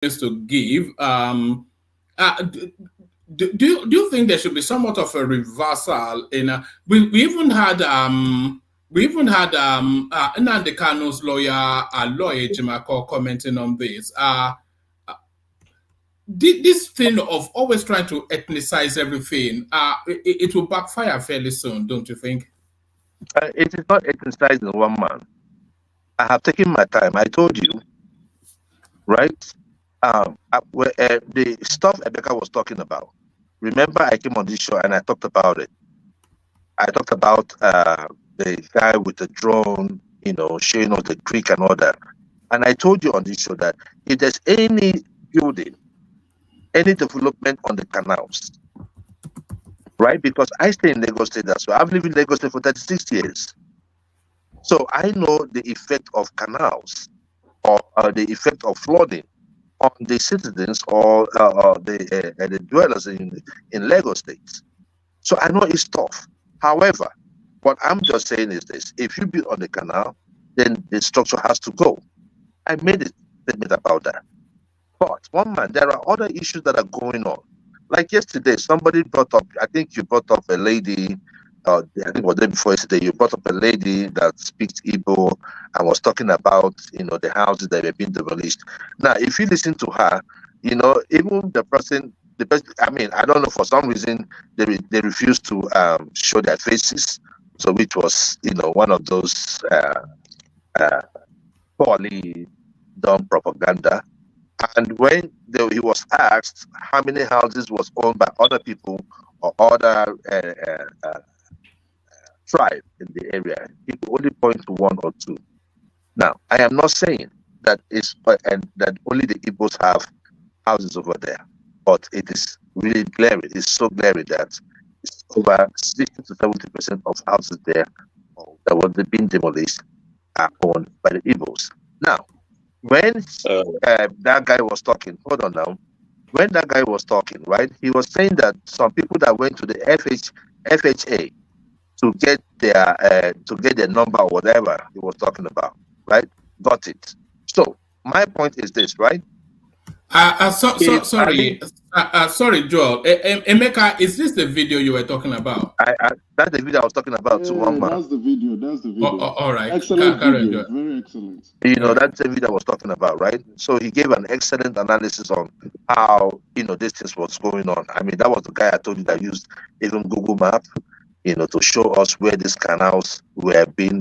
to give. Do you think there should be somewhat of a reversal in we even had Nnamdi Kanu's lawyer Jimako commenting on this. This thing of always trying to ethnicize everything, it will backfire fairly soon, don't you think? It is not ethnicize in one man. I have taken my time. I told you, right? The stuff Emeka was talking about. Remember, I came on this show and I talked about it. I talked about the guy with the drone, showing us the creek and all that. And I told you on this show that if there's any building, any development on the canals, right? Because I stay in Lagos State as well. I've lived in Lagos State for 36 years. So I know the effect of canals or the effect of flooding on the citizens or the dwellers in Lagos State. So I know it's tough. However, what I'm just saying is this: if you build on the canal, then the structure has to go. I made a statement about that. But one man, there are other issues that are going on. Like yesterday, somebody brought up, I think you brought up a lady, I think it was the day before yesterday, you brought up a lady that speaks Igbo and was talking about, the houses that were being demolished. Now, if you listen to her, even the person, I don't know, for some reason, they refused to show their faces. So which was, one of those poorly done propaganda. And when he was asked how many houses was owned by other people or other tribe in the area, he could only point to one or two. Now, I am not saying that that only the Igbos have houses over there, but it is really glaring. It's so glaring that it's over 60 to 70% of houses there that were being demolished are owned by the Igbos. Now, when that guy was talking, hold on now. When that guy was talking, right, he was saying that some people that went to the FHA to get their number or whatever he was talking about, right, got it. So my point is this, right? Sorry, Joel. Emeka, is this the video you were talking about? That's the video I was talking about too. That's the video. All right. Excellent video. Very excellent. That's the video I was talking about, right? So he gave an excellent analysis on how, this thing was going on. I mean, that was the guy I told you that used even Google Map, to show us where these canals were being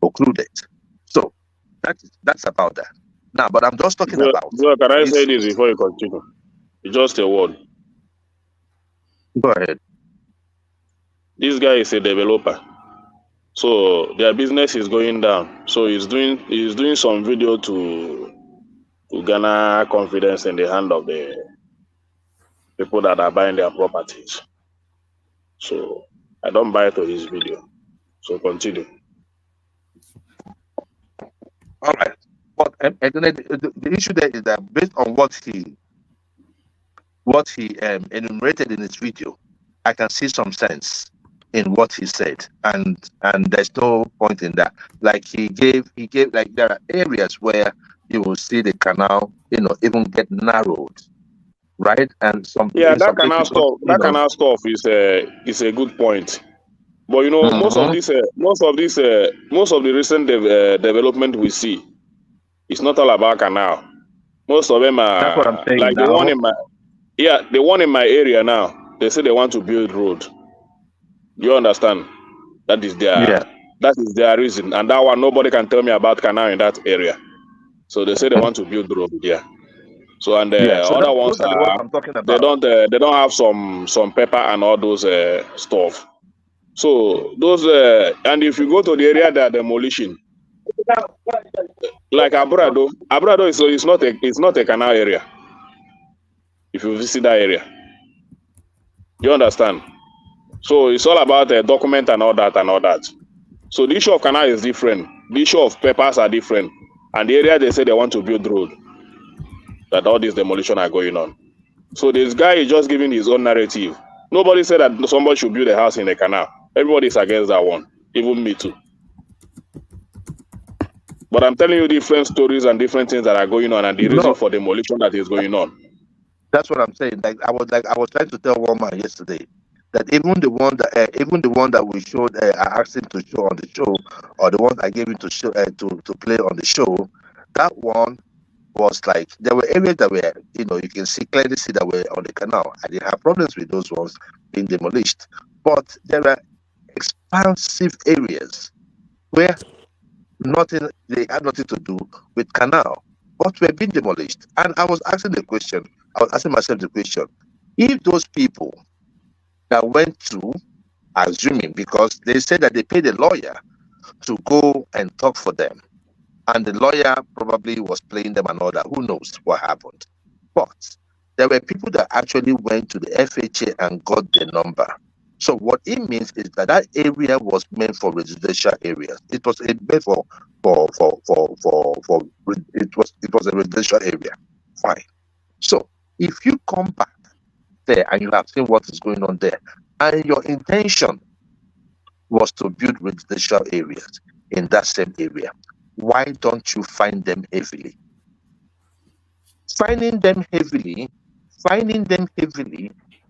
occluded. So that's about that. Now, but I'm just talking about. Can I say this before you continue? Just a word. Go ahead. This guy is a developer, so their business is going down. So he's doing some video to garner confidence in the hand of the people that are buying their properties. So I don't buy to his video. So continue. All right. But the issue there is that based on what he enumerated in his video, I can see some sense in what he said, and there's no point in that. Like he gave like there are areas where you will see the canal, even get narrowed, right? And that canal stuff is a good point. But most of the recent development we see, it's not all about canal. Most of them are, that's what I'm saying, like now. the one in my area now. They say they want to build road. You understand? That is their reason. And that one, nobody can tell me about canal in that area. So they say they want to build road here. So and the other ones they don't have some pepper and all those stuff. So those and if you go to the area that demolition, like Abrado is not a canal area. If you visit that area, you understand. So it's all about the document and all that. So the issue of canal is different. The issue of peppers are different. And the area they say they want to build road, that all this demolition are going on. So this guy is just giving his own narrative. Nobody said that somebody should build a house in a canal. Everybody is against that one, even me too. But I'm telling you different stories and different things that are going on, and the reason for demolition that is going on. That's what I'm saying. I was trying to tell one man yesterday that even the one that we showed, I asked him to show on the show, or the one I gave him to show to play on the show, that one was like, there were areas that were, you can clearly see that were on the canal. I didn't have problems with those ones being demolished, but there were expansive areas where they had nothing to do with canal, but were being demolished. And I was asking myself the question, if those people that went to, assuming, because they said that they paid a lawyer to go and talk for them, and the lawyer probably was playing them and all that, who knows what happened. But there were people that actually went to the FHA and got the number. So what it means is that area was meant for residential areas. It was meant for it was a residential area. Fine. So if you come back there and you have seen what is going on there, and your intention was to build residential areas in that same area, why don't you fine them heavily? Finding them heavily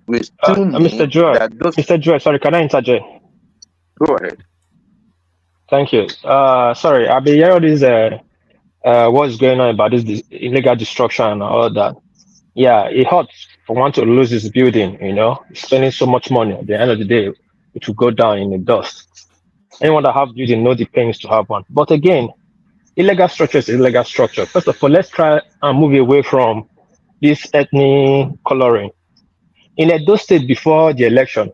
will still mean Mr. Joy, that those... Mr. Joy, sorry, can I interject? Go ahead. Thank you. Sorry, I've been hearing all this, what's going on about this illegal destruction and all that. Yeah, it hurts for one to lose his building, spending so much money. At the end of the day, it will go down in the dust. Anyone that have building know the pains to have one. But again, illegal structure is illegal structure. First of all, let's try and move away from this ethnic coloring. In Edo State, before the election,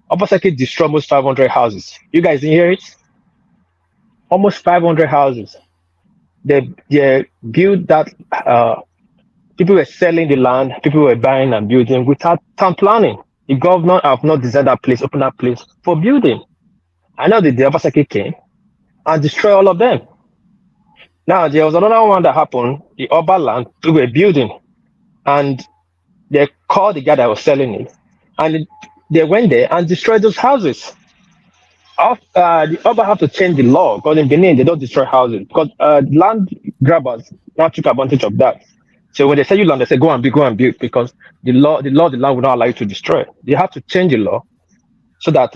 Obaseki destroyed almost 500 houses. You guys didn't hear it? Almost 500 houses. They built that. People were selling the land. People were buying and building without town planning. The governor have not designed that place, open that place for building. I know the Obaseki came and destroyed all of them. Now, there was another one that happened, the Oba land, people were building, and they called the guy that was selling it, and they went there and destroyed those houses. The Oba have to change the law, because in Benin, they don't destroy houses, because land grabbers now took advantage of that. So when they sell you land, they say, go and build, because the land will not allow you to destroy. They have to change the law so that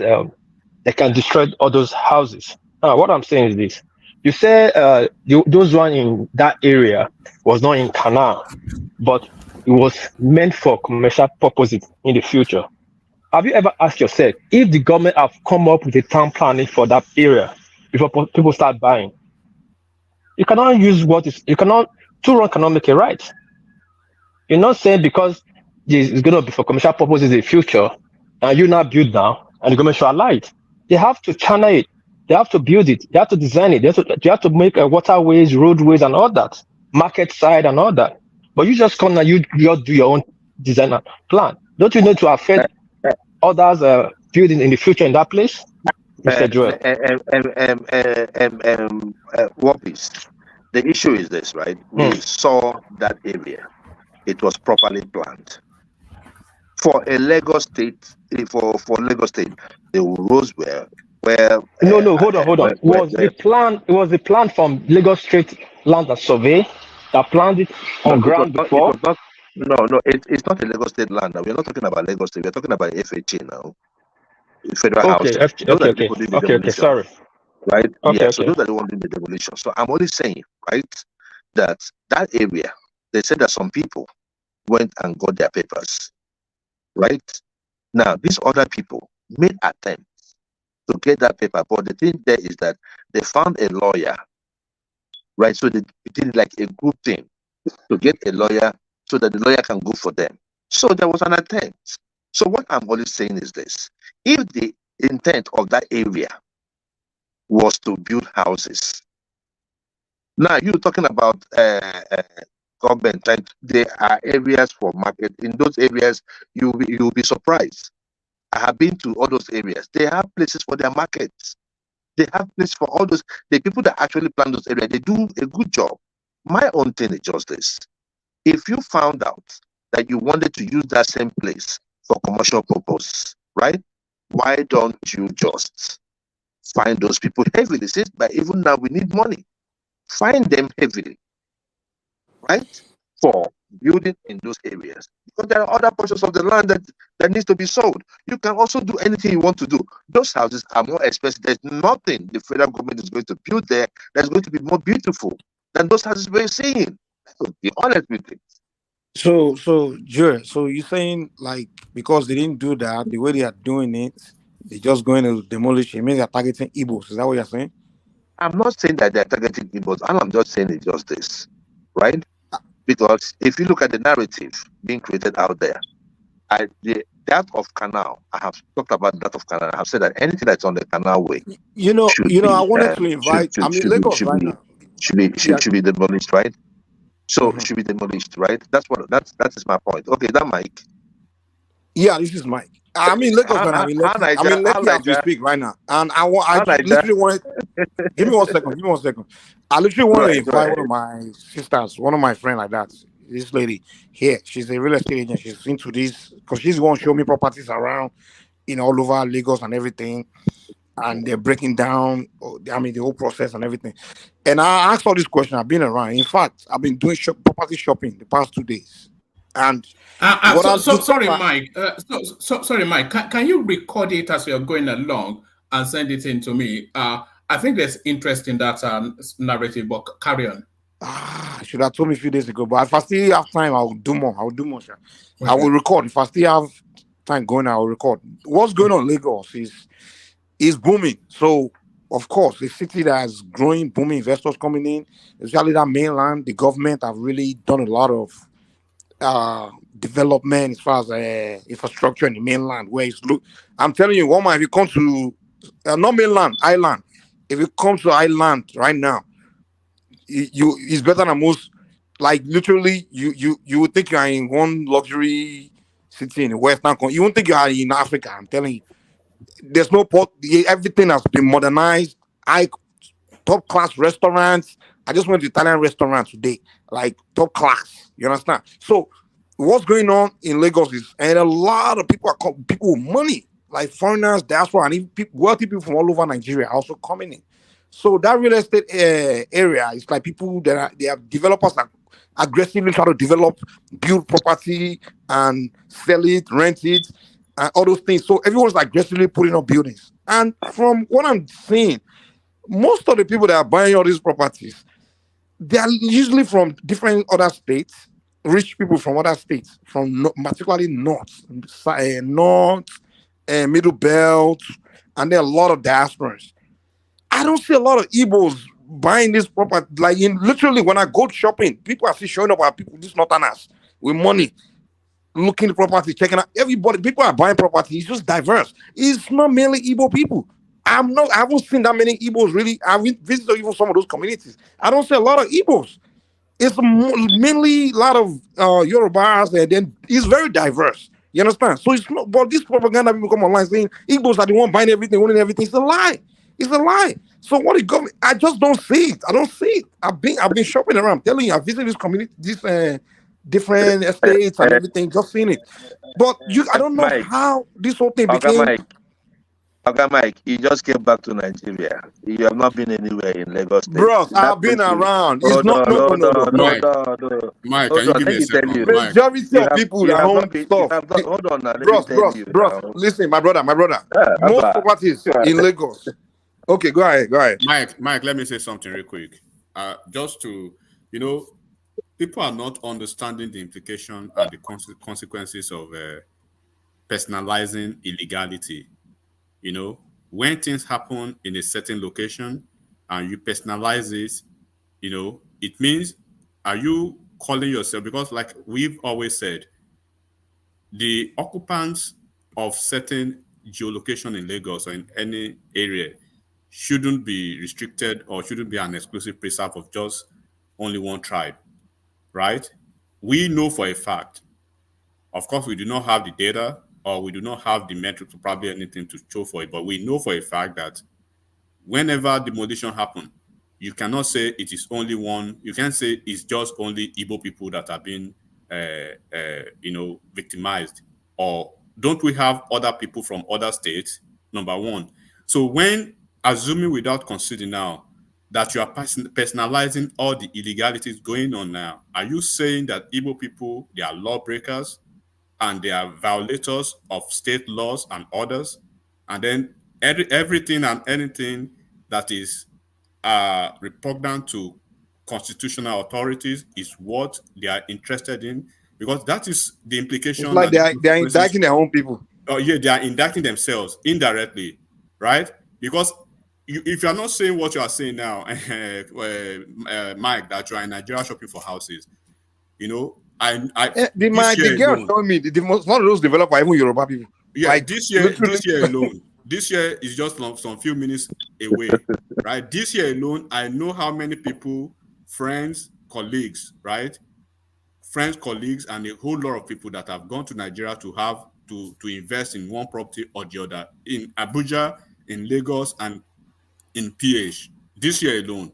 they can destroy all those houses. What I'm saying is this. You say those one in that area was not in canal, but it was meant for commercial purposes in the future. Have you ever asked yourself if the government have come up with a town planning for that area before people start buying? You cannot two wrongs cannot make a right. You're not saying because it's going to be for commercial purposes in the future, and you now build now, and the government should allow it. They have to channel it. They have to build it. They have to design it. They have to make waterways, roadways, and all that, market side and all that. But you just come and you just do your own design and plan. Don't you know to affect others building in the future in that place, Mr. Joel? What is the issue is this, right? We saw that area. It was properly planned. For a Lagos State, for Lagos State, the roads were where. No, hold on. It was the plan from Lagos State Land and Survey that planned it on ground before. It's not a Lagos State land now. We're not talking about Lagos State. We're talking about FHA now. Federal Housing. Okay. Sorry. Right? So those are the ones doing the demolition. So I'm only saying, right, that area, they said that some people went and got their papers. Right? Now, these other people made attempts to get that paper, but the thing there is that they found a lawyer, right? So they did like a group thing to get a lawyer so that the lawyer can go for them. So there was an attempt. So what I'm always saying is this: if the intent of that area was to build houses, now you're talking about government, and there are areas for market. In those areas, you'll be surprised. I have been to all those areas. They have places for their markets. They have places for all those. The people that actually plan those areas, they do a good job. My own thing is just this: if you found out that you wanted to use that same place for commercial purpose, right? Why don't you just find those people heavily? Since by even now we need money. fine them heavily, right, for building in those areas. Because there are other portions of the land that needs to be sold. You can also do anything you want to do. Those houses are more expensive. There's nothing the federal government is going to build there that's going to be more beautiful than those houses we're seeing. Let's be honest with it. So Joe, so you're saying like because they didn't do that, the way they are doing it, they're just going to demolish it. Maybe they're targeting Igbos. Is that what you're saying? I'm not saying that they're targeting Igbos. I'm just saying it's justice, right? Because if you look at the narrative being created out there, that of Canal, I have talked about that of Canal. I have said that anything that's on the Canal Way, I wanted to invite. Lagos right now should be demolished, right? So should be demolished, right? That is my point. Okay, that Mike. Yeah, this is Mike. Lagos right now. Lekki as we speak right now, and I literally want. Give me 1 second. I literally want to invite one of my sisters, one of my friends like that. This lady here, she's a real estate agent. She's into this because she's going to show me properties around, all over Lagos and everything. And they're breaking down, the whole process and everything. And I asked all this question. I've been around. In fact, I've been doing property shopping the past 2 days. And sorry, Mike. Sorry, Mike. Can you record it as you're going along and send it in to me? I think there's interest in that narrative, but carry on. I should have told me a few days ago. But if I still have time, I'll do more. Sir. Okay. I will record. If I still have time going, I will record. What's going on in Lagos is booming. So, of course, a city that is growing, booming, investors coming in, especially that mainland, the government have really done a lot of development as far as infrastructure in the mainland. I'm telling you, if you come to not mainland, island. If you come to island right now, it's better than most. Like literally, you would think you are in one luxury city in the Western country. You won't think you are in Africa. I'm telling you, there's no port. Everything has been modernized. Top class restaurants. I just went to Italian restaurant today, like top class. You understand? So what's going on in Lagos and a lot of people people with money, like foreigners, diaspora, and even wealthy people from all over Nigeria are also coming in. So that real estate area is like people they are developers that aggressively try to develop, build property and sell it, rent it, and all those things. So everyone's aggressively putting up buildings. And from what I'm seeing, most of the people that are buying all these properties, they are usually from different other states, rich people from other states, from particularly north, middle belt, and there are a lot of diasporas. I don't see a lot of Igbos buying this property. Like literally, when I go shopping, people are still showing up at people, these northerners with money, looking at property, checking out. People are buying property. It's just diverse. It's not mainly Igbo people. I haven't seen that many Igbos really. I've visited even some of those communities. I don't see a lot of Igbos. It's mainly a lot of Yorubas, and then it's very diverse. You understand? So it's not. But this propaganda people come online saying Igbos are the one buying everything, owning everything. It's a lie. It's a lie. So what is government? I just don't see it. I don't see it. I've been shopping around. I'm telling you, I visited this community, different estates and everything, just seeing it. But I don't know how this whole thing became. Okay, Mike, you just came back to Nigeria. You have not been anywhere in Lagos State. Bro, I've been around. It's not no. Mike, can you give me a second? Majority of people that own stuff. Hold on now. Bro, listen, my brother. Most properties in Lagos. Okay, go ahead. Mike, let me say something real quick. Just to, people are not understanding the implication and the consequences of personalizing illegality. When things happen in a certain location and you personalize it, it means, are you calling yourself, because like we've always said, the occupants of certain geolocation in Lagos or in any area shouldn't be restricted or shouldn't be an exclusive preserve of just only one tribe, right? We know for a fact, of course, we do not have the data or we do not have the metrics or probably anything to show for it, but we know for a fact that whenever demolition happens, you cannot say it is only one, you can't say it's just only Igbo people that are being, victimized. Or don't we have other people from other states, number one? So when, assuming without considering now, that you are personalizing all the illegalities going on now? Are you saying that Igbo people, they are lawbreakers and they are violators of state laws and orders? And then everything and anything that is repugnant to constitutional authorities is what they are interested in? Because that is the implication. It's like they're indicting their own people. Oh yeah, they are indicting themselves indirectly, right? Because if you are not saying what you are saying now, Mike, that you are in Nigeria shopping for houses, you know, the girl told me one of those developers, even Yoruba people. Yeah, like, this year alone, this year is just some few minutes away, right? This year alone, I know how many people, friends, colleagues, right? Friends, colleagues, and a whole lot of people that have gone to Nigeria to invest in one property or the other, in Abuja, in Lagos, and in PH this year alone.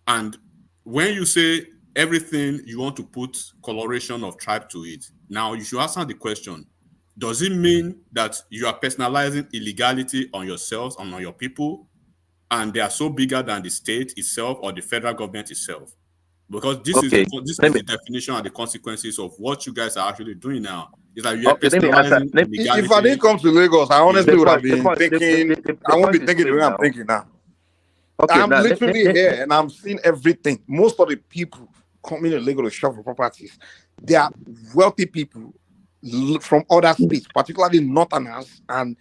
And when you say everything, you want to put coloration of tribe to it, now you should answer the question: does it mean that you are personalizing illegality on yourselves and on your people, and they are so bigger than the state itself or the federal government itself? Because this is the definition and the consequences of what you guys are actually doing now. It's like you are personalizing illegality. If I didn't come to Lagos, I honestly would have been thinking. I won't be thinking the way I'm thinking now. I'm literally here and I'm seeing everything. Most of the people coming to Lagos to shop for properties, they are wealthy people from other states, particularly northerners and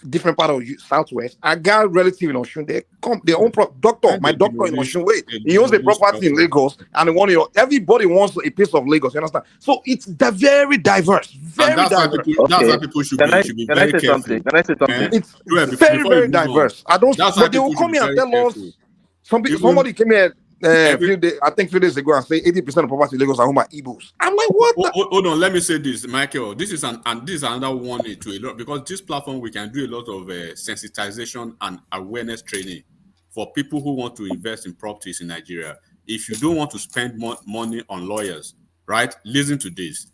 different part of Southwest. I got a relative in Oshun. They come, their own doctor. My doctor in Oshun. Wait, he owns a property in Lagos, and everybody wants a piece of Lagos. You understand? So it's very diverse. Very diverse. That's why people should be very careful. Can I say something? It's very diverse. But they will come here and tell us. Somebody came here. I think 3 days ago, and say 80% of property in Lagos are owned by Igbos. I'm like, what? Hold on, let me say this, Michael. This is another warning to a lot, because this platform we can do a lot of sensitization and awareness training for people who want to invest in properties in Nigeria. If you don't want to spend money on lawyers, right? Listen to this.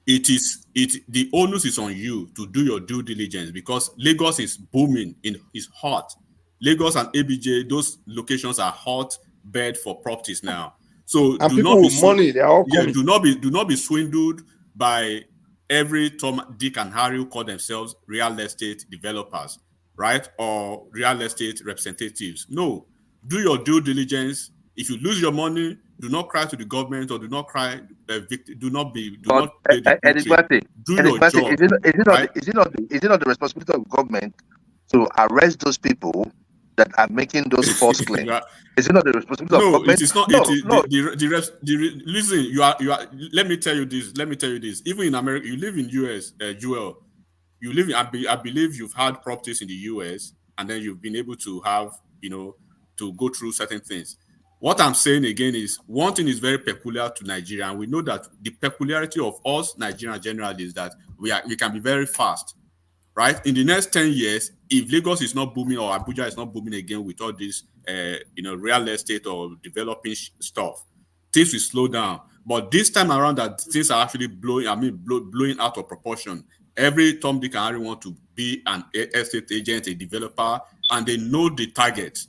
The onus is on you to do your due diligence, because Lagos is booming, it's hot. Lagos and ABJ, those locations are hot bed for properties now. So and people with money, they are all coming. Do not be swindled by every Tom, Dick, and Harry who call themselves real estate developers, right? Or real estate representatives. No, do your due diligence. If you lose your money, do not cry to the government, or do not cry. Do not pay the do your job. Is it not the responsibility of government to arrest those people that are making those false claims? Is it not the responsibility of government? It is not. Listen, you are. Let me tell you this. Even in America, you live in US, Joel. You live in. I believe you've had properties in the US, and then you've been able to have, to go through certain things. What I'm saying again is, one thing is very peculiar to Nigeria, and we know that the peculiarity of us Nigerians generally is that we can be very fast. Right? In the next 10 years, if Lagos is not booming or Abuja is not booming again with all this, real estate or developing stuff, things will slow down. But this time around, that things are actually blowing out of proportion. Every Tom, Dick, and Harry want to be an estate agent, a developer, and they know the target.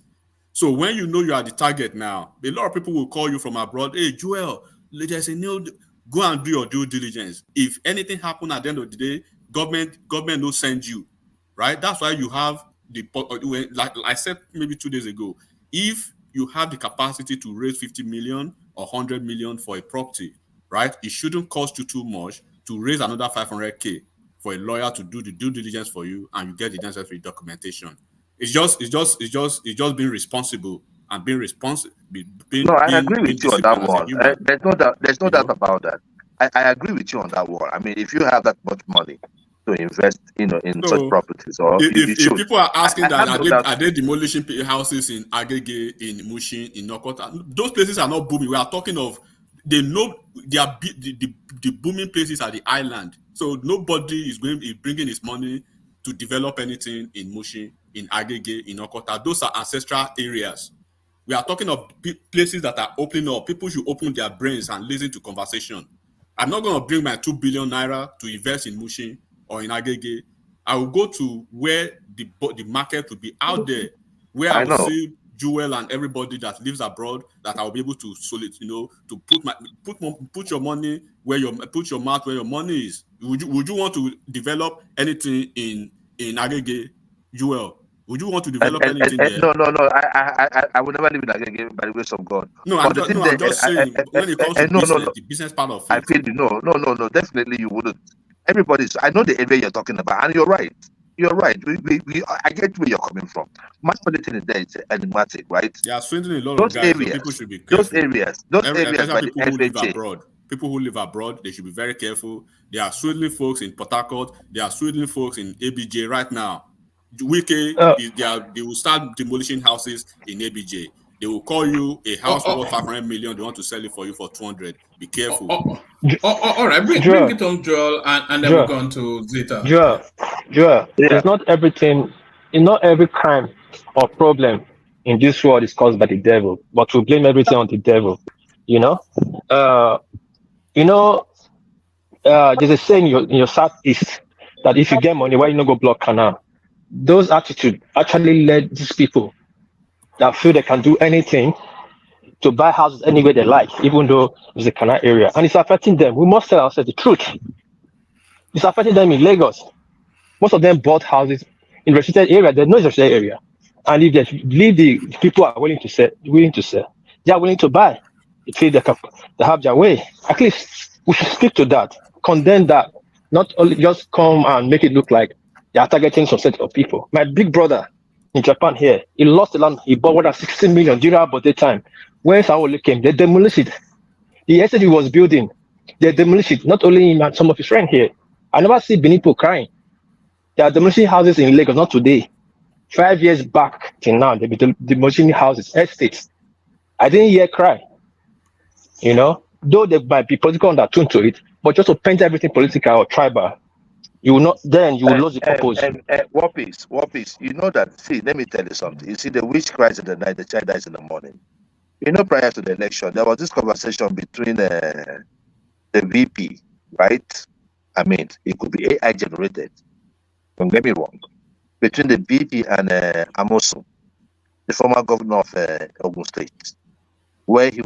So when you know you are the target now, a lot of people will call you from abroad. Hey, Joel, there's a new. Go and do your due diligence. If anything happens at the end of the day, government will send you, right? That's why you have like I said maybe 2 days ago, if you have the capacity to raise 50 million or 100 million for a property, right? It shouldn't cost you too much to raise another 500K for a lawyer to do the due diligence for you, and you get the necessary documentation. It's just being responsible and being responsible. I agree with you on that one. There's no doubt about that. I agree with you on that one. I mean, if you have that much money to invest, in such properties, or if people are asking are they demolishing houses in Agege, in Mushin, in Okota? Those places are not booming. We are talking of, they know they are the booming places are the island. So nobody is bringing his money to develop anything in Mushin, in Agege, in Okota. Those are ancestral areas. We are talking of places that are opening up. People should open their brains and listen to conversation. I'm not going to bring my 2 billion naira to invest in Mushin or in Agege. I will go to where the market will be out there, where I will see Jewel and everybody that lives abroad that I'll be able to to put your money where put your mouth where your money is. Would you want to develop anything in Agege, Jewel? Would you want to develop anything there? No. I would never live in Agege by the grace of God. No, I'm just saying when it comes to business, the business part of it. I feel you. No. Definitely you wouldn't. I know the area you're talking about, and you're right. You're right. I get where you're coming from. My only thing is there is enigmatic, right? They are swindling a lot of guys. So people should be careful. Those areas by the people who live abroad. People who live abroad, they should be very careful. They are swindling folks in Port Harcourt. They are swindling folks in ABJ right now. They will start demolishing houses in ABJ. They will call you a house worth 500 million. They want to sell it for you for 200. Be careful. All right, bring it on, Joel, and then we'll go on to Zeta. Joel, it's not everything. Not every crime or problem in this world is caused by the devil, but we blame everything on the devil. There's a saying in your southeast that if you get money, why you not go block canal? Those attitudes actually led these people that feel they can do anything to buy houses anywhere they like, even though it's a canal area. And it's affecting them. We must tell ourselves the truth. It's affecting them in Lagos. Most of them bought houses in restricted area. There's no restricted area. And if they believe the people are willing to sell, they are willing to buy. It feels they have their way. At least we should stick to that, condemn that, not only just come and make it look like they are targeting some set of people. My big brother in Japan here, he lost the land. He bought more than 60 million during about the time. When Sauli came, they demolished it. The estate he was building, they demolished it. Not only him and some of his friends here. I never see Benipo crying. They are demolishing houses in Lagos, not today. 5 years back till now, they've been demolishing houses, estates. I didn't hear cry. Though there might be political undertone to it, but just to paint everything political or tribal, you will lose the purpose. Warpies, you know that. See, let me tell you something. You see, the witch cries in the night, the child dies in the morning. Prior to the election, there was this conversation between the VP, right? I mean, it could be AI generated. Don't get me wrong. Between the VP and Amosu, the former governor of Ogun State, where the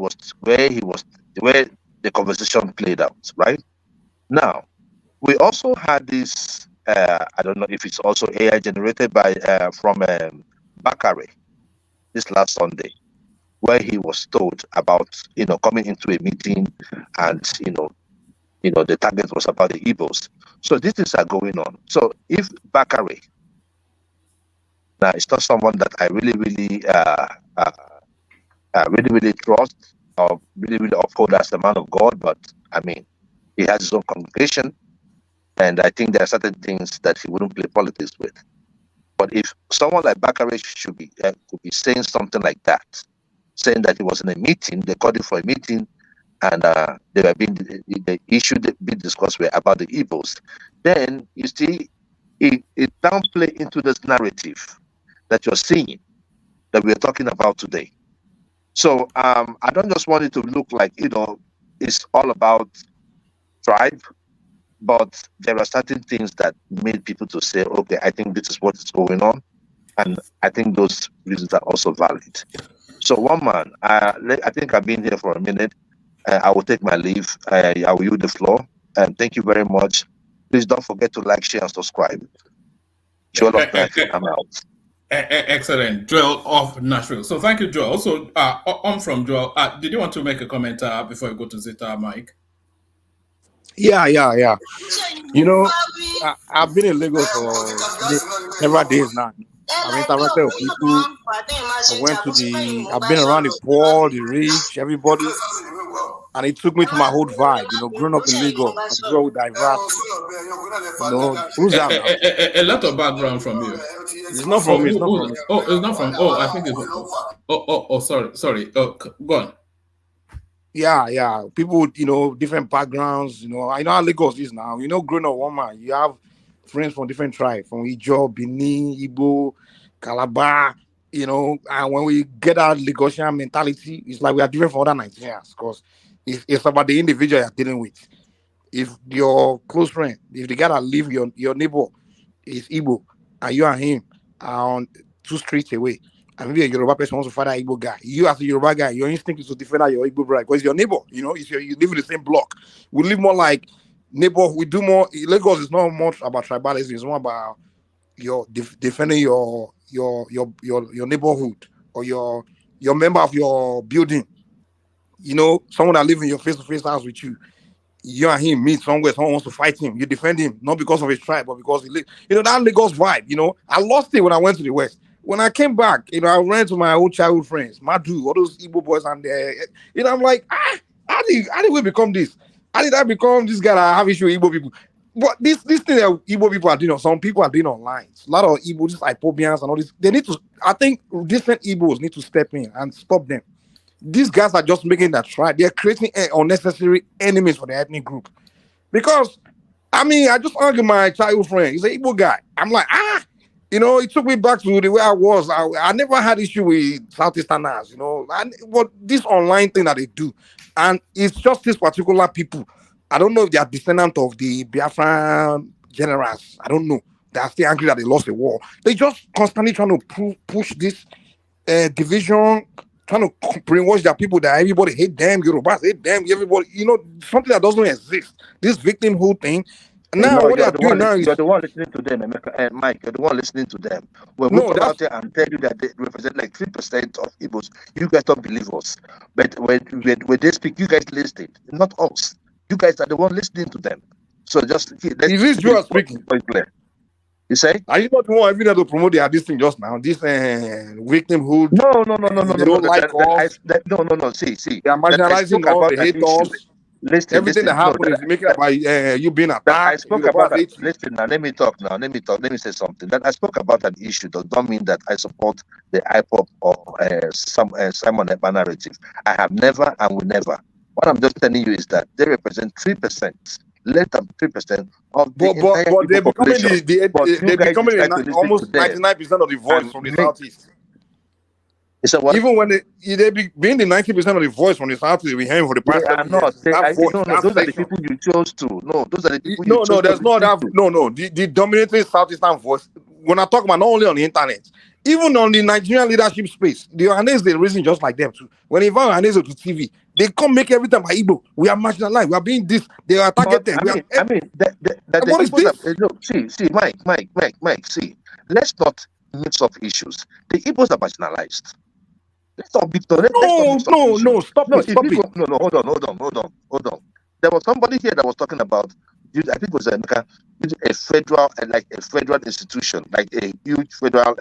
conversation played out, right? Now, we also had this. I don't know if it's also AI generated from Bakare this last Sunday, where he was told about coming into a meeting and the target was about the Igbos. So these things are going on. So if Bakare, now it's not someone that I really trust or really uphold as a man of God, but I mean, he has his own congregation, and I think there are certain things that he wouldn't play politics with. But if someone like Bakare could be saying something like that, saying that he was in a meeting, they called him for a meeting, and the issue that being discussed were about the Igbos, then you see it downplay into this narrative that you're seeing, that we're talking about today. So I don't just want it to look like it's all about tribe, but there are certain things that made people to say, okay, I think this is what is going on, and I think those reasons are also valid. So one man, I think I've been here for a minute. I will take my leave. I will yield the floor, and thank you very much. Please don't forget to like, share, and subscribe. Joel of Nashville, I'm out. Excellent, Joel of Nashville. So thank you, Joel. So on from Joel. Did you want to make a comment before you go to Zeta, Mike? Yeah. I've been in Lagos for several days now. I've interacted with people. I've been around the poor, the rich, everybody. And it took me to my whole vibe, growing up in Lagos, and grow diverse. Who's that now? A lot of background from you. It's not from me. It's not from me. Oh, it's not from. I think it's. Sorry. Go on. Yeah. People with, different backgrounds. I know how Lagos is now. Growing up one man, you have friends from different tribes, from Ijaw, Benin, Igbo, Calabar, and when we get our Lagosian mentality, it's like we are different from other Nigerians, because it's about the individual you're dealing with. If your close friend, if the guy that live your neighbor is Igbo, and you and him are on 2 streets away, and maybe a Yoruba person wants to fight that Igbo guy. You as a Yoruba guy, your instinct is to defend your Igbo brother because it's your neighbor. You know, you live in the same block. We live more like neighbor. We do more. Lagos is not much about tribalism. It's more about your defending your neighborhood or your member of your building. You know, someone that lives in your face-to-face house with you. You and him meet somewhere, someone wants to fight him. You defend him, not because of his tribe, but because he lives. You know, that Lagos vibe, you know. I lost it when I went to the West. When I came back, you know, I ran to my old childhood friends, Madu, all those Igbo boys, and you know, I'm like, how did we become this? How did I become this guy that have issue with Igbo people? But this thing that Igbo people are doing, some people are doing online. A lot of Igbo, just Ipobians and all this, they need to, I think different Igbos need to step in and stop them. These guys are just making that try. They're creating unnecessary enemies for the ethnic group. Because, I mean, I just argued with my childhood friend. He's an Igbo guy. I'm like, you know, it took me back to the way I was. I never had issue with Southeasterners, you know. But this online thing that they do, and it's just this particular people. I don't know if they are descendant of the Biafran generals. I don't know. They are still angry that they lost the war. They just constantly trying to push this division, trying to brainwash their people that everybody hate them, Yorubas hate them, everybody, you know, something that doesn't exist. This victimhood thing. Now, what they are doing now is... You're the one listening to them, and Mike, you're the one listening to them. When we go out there and tell you that they represent like 3% of Igbos, you guys don't believe us. But when they speak, you guys listen, not us. You guys are the one listening to them. So just... Is this you are speaking? You say? Are you not the one every day to promote this thing just now? This victimhood? No. They don't like us. No. See. They are marginalizing us. They hate us. Listen, everything that happens is making it about you being attacked. I spoke about that. Listen now, let me talk. Let me say something. That I spoke about an issue does not mean that I support the IPOP or Simon Ekpa narrative. I have never and will never. What I'm just telling you is that they represent 3%. Less than 3% of the but they're becoming they're becoming almost 99% of the voice from the Southeast. So what? Even when they being the 90% of the voice from the Southeast, we hear for the past 7 years. Those are the people you chose to. No, those are the people you chose to. There's not that. No. The dominating Southeastern voice. When I talk about not only on the internet, even on the Nigerian leadership space, the Ohanese, they reason just like them too. When they invite Ohanese to TV, they come make every time by Igbo. We are marginalized. We are being this. They are targeted. What is this? Look, see, Mike. See, let's not mix up issues. The Igbos are marginalized. Let's not beat them. No. Stop it. No. Hold on. There was somebody here that was talking about. I think it was a federal institution, like a huge federal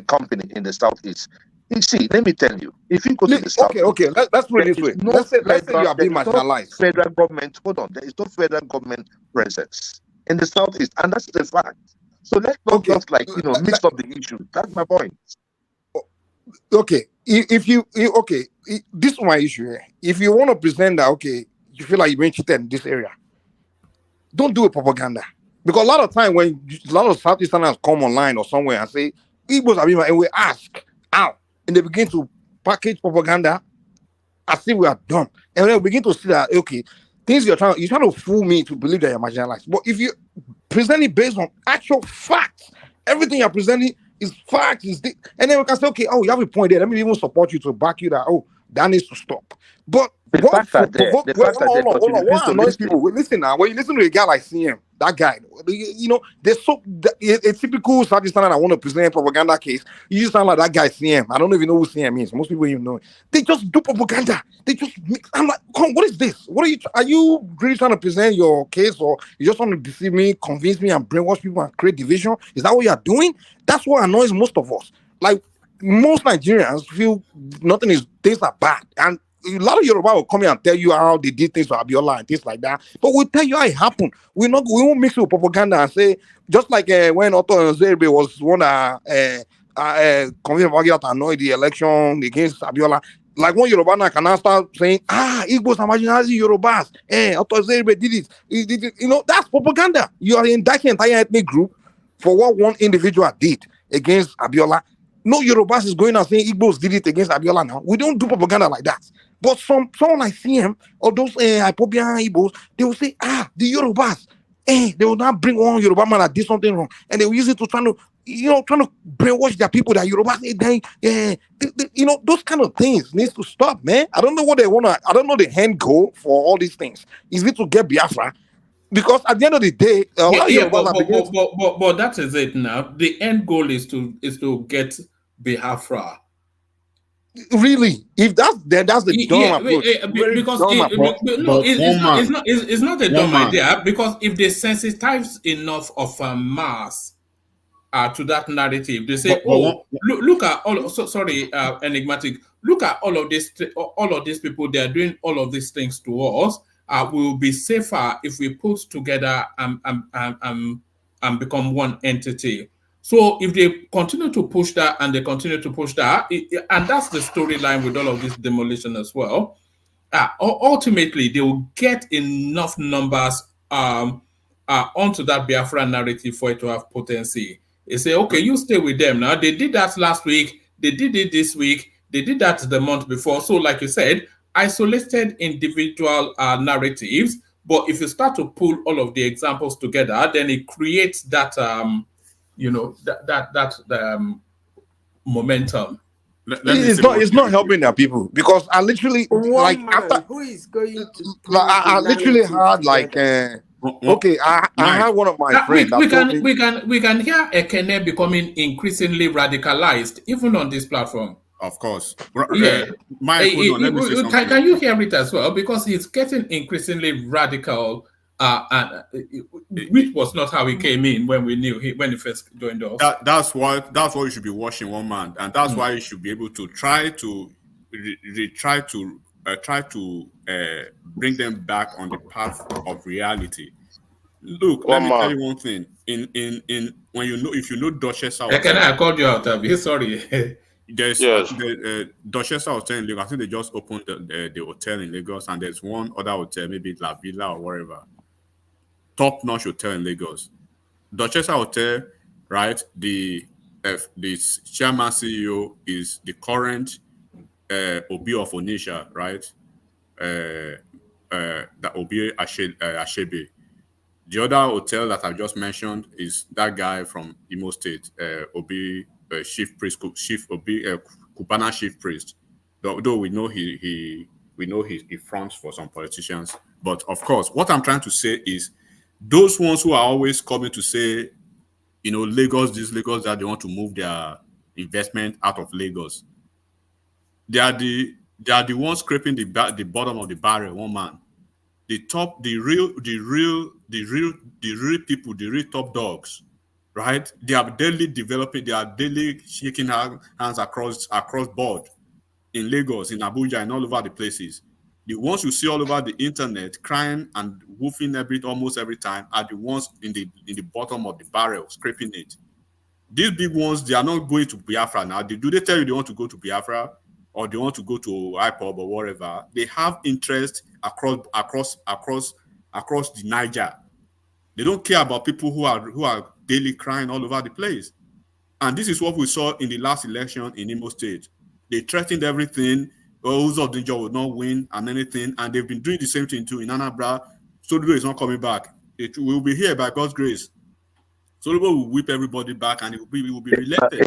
company in the Southeast. You see, let me tell you, if you go to the South, okay, let's put it this way. Let's say you are being marginalized. Federal government, hold on, there is no federal government presence in the Southeast, and that's the fact. So let's not just mix up the issue. That's my point. Okay, this is my issue here. If you want to present that, you feel like you're being cheated in this area, don't do a propaganda. Because a lot of time when a lot of Southeasterners come online or somewhere and say, Igbos are being, and we ask, how? And they begin to package propaganda as if we are dumb. And then we begin to see that, things you're trying to fool me to believe that you're marginalized. But if you present it based on actual facts, everything you're presenting is facts, and then we can say, you have a point there. Let me even support you to back you that, that needs to stop. But what annoys people? Listen now, when you listen to a guy like CM, that guy, there's a typical Southeastern that want to present a propaganda case. You just sound like that guy CM. I don't even know who CM is. Most people even know it. They just do propaganda. They just mix. I'm like, what is this? Are you really trying to present your case, or you just want to deceive me, convince me, and brainwash people and create division? Is that what you're doing? That's what annoys most of us. Like most Nigerians feel things are bad, and a lot of Yoruba will come here and tell you how they did things to Abiola and things like that. But we'll tell you how it happened. We won't mix it with propaganda and say, just like when Otto Zerbe was one convinced Abiola to annoy the election against Abiola. Like one Yoruba now can now start saying, Igbos are marginalizing Yorubas. Otto Zerbe did it. That's propaganda. You are indicting an entire ethnic group for what one individual did against Abiola. No Yorubas is going and saying Igbos did it against Abiola now. We don't do propaganda like that. But someone like CM or those Ipobian Igbos, they will say, the Yorubas, they will not bring one Yoruba man that did something wrong. And they will use it to try to trying to brainwash their people that Yoruba those kind of things needs to stop, man. I don't know what they want to. I don't know the end goal for all these things. Is it to get Biafra? Because at the end of the day, but that is it now. The end goal is to get Biafra. Really, if that's the dumb approach. Because it's not a dumb idea. Because if they sensitize enough of a mass to that narrative, they say, look at all. Sorry, enigmatic. Look at all of these people. They are doing all of these things to us. We will be safer if we put together and become one entity. So if they continue to push that and they continue to push that, and that's the storyline with all of this demolition as well, ultimately they will get enough numbers onto that Biafra narrative for it to have potency. They say, okay, you stay with them now. They did that last week. They did it this week. They did that the month before. So like you said, isolated individual narratives. But if you start to pull all of the examples together, then it creates that momentum. It's not helping their people, because I literally who is going to I literally had I had one of my friends. We can hear Ekene becoming increasingly radicalized even on this platform. Of course. Yeah. Can you hear it as well? Because he's getting increasingly radical. Which was not how he came in when we knew when he first joined us. That's why you should be watching, one man, and that's why you should be able to try to bring them back on the path of reality. Look, let me tell you one thing. In when if you know Duchess, I called you out. Sorry. There's the Duchess Hotel in Lagos. I think they just opened the hotel in Lagos, and there's one other hotel, maybe La Villa or wherever. Top-notch hotel in Lagos. Duchess Hotel, right? The chairman CEO is the current Obi of Onitsha, right? The Obi Ashebe. The other hotel that I just mentioned is that guy from Imo State, Obi chief priest, Kubana chief priest. Though we know he fronts for some politicians, but of course, what I'm trying to say is, those ones who are always coming to say, Lagos this, Lagos that, they want to move their investment out of Lagos. They are the ones scraping the bottom of the barrel. One man, the real people, the real top dogs, right? They are daily developing. They are daily shaking hands across board in Lagos, in Abuja, and all over the places. The ones you see all over the internet crying and woofing almost every time are the ones in the bottom of the barrel, scraping it. These big ones, they are not going to Biafra now. Do they tell you they want to go to Biafra, or they want to go to IPOB or whatever? They have interest across the Niger. They don't care about people who are daily crying all over the place. And this is what we saw in the last election in Imo State. They threatened everything. Uzo Dinjo would not win and anything, and they've been doing the same thing too in Anambra. Soludo is not coming back. It will be here by God's grace. Soludo will whip everybody back, and it will be reelected.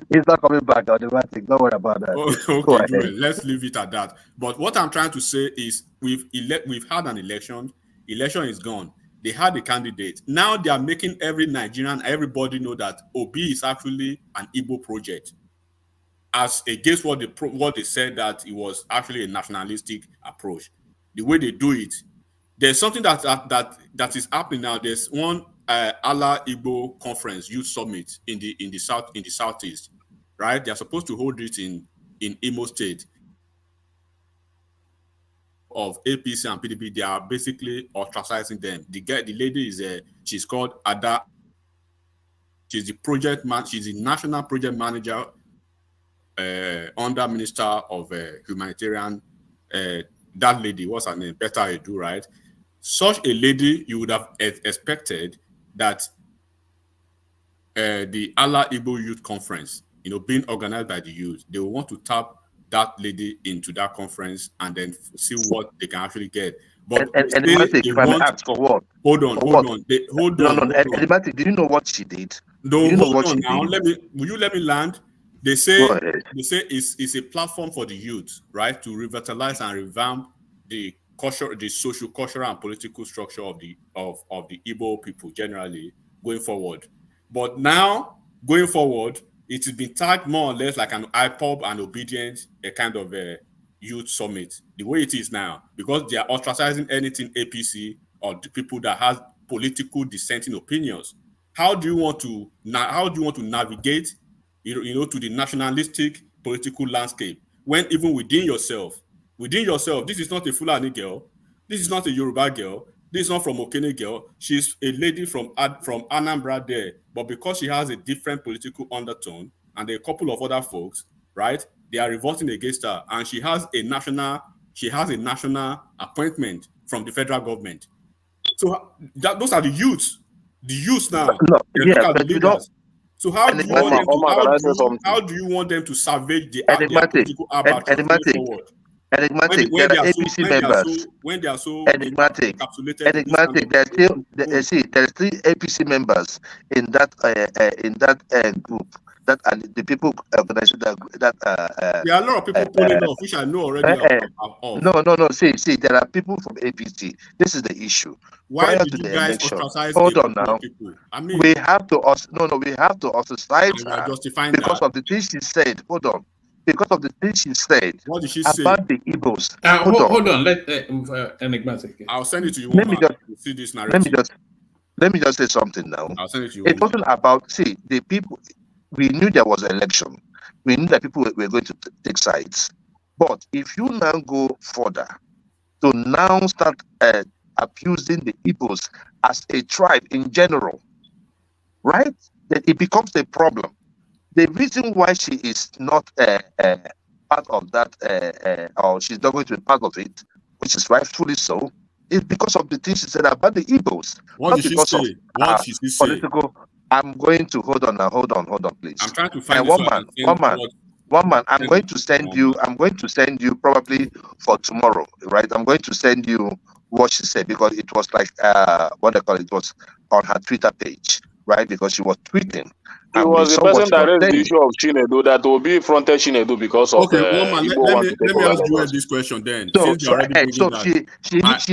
He's not coming back automatic. Don't worry about that. Okay, good. Let's leave it at that. But what I'm trying to say is, we've had an election. Election is gone. They had a candidate. Now they are making every Nigerian, everybody know that Obi is actually an Igbo project, as against what they said, that it was actually a nationalistic approach. The way they do it, there's something that is happening now. There's one Allah Igbo conference, youth summit in the southeast, right? They're supposed to hold it in Imo State. Of APC and PDP, they are basically ostracizing them. The lady is she's called Ada. She's the she's the national project manager under Minister of Humanitarian. That lady, what's her name? Betta Edu, right? Such a lady, you would have expected that the Allah Igbo Youth Conference, being organized by the youth, they will want to tap that lady into that conference and then see what they can actually get. But if I may ask for what? Hold on. No. Did you know what she did? No, you know hold what on she now. did? Will you let me land? They Go say ahead. it's a platform for the youth, right, to revitalize and revamp the culture, the social, cultural, and political structure of the Igbo people generally going forward. But now going forward, it has been tagged more or less like an IPOB and obedient, a kind of a youth summit. The way it is now, because they are ostracizing anything APC or the people that has political dissenting opinions. How do you want to navigate, to the nationalistic political landscape when even within yourself, this is not a Fulani girl, this is not a Yoruba girl, this is not from Okene girl. She's a lady from Anambra there, but because she has a different political undertone and a couple of other folks, right? They are revolting against her, and she has a national appointment from the federal government. So those are the youths. The youths now. No, They yeah, look at the but you don't. leaders. So how do you want them to how do you want them to salvage their political aperture going forward? Enigmatic. There are APC members. When they are so Enigmatic. encapsulated. Enigmatic. There's still there's 3 APC members in that group. That and the people organizing that. There are a lot of people pulling off, which I know already. No. See, there are people from APC. This is the issue. Why Prior did to you the guys election, ostracize hold on now. people? I mean, We have to ostracize her justifying because that. of the things she said. Hold on. Because of the things she said What did she about say? the Igbos. Hold on. Let Enigmatic. I'll send it to you. Let me see this narrative. Let me just say something now. I'll send it to you. It wasn't about the people. We knew there was an election. We knew that people were going to take sides. But if you now go further to now start abusing the Igbos as a tribe in general, right? Then it becomes a problem. The reason why she is not part of that, or she's not going to be part of it, which is rightfully so, is because of the things she said about the Igbos. What did she say? What did she say? Political. I'm going to hold on, please. I'm trying to find one man. I'm going to send you probably for tomorrow, right? I'm going to send you what she said because it was like what they call it was on her Twitter page, right? Because she was tweeting. It was the person that raised the issue of Chinedu that will be fronted Chinedu because of. Okay, let me ask you this question then. She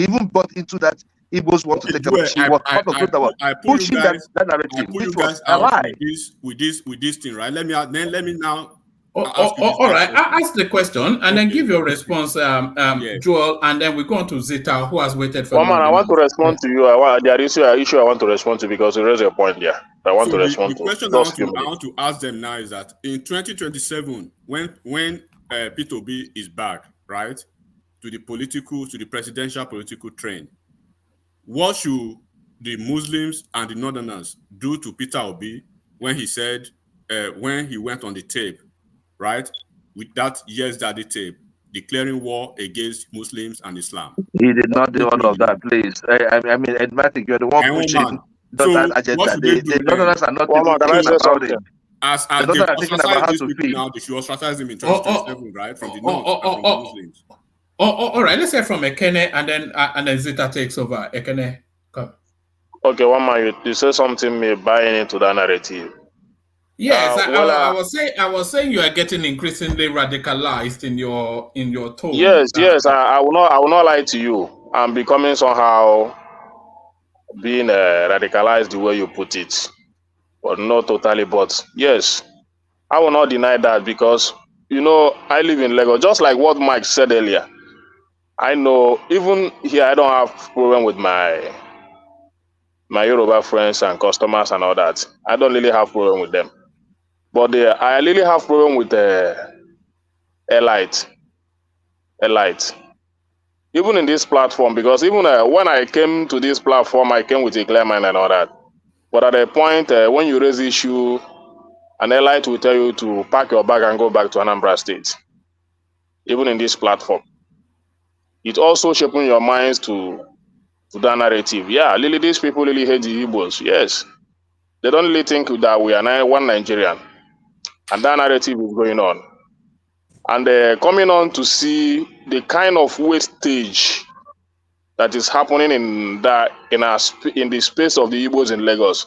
even bought into that. Igbos want to take a she was part of that was pushing that narrative, which was a lie. With this thing, right? Let me now. All right, ask the question and then give your response, Joel, and then we go on to Zeta, who has waited for. I want to respond to you. There is an issue I want to respond to because you raised a point there. I want to respond to. The question I want to ask them now is that in 2027, when Peter Obi is back, right, to the presidential political train, what should the Muslims and the Northerners do to Peter Obi when he said, when he went on the tape, right, with that Yes Daddy tape, declaring war against Muslims and Islam? He did not do all of that, please. I mean, Enigmatic, you're the one pushing that agenda. The Northerners are not thinking about it. As they ostracize these people now, they should ostracize them in 2027, right, from the North and from the Muslims. All right, let's hear from Ekene and then Zeta takes over. Ekene, come. Okay, one man, you say something me buying into that narrative. Yes, I was saying you are getting increasingly radicalized in your tone. Yes, I will not lie to you. I'm becoming somehow being radicalized the way you put it, but not totally. But yes, I will not deny that because I live in Lagos. Just like what Mike said earlier. I know even here I don't have problem with my Yoruba friends and customers and all that. I don't really have problem with them. But I really have problem with Elite. Even in this platform, because even when I came to this platform, I came with a clear mind and all that. But at a point, when you raise the issue, an Elite will tell you to pack your bag and go back to Anambra State. Even in this platform. It also shaping your minds to that narrative. Yeah, really, these people really hate the Igbos. Yes. They don't really think that we are one Nigerian. And that narrative is going on. And coming on to see the kind of wastage that is happening in the space of the Igbos in Lagos.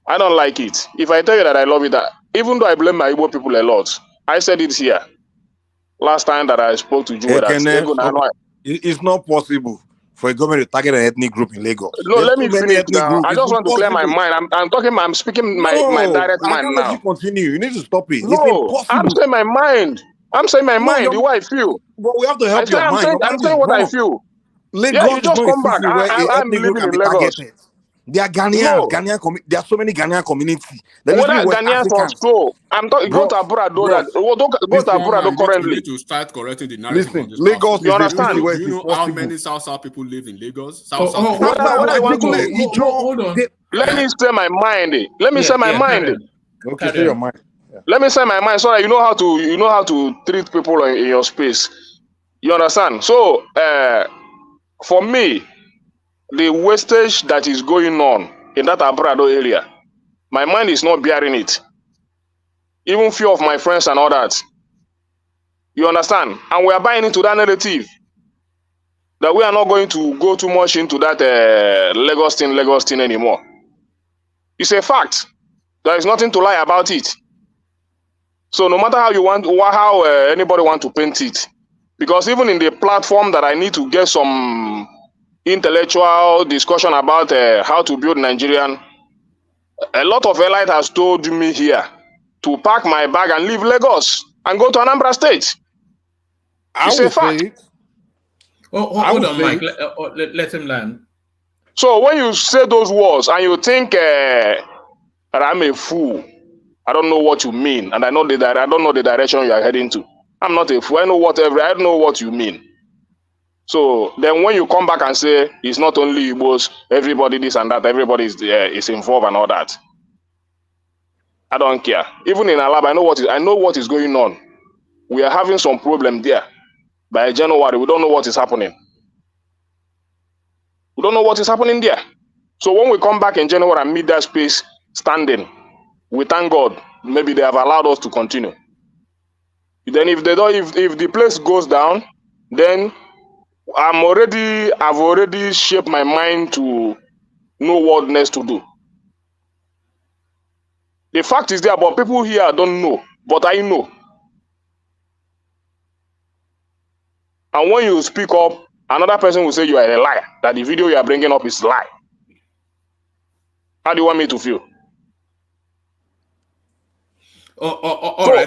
I don't like it. If I tell you that I love it, even though I blame my Igbo people a lot, I said it here last time that I spoke to Joe. It's not possible for a government to target an ethnic group in Lagos. No, There's let me finish now. I just want to clear my impossible. mind. I'm speaking my direct I mind can't now. let you continue. You need to stop it. It's No, impossible. I'm saying my mind. I'm saying my mind, the way I feel. But we have to help your mind. I'm saying what I feel. Lagos Yeah, you just come back. I'm living in Lagos. There are Ghanaians. No. There are so many Ghanaian communities. Whether Ghanaians or so, I'm talking. Go to abroad. Go to abroad currently. You need to start correcting the narrative. Listen, Lagos. You understand? Do you know how many South people live in Lagos? Hold on. Let me say my mind. Let me say my mind. Okay, say your mind. Yeah. Let me say my mind so that you know how to treat people in your space. You understand? So, for me, the wastage that is going on in that Abrado area, my mind is not bearing it. Even few of my friends and all that. You understand? And we are buying into that narrative that we are not going to go too much into that Lagos thing anymore. It's a fact. There is nothing to lie about it. So no matter how anybody want to paint it, because even in the platform that I need to get some intellectual discussion about how to build Nigerian, a lot of elite has told me here to pack my bag and leave Lagos and go to Anambra State. It's a fact. Hold on, Mike. Let him land. So when you say those words and you think that I'm a fool, I don't know what you mean, and I don't know the direction you are heading to. I'm not a fool. I don't know what you mean. So then when you come back and say it's not only Igbos, everybody this and that, everybody is involved and all that, I don't care. Even in Alaba, I know what is going on. We are having some problem there. By January, we don't know what is happening. We don't know what is happening there. So when we come back in January and meet that space standing, we thank God. Maybe they have allowed us to continue. Then if the place goes down, then I've already shaped my mind to know what next to do. The fact is there, but people here don't know, but I know. And when you speak up, another person will say you are a liar, that the video you are bringing up is a lie. How do you want me to feel? All right.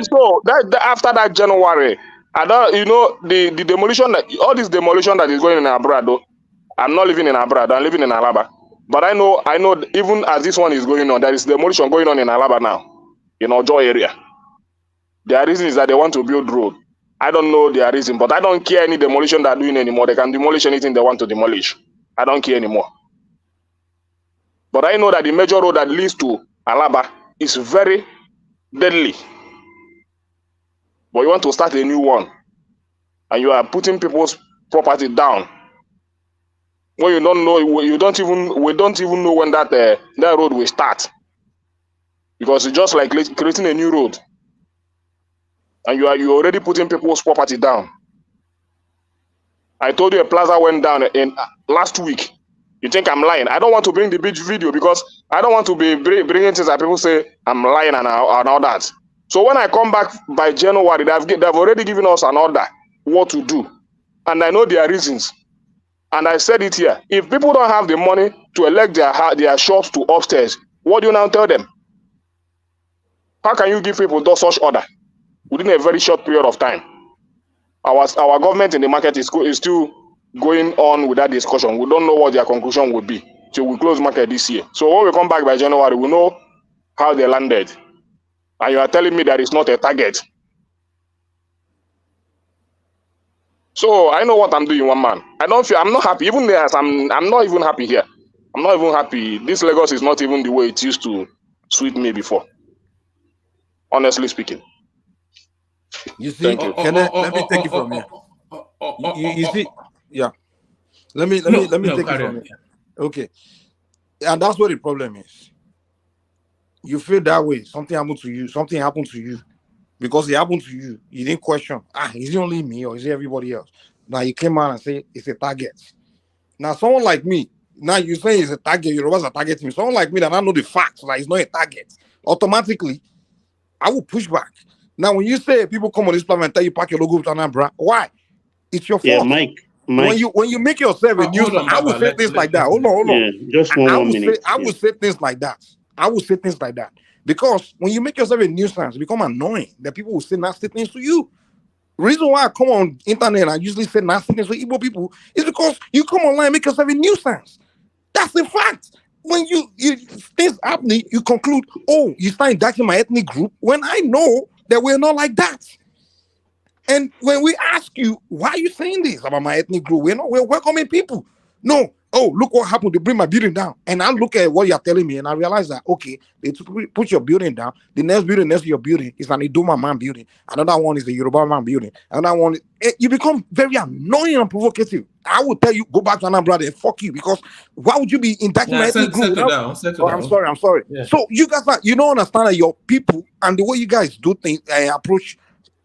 So after that January, the demolition, all this demolition that is going in abroad, though, I'm not living in abroad, I'm living in Alaba. But I know even as this one is going on, there is demolition going on in Alaba now, in Ojo area. Their reason is that they want to build road. I don't know their reason, but I don't care any demolition they're doing anymore. They can demolish anything they want to demolish. I don't care anymore. But I know that the major road that leads to Alaba is very deadly. But you want to start a new one, and you are putting people's property down. When you don't know, we don't even know when that road will start, because it's just like creating a new road, and you already putting people's property down. I told you a plaza went down in last week. You think I'm lying? I don't want to bring the beach video because I don't want to be bringing things that people say I'm lying and all that. So when I come back by January, they've already given us an order what to do, and I know their reasons. And I said it here: if people don't have the money to elect their shops to upstairs, what do you now tell them? How can you give people such order within a very short period of time? Our government in the market is still going on with that discussion. We don't know what their conclusion would be till we close market this year. So when we come back by January, we know how they landed. And you are telling me that it's not a target. So I know what I'm doing, one man. I'm not happy. Even there, I'm not even happy here. I'm not even happy. This Lagos is not even the way it used to suit me before. Honestly speaking. You see, let me take it from here. You see, yeah. Let me take it from here. Okay. And that's what the problem is. You feel that way. Something happened to you. Something happened to you. Because it happened to you. You didn't question, is it only me or is it everybody else? Now you came out and say it's a target. Now someone like me, Now you're saying it's a target. Yorubas are targeting me. Someone like me that I know the facts, like it's not a target. Automatically, I will push back. Now, when you say people come on this platform and tell you pack your logo with Anambra, why? It's your fault. Yeah, Mike. When you make yourself a nuisance, I would say things like that. Hold on. Yeah, just one more minute. I would say things like that. Because when you make yourself a nuisance, it become annoying that people will say nasty things to you. Reason why I come on internet and I usually say nasty things to Igbo people is because you come online and make yourself a nuisance. That's the fact. When you things happening, you conclude, oh, you start indicting my ethnic group when I know that we're not like that. And when we ask you, why are you saying this about my ethnic group? We're welcoming people. No. Oh, look what happened. They bring my building down. And I look at what you're telling me and I realize that, okay, they put your building down. The next building next to your building is an Idoma man building. Another one is the Yoruba man building. Another one, you become very annoying and provocative. I would tell you, go back to Anambra and fuck you, because why would you be indicting my ethnic group? Settle down. I'm sorry. Yeah. So you guys, you don't understand that your people and the way you guys do things, approach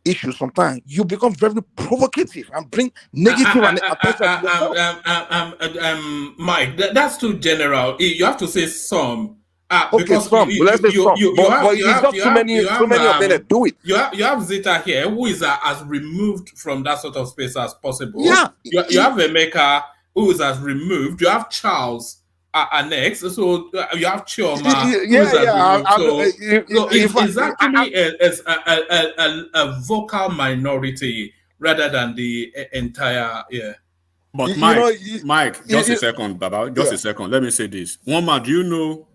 issues sometimes, you become very provocative and bring negative attention to Mike, that's too general. You have to say some. Because let's say some. But it's not too many of them that do it. You have Zeta here, who is as removed from that sort of space as possible. Yeah. You have Emeka, who is as removed. You have Charles next, so you have Chioma. It's actually a vocal minority rather than the entire. Yeah. But Mike, just a second, Baba. Just a second. Let me say this. One man, do you know?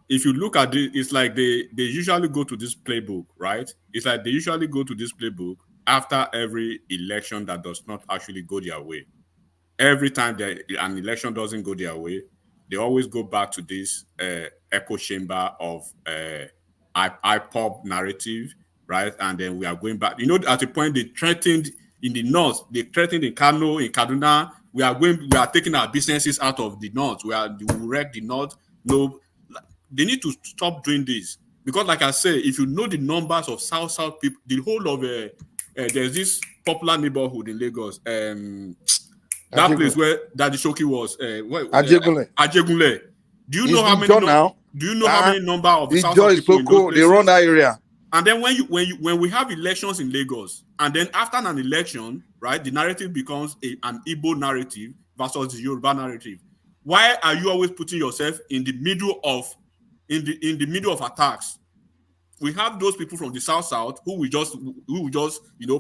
If you look at it, it's like they usually go to this playbook, right? It's like they usually go to this playbook after every election that does not actually go their way. Every time an election doesn't go their way, they always go back to this echo chamber of IPOB narrative, right? And then we are going back. You know, at the point they threatened in the north, they threatened in Kano, in Kaduna. We are taking our businesses out of the north. We wreck the north. No, they need to stop doing this, because, like I say, if you know the numbers of South people, the whole of there's this popular neighborhood in Lagos, that place where Daddy Shoki was, Ajegunle. Do you know how many? Do you know how many number of South people? They run that area. And then when we have elections in Lagos, and then after an election, right, the narrative becomes an Igbo narrative versus the Yoruba narrative. Why are you always putting yourself in the middle of attacks? We have those people from the south who will just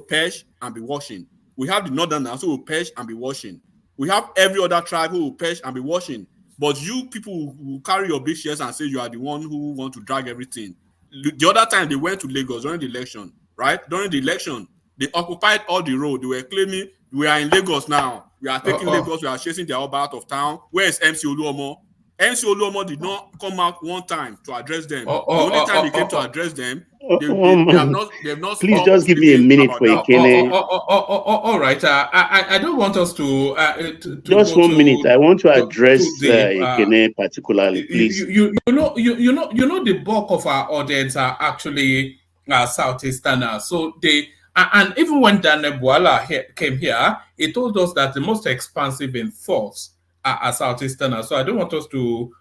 perch and be watching. We have the northerners who will perch and be watching. We have every other tribe who will perch and be watching. But you people will carry your big shares and say you are the one who want to drag everything. The other time they went to Lagos during the election, right? During the election, they occupied all the road. They were claiming we are in Lagos now. We are taking Lagos. We are chasing the Oba out of town. Where is MC Oluomo? MC Oluomo did not come out one time to address them. The only time he came to address them, they have not. Please just give me a minute for Ekene. All right. I don't want us to just 1 minute. I want to address Ekene particularly, please. You know the bulk of our audience are actually Southeasterners. So they and even when Daniel Bwala came here, he told us that the most expansive in thoughts are Southeasterners. So I don't want us to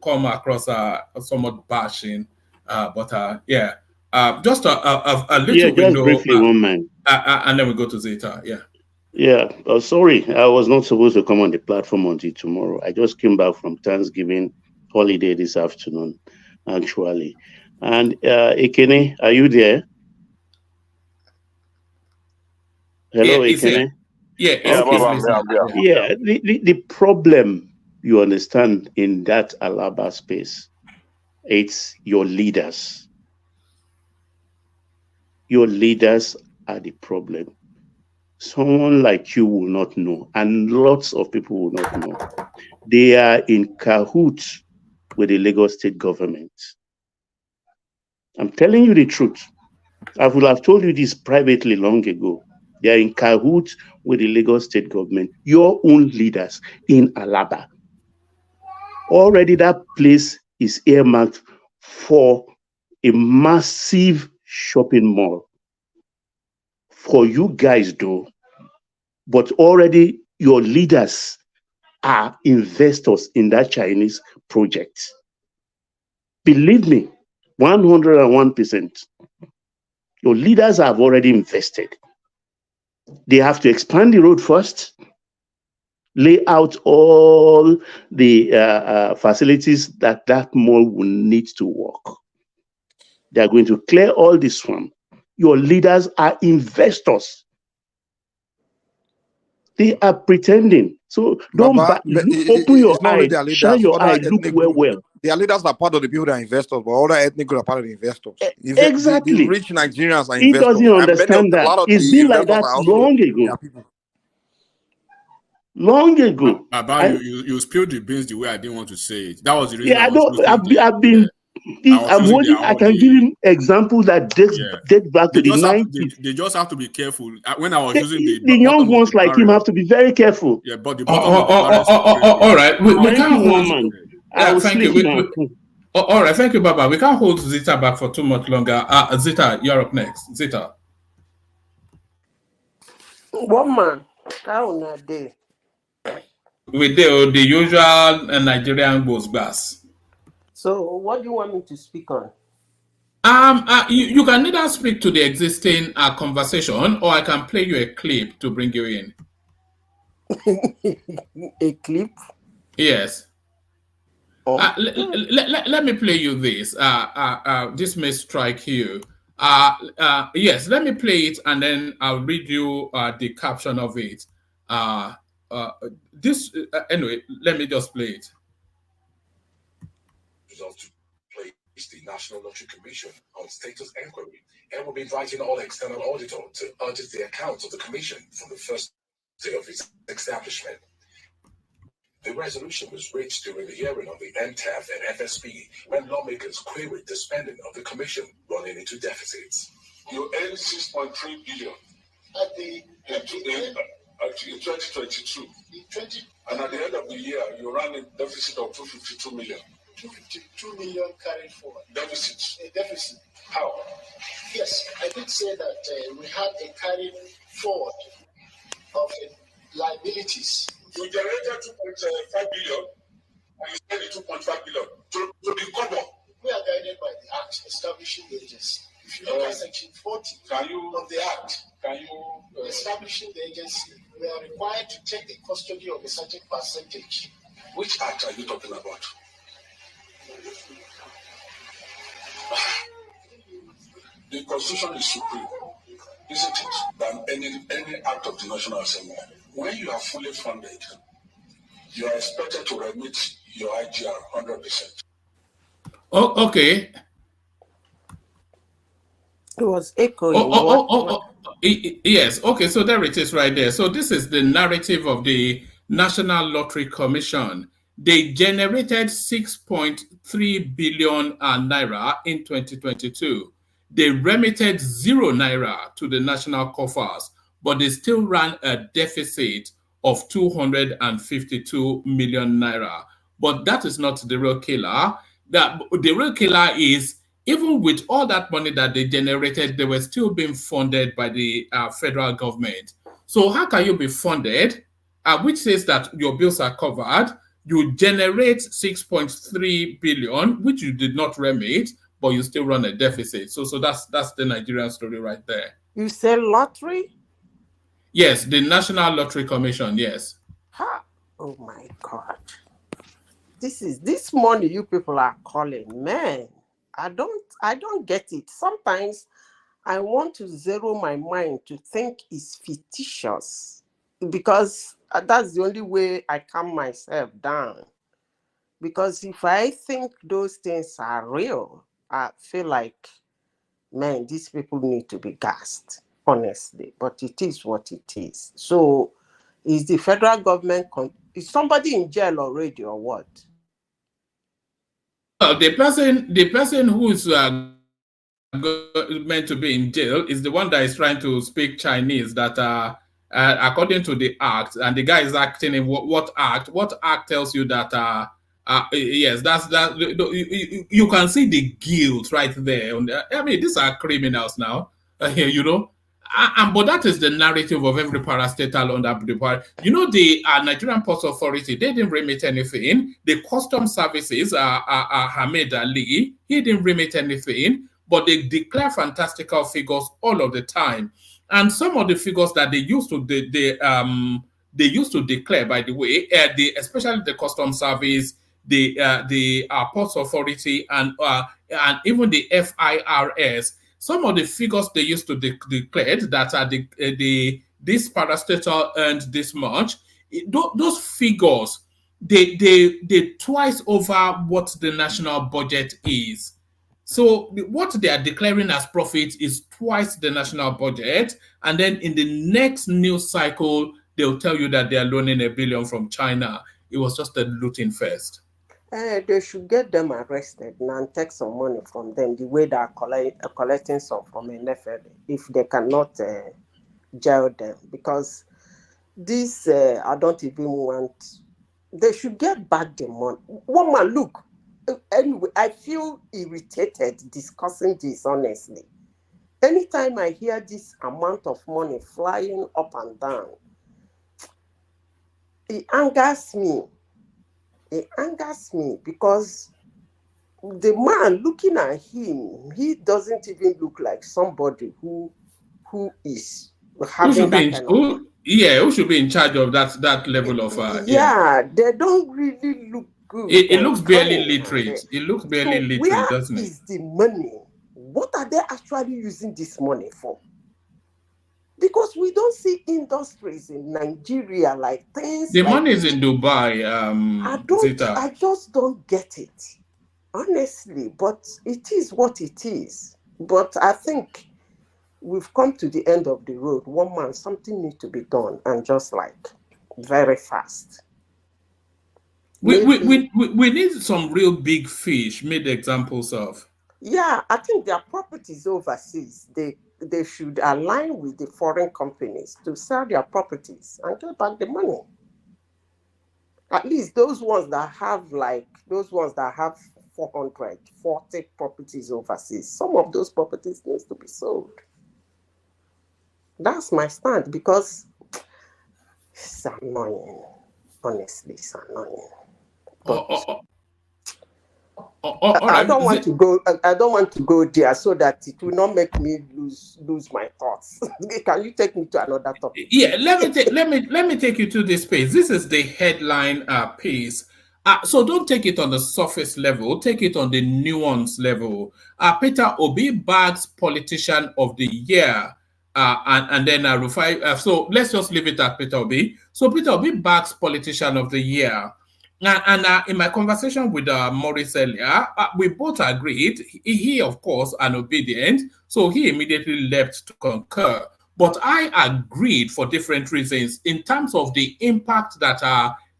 come across somewhat bashing, just a little just window, briefly, one man, and then we go to Zeta. Sorry, I was not supposed to come on the platform until tomorrow. I just came back from Thanksgiving holiday this afternoon, actually. And Ekene, are you there? Hello, Ekene. The problem, you understand, in that Alaba space, it's your leaders. Your leaders are the problem. Someone like you will not know, and lots of people will not know. They are in cahoots with the Lagos state government. I'm telling you the truth. I would have told you this privately long ago. They are in cahoots with the Lagos state government, your own leaders in Alaba. Already that place is earmarked for a massive shopping mall. For you guys though, but already your leaders are investors in that Chinese project. Believe me, 101%. Your leaders have already invested. They have to expand the road first, lay out all the facilities that mall will need to work. They are going to clear all this one. Your leaders are investors. They are pretending. So don't open your eye, shine your eye, look well. Their leaders are part of the people that are investors, but other ethnic groups are part of the investors. Exactly. The rich Nigerians are investors. He doesn't understand that. It's been like that long ago. Long ago. Baba, you spilled the beans the way I didn't want to say it. That was the reason. Yeah, I can give him examples that date back to the 90s. They just have to be careful. When I was using the young ones like him have to be very careful. Yeah, but the all right. We can't hold. Thank you. All right, thank you, Baba. We can't hold Zita back for too much longer. Zita, you're up next. Zita. One man, how na day? With the usual Nigerian goes bass. So, what do you want me to speak on? You can either speak to the existing conversation, or I can play you a clip to bring you in. A clip? Yes. Oh. Let me play you this. This may strike you. Yes, let me play it, and then I'll read you the caption of it. Anyway, let me just play it. Resolved to place the National Lottery Commission on status inquiry and will be inviting all external auditors to audit the accounts of the commission from the first day of its establishment. The resolution was reached during the hearing of the NTAF and FSP when lawmakers queried the spending of the commission running into deficits. You earned 6.3 billion in 2022. And at the end of the year, you ran a deficit of 252 million. 252 million carried forward. Deficit. A deficit. How? Yes, I did say that we had a carried forward of liabilities. You generated 2.5 billion and you spent 2.5 billion to the cover. We are guided by the Act establishing the agency. If you look at Section 40 of the Act, establishing the agency, we are required to take the custody of a certain percentage. Which Act are you talking about? The Constitution is supreme, isn't it, than any act of the National Assembly. When you are fully funded, you are expected to remit your IGR 100%. Oh, okay. It was echoing. Yes. Okay, so there it is right there. So this is the narrative of the National Lottery Commission. They generated 6.3 billion naira in 2022. They remitted 0 naira to the national coffers, but they still ran a deficit of 252 million naira. But that is not the real killer. The real killer is, even with all that money that they generated, they were still being funded by the federal government. So how can you be funded, which says that your bills are covered? You generate 6.3 billion, which you did not remit, but you still run a deficit. So that's the Nigerian story right there. You say lottery? Yes, the National Lottery Commission, yes. Oh my God. This money you people are calling, man. I don't get it. Sometimes I want to zero my mind to think it's fictitious, because that's the only way I calm myself down. Because if I think those things are real, I feel like, man, these people need to be gassed, honestly. But it is what it is. So is the federal government, is somebody in jail already or what? The person who's meant to be in jail is the one that is trying to speak Chinese, that according to the act, and the guy is acting in what act? What act tells you that yes, that's that. You can see the guilt right there. I mean, these are criminals now. You know, but that is the narrative of every parastatal under the You know, the Nigerian Ports Authority, they didn't remit anything. The Customs Services, Hamed Ali, he didn't remit anything, but they declare fantastical figures all of the time. And some of the figures that they used to declare, by the way, especially the Customs Service, the Ports Authority, and even the FIRS. Some of the figures they used to declare that are this parastatal earned this much. Those figures, they twice over what the national budget is. So what they are declaring as profit is twice the national budget, and then in the next news cycle, they'll tell you that they are loaning $1 billion from China. It was just a looting fest. They should get them arrested and take some money from them the way they are collecting some from NFL if they cannot jail them. Because this, I don't even want, they should get back the money. One man, look, anyway, I feel irritated discussing this, honestly. Anytime I hear this amount of money flying up and down, it angers me. It angers me because the man looking at him, he doesn't even look like somebody who is having who should be in charge of that level of they don't really look good. It looks barely literate. It looks barely literate, doesn't it? Where is the money? What are they actually using this money for? Because we don't see industries in Nigeria like things. The money is in Dubai. I just don't get it, honestly. But it is what it is. But I think we've come to the end of the road. One man, something needs to be done, and just like very fast. We need some real big fish made examples of. Yeah, I think their properties overseas, they should align with the foreign companies to sell their properties and get back the money. At least those ones that have 440 properties overseas, some of those properties needs to be sold. That's my stand because it's annoying. Honestly, it's annoying. I don't want to go there so that it will not make me lose my thoughts. Can you take me to another topic? Yeah, let me take you to this page. This is the headline piece. So don't take it on the surface level. Take it on the nuance level. Peter Obi bags Politician of the Year. And then Rufai. So let's just leave it at Peter Obi. So Peter Obi bags Politician of the Year. And in my conversation with Maurice earlier, we both agreed, he of course, an obedient, so he immediately left to concur. But I agreed for different reasons in terms of the impact that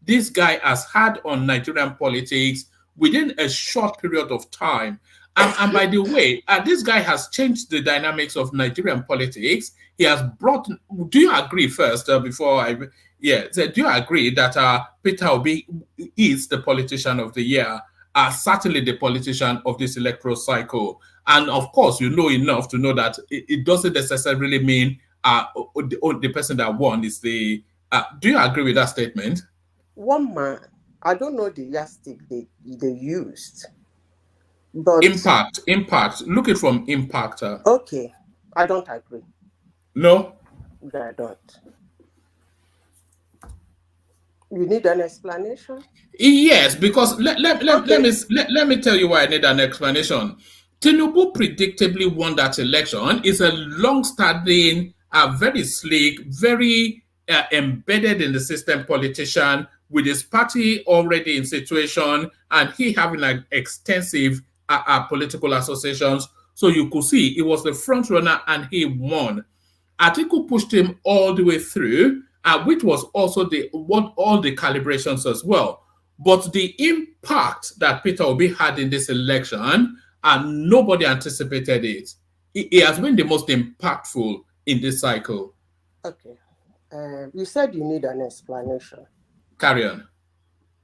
this guy has had on Nigerian politics within a short period of time. And by the way, this guy has changed the dynamics of Nigerian politics. He has brought, do you agree first before I... Yeah, so do you agree that Peter Obi is the Politician of the Year, certainly the politician of this electoral cycle? And of course, you know enough to know that it doesn't necessarily mean the person that won is the... do you agree with that statement? One man, I don't know the yardstick they used, but... Impact. Look it from impact. Okay, I don't agree. No? I don't. You need an explanation? Yes, because let me tell you why I need an explanation. Tinubu predictably won that election. Is a long-standing, very slick, very embedded in the system politician with his party already in situation and he having like extensive political associations. So you could see it was the front runner and he won. Atiku pushed him all the way through. Which was also all the calibrations as well. But the impact that Peter Obi had in this election, and nobody anticipated it. It has been the most impactful in this cycle. Okay. You said you need an explanation. Carry on.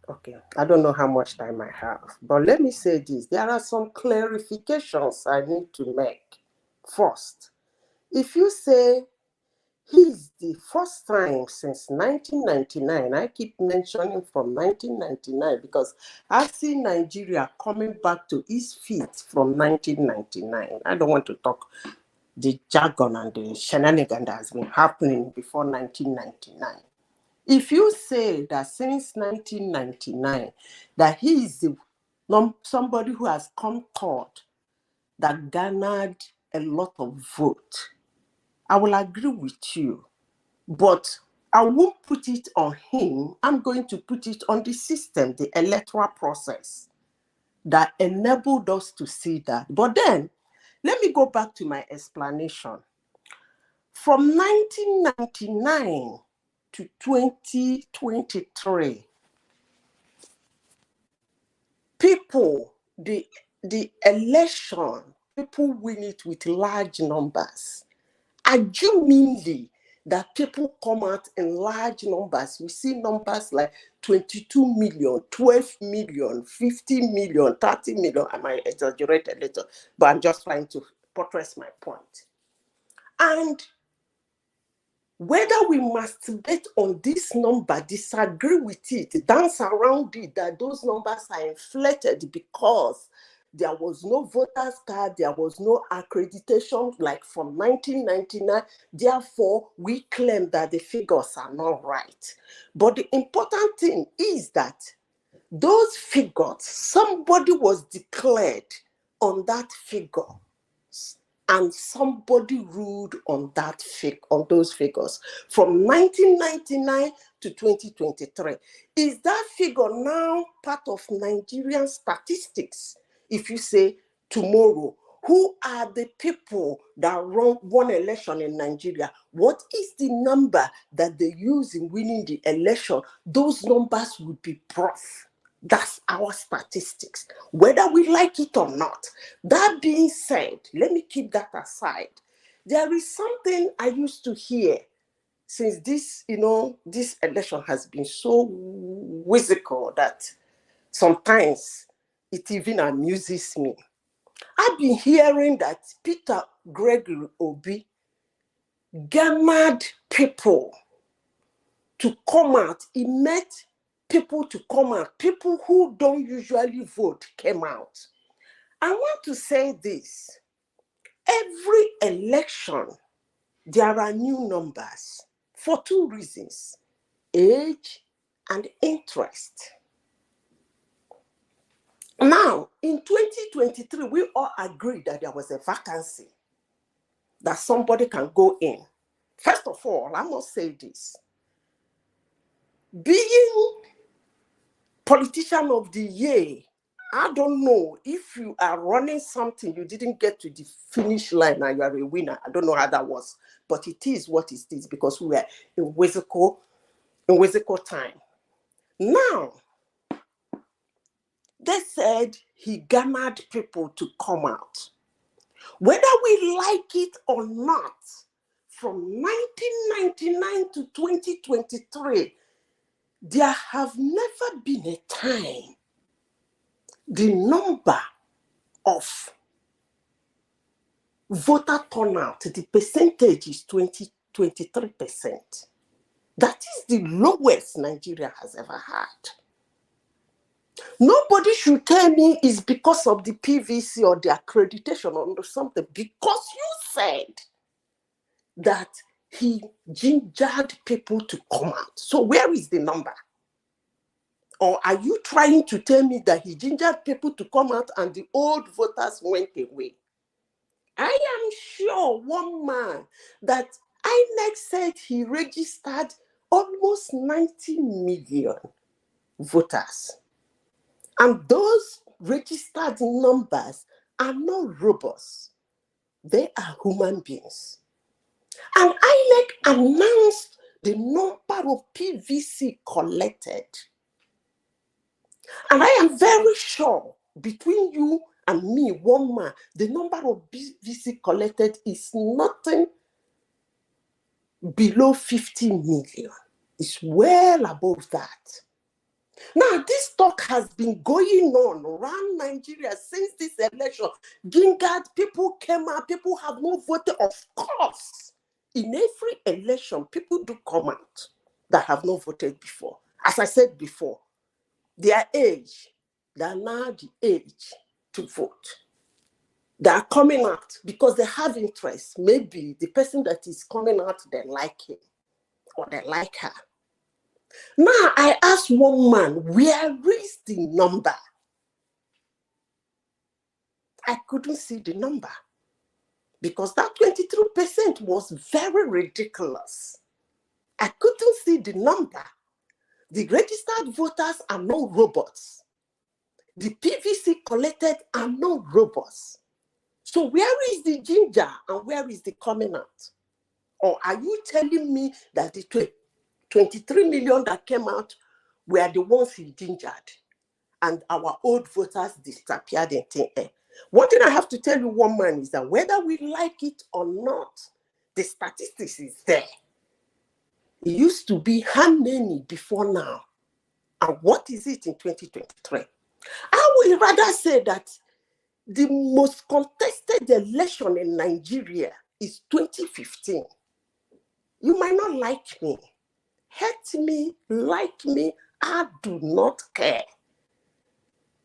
Okay. I don't know how much time I have, but let me say this. There are some clarifications I need to make. First, if you say He's the first time since 1999. I keep mentioning from 1999 because I've seen Nigeria coming back to its feet from 1999. I don't want to talk the jargon and the shenanigan that has been happening before 1999. If you say that since 1999 that he is somebody who has come forward that garnered a lot of vote, I will agree with you, but I won't put it on him. I'm going to put it on the system, the electoral process that enabled us to see that. But then, let me go back to my explanation. From 1999 to 2023, people, the election, people win it with large numbers. Assumingly that people come out in large numbers. We see numbers like 22 million, 12 million, 50 million, 30 million. I might exaggerate a little, but I'm just trying to portray my point. And whether we masturbate on this number, disagree with it, dance around it, that those numbers are inflated because there was no voters card, there was no accreditation like from 1999. Therefore, we claim that the figures are not right. But the important thing is that those figures, somebody was declared on that figure, and somebody ruled on that on those figures from 1999 to 2023. Is that figure now part of Nigerian statistics? If you say tomorrow, who are the people that won election in Nigeria? What is the number that they use in winning the election? Those numbers would be proof. That's our statistics, whether we like it or not. That being said, let me keep that aside. There is something I used to hear since this, this election has been so whimsical that sometimes it even amuses me. I've been hearing that Peter Gregory Obi garnered people to come out. He met people to come out. People who don't usually vote came out. I want to say this. Every election, there are new numbers for two reasons: age and interest. Now, in 2023, we all agreed that there was a vacancy, that somebody can go in. First of all, I must say this. Being politician of the year, I don't know if you are running something, you didn't get to the finish line and you are a winner. I don't know how that was, but it is what it is because we are in whimsical time. Now, they said he garnered people to come out. Whether we like it or not, from 1999 to 2023, there have never been a time the number of voter turnout, the percentage is 23%. That is the lowest Nigeria has ever had. Nobody should tell me it's because of the PVC or the accreditation or something, because you said that he gingered people to come out. So where is the number? Or are you trying to tell me that he gingered people to come out and the old voters went away? I am sure one man that INEC said he registered almost 90 million voters. And those registered numbers are not robust. They are human beings. And INEC announced the number of PVC collected. And I am very sure between you and me, one man, the number of PVC collected is nothing below 50 million. It's well above that. Now, this talk has been going on around Nigeria since this election. Gingered, people came out, people have not voted, of course. In every election, people do come out that have not voted before. As I said before, their age, they are now the age to vote. They are coming out because they have interest. Maybe the person that is coming out, they like him or they like her. Now, I asked one man, where is the number? I couldn't see the number because that 23% was very ridiculous. I couldn't see the number. The registered voters are not robots. The PVC collected are not robots. So where is the ginger and where is the coming out? Or are you telling me that the 23 million that came out were the ones he gingered and our old voters disappeared in thin air? One thing I have to tell you, one man, is that whether we like it or not, the statistics is there. It used to be how many before now? And what is it in 2023? I would rather say that the most contested election in Nigeria is 2015. You might not like me, hate me, like me, I do not care.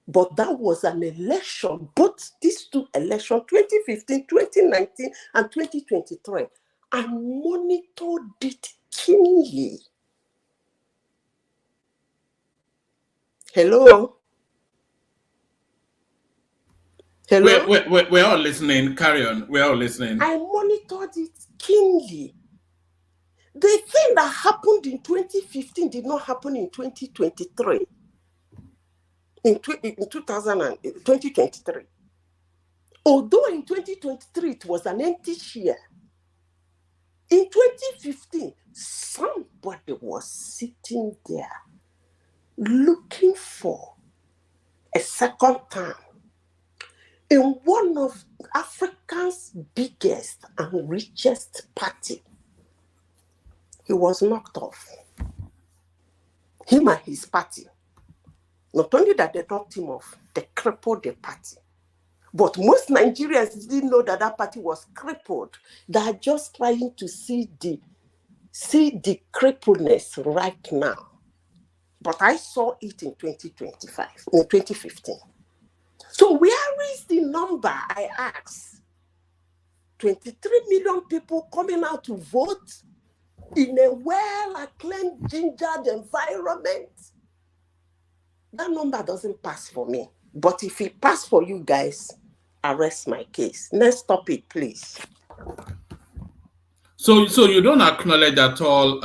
But that was an election, both these two elections, 2015, 2019, and 2023. I monitored it keenly. Hello? Hello? We're all listening. Carry on. We're all listening. I monitored it keenly. The thing that happened in 2015 did not happen in 2023. In 2023. Although in 2023 it was an empty share, in 2015, somebody was sitting there looking for a second term in one of Africa's biggest and richest party. He was knocked off. Him and his party. Not only that they knocked him off, they crippled the party. But most Nigerians didn't know that that party was crippled. They are just trying to see the crippledness right now. But I saw it in 2015. So where is the number, I asked? 23 million people coming out to vote in a well-acclaimed, gingered environment. That number doesn't pass for me. But if it passes for you guys, I rest my case. Next topic, please. So you don't acknowledge at all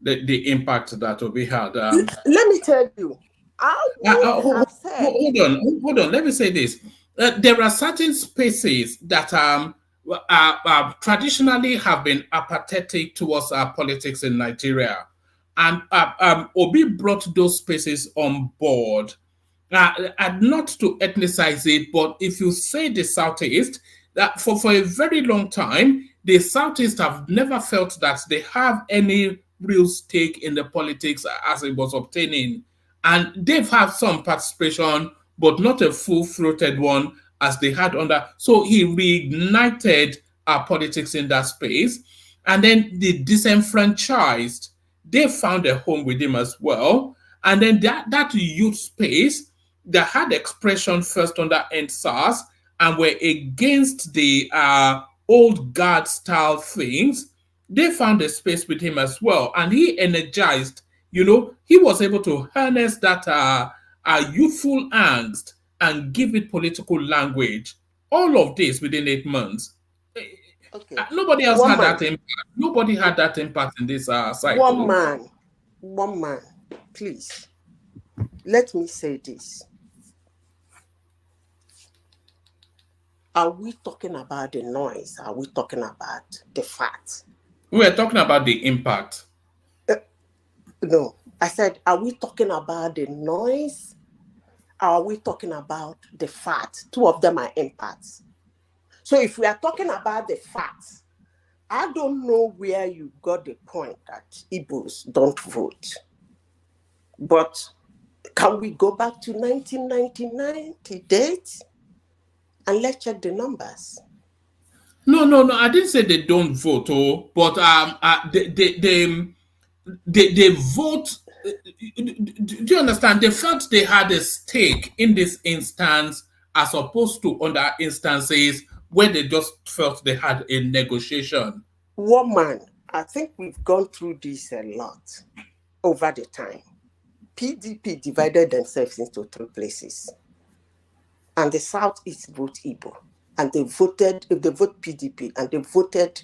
the impact that Obi had. Let me tell you. Hold on. Let me say this. There are certain spaces that traditionally have been apathetic towards politics in Nigeria. And Obi brought those spaces on board. And not to ethnicize it, but if you say the Southeast, that for a very long time, the Southeast have never felt that they have any real stake in the politics as it was obtaining. And they've had some participation, but not a full-throated one as they had under. So he reignited politics in that space. And then the disenfranchised, they found a home with him as well. And then that youth space that had expression first under NSAS and were against the old guard style things, they found a space with him as well. And he energized, he was able to harness that youthful angst and give it political language. All of this within 8 months. Okay. Nobody else had that impact. Nobody had that impact in this cycle. One man, please. Let me say this. Are we talking about the noise? Are we talking about the fact? We're talking about the impact. No, I said, are we talking about the noise? Or are we talking about the fact? Two of them are impacts. So if we are talking about the facts, I don't know where you got the point that Igbos don't vote. But can we go back to 1999, the date, and let's check the numbers? No. I didn't say they don't vote, but they vote. Do you understand? They felt they had a stake in this instance, as opposed to other instances where they just felt they had a negotiation. Woman, I think we've gone through this a lot over the time. PDP divided themselves into 3 places, and the Southeast vote Igbo, and they vote PDP, and they voted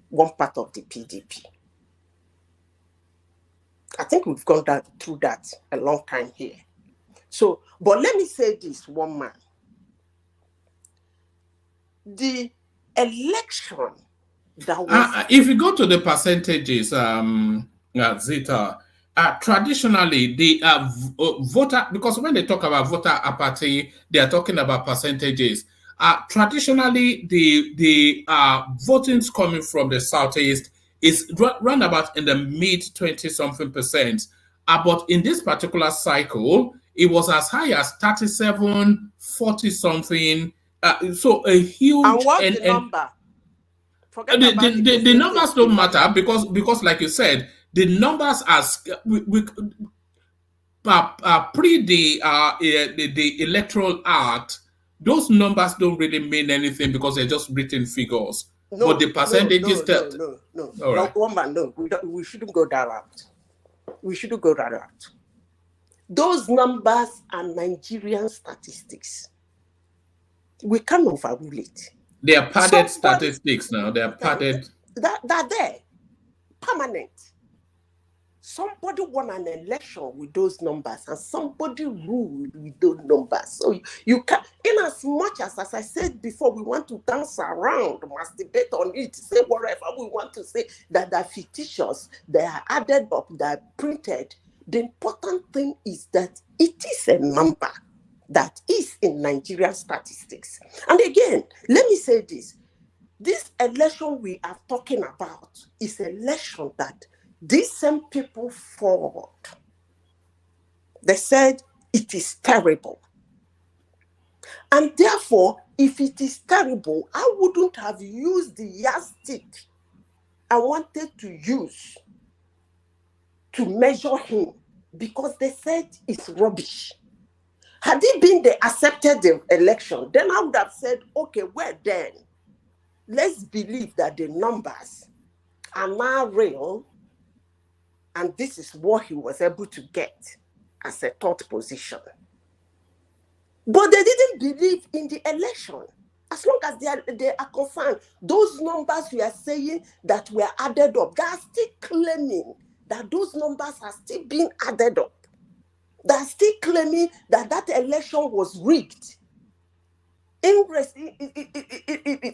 one part of the PDP. I think we've gone through that a long time here. So, but let me say this, one man. The election that was... if you go to the percentages, Zita, traditionally, the voter, because when they talk about voter apathy, they are talking about percentages. Traditionally, the votings coming from the Southeast is run about in the mid 20-something%. But in this particular cycle, it was as high as 37, 40-something. So a huge... And what's the number? The numbers don't matter because, like you said, the numbers are pre the Electoral Act. Those numbers don't really mean anything because they're just written figures. No, but the percentages no. All right. No, we shouldn't go that route. We shouldn't go that route. Those numbers are Nigerian statistics. We can't overrule it. They are padded statistics now. They are padded. They're there, permanent. Somebody won an election with those numbers, and somebody ruled with those numbers. So you can, in as much as I said before, we want to dance around, masturbate on it, say whatever we want to say, that they're fictitious, they are added up, they're printed. The important thing is that it is a number that is in Nigerian statistics. And again, let me say this. This election we are talking about is an election that these same people fought. They said it is terrible. And therefore, if it is terrible, I wouldn't have used the yardstick I wanted to use to measure him, because they said it's rubbish. Had it been they accepted the election, then I would have said, okay, well then, let's believe that the numbers are now real, and this is what he was able to get as a third position. But they didn't believe in the election. As long as they are concerned, those numbers we are saying that were added up, they are still claiming that those numbers are still being added up. They are still claiming that that election was rigged.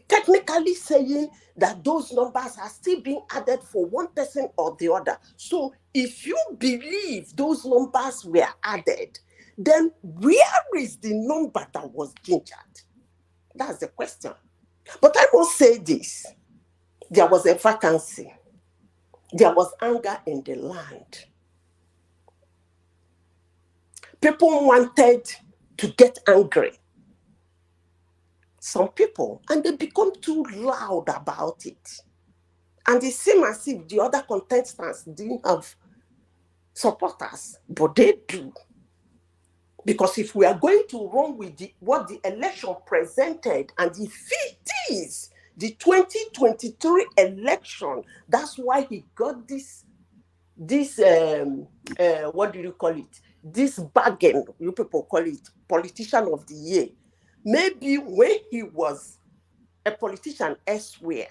Technically saying that those numbers are still being added for one person or the other. So if you believe those numbers were added, then where is the number that was gingered? That's the question. But I will say this. There was a vacancy. There was anger in the land. People wanted to get angry. Some people, and they become too loud about it. And it seems as if the other contestants didn't have supporters, but they do. Because if we are going to run with what the election presented, and if it is the 2023 election, that's why he got this what do you call it? This bargain, you people call it politician of the year. Maybe when he was a politician elsewhere,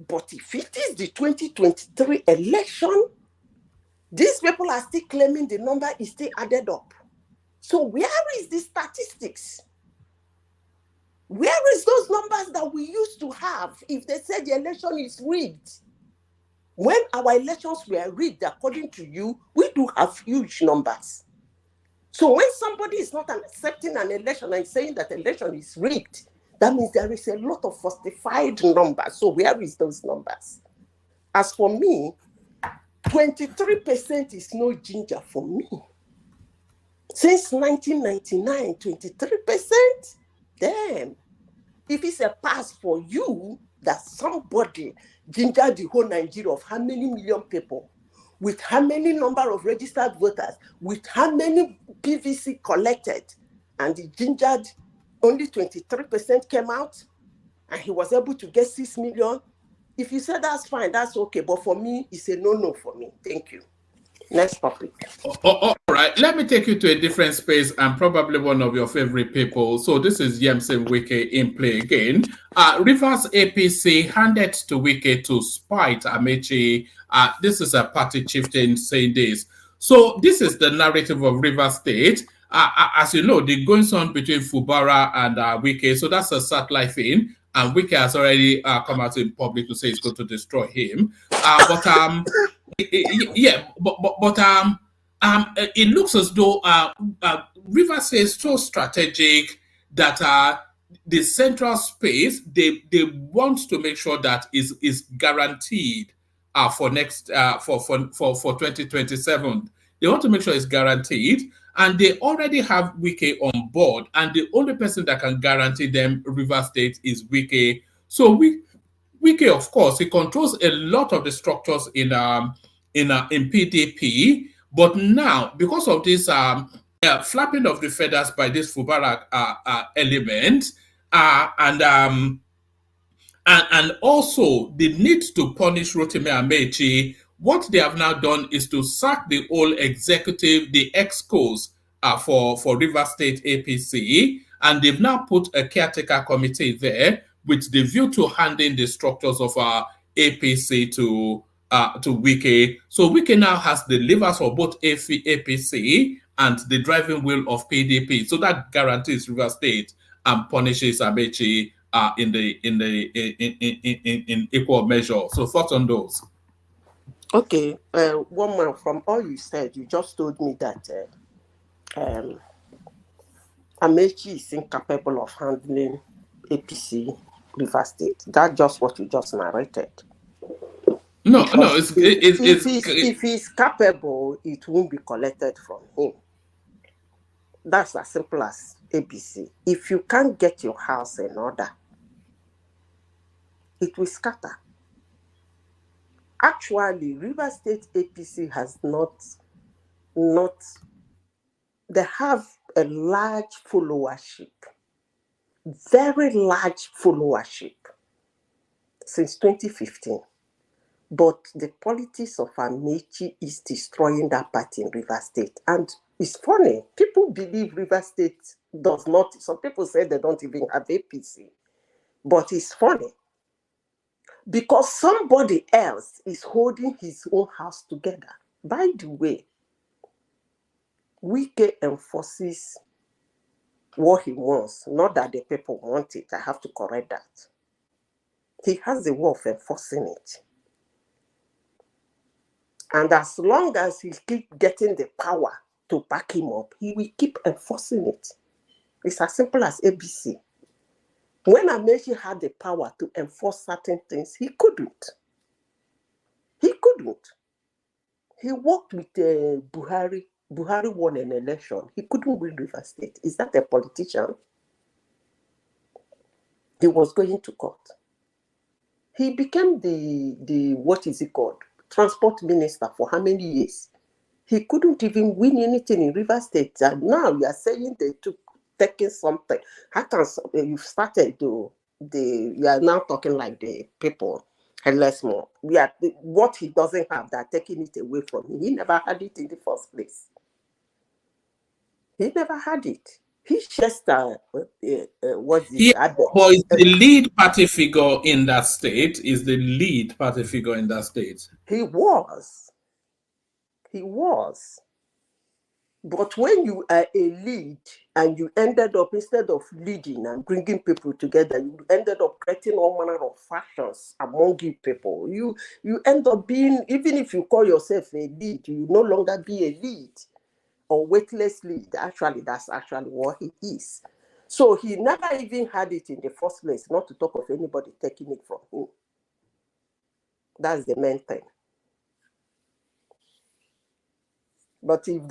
but if it is the 2023 election, these people are still claiming the number is still added up. So where is the statistics? Where is those numbers that we used to have if they said the election is rigged? When our elections were rigged, according to you, we do have huge numbers. So when somebody is not accepting an election and saying that election is rigged, that means there is a lot of falsified numbers. So where is those numbers? As for me, 23% is no ginger for me. Since 1999, 23%? Damn. If it's a pass for you that somebody gingered the whole Nigeria of how many million people, with how many number of registered voters, with how many PVC collected, and he gingered only 23% came out, and he was able to get 6 million. If you say that's fine, that's okay. But for me, it's a no-no for me. Thank you. Next topic. All right, let me take you to a different space and probably one of your favorite people. So this is Yemson Wike in play again. Rivers APC handed to Wike to spite Amechi. This is a party chieftain saying this. So this is the narrative of Rivers State. As you know, the goings on between Fubara and Wike, so that's a satellite thing. And Wike has already come out in public to say it's going to destroy him. It looks as though Rivers is so strategic that the central space they want to make sure that is guaranteed for next for 2027. They want to make sure it's guaranteed, and they already have Wike on board, and the only person that can guarantee them Rivers State is Wike. So Wike, of course, he controls a lot of the structures in PDP, but now because of this flapping of the feathers by this Fubara element, and also the need to punish Rotimi Amechi, what they have now done is to sack the whole executive, the excos for Rivers State APC, and they've now put a caretaker committee there with the view to handing the structures of our APC to Wike. So Wike now has the levers for both APC and the driving wheel of PDP. So that guarantees Rivers State and punishes Amechi in equal measure. So thoughts on those? Okay, one man, from all you said, you just told me that Amechi is incapable of handling APC Rivers State. That's just what you just narrated. No, if he's capable, it won't be collected from him. That's as simple as APC. If you can't get your house in order, it will scatter. Actually, Rivers State APC has not, they have a large followership, very large followership since 2015. But the politics of Amechi is destroying that party in Rivers State. And it's funny, people believe Rivers State does not, some people say they don't even have APC. But it's funny, because somebody else is holding his own house together. By the way, Wike enforces what he wants, not that the people want it. I have to correct that. He has the way of enforcing it. And as long as he keeps getting the power to back him up, he will keep enforcing it. It's as simple as ABC. When Amechi had the power to enforce certain things, he couldn't. He couldn't. He worked with Buhari. Buhari won an election. He couldn't win Rivers State. Is that a politician? He was going to court. He became the what is it called? Transport minister for how many years? He couldn't even win anything in Rivers State. And now you are saying they took taking something. How can you started to you are now talking like the people and less more. We are what he doesn't have, they're taking it away from him. He never had it in the first place. He never had it. He's just what is the lead party figure in that state. Is the lead party figure in that state. He was. But when you are a lead and you ended up, instead of leading and bringing people together, you ended up creating all manner of factions among you people. You end up being, even if you call yourself a lead, you no longer be a lead or weightless lead. Actually, that's actually what he is. So he never even had it in the first place, not to talk of anybody taking it from him. That's the main thing. But if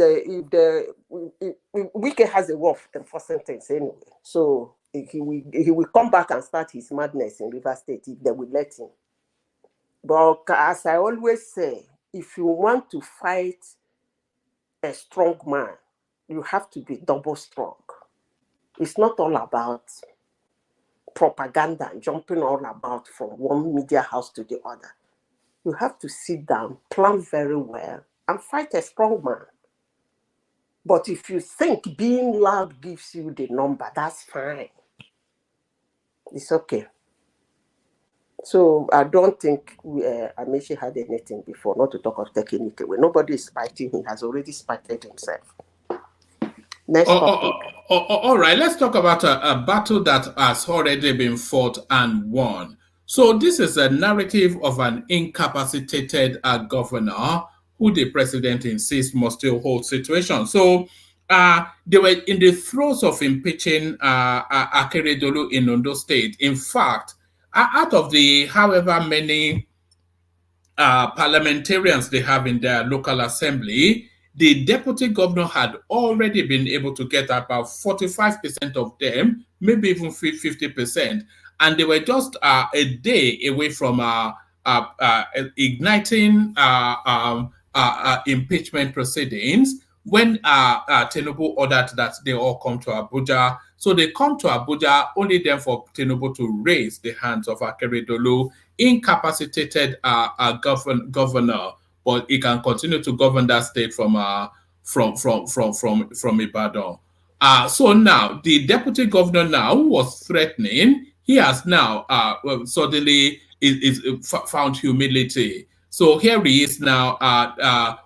Wike has a way of enforcing things anyway, so he will come back and start his madness in River State if they will let him. But as I always say, if you want to fight a strong man, you have to be double strong. It's not all about propaganda and jumping all about from one media house to the other. You have to sit down, plan very well, and fight a strong man. But if you think being loud gives you the number, that's fine. It's okay. So I don't think Amaechi had anything before, not to talk of taking it away. Nobody is fighting. He has already spited himself. Next topic. All right, let's talk about a battle that has already been fought and won. So this is a narrative of an incapacitated governor who the president insists must still hold situation. So they were in the throes of impeaching Akeredolu in Ondo State. In fact, out of the however many parliamentarians they have in their local assembly, the deputy governor had already been able to get about 45% of them, maybe even 50%. And they were just a day away from igniting impeachment proceedings when Tinubu ordered that they all come to Abuja. So they come to Abuja only then for Tinubu to raise the hands of Akeredolu, incapacitated governor, but he can continue to govern that state from Ibadan. So now the deputy governor now who was threatening, he has now suddenly is found humility. So here he is now.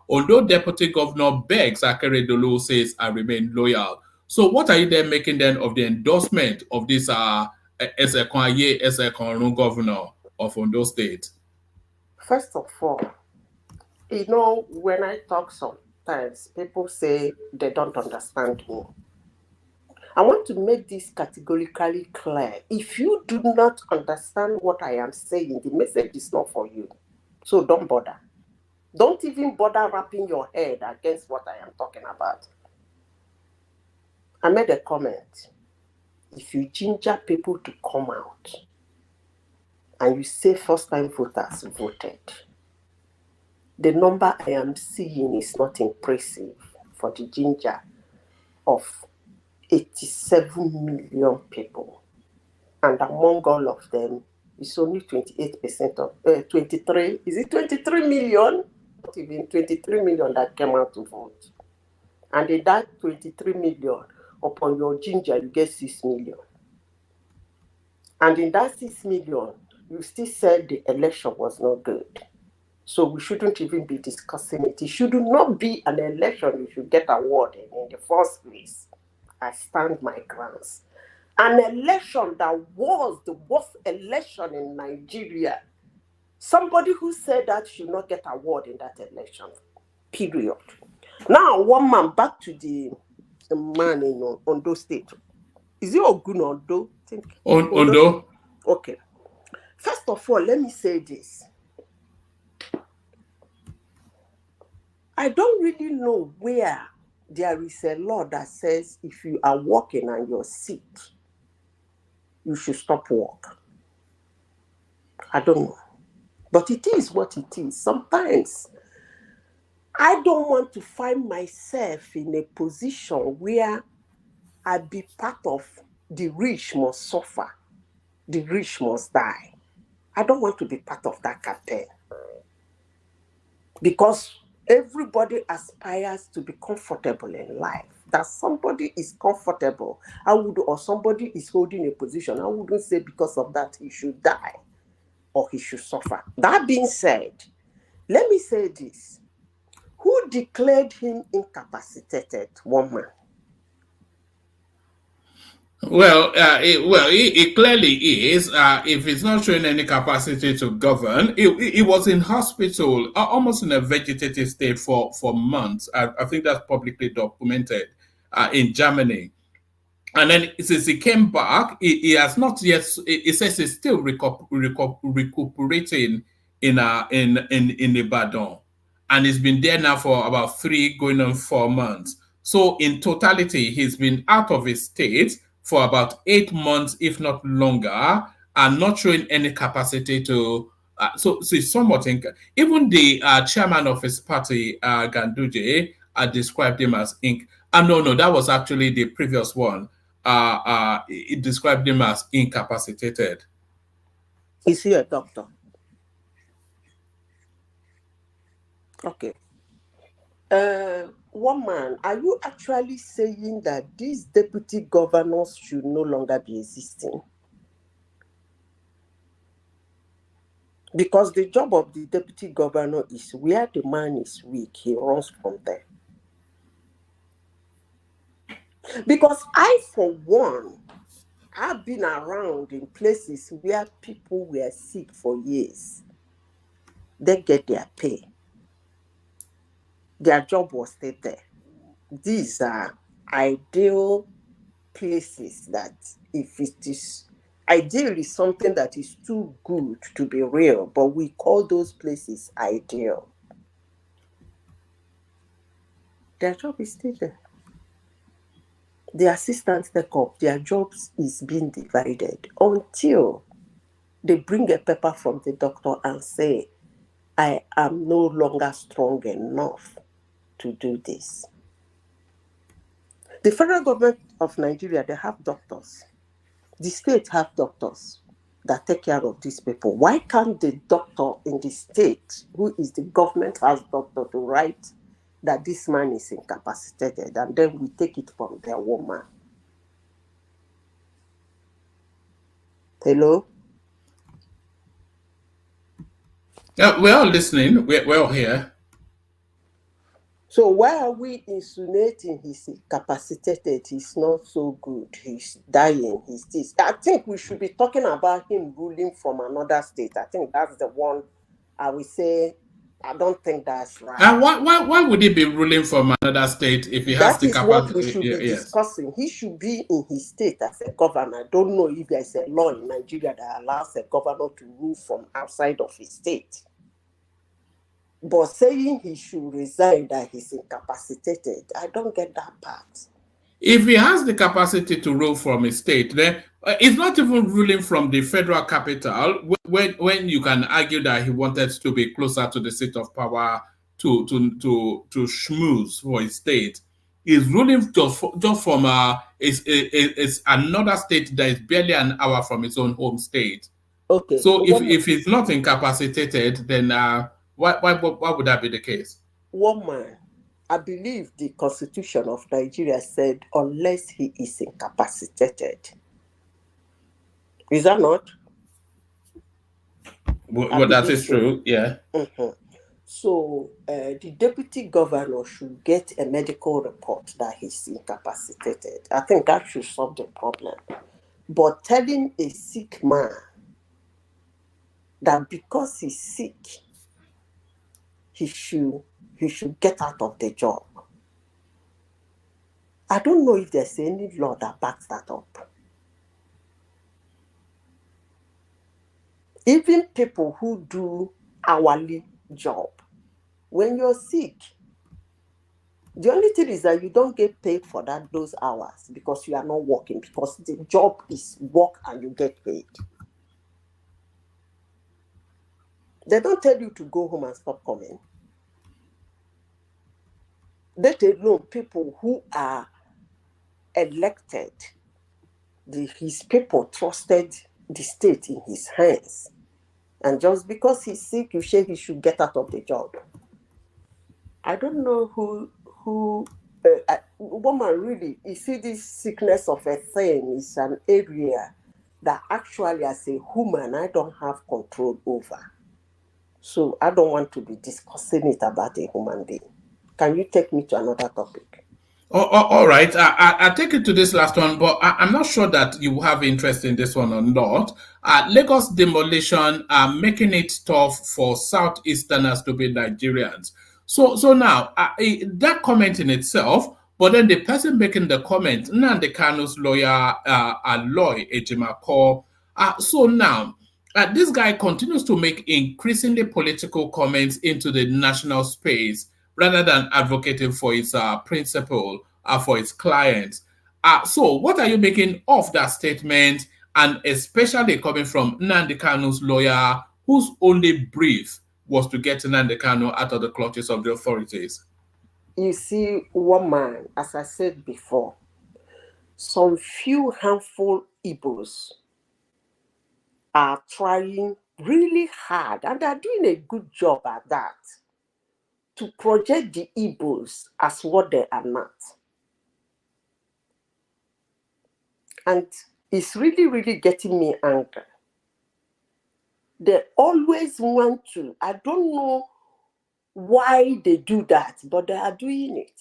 Although deputy governor begs, Akeredolu says, "I remain loyal." So what are you then making then of the endorsement of this Ezekwesili governor of Ondo State? First of all, you know, when I talk sometimes, people say they don't understand me. I want to make this categorically clear. If you do not understand what I am saying, the message is not for you. So don't bother. Don't even bother wrapping your head against what I am talking about. I made a comment. If you ginger people to come out and you say first-time voters voted, the number I am seeing is not impressive for the ginger of 87 million people. And among all of them, it's only 28% of 23. Is it 23 million? Not even 23 million that came out to vote. And in that 23 million, upon your ginger, you get 6 million. And in that 6 million, you still said the election was not good. So we shouldn't even be discussing it. It should not be an election you should get awarded in the first place. I stand my grounds. An election that was the worst election in Nigeria. Somebody who said that should not get award in that election. Period. Now, one man, back to the man in Ondo State. Is it Ogun Ondo? Ondo. Okay. First of all, let me say this. I don't really know where there is a law that says if you are walking on your seat, you should stop work. I don't know. But it is what it is. Sometimes I don't want to find myself in a position where I be part of the rich must suffer, the rich must die. I don't want to be part of that campaign. Because everybody aspires to be comfortable in life. That somebody is comfortable, or somebody is holding a position, I wouldn't say because of that he should die or he should suffer. That being said, let me say this. Who declared him incapacitated? One man. Well, it clearly is. If he's not showing any capacity to govern, he was in hospital, almost in a vegetative state for months. I think that's publicly documented in Germany. And then since he came back, he has not yet. He says he's still recuperating in Ibadan, and he's been there now for about 3 going on 4 months. So in totality, he's been out of his state for about 8 months, if not longer, and not showing any capacity to. So it's somewhat even the chairman of his party, Ganduje, described him as no, that was actually the previous one. It described him as incapacitated. Is he a doctor? Okay. One man, are you actually saying that these deputy governors should no longer be existing? Because the job of the deputy governor is where the man is weak, he runs from there. Because I, for one, have been around in places where people were sick for years. They get their pay. Their job was still there. These are ideal places that if it is ideally something that is too good to be real, but we call those places ideal. Their job is still there. The assistants take up, their jobs is being divided until they bring a paper from the doctor and say, I am no longer strong enough to do this. The federal government of Nigeria, they have doctors. The state have doctors that take care of these people. Why can't the doctor in the state, who is the government house doctor, to write that this man is incapacitated, and then we take it from their woman? Hello? Yeah, we're all listening. We're all here. So why are we insinuating he's incapacitated? He's not so good. He's dying. He's this. I think we should be talking about him ruling from another state. I think that's the one I would say. I don't think that's right. And why would he be ruling from another state if he has the capacity? That is what we should be discussing. He should be in his state as a governor. I don't know if there's a law in Nigeria that allows a governor to rule from outside of his state. But saying he should resign, that he's incapacitated, I don't get that part. If he has the capacity to rule from a state, then it's not even ruling from the federal capital. When you can argue that he wanted to be closer to the seat of power to schmooze for his state, he's ruling just from it's another state that is barely an hour from his own home state. Okay. So if he's not incapacitated, then why would that be the case? One man, I believe the Constitution of Nigeria said unless he is incapacitated. Is that not? Well, that is true, yeah. Mm-hmm. So the deputy governor should get a medical report that he's incapacitated. I think that should solve the problem. But telling a sick man that because he's sick, he should get out of the job. I don't know if there's any law that backs that up. Even people who do hourly job, when you're sick, the only thing is that you don't get paid for those hours because you are not working, because the job is work and you get paid. They don't tell you to go home and stop coming. Let alone people who are elected, his people trusted the state in his hands. And just because he's sick, you say he should get out of the job. I don't know woman, really, you see, this sickness of a thing is an area that actually, as a human, I don't have control over. So I don't want to be discussing it about a human being. Can you take me to another topic? All right. I take it to this last one, but I'm not sure that you have interest in this one or not. Lagos demolition are making it tough for Southeasterners to be Nigerians. So now, that comment in itself, but then the person making the comment, Nnamdi Kanu's lawyer, Aloy Ejimakor. So now, this guy continues to make increasingly political comments into the national space, rather than advocating for his principle, for his clients. So what are you making of that statement, and especially coming from Nnamdi Kanu's lawyer, whose only brief was to get Nnamdi Kanu out of the clutches of the authorities? You see, one man, as I said before, some few handful Igbos are trying really hard, and they're doing a good job at that, to project the Igbos as what they are not. And it's really, really getting me angry. They always want to, I don't know why they do that, but they are doing it.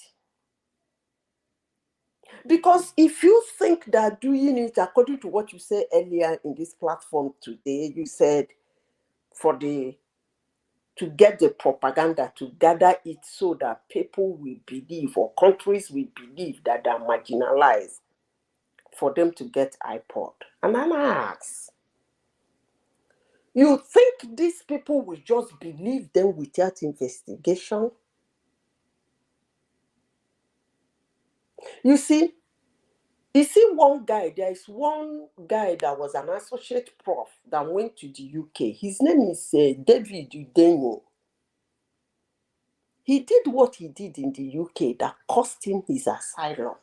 Because if you think they're doing it according to what you said earlier in this platform today, you said to get the propaganda, to gather it so that people will believe, or countries will believe, that they're marginalized, for them to get iPod. And I ask, you think these people will just believe them without investigation? You see one guy, there is one guy that was an associate prof that went to the UK. His name is David Udeni. He did what he did in the UK that cost him his asylum.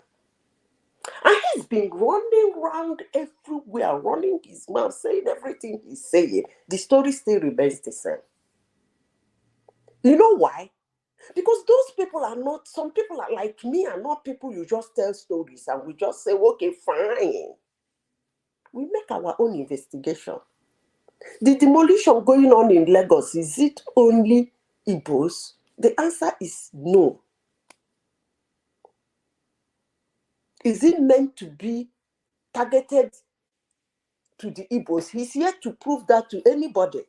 And he's been running around everywhere, running his mouth, saying everything he's saying. The story still remains the same. You know why? Because those people are not, some people are like me, are not people you just tell stories and we just say, okay, fine. We make our own investigation. The demolition going on in Lagos, is it only Igbos? The answer is no. Is it meant to be targeted to the Igbos? He's yet to prove that to anybody.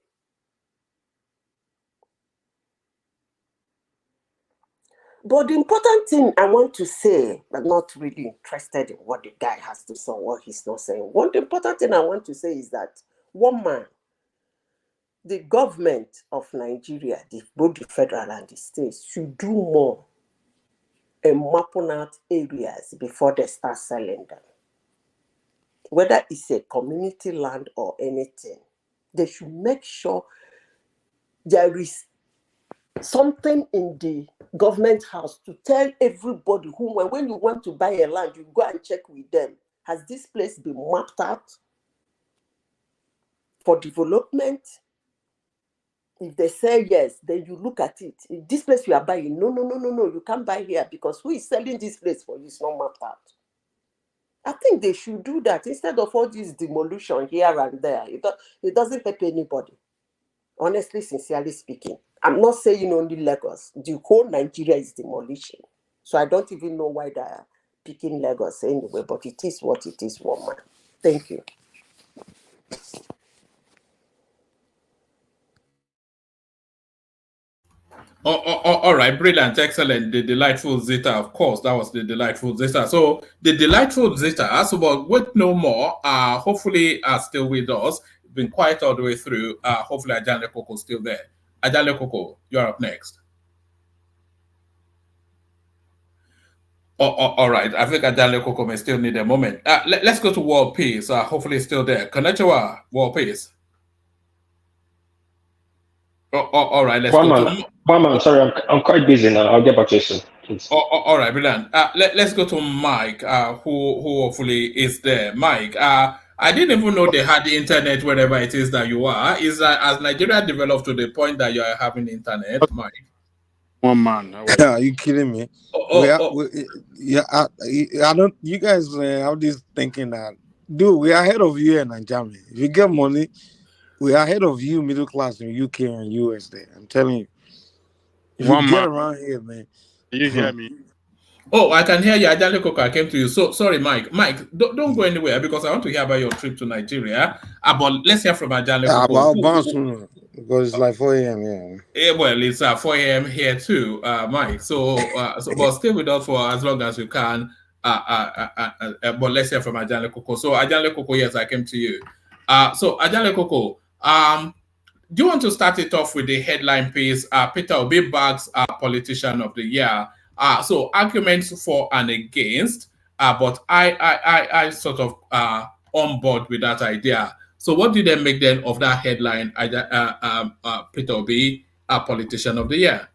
But the important thing I want to say, I'm not really interested in what the guy has to say, what he's not saying. One important thing I want to say is that one man, the government of Nigeria, both the federal and the states, should do more in mapping out areas before they start selling them. Whether it's a community land or anything, they should make sure there is something in the government house to tell everybody who, when you want to buy a land, you go and check with them. Has this place been mapped out for development? If they say yes, then you look at it. If this place you are buying, no, you can't buy here because who is selling this place for you is not mapped out. I think they should do that instead of all this demolition here and there. It doesn't help anybody. Honestly, sincerely speaking. I'm not saying only Lagos. The whole Nigeria is demolition. So I don't even know why they're picking Lagos anyway, but it is what it is, woman. Thank you. All right, brilliant, excellent. The delightful Zeta, of course, that was the delightful Zeta. So the delightful Zeta, so but wait no more, hopefully are still with us. Been quiet all the way through. Hopefully Ajale Koko still there. Ajale Koko, you're up next. All right, I think Ajale Koko may still need a moment. Let's go to World Peace. Hopefully it's still there. Konnichiwa, World Peace. All right, let's go to... One man, sorry, I'm quite busy now. I'll get back to you soon. All right, brilliant. Let's go to Mike, who hopefully is there. Mike, I didn't even know they had the internet wherever it is that you are. Is as Nigeria developed to the point that you are having internet, Mike? One man. Are you kidding me? I don't. You guys have this thinking that, dude, we are ahead of you in Germany. If you get money, we are ahead of you, middle class in UK and US. There, I'm telling you. If you get around here, man. Can you hear me? Oh, I can hear you. Ajale Koko, I came to you. So sorry, Mike. Mike, don't go anywhere because I want to hear about your trip to Nigeria. But let's hear from Ajale Koko. I'll bounce soon because it's like 4 a.m. Yeah, well, it's 4 a.m. here too, Mike. So but stay with us for as long as you can. But let's hear from Ajale Koko. So Ajale Koko, yes, I came to you. So Ajale Koko, do you want to start it off with the headline piece? Peter Obi bags Politician of the Year. So arguments for and against. But I sort of on board with that idea. So what did they make then of that headline? Peter Obi, politician of the year.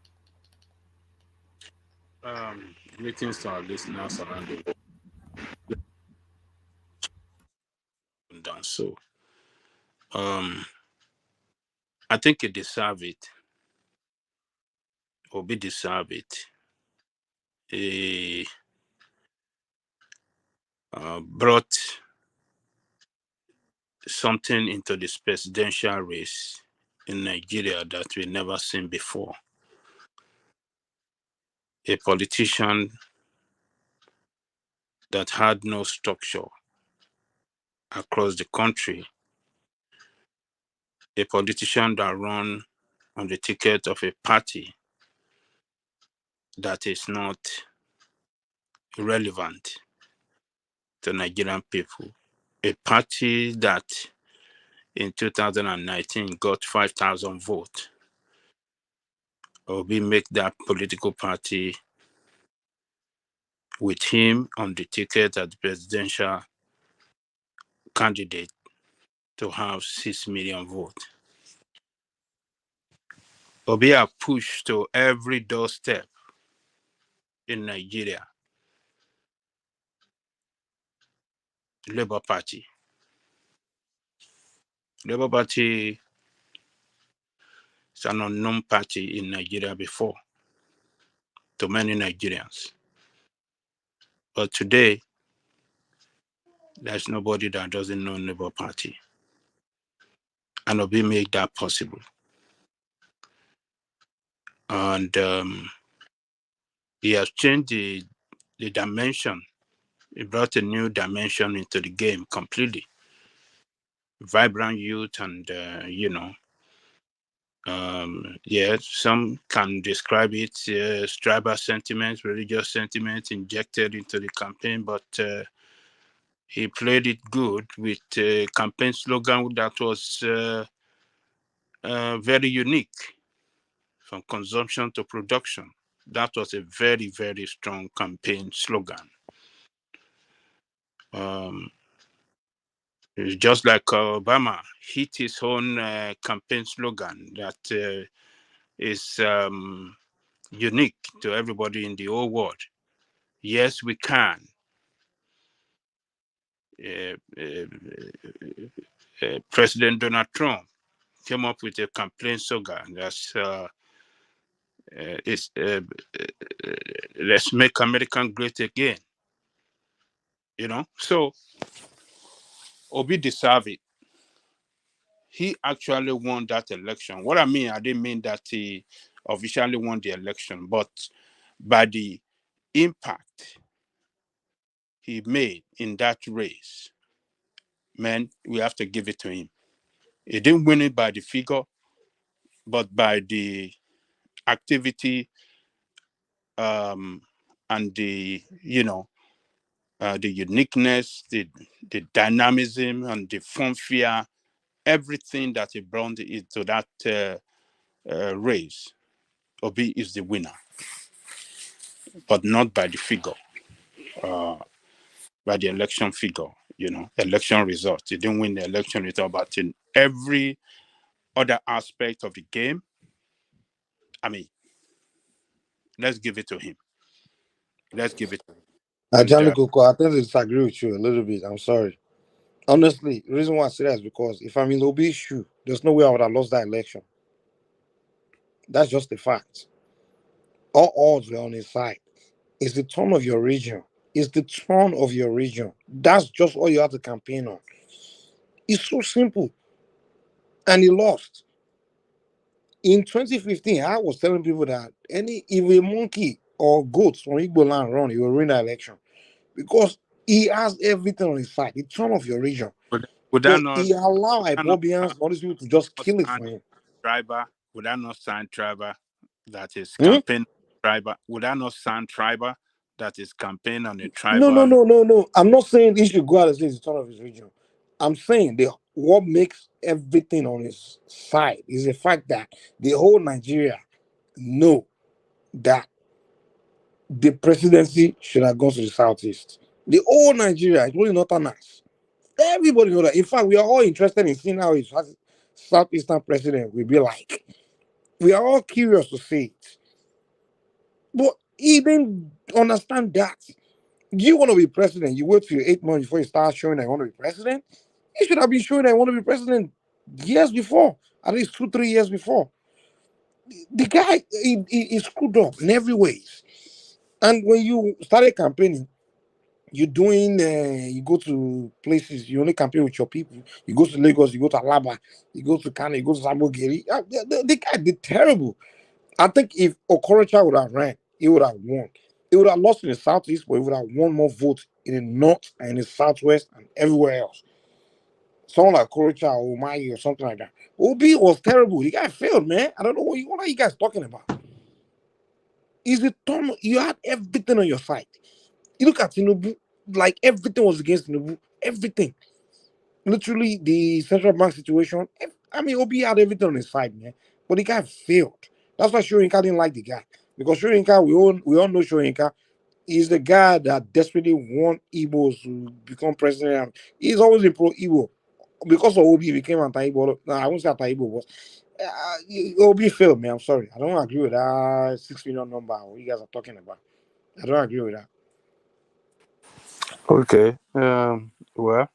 Greetings to our listeners around the world. So, I think it deserve it. Obi deserve it. He brought something into this presidential race in Nigeria that we never seen before. A politician that had no structure across the country. A politician that ran on the ticket of a party that is not relevant to Nigerian people. A party that in 2019 got 5,000 votes. Obi make that political party with him on the ticket as presidential candidate to have 6 million votes. Obi have pushed to every doorstep in Nigeria. Labour Party. Labour Party is an unknown party in Nigeria before to many Nigerians. But today, there's nobody that doesn't know Labour Party. And Obi made that possible. And he has changed the dimension. He brought a new dimension into the game completely. Vibrant youth and, some can describe it as tribal sentiments, religious sentiments injected into the campaign, but he played it good with a campaign slogan that was very unique, from consumption to production. That was a very, very strong campaign slogan. It's just like Obama hit his own campaign slogan that is unique to everybody in the whole world. Yes, we can. President Donald Trump came up with a campaign slogan that's let's make America great again. So Obi deserve it. He actually won that election. What I mean, I didn't mean that he officially won the election, but by the impact he made in that race, man, we have to give it to him. He didn't win it by the figure, but by the activity and the, the uniqueness, the dynamism and the fanfare, everything that he brought into that race. Obi is the winner, but not by the figure, by the election figure, election result. He didn't win the election result, but in every other aspect of the game, I mean, let's give it to him. Let's give it to him. Johnny Coco, I tend to disagree with you a little bit. I'm sorry. Honestly, the reason why I say that is because if I'm in Obi's shoe, there's no way I would have lost that election. That's just the fact. All odds were on his side. It's the turn of your region. It's the turn of your region. That's just all you have to campaign on. It's so simple. And he lost. In 2015, I was telling people that if a monkey or goats from Igbo land run, he will win the election. Because he has everything on his side. The turn of your region. Would he allow Ipobians, all these people to just kill it for him. Would that not sound tribal? That is campaign tribal. Would that not sound tribal? That is campaign on a tribal. No. I'm not saying he should go out and say it's the turn of his region. I'm saying what makes everything on his side is the fact that the whole Nigeria know that the presidency should have gone to the Southeast. The whole Nigeria, including Northerners, everybody know that. In fact, we are all interested in seeing how his Southeastern president will be like. We are all curious to see it. But he didn't understand that. You want to be president, you wait till 8 months before you start showing that you want to be president. You should have been showing that you want to be president years before, at least 2-3 years before. The guy, he screwed up in every ways. And when you started campaigning, you're doing, you go to places, you only campaign with your people. You go to Lagos, you go to Alaba, you go to Kano, you go to Samogiri. The guy did terrible. I think if Okorocha would have ran, he would have won. He would have lost in the southeast, but he would have won more votes in the north and in the southwest and everywhere else. Someone like Okorocha or Umahi or something like that. Obi was terrible. The guy failed, man. I don't know what are you guys talking about. You had everything on your side. You look at Tinubu, like everything was against Tinubu. Everything. Literally, the central bank situation. I mean, Obi had everything on his side, man. But the guy failed. That's why Shoyinka didn't like the guy. Because Shoyinka, we all know Shoyinka. He's the guy that desperately want Igbos to become president. He's always been pro-Igbo. Because of Obi, he became anti-Igbo. No, I won't say anti-Igbo, but Obi failed, man. I'm sorry. I don't agree with that 6 million number what you guys are talking about. I don't agree with that. Okay. Well,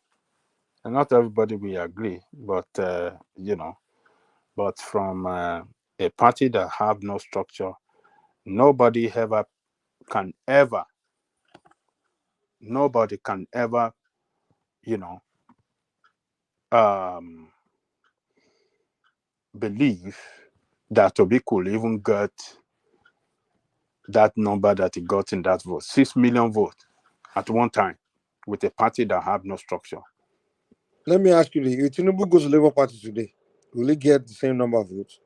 not everybody will agree, but but from a party that have no structure, nobody can ever, believe that Obi could even get that number that he got in that vote, 6 million votes at one time, with a party that have no structure. Let me ask you, if Tinubu goes to Labour Party today, will he get the same number of votes?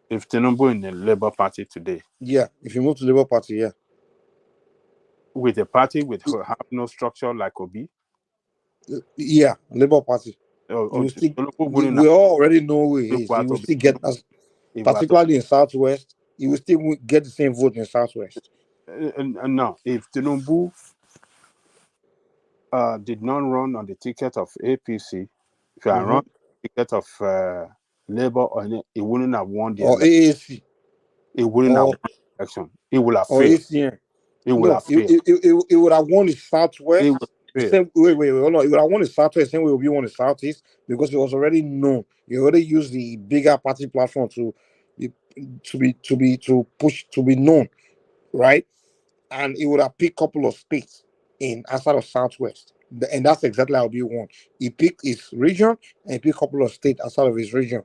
If Tinubu in the Labour Party today, yeah, if you move to Labour Party, yeah, with a party who have no structure like Obi, yeah, Labour Party. We all already know who he is. He will still get us, particularly in Southwest. He will still get the same vote in Southwest. No, if Tinubu did not run on the ticket of APC, if he had run the ticket of Labour, he wouldn't have won the election. AAC. He wouldn't have won the election. He would have failed. ACN. He would have failed. He would have won the Southwest. Wait, hold on. He would have won the Southwest, same way Obi won the Southeast, because it was already known. He already used the bigger party platform to be known, right? And he would have picked a couple of states outside of Southwest. And that's exactly how Obi won. He picked his region and he picked a couple of states outside of his region.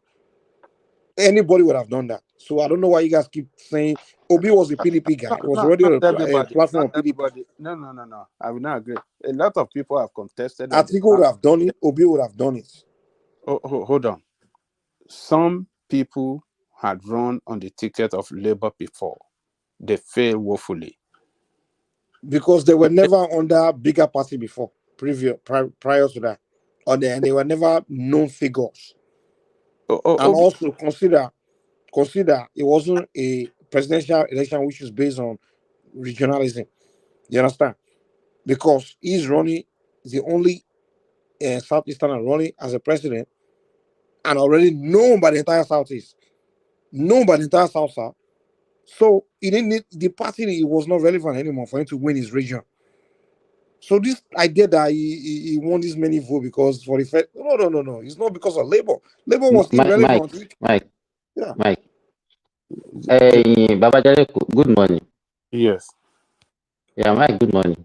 Anybody would have done that. So I don't know why you guys keep saying Obi was a PDP guy. It was already on a platform of PDP. No. I would not agree. A lot of people have contested. Atiku would have done it. Obi would have done it. Hold on. Some people had run on the ticket of Labour before. They failed woefully. Because they were never under bigger party before, prior to that. And they were never known figures. Also consider it wasn't a presidential election which is based on regionalism. You understand? Because he's running, the only Southeastern running as a president, and already known by the entire Southeast, known by the entire South. So he didn't need the party. It was not relevant anymore for him to win his region. So this idea that he won this many votes because for the fact, no. It's not because of Labour. Labour was irrelevant. Mike. Hey, Baba Jare, good morning. Yes. Yeah, Mike, good morning.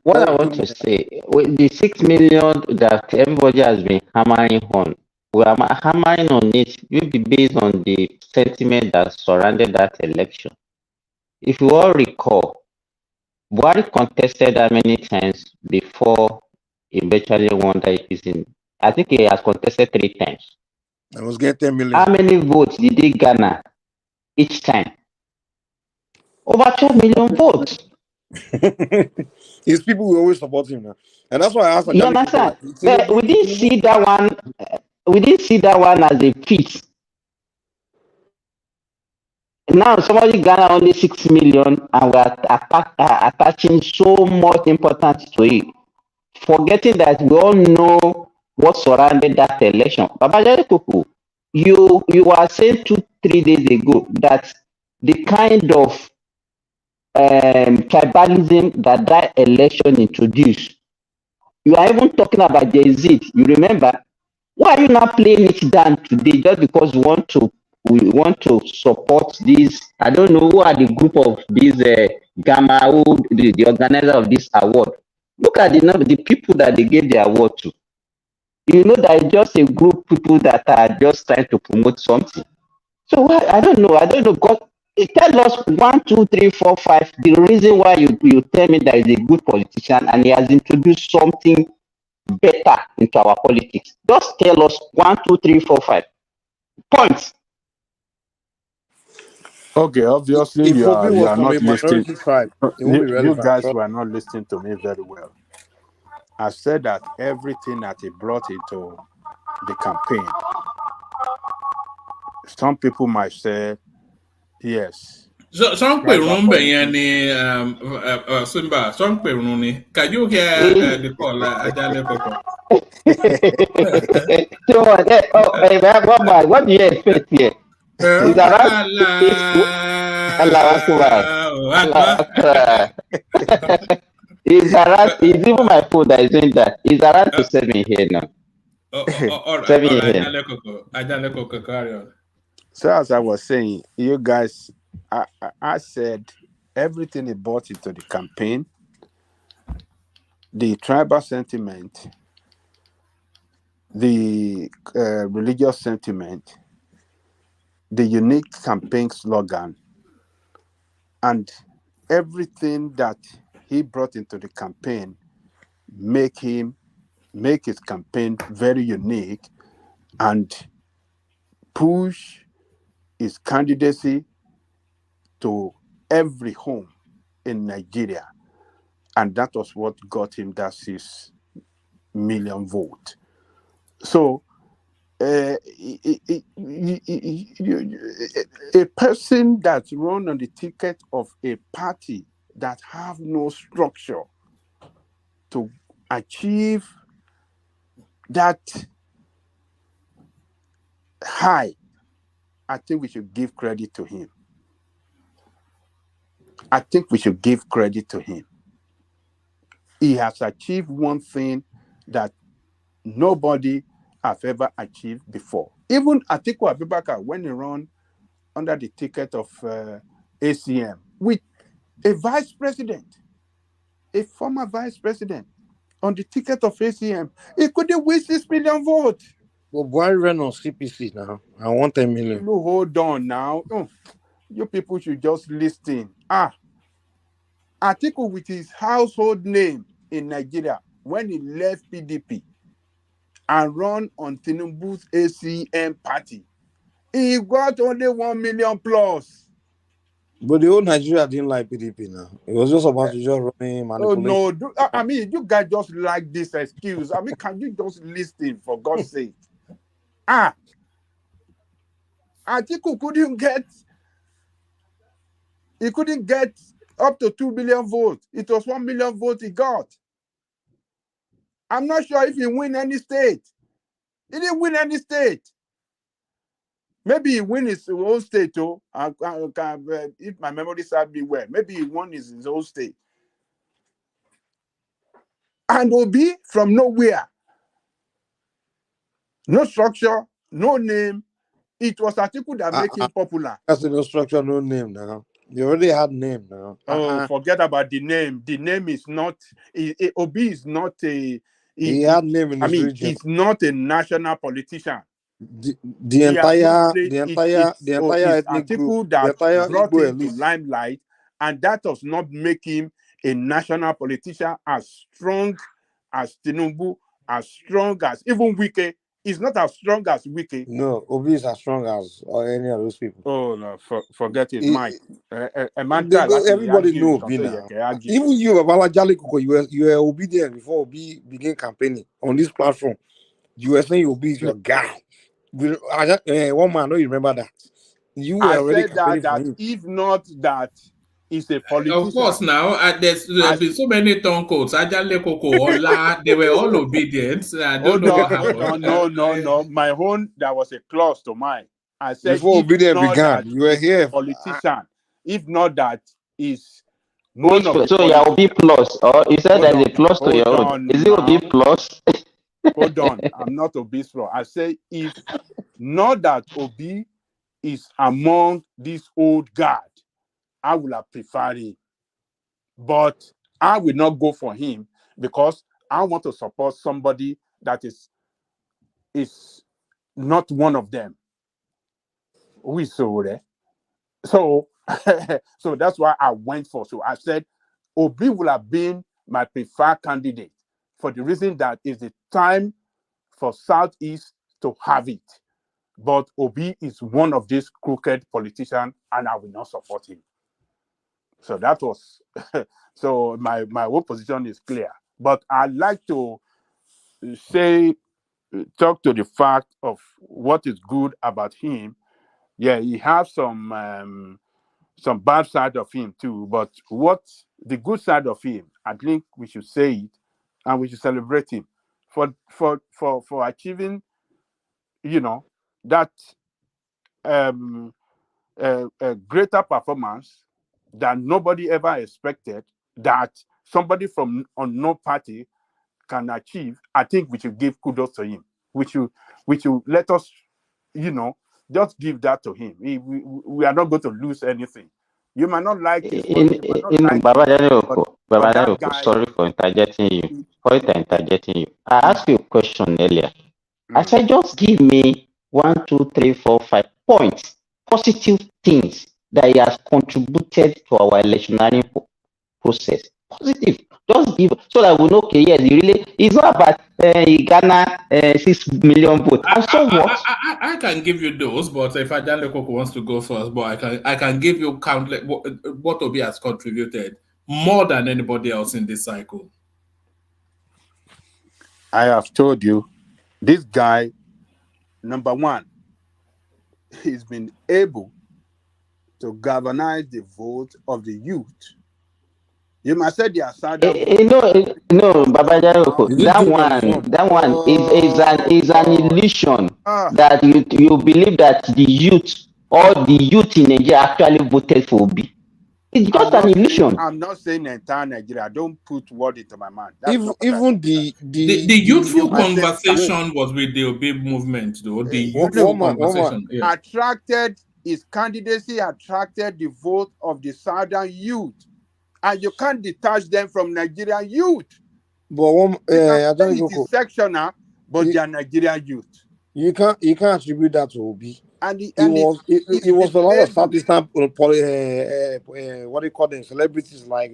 What I want to say, with the 6 million that everybody has been hammering on, we are hammering on it will be based on the sentiment that surrounded that election. If you all recall, Buhari contested that many times before he eventually won that APC. I think he has contested 3 times. I was getting 10 million. How many votes did he garner each time? Over 12 million votes. His people will always support him now. And that's why I asked. You understand? We didn't see that one. We didn't see that one as a feat. now somebody garner only 6 million, and we are attaching so much importance to it, forgetting that we all know what surrounded that election. Babajide Kuku, you were saying 2-3 days ago that the kind of tribalism that election introduced. You are even talking about Jay-Z. You remember? Why are you not playing it down today just because we want to support this? I don't know who are the group of these Gamma, who the organizer of this award. Look at the people that they gave the award to. You know that it's just a group of people that are just trying to promote something. So why, I don't know. God, tell us 1, 2, 3, 4, 5. The reason why you tell me that he's a good politician and he has introduced something better into our politics. Just tell us 1, 2, 3, 4, 5 points. Okay, obviously If you Obi are was from not a listening. minority tribe, it won't be You relevant. guys were not listening to me very well. I said that everything that he brought into the campaign, some people might say, yes. Some remember yani Simba. Some ni. Can you hear the call? Ajale Koko. What do you expect here? It's around it's around. It's even my phone that is doing that. It's around to 7 here now. 7 here. Ajale Koko, carry on. So as I was saying, you guys, I said everything he brought into the campaign, the tribal sentiment, the religious sentiment, the unique campaign slogan, and everything that he brought into the campaign make his campaign very unique and push his candidacy to every home in Nigeria. And that was what got him that 6 million vote. So a person that run on the ticket of a party that have no structure to achieve that high, I think we should give credit to him. He has achieved one thing that nobody have ever achieved before. Even Atiku Abubakar, when he ran under the ticket of ACM, with a vice president, a former vice president, on the ticket of ACM, he couldn't win 6 million votes. But why ran on CPC now? I want 10 million. No, hold on now. You people should just listen. Atiku with his household name in Nigeria, when he left PDP and run on Tinubu's ACM party, he got only 1 million plus. But the whole Nigeria didn't like PDP now. It was just about to just running manipulation. Oh no, I mean, you guys just like this excuse. I mean, can you just listen for God's sake? Atiku couldn't get up to 2 billion votes. It was 1 million votes he got. I'm not sure if he win any state. He didn't win any state. Maybe he win his own state, too. If my memory serves me well, maybe he won his own state. And Obi from nowhere. No structure, no name. It was Atiku that made him popular. That's no structure, no name now. You already had name now. Forget about the name. The name is not. Obi is not a. He had name in his region. He's not a national politician. The entire ethnic group that brought him to elite. limelight, and that does not make him a national politician as strong as Tinubu, as strong as even Wike. He's not as strong as Wike. No, Obi is as strong as any of those people. Oh no, forget it, Mike. Everybody knows Obi now. Even you, Babajide Kuku, you were obedient before Obi began campaigning on this platform. You were saying Obi is your guy. One man, I know you remember that. You were I already said campaigning for that him. if not that he's a politician. Of course, now there's been so many turncoats. Ajale Koko, Ola, they were all obedient. I don't know what happened. No. My own, there was a clause to mine. I said, Before if obedience not began, that you were he's here. a politician, if not that is one of the So you're OB plus, or you said there's a plus to your own. Is it OB plus? Hold on, I'm not obese pro. I say if not that Obi is among this old guard, I would have preferred him. But I will not go for him because I want to support somebody that is not one of them. Who is Sowore? So so that's why I went for. So I said Obi would have been my preferred candidate for the reason that it's the time for Southeast to have it. But Obi is one of these crooked politicians, and I will not support him. So that was so my whole position is clear. But I'd like to talk to the fact of what is good about him. Yeah, he has some bad side of him too. But what the good side of him, I think we should say it, and we should celebrate him for achieving, that a greater performance that nobody ever expected, that somebody from no party can achieve. I think we should give kudos to him. We should let us, just give that to him. We are not going to lose anything. You might not like his work, Baba Daniel, sorry for interjecting you. I asked you a question earlier. I said, just give me 1, 2, 3, 4, 5 points, positive things that he has contributed to our electioneering process. Positive. Just give so that we know, okay, yes, it's not about Ghana 6 million votes. And so what? I can give you those, but if Ajale Koko wants to go first, but I can give you countless what Obi has contributed more than anybody else in this cycle. I have told you, this guy, number one, he's been able to galvanize the vote of the youth. You must say they are sad. No, Baba Jayoko, that one is an illusion that you believe that the youth in Nigeria actually voted for Obi. It's just an illusion. I'm not saying entire Nigeria. Don't put word into my mouth. Even the youthful conversation was with the Obi movement, though. The youthful conversation attracted his candidacy, attracted the vote of the southern youth. And you can't detach them from Nigerian youth. But it is sectional, but they are Nigerian youth. You can't attribute that to Obi. It was a lot of Southeastern what do you call them, celebrities like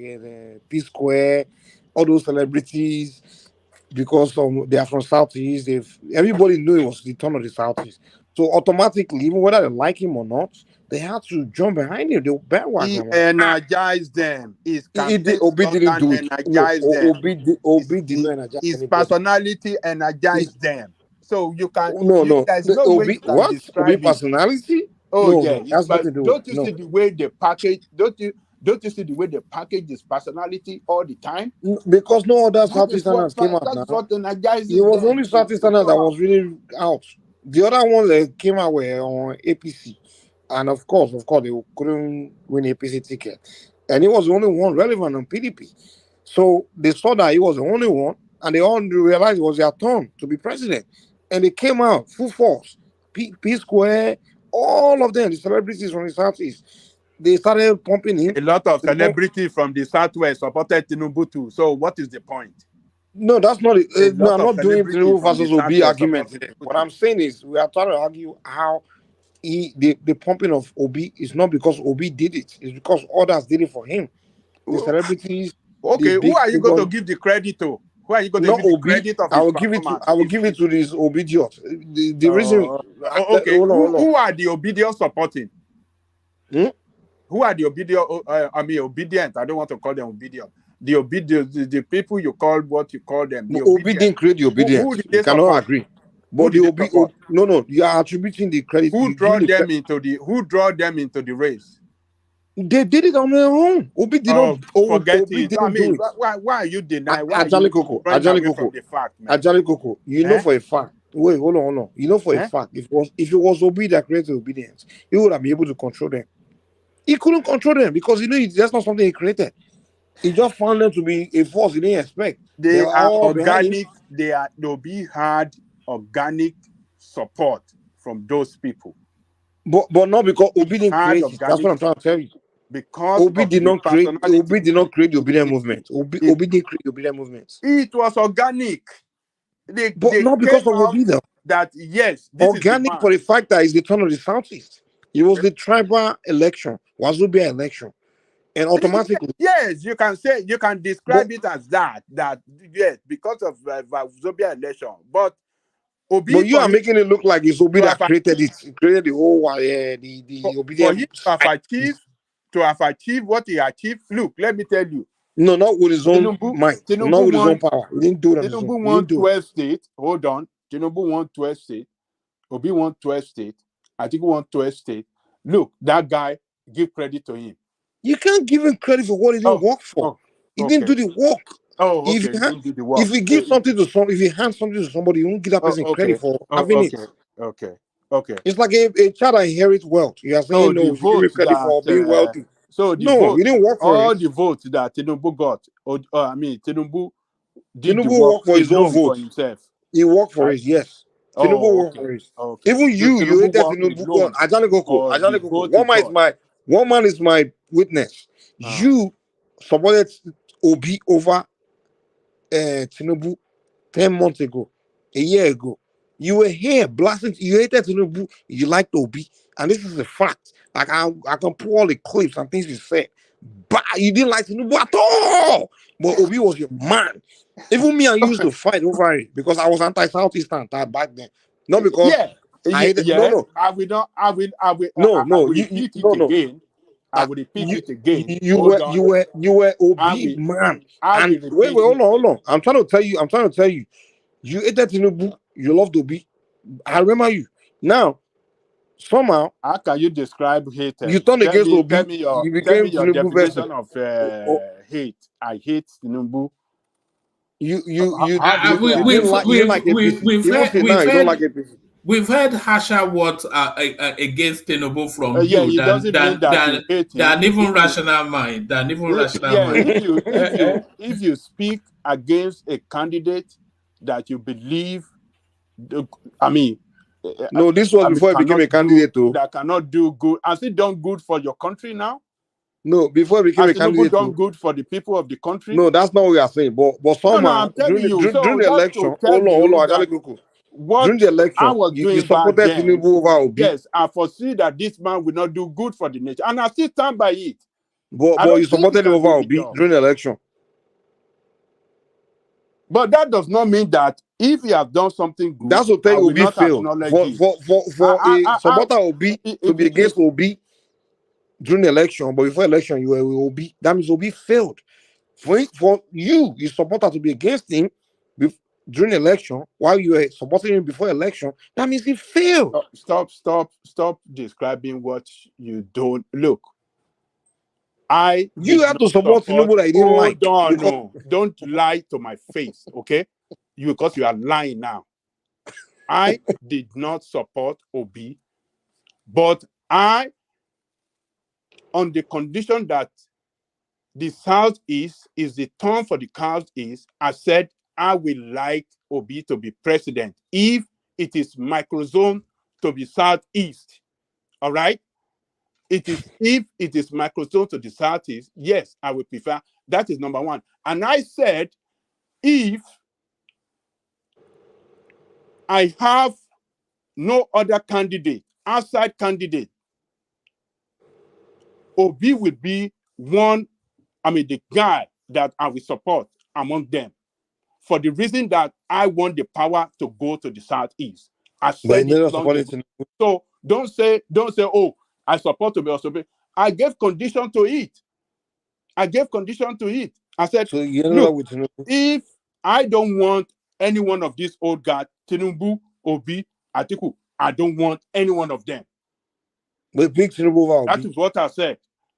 P Square, all those celebrities, because they are from Southeast. Everybody knew it was the turn of the Southeast. So automatically, even whether they like him or not, they had to jump behind him. They were bandwagon. He energized them. Obi didn't do it. Obi did not energize his personality energized them. So you can there's no way you can describe Obi personality. Don't you see the way they package? Don't you see the way they package his personality all the time? Because no other Southeasterners came out. That's what energizes. It was only Southeasterners that was really out. The other ones that came out were on APC. And of course, they couldn't win APC ticket. And he was the only one relevant on PDP. So they saw that he was the only one, and they all realized it was their turn to be president. And they came out full force. P Square, all of them, the celebrities from the Southeast, they started pumping him. A lot of celebrities from the Southwest supported Tinubu too. So what is the point? No, that's not it. No, I'm not doing Tinubu versus Obi argument today. What I'm saying is we are trying to argue how the pumping of Obi is not because Obi did it. It's because others did it for him. The celebrities. Okay, who are you going to give the credit to? Who are you going to give the credit of? I will give it to this Obidiot. The reason. Okay, who are the Obidiot supporting? Who are the obedient? I don't want to call them obedient. The people you call what you call them. Obi didn't create the obedience. We cannot agree. But did the they Obi, support? no, you are attributing the credit. Who draw them into the race? They did it on their own. Obi did not. Forget Obi it. didn't I mean, do it. why are you denying? Why are Ajali you Coco, running Ajali away Coco, from the fact, man? Ajali Coco. You know for a fact. Wait, hold on. You know for a fact, if it was Obi that created obedience, he would have been able to control them. He couldn't control them because that's not something he created. He just found them to be a force he didn't expect. They were are all behind him. organic. Obi had organic support from those people. But not because Obi didn't create it. That's what I'm trying to tell you. Because Obi did not create the obedient movement. Obi didn't create the obedient movement. It was organic. But not because of Obi though. That yes, organic for the fact that it's the turn of the Southeast. It was the tribal election, Wazobia election, and automatically. Yes, you can describe it as that. That yes, because of Wazobia election, but Obi. But you are making it look like it's Obi that created it. He created the whole the obedient. To have achieved what he achieved. Look, let me tell you. No, not with his own might. Not with his own power. He didn't do it on his own. Tinubu won 12 states. Hold on. Tinubu won 12 states. Obi won 12 states. Atiku won 12 states. Look, that guy, give credit to him. You can't give him credit for what he didn't work for. He didn't do the work. If he gives something to if he hands something to somebody, you won't give that person credit for having it. Okay. It's like a child that inherits wealth. You are saying no, you give me credit for being wealthy. So you didn't work for all it. the votes that Tinubu got. Tinubu worked for his own vote. Himself. He worked for it, yes. Tinubu worked for it. Even you hated Tinubu. Ajani Koko. One man is my witness. You supported Obi over Tinubu 10 months ago, a year ago. You were here blasting. You hated Tinubu. You liked Obi, and this is a fact. Like I can pull all the clips and things you said, but you didn't like Tinubu at all. But Obi was your man. Even me, I used to fight over it because I was anti-Southeastern back then. Not because I hated. No. I will not. I will. No. I will repeat it again. You were Obi man. And wait, hold on. I'm trying to tell you. You hated Tinubu. You loved Obi. I remember you. Now, somehow, how can you describe hate? You turned against Obi. You became your definition of hate. I hate Tinubu. We've heard harsher words against Tinubu from you than even rational mind. If you speak against a candidate that you believe, no, this was before I became a candidate too. That cannot do good. Has it done good for your country now? No, before I became a candidate. Done good for the people of the country? No, that's not what we are saying. But somehow during the election, hold on, during the election, you supported Tinubu over Obi. Yes, I foresee that this man will not do good for the nation, and I still stand by it. But you supported him over Obi during the election. But that does not mean that if he has done something good, that's what Obi failed. For a supporter Obi to be against Obi during the election, but before election you were with Obi, that means Obi failed. For you supporter to be against him during the election while you were supporting him before election, that means he failed. Stop describing what you don't look. You have to support Tinubu that you didn't like. No, don't lie to my face, okay? Because you are lying now. I did not support Obi, but on the condition that the Southeast is the turn for the Southeast, I said I will like Obi to be president if it is microzone to the Southeast. All right? If it is microzone to the Southeast, yes, I would prefer. That is number one. And I said, if I have no other candidate, outside candidate, Obi will be the guy that I will support among them, for the reason that I want the power to go to the Southeast. I said so don't say, oh, I support Obi. I gave condition to it. I said, look, if I don't want any one of these old guys, Tinubu Obi, Atiku. I don't want any one of them. But big Tinubu That is what I said.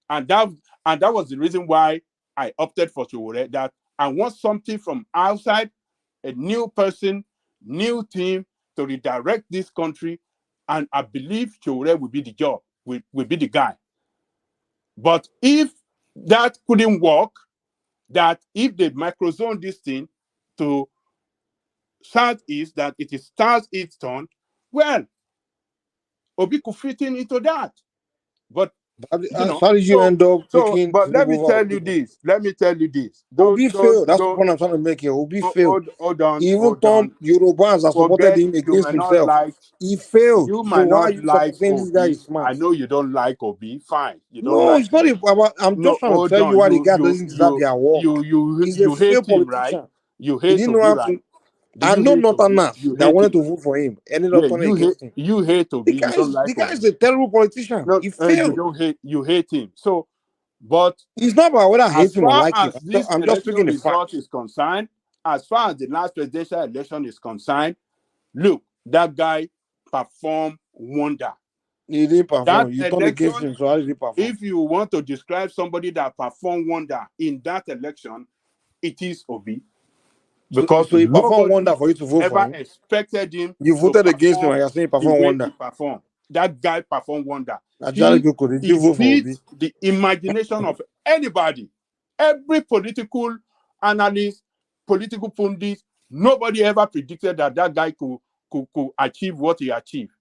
And that was the reason why I opted for Sowore, that I want something from outside, a new person, new team to redirect this country. And I believe Sowore will be the job, will be the guy. But if that couldn't work, that if they microzone this thing to Southeast, that it is Southeast turn, well, Obi could fit into that. But how did you end up picking? But let me tell you this. Obi failed. That's the point I'm trying to make here. Obi failed. Hold on. Even some Yorubans have supported him against himself. He failed. You might so why not you like saying Obi. this guy is smart? I know you don't like Obi. Fine. You don't No, like it's not about. I'm just trying to tell you why the guy doesn't deserve their work. He's a failed hate him, politician. right? You He hate didn't Obi, know how right? to. I know Northerners that wanted to vote for him, ended up turning against him. You hate Obi. You don't like the guy is Obi. a terrible politician. No, He failed. you don't hate. You hate him. So, but it's not about whether I hate him or like him. As this I'm just speaking the result facts. is concerned, as far as the last presidential election is concerned, look, that guy performed wonder. He didn't perform. That You turned against him, so how did he perform? If you want to describe somebody that performed wonder in that election, it is Obi. Because so he performed wonder for you to vote for him. Never expected him. You voted against him and you're saying he performed wonder. That guy performed wonder. Did you vote for Obi? The imagination of anybody, every political analyst, political pundit, nobody ever predicted that guy could achieve what he achieved.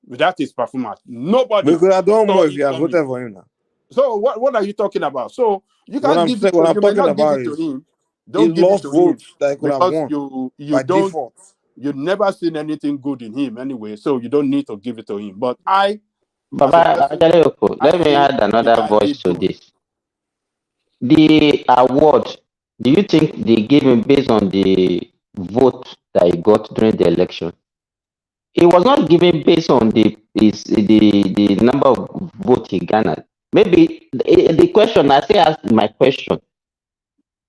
That is performance. Nobody. We could have done more if you had voted for him now. So what are you talking about? So you can't give it to him. Don't give it to him that he could have because won you don't. You've never seen anything good in him anyway, so you don't need to give it to him. But Baba Ajaleko, let me add another voice to this. The award, do you think they gave him based on the vote that he got during the election? It was not given based on the number of votes he garnered. Maybe the question, I say ask my question.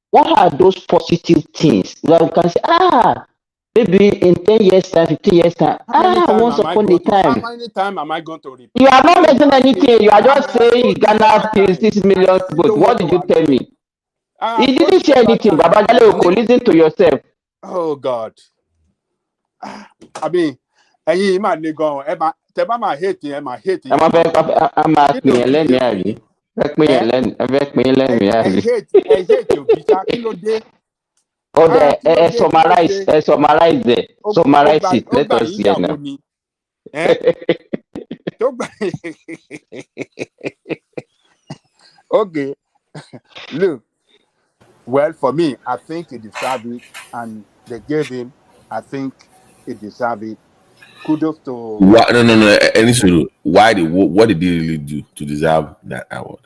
What are those positive things that we can say, maybe in 10 years time, 15 years time, once upon a time. How many times am I going to repeat? You are not mentioning anything. You are just saying Ghana 6 million votes. What did you tell me? You didn't say anything, Baba Jaleko. Listen to yourself. Oh God. I mean, you might go. I'm hating. I'm let me have you. I hate you. Summarize it. Summarize it. Let us hear now. Okay. Look. Well, for me, I think he deserved it, and they gave him. I think he deserved it. Kudos to. No. What did he really do to deserve that award?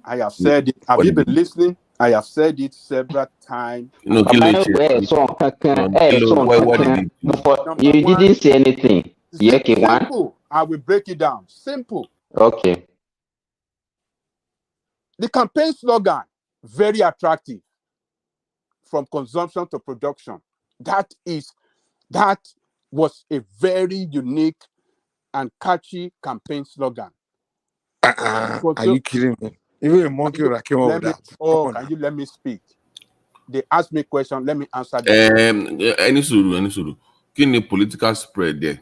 I have said it. Have you been listening? I have said it several times. You didn't say anything. Simple. I will break it down. Simple. Okay. The campaign slogan, very attractive. From consumption to production. That was a very unique and catchy campaign slogan. Are you kidding me? Even a monkey that came up with that. Can you let me speak? They asked me a question. Let me answer that. Any suru. Can a political spread there?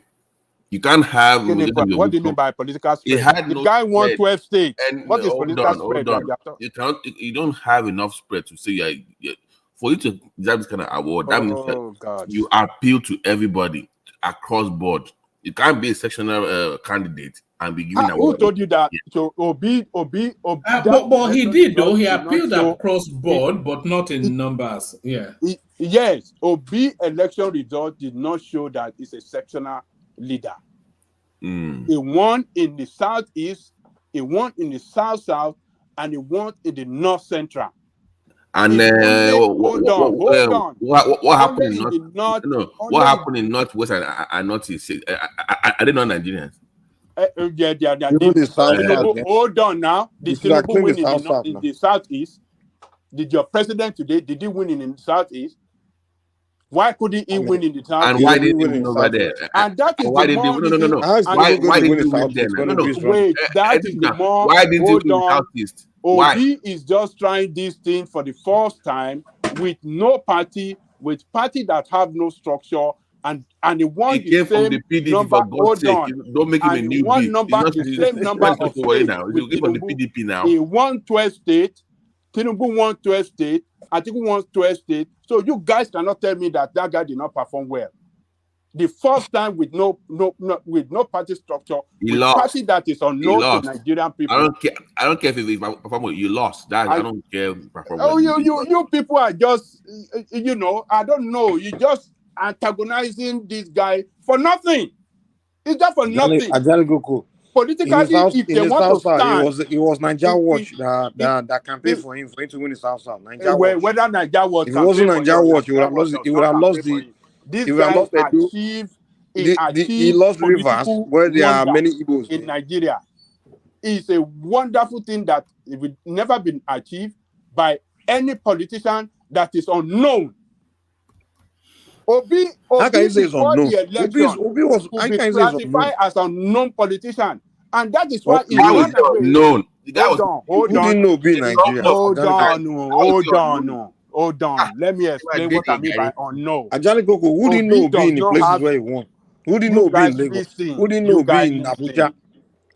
You can't have. What do you mean by political spread? The guy won 12 states. What is political spread? You don't have enough spread to say for you to deserve this kind of award. That means that you appeal to everybody across board. You can't be a sectional candidate and be given Who told you that? Yeah. So Obi. But he did though. He appealed across board, but not in numbers. Yeah. Yes. Obi election result did not show that he's a sectional leader. He won in the southeast, he won in the south, and he won in the north central. And hold on. What happened in north? What happened in northwest and northeast? Are they not Nigerians? Hold on now. Did Tinubu win in the southeast? Did your president today? Did he win in the southeast? Why couldn't he win in the South? And why didn't he win over there? And that is why the didn't he more. no. Why didn't he win there? No. Wait, that is the more. Why didn't he win in Hold on. Southeast? Why? Obi is just trying this thing for the first time with no party, with party that have no structure, and he won He the came same from the PDP number. for God's sake. Don't make him a And he newbie. won number, He's the same number of states now. He's with from the Tinubu. PDP now. He won 12 states. Tinubu won 12 states. Atiku won 12 states. So you guys cannot tell me that guy did not perform well. The first time with no party structure, He with lost. party that is unknown to lost. Nigerian people. I don't care if he perform well. You lost. I don't care. Oh, you people are just, I don't know. You just antagonizing this guy for nothing. It's just for nothing. Ajali Goko. Politically, if they want to stand, it was Niger Watch that campaigned for him to win the South. Niger Watch. Whether Niger Watch, if it wasn't Niger Watch, he would have lost the. This he would have guy lost he lost Rivers, where there are many Igbos in Nigeria. It's a wonderful thing that it will never been achieved by any politician that is unknown. Obi how can you say it's before unknown? the election Obi was could be classified as an unknown politician, and that is why he Why ran was he away. unknown? The guy Hold was on. didn't know Obi in Nigeria? Hold on. Let me explain what I mean by unknown. Ajali Goko, who didn't know Obi in the places where he won? Who didn't know Obi in Lagos? Who didn't know Obi in Abuja?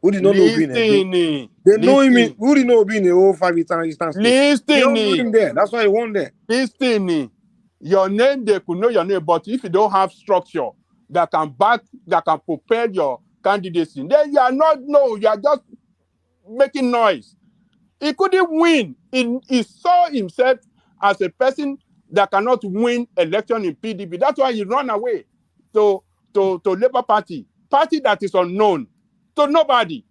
Who did not know Obi in Edo? They know him in, who didn't know Obi in the whole 5 Eastern States? They don't know him there. That's why he won there. Listen, your name, they could know your name, but if you don't have structure that can prepare your candidacy, then you are just making noise. He couldn't win. He saw himself as a person that cannot win election in PDP. That's why he ran away to Labour Party that is unknown to nobody.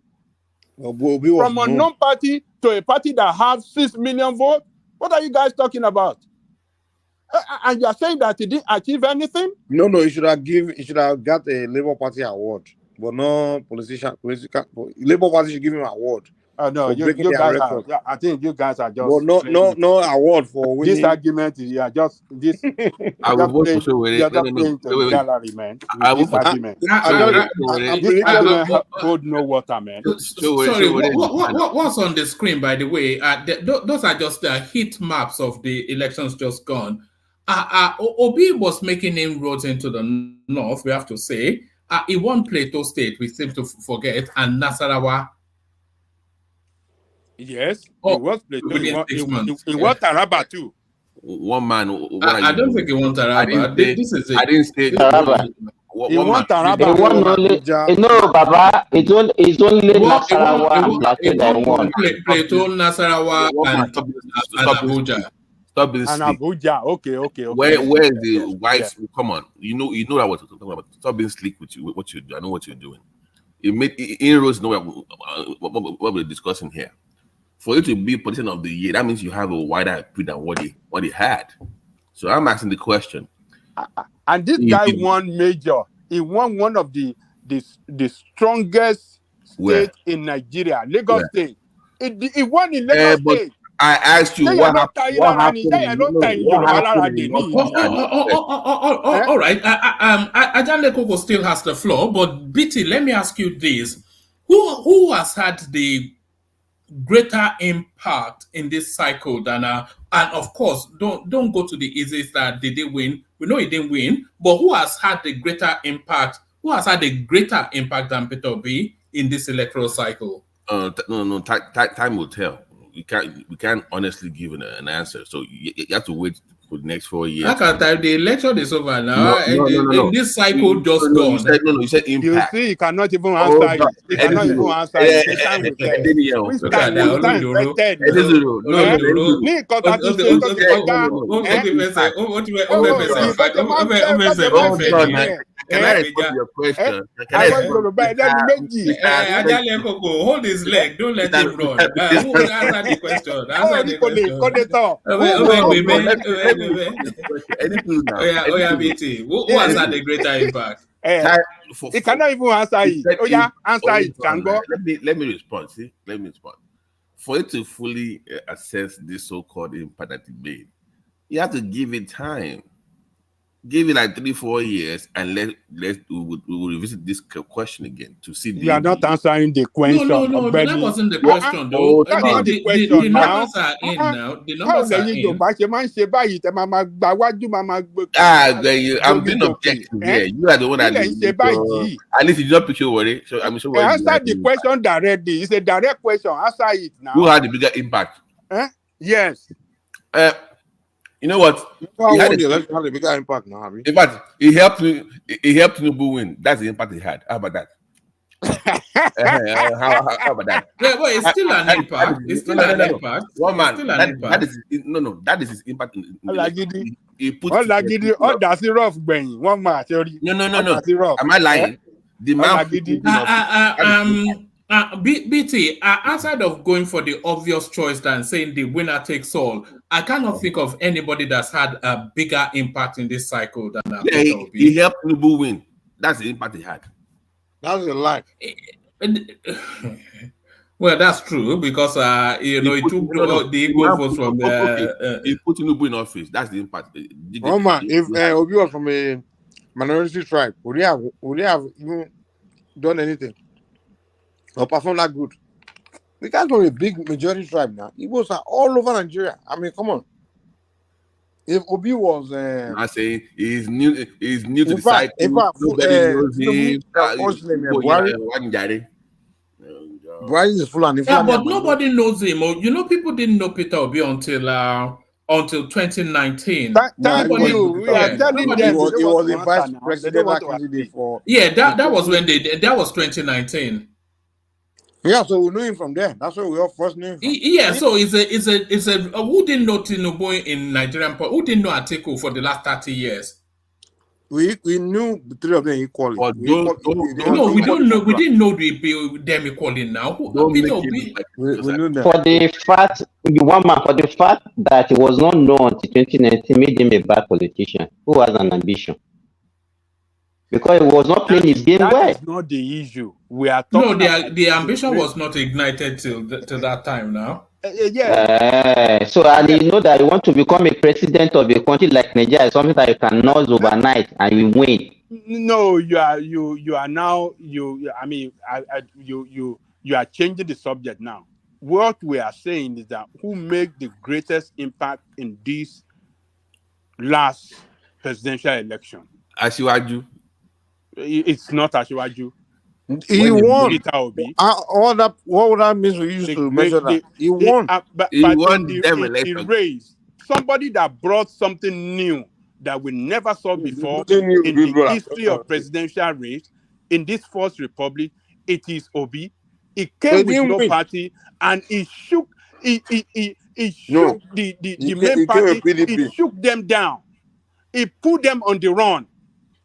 From a unknown party to a party that has 6 million votes. What are you guys talking about? And you are saying that he didn't achieve anything? No, he should have got a Labour Party award, but no political. Labour Party should give him an award. No, you guys are. I think you guys are just. But no award for winning. This argument is just this. I will vote for You're just playing to the gallery, man. This argument. This argument hold no water, man. Sorry, what's on the screen, by the way? Those are just the heat maps of the elections just gone. Obi was making inroads into the north, we have to say. He won Plateau State, we seem to forget, and Nasarawa. Yes, it was Plateau. It was Taraba too. One man. I don't think he won Taraba. This is it. I didn't say Taraba. He won Taraba. He won only. No, Baba. It's only Nasarawa and Plateau that won. Plateau, Nasarawa, and Abuja. Stop being and slick. Abuja. Okay. Where is the white? Yeah. Come on, you know that what I'm talking about. Stop being slick with you. What you do, I know what you're doing. It made inroads. Know what we're discussing here. For you to be politician of the year, that means you have a wider appeal than what he had. So I'm asking the question. And this guy won major. He won one of the strongest states in Nigeria, Lagos State. He won in Lagos State. I asked you what happened. All right. Ajale Koko still has the floor, but BT, let me ask you this: Who has had the greater impact in this cycle than and of course don't go to the easiest that did they win? We know he didn't win, but who has had the greater impact? Who has had a greater impact than Peter Obi in this electoral cycle? No. Time will tell. We can't honestly give an answer. So you have to wait for the next 4 years. The election is over now. No. This cycle just gone. You said impact. You see, he cannot even answer it. He cannot even answer it. Can I respond to your question? Hold his leg. Don't let him run. Who will answer the question? Answer the question. Who has had a greater impact? He cannot even answer it. Answer it. Let me respond. Let me respond. For you to fully assess this so-called impact that he made, you have to give it time. Give it like 3-4 years, and we will revisit this question again to see. You are not answering the question. No, that wasn't the question, though. That's not the question. The numbers are in now. The numbers are in. I'm being objective here. You are the one that at least you don't picture worry. So I'm sure. Answer the question directly. It's a direct question. Answer it now. Who had the bigger impact? Yes. You know what? He had a bigger impact now. In fact, he helped Tinubu win. That's the impact he had. How about that? How about that? Yeah, but it's still an impact. It's still an impact. One man. That is his impact. He put. One man. No. Am I lying? The man. BT, outside of going for the obvious choice than saying the winner takes all, I cannot think of anybody that's had a bigger impact in this cycle than he helped Tinubu win. That's the impact he had. That's a lie. Well, that's true because he took the equal votes from he put Tinubu in office. That's the impact. Oh man, if Obi was from a minority tribe, would he have even done anything or performed that good? We can't from a big majority tribe now. Igbos are all over Nigeria. I mean, come on. If Obi was, I say he's new to the side. Buhari is full and but nobody knows him. People didn't know Peter Obi until 2019. Thank you. We are telling them he was a vice presidential candidate for. Yeah, that was when that was 2019. Yeah, so we knew him from there. That's where we all first knew him from. Yeah, so it's a who didn't know Tinubu in Nigerian, who didn't know Atiku for the last 30 years? We knew the three of them equally. We didn't know them equally now. We knew them. For the fact that he was not known until 2019 made him a bad politician who has an ambition. Because he was not playing his game well. That is not the issue. We are talking. No, the ambition was not ignited till that time now. So, and you know that you want to become a president of a country like Nigeria is something that you can nurse overnight and you win. No, you are now you are changing the subject now. What we are saying is that who made the greatest impact in this last presidential election? Asiwaju. It's not Asiwaju. He won. What would that mean we used to measure that? He won. He won he raised somebody that brought something new that we never saw before in the history of presidential race in this Fourth Republic. It is Obi. He came with no party and he shook. He shook the main party. He shook them down. He put them on the run.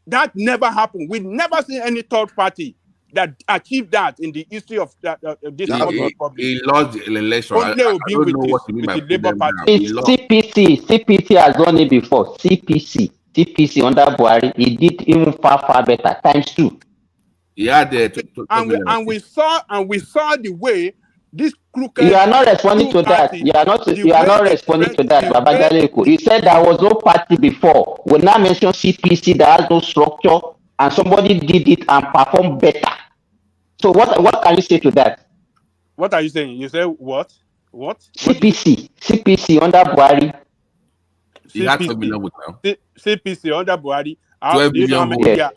That never happened. We never seen any third party that achieved that in the history of this republic. He lost the election. I don't know what you mean by Labour Party. CPC has done it before. CPC under Buhari, he did even far better × 2. Yeah, and we saw the way this crooked. You are not responding to that. You are not responding to that, Babajale. You said there was no party before. We now mention CPC that has no structure, and somebody did it and performed better. So what can you say to that? What are you saying? You say what? What? CPC under Buhari. CPC under Buhari. Do you know how many years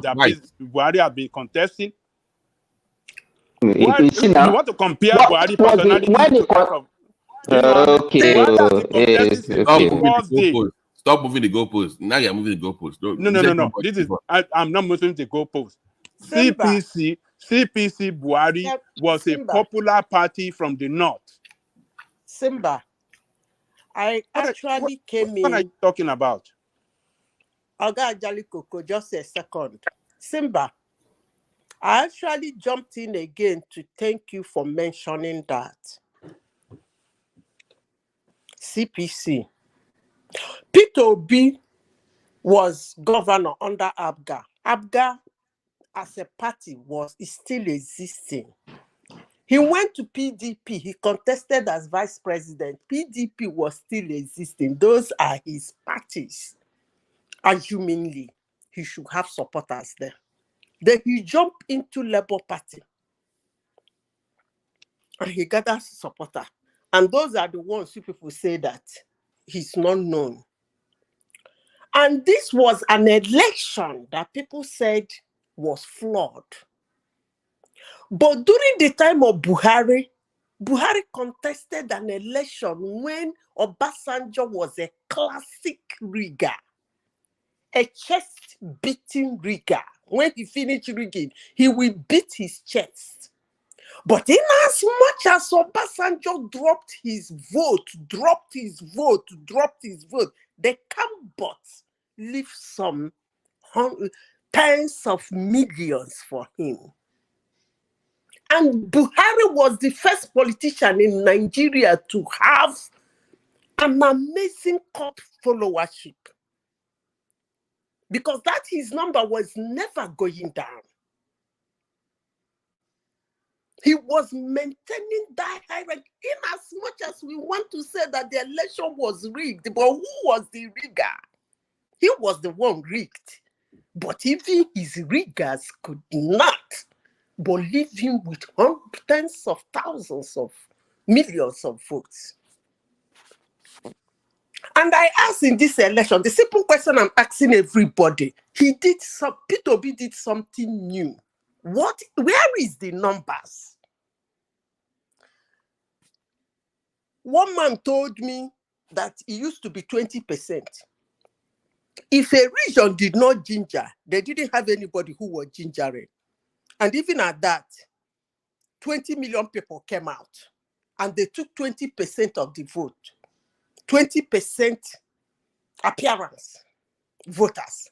that Buhari have been contesting? You want to compare Buhari personality Stop moving the goalposts. Now you're moving the goalposts. No. I'm not moving the goalposts. CPC Buhari was a popular party from the north. Simba, I actually came in. What are you talking about? Oga Ajali Koko, just a second. Simba, I actually jumped in again to thank you for mentioning that. CPC. Peter Obi was governor under ABGA. ABGA as a party is still existing. He went to PDP. He contested as vice president. PDP was still existing. Those are his parties. assumingly, he should have supporters there. Then he jumped into Labour Party and he gathers supporters. And those are the ones who people say that he's not known. And this was an election that people said was flawed. But during the time of Buhari contested an election when Obasanjo was a classic rigger, a chest-beating rigger. When he finished rigging, he will beat his chest. But in as much as Obasanjo dropped his vote, they can't but leave some tens of millions for him. And Buhari was the first politician in Nigeria to have an amazing cult followership, because that his number was never going down. He was maintaining that high rank, in as much as we want to say that the election was rigged. But who was the rigger? He was the one rigged. But even his riggers could not but leave him with tens of thousands of millions of votes. And I asked in this election, the simple question I'm asking everybody, Peter Obi did something new. Where is the numbers? One man told me that it used to be 20%. If a region did not ginger, they didn't have anybody who was gingering. And even at that, 20 million people came out and they took 20% of the vote, 20% appearance voters.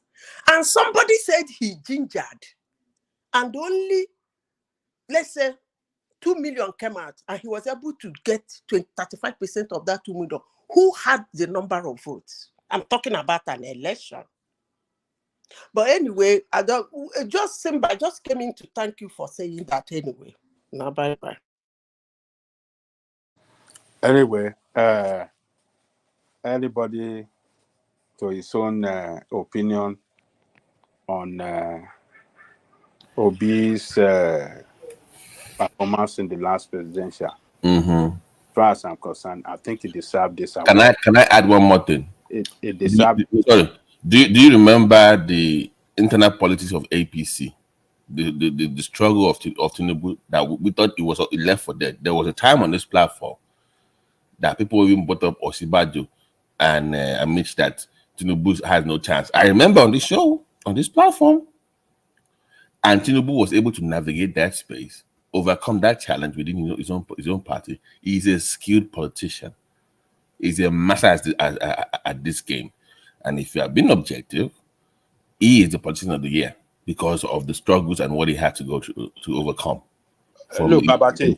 And somebody said he gingered and only, let's say, 2 million came out and he was able to get 35% of that 2 million. Who had the number of votes? I'm talking about an election. But anyway, Simba just came in to thank you for saying that anyway. Now, bye-bye. Anyway, anybody to his own opinion on Obi's performance in the last presidential. As far as I'm concerned, I think he deserved this award. Can I add one more thing? It deserved. Sorry. Do you remember the internal politics of APC? The struggle of Tinubu that we thought it was left for dead. There was a time on this platform that people even brought up Osibajo and admit that Tinubu has no chance. I remember on this show, on this platform, and Tinubu was able to navigate that space, overcome that challenge within his own party. He's a skilled politician. He's a master at this game. And if you have been objective, he is the politician of the year because of the struggles and what he had to go to overcome. Look, Babate.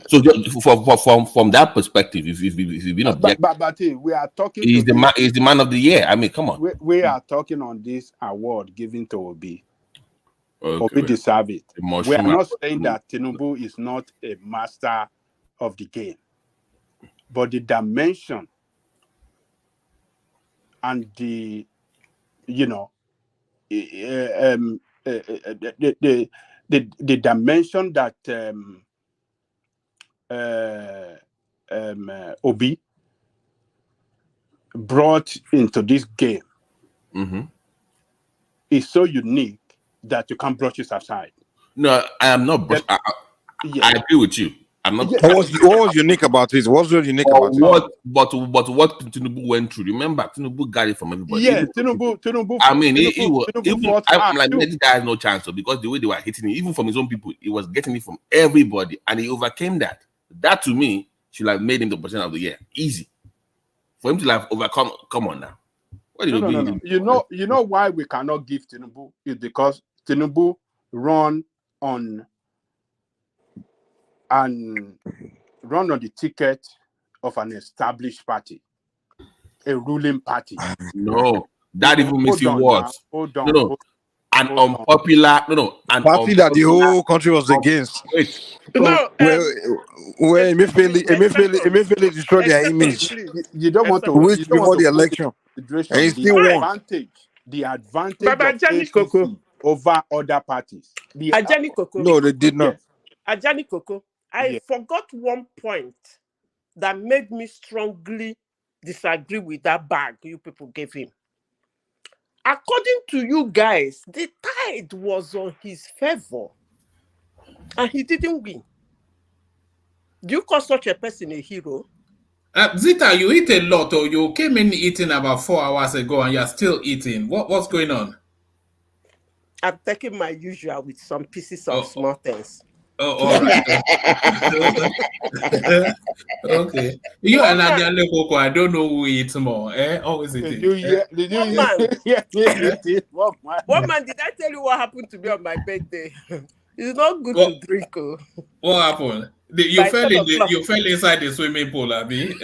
So from that perspective, if you've been objective, Babate, we are talking. He's the man of the year. I mean, come on. We are talking on this award given to Obi. Okay. Obi deserve it. We are not saying that Tinubu is not a master of the game, but the dimension and the the dimension that Obi brought into this game is so unique that you can't brush it aside. No, I am not. I agree with you. I'm not. What was unique about it? What's really unique about it? But what Tinubu went through? Remember, Tinubu got it from everybody. Yeah, Tinubu. I mean, I'm like, this guy has no chance. So because the way they were hitting him, even from his own people, he was getting it from everybody, and he overcame that. That to me should have made him the person of the year. Easy for him to have overcome. Come on now. What no. You know why we cannot give Tinubu is because Tinubu run on the ticket of an established party, a ruling party. No, that even makes it worse. Hold on. No. An unpopular, an party that the whole country was against. Wait. Where Emefiele destroyed their image. You don't want to wait before the election. And he still won. the advantage Baba of Ajani APC Coco. over other parties. Ajani Coco. No, they did not. Yes. Ajani Coco. I Yes. forgot one point that made me strongly disagree with that bag you people gave him. According to you guys, the tide was on his favor and he didn't win. Do you call such a person a hero? Zita, you eat a lot, or you came in eating about 4 hours ago and you're still eating. What's going on? I'm taking my usual with some pieces of small things. Oh, all right. Okay. You and Adele Coco, I don't know who eats more. Always eating. Did you hear? One man, did I tell you what happened to me on my birthday? It's not good to drink. What happened? You fell inside the swimming pool, Abi.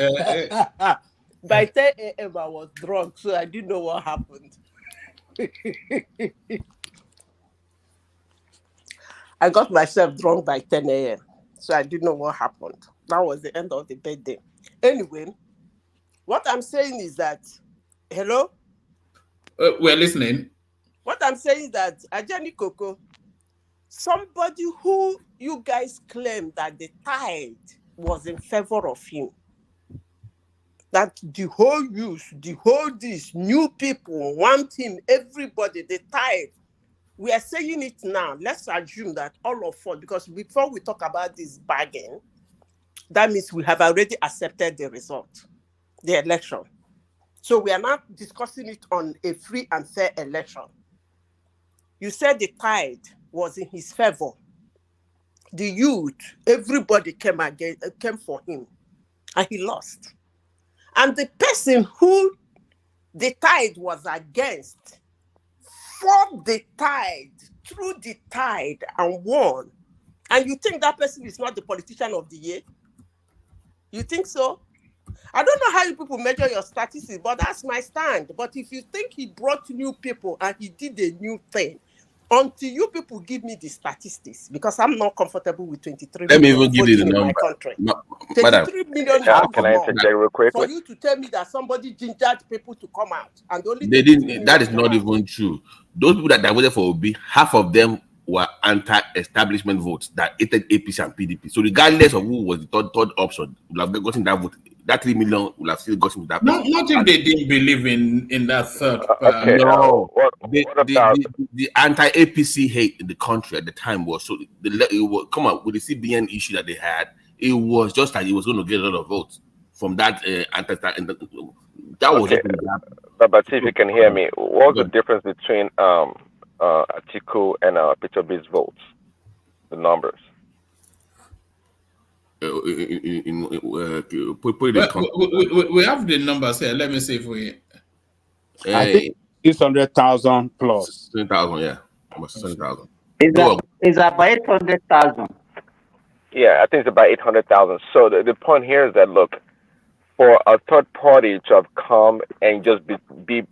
By 10 a.m. I was drunk, so I didn't know what happened. I got myself drunk by 10 a.m. So I didn't know what happened. That was the end of the birthday. Anyway, what I'm saying is that, hello? We're listening. What I'm saying is that Ajani Coco, somebody who you guys claim that the tide was in favor of him, that the whole youth, the whole this, new people want him, everybody, the tide. We are saying it now. Let's assume that all of us, because before we talk about this bargain, that means we have already accepted the result, the election. So we are not discussing it on a free and fair election. You said the tide was in his favor. The youth, everybody came for him, and he lost. And the person who the tide was against fought the tide, through the tide, and won. And you think that person is not the politician of the year? You think so? I don't know how you people measure your statistics, but that's my stand. But if you think he brought new people and he did a new thing, until you people give me the statistics, because I'm not comfortable with 23 Let me million even give you the voting in number. my country. Madam, 23 million Can I interject real quick? for you to tell me that somebody gingered people to come out, and only they 23 didn't. million That is come not out. even true. Those people that voted for Obi, half of them were anti-establishment votes that hated APC and PDP. So regardless of who was the third option, would have gotten that vote. That 3 million would have still gotten that. Not if they didn't believe in that third. Okay. No, What about the anti-APC hate in the country at the time was so. It was, come on, with the CBN issue that they had, it was just like it was going to get a lot of votes from that anti. That was. Okay. But see if you can hear me. What's the difference between Atiku and Peter B's votes? The numbers. We have the numbers here. Let me see if we. I think 600,000 plus. 10,000, yeah, almost 10,000. It's about 800,000. Yeah, I think it's about 800,000. So the point here is that, look, for a third party to have come and just be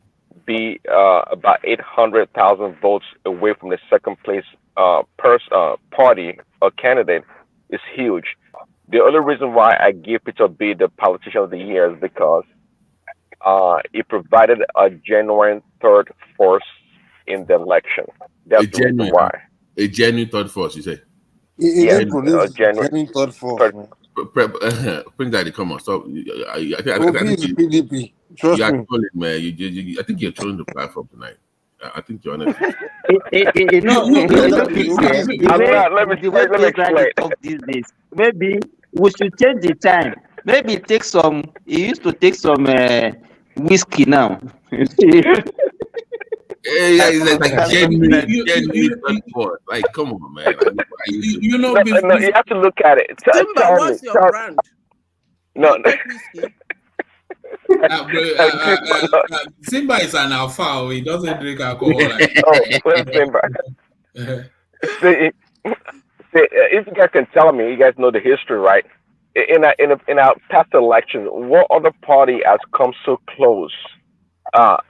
about 800,000 votes away from the second place party or candidate is huge. The only reason why I give Peter B the politician of the year is because he provided a genuine third force in the election. That's the reason why. A genuine third force, you say? Yes, a genuine third force. Bring that, come on, stop. I think PDP. Trust you are me. trolling, man. I think you're trolling the platform tonight. I think you're honest. Let me explain. Maybe we should change the time. Maybe take some. He used to take some whiskey now. Like genuine sport. Like, come on, man. You know, no, you have to look at it. Timber, what's your brand? No. Simba is an alpha. He doesn't drink alcohol. Simba. If you guys can tell me, you guys know the history, right? In our past election, what other party has come so close,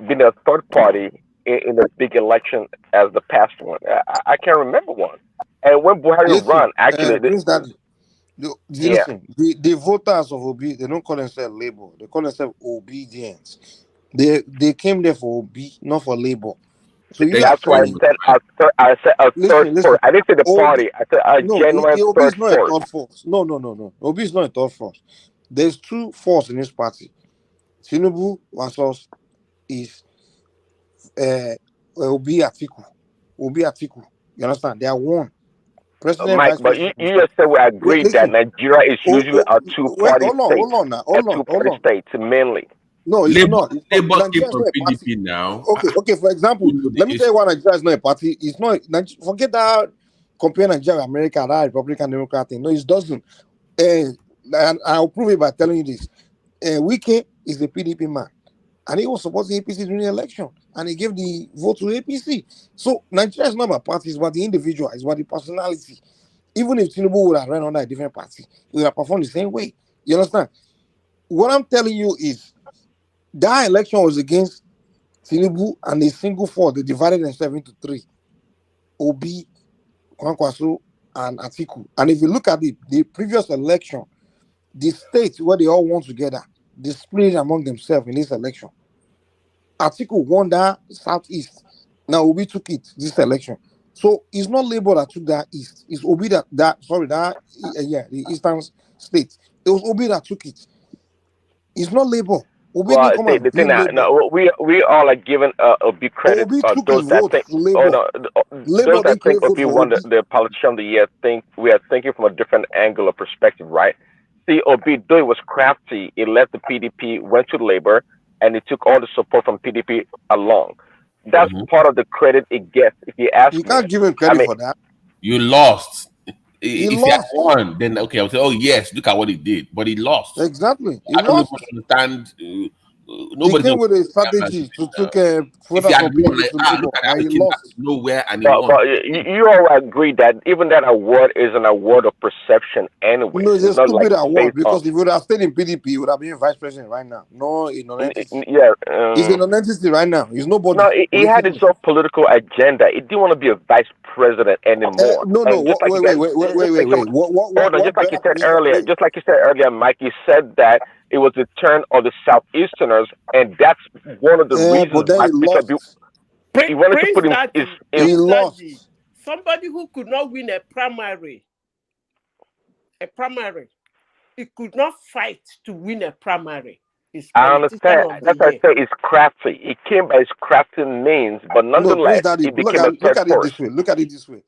being a third party in a big election as the past one? I can't remember one. And when Buhari ran, actually, listen, the voters of Obi, they don't call themselves labor, they call themselves obedience. They came there for Obi, not for Labour. So you That's why I said a third force. I didn't say the party. I said a genuine Obi third is not a force. third force. No. Obi is not a third force. There's two forces in this party. Tinubu versus is Obi Atiku. You understand? They are one. President, Mike, Vice but you President. just said we agreed that Nigeria is usually a two-party state. Hold on now. Two-party states mainly. No, it's not. Labour came Nigeria is from not a party. PDP now. Okay. For example, let me tell you why Nigeria is not a party. It's not. Forget that. Compare Nigeria, America, that Republican Democrat thing. No, it doesn't. And I'll prove it by telling you this. Wike is the PDP man, and he was supporting APC during the election, and he gave the vote to APC. So Nigeria is not about parties, but the individual, it's about the personality. Even if Tinubu would have run under a different party, he would have performed the same way. You understand? What I'm telling you is that election was against Tinubu and a single four. They divided themselves into three: Obi, Kwankwaso, and Atiku. And if you look at the previous election, the states where they all won together, they split among themselves in this election. Atiku won that southeast. Now Obi took it this election. So it's not Labour that took that east. It's Obi the eastern states. It was Obi that took it. It's not Labour. Obi Well, didn't come and the thing blame that Labour. we all are giving Obi credit. Obi took Those his that vote think, to Labour. those that think Obi won the politician of the year think we are thinking from a different angle of perspective, right? See, Obi, though it was crafty, it left the PDP, went to Labour, and it took all the support from PDP along. That's part of the credit it gets. If you ask You me, can't give him credit for that. You lost. If lost. he had won, then okay, I would say, oh yes, look at what he did. But he lost. Exactly. He I don't lost. understand. He Nobody came with a strategy to take if further he had from won, PDP like, to look Labour, at and that he kid lost. nowhere and he but won. you all agree that even that award is an award of perception anyway. No, it's a It's not like stupid award based on. because if he would have stayed in PDP, he would have been vice president right now. No, a non-entity. Yeah. He's a non-entity right now. He's nobody. No, he had his own political agenda. He didn't want to be a vice president anymore. No. Just like Wait. Hold on, just like you said earlier, Mike, you said that it was the turn of the Southeasterners, and that's one of the reasons but then why he lost. he wanted to put He lost. Somebody who could not win a primary, he could not fight to win a primary. I understand. That's why I say it's crafty. He came by his crafty means, but nonetheless, he became a look at third force. it this way. Look at it this way.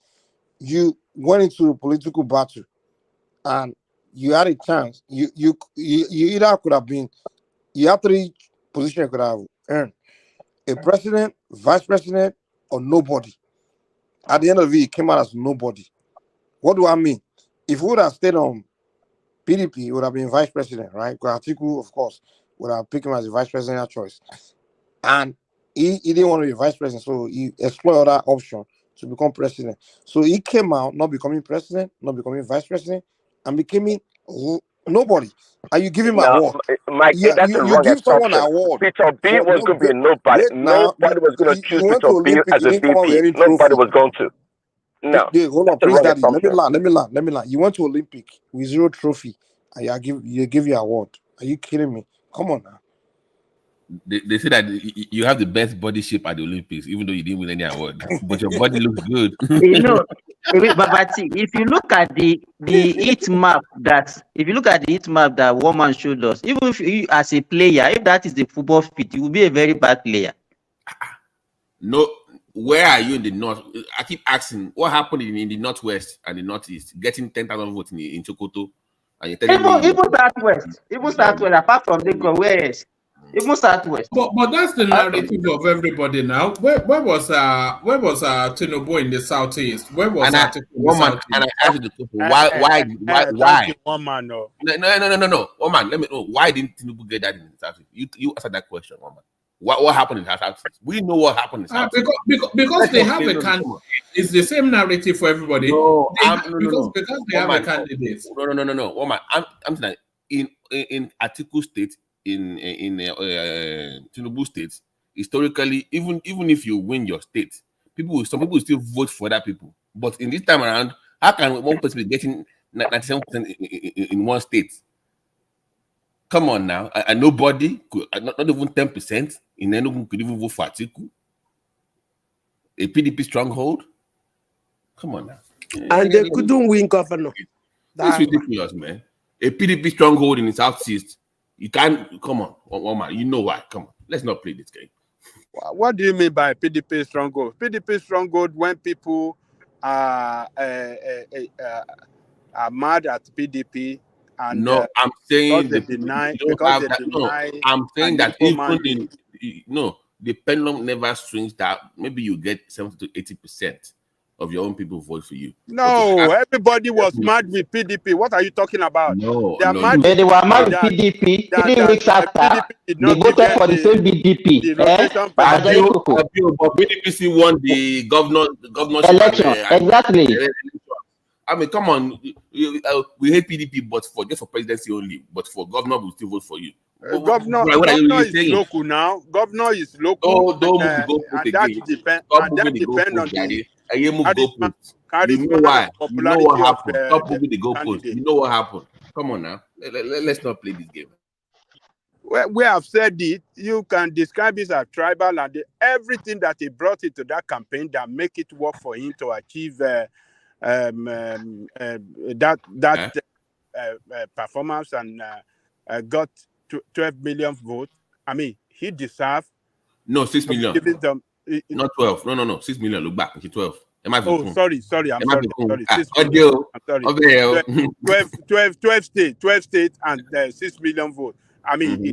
You went into a political battle, and you had a chance. You either could have been. You had three positions you could have earned: a president, vice president, or nobody. At the end of it, he came out as nobody. What do I mean? If he would have stayed on PDP, he would have been vice president, right? Because Atiku, of course, would have picked him as the vice president choice. And he didn't want to be vice president, so he explored that option to become president. So he came out not becoming president, not becoming vice president, and becoming nobody. And you give him an award. Mike, that's a you wrong give someone an assumption. award. Peter B was going to be a nobody. Nobody was going to choose Peter B as a VP. Nobody was going to. No. Hold on, That's a please, wrong Daddy. assumption. Let me land. You went to Olympic with 0 trophy, and you give you award. Are you kidding me? Come on now. They say that you have the best body shape at the Olympics, even though you didn't win any award. But your body looks good. You know, but if you look at the heat map that one man showed us, even if you as a player, if that is the football fit, you will be a very bad player. No, where are you in the north? I keep asking what happened in the northwest and the northeast, getting 10,000 votes in Sokoto, and you're telling me Even Southwest, apart from Lagos, where is even Southwest? But that's the narrative of everybody now. Where was Tinubu in the southeast? Where was Atiku in the southeast? And I asked the question, why? One man, no. No. One man, let me know. Why didn't Tinubu get that in the southeast? You answer that question, one man. What happened in the southeast? We know what happened in the southeast. Because they have a candidate. It's the same narrative for everybody. Because they have a candidate. No. One man, I'm saying in Atiku State, in Tinubu State, historically, even if you win your state, some people will still vote for that people. But in this time around, how can one person be getting 97% in one state? Come on now. And nobody could, not even 10% in Enugu could even vote for Atiku. A PDP stronghold. Come on now. And they couldn't win governor. That's ridiculous, man. A PDP stronghold in the Southeast. You can't, come on, one man. You know why. Come on. Let's not play this game. What do you mean by PDP stronghold? PDP stronghold when people are mad at PDP and no, I'm saying because they deny. I'm saying that even in the pendulum never swings that maybe you get 70 to 80% of your own people vote for you. No, everybody was mad with PDP. What are you talking about? No, they were mad with PDP. 3 weeks after, they voted for the same PDP. But PDP won the governorship election. Exactly. I mean, come on. We hate PDP, but for presidency only. But for governor, we still vote for you. Governor is local now. Governor is local. And that depends on the You know why? You know what happened. Stop moving the goalpost. You know what happened. Come on now. Let's not play this game. We have said it. You can describe it as tribal and everything that he brought into that campaign that make it work for him to achieve performance and got 12 million votes. I mean, he deserved. No, 6 million. Not 12. No. 6 million. Look back. 12. Oh, sorry. I'm sorry. 6 million. I'm sorry. 12 states and 6 million votes. I mean, he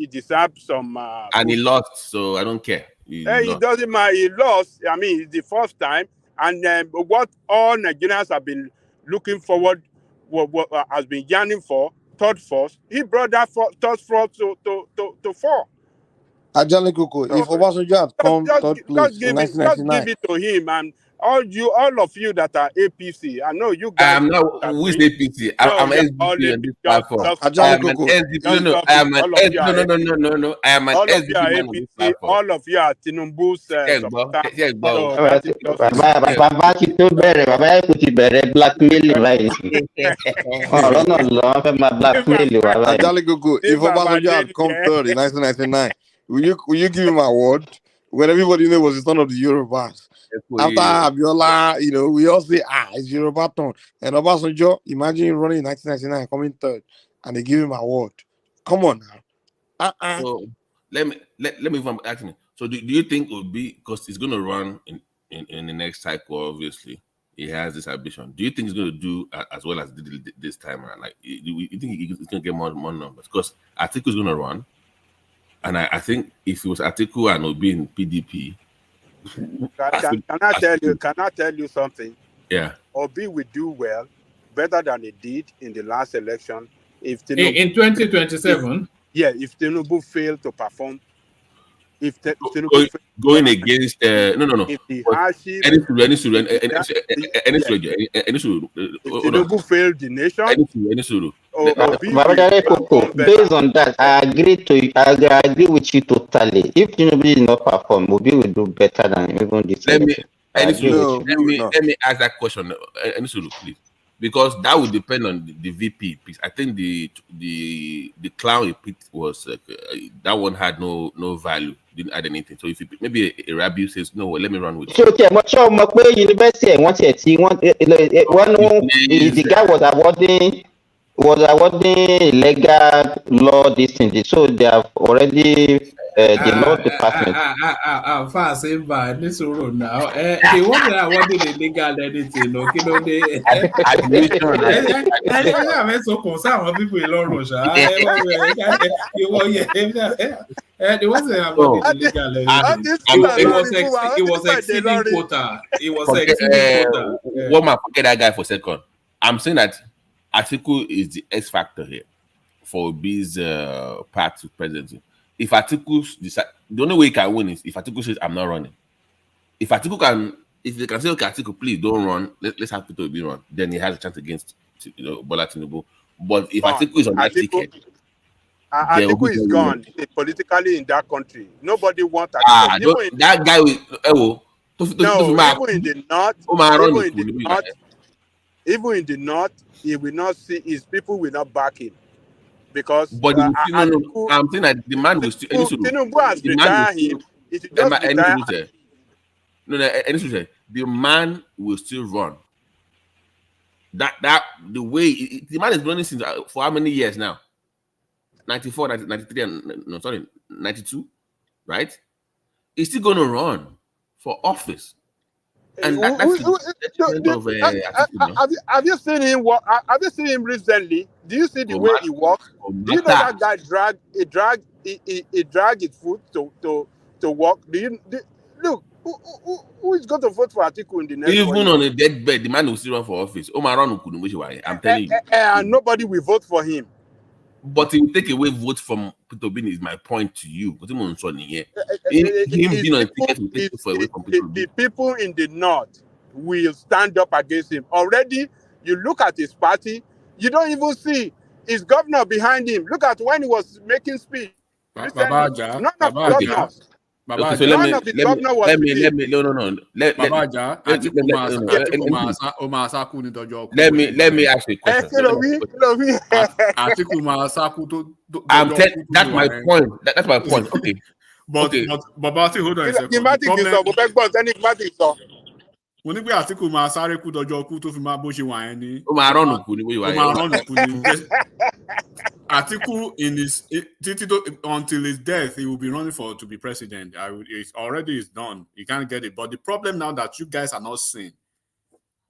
deserved some. And he lost, so I don't care. It doesn't matter. He lost. I mean, it's the first time. And what all Nigerians have been looking forward, what has been yearning for, third force, he brought that third force to 4. Ajale Koko, if Obasanjo had come third place in 1999, just give it to him, and all of you that are APC, I know you guys. I'm not who is APC. I'm SDP on this platform. I am an SDP. No. I am an no. I am an SDP man on this platform. All of you are Tinubu's. Yes, bro. Baba ti tó bẹ̀rẹ̀, baba yẹn kò ti bẹ̀rẹ̀ blackmail báyìí. Ọ̀rọ̀ náà lọ fẹ́ máa blackmail wa báyìí. Ajale Koko, if Obasanjo had come third in 1999, will you give him an award when everybody knew it was the son of the Yorubas? After Abiola, we all say, it's Yoruba turn. And Obasanjo, imagine running in 1999, coming third, and they give him an award. Come on now. So let me ask me. So do you think it would be, because he's going to run in the next cycle, obviously, he has this ambition. Do you think he's going to do as well as did this time around? Like, you think he's going to get more numbers? Because Atiku is going to run. And I think if it was Atiku and Obi in PDP, can I tell you something? Yeah. Obi will do well, better than he did in the last election. If Tinubu, in 2027? If Tinubu failed to perform, going against no. Tinubu failed the nation. Based on that, I agree with you totally. If Tinubu did not perform, Obi will do better than even this. Let me ask that question, please, because that would depend on the VP piece. I think the clown he picked was that one had no value, didn't add anything. So if you pick, maybe a Rabiu says no, let me run with it. So university the guy was awarding illegal law this thing. So they have already the law department. Fast by this road now. They want to award illegal anything. I'm so concerned with people in Russia. It wasn't about illegal. It was exceeding quota. It was exceeding quota. What man forget that guy for a second? I'm saying that Atiku is the X factor here for Obi's path to presidency. If Atiku decide, the only way he can win is if Atiku says I'm not running. If they can say, okay, Atiku, please don't run. Let's have Peter Obi run. Then he has a chance against Bola Tinubu. But if Atiku is on that ticket, Atiku is gone politically in that country. Nobody wants Atiku. That guy will. Even in the north, he will not see his people will not back him. because But I'm saying that the man will still. Tinubu has retired him. It just retire. The man will still run. That the way the man is running since for how many years now? 94, 93, and 92, right? He's still going to run for office. And have you seen him walk? Have you seen him recently? Do you see the way he walks? Do you know that guy drag his foot to walk? Look? Who is going to vote for Atiku in the next even one? On a deathbed, the man will still run for office. I'm telling you. And nobody will vote for him. But he will take away votes from Peter Obi is my point to you. Him being on the ticket will take away from Peter Obi. The people in the north will stand up against him. Already, you look at his party, you don't even see his governor behind him. Look at when he was making speech. Babaja. Okay, so let me ask you a question. That's my point. That's my point. Okay. But Babati, hold on a second. When you Atiku ma sáré kú dọjọ́ kú tó fi máa bó ṣe wà yẹn ni. Ó máa rọ́ọ̀nù kú ni bó ṣe wà yẹn. Atiku until his death, he will be running to be president. It's already is done. He can't get it. But the problem now that you guys are not seeing,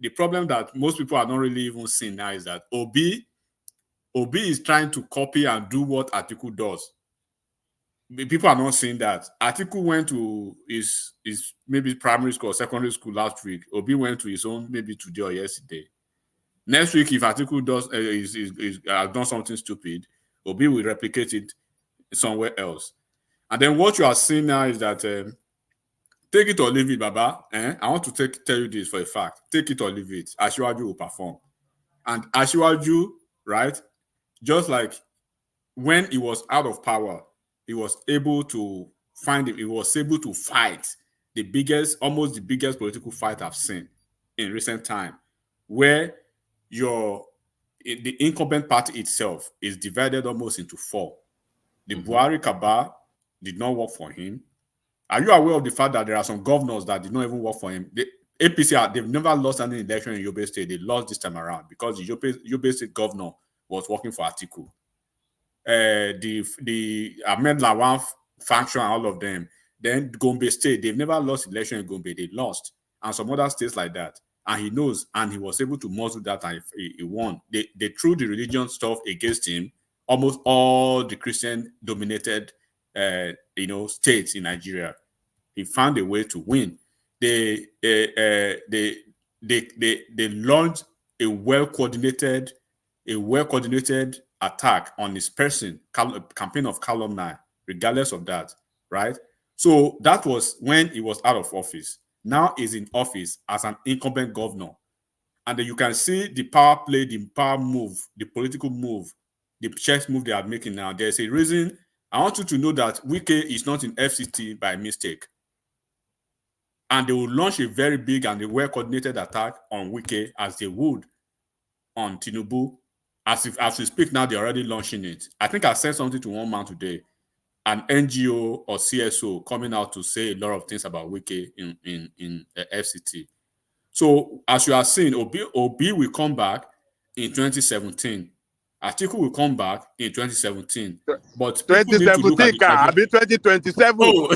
the problem that most people are not really even seeing now is that Obi is trying to copy and do what Atiku does. People are not seeing that. Atiku went to his maybe primary school or secondary school last week. Obi went to his own maybe today or yesterday. Next week, if Atiku does has done something stupid, Obi will replicate it somewhere else. And then what you are seeing now is that take it or leave it, Baba. I want to tell you this for a fact. Take it or leave it. Asiwaju will perform. And Asiwaju, right? Just like when he was out of power, he was able to fight almost the biggest political fight I've seen in recent time, where the incumbent party itself is divided almost into four. The Buhari Cabal did not work for him. Are you aware of the fact that there are some governors that did not even work for him? The APC, they've never lost any election in Yobe State. They lost this time around because the Yobe State governor was working for Atiku. The Ahmed Lawan faction, all of them. Then Gombe State, they've never lost election in Gombe. They lost. And some other states like that. And he knows, and he was able to muzzle that, and he won. They threw the religion stuff against him. Almost all the Christian-dominated, states in Nigeria. He found a way to win. They launched a well-coordinated attack on his person, campaign of calumny, regardless of that, right? So that was when he was out of office. Now he's in office as an incumbent governor. And then you can see the power play, the power move, the political move, the chess move they are making now. There's a reason. I want you to know that Wike is not in FCT by mistake. And they will launch a very big and a well-coordinated attack on Wike as they would on Tinubu. As we speak now, they're already launching it. I think I said something to one man today, an NGO or CSO coming out to say a lot of things about Wike in FCT. So as you are seeing, Obi will come back in 2017. Atiku will come back in 2017. But 2017, I'll be 2027. Oh,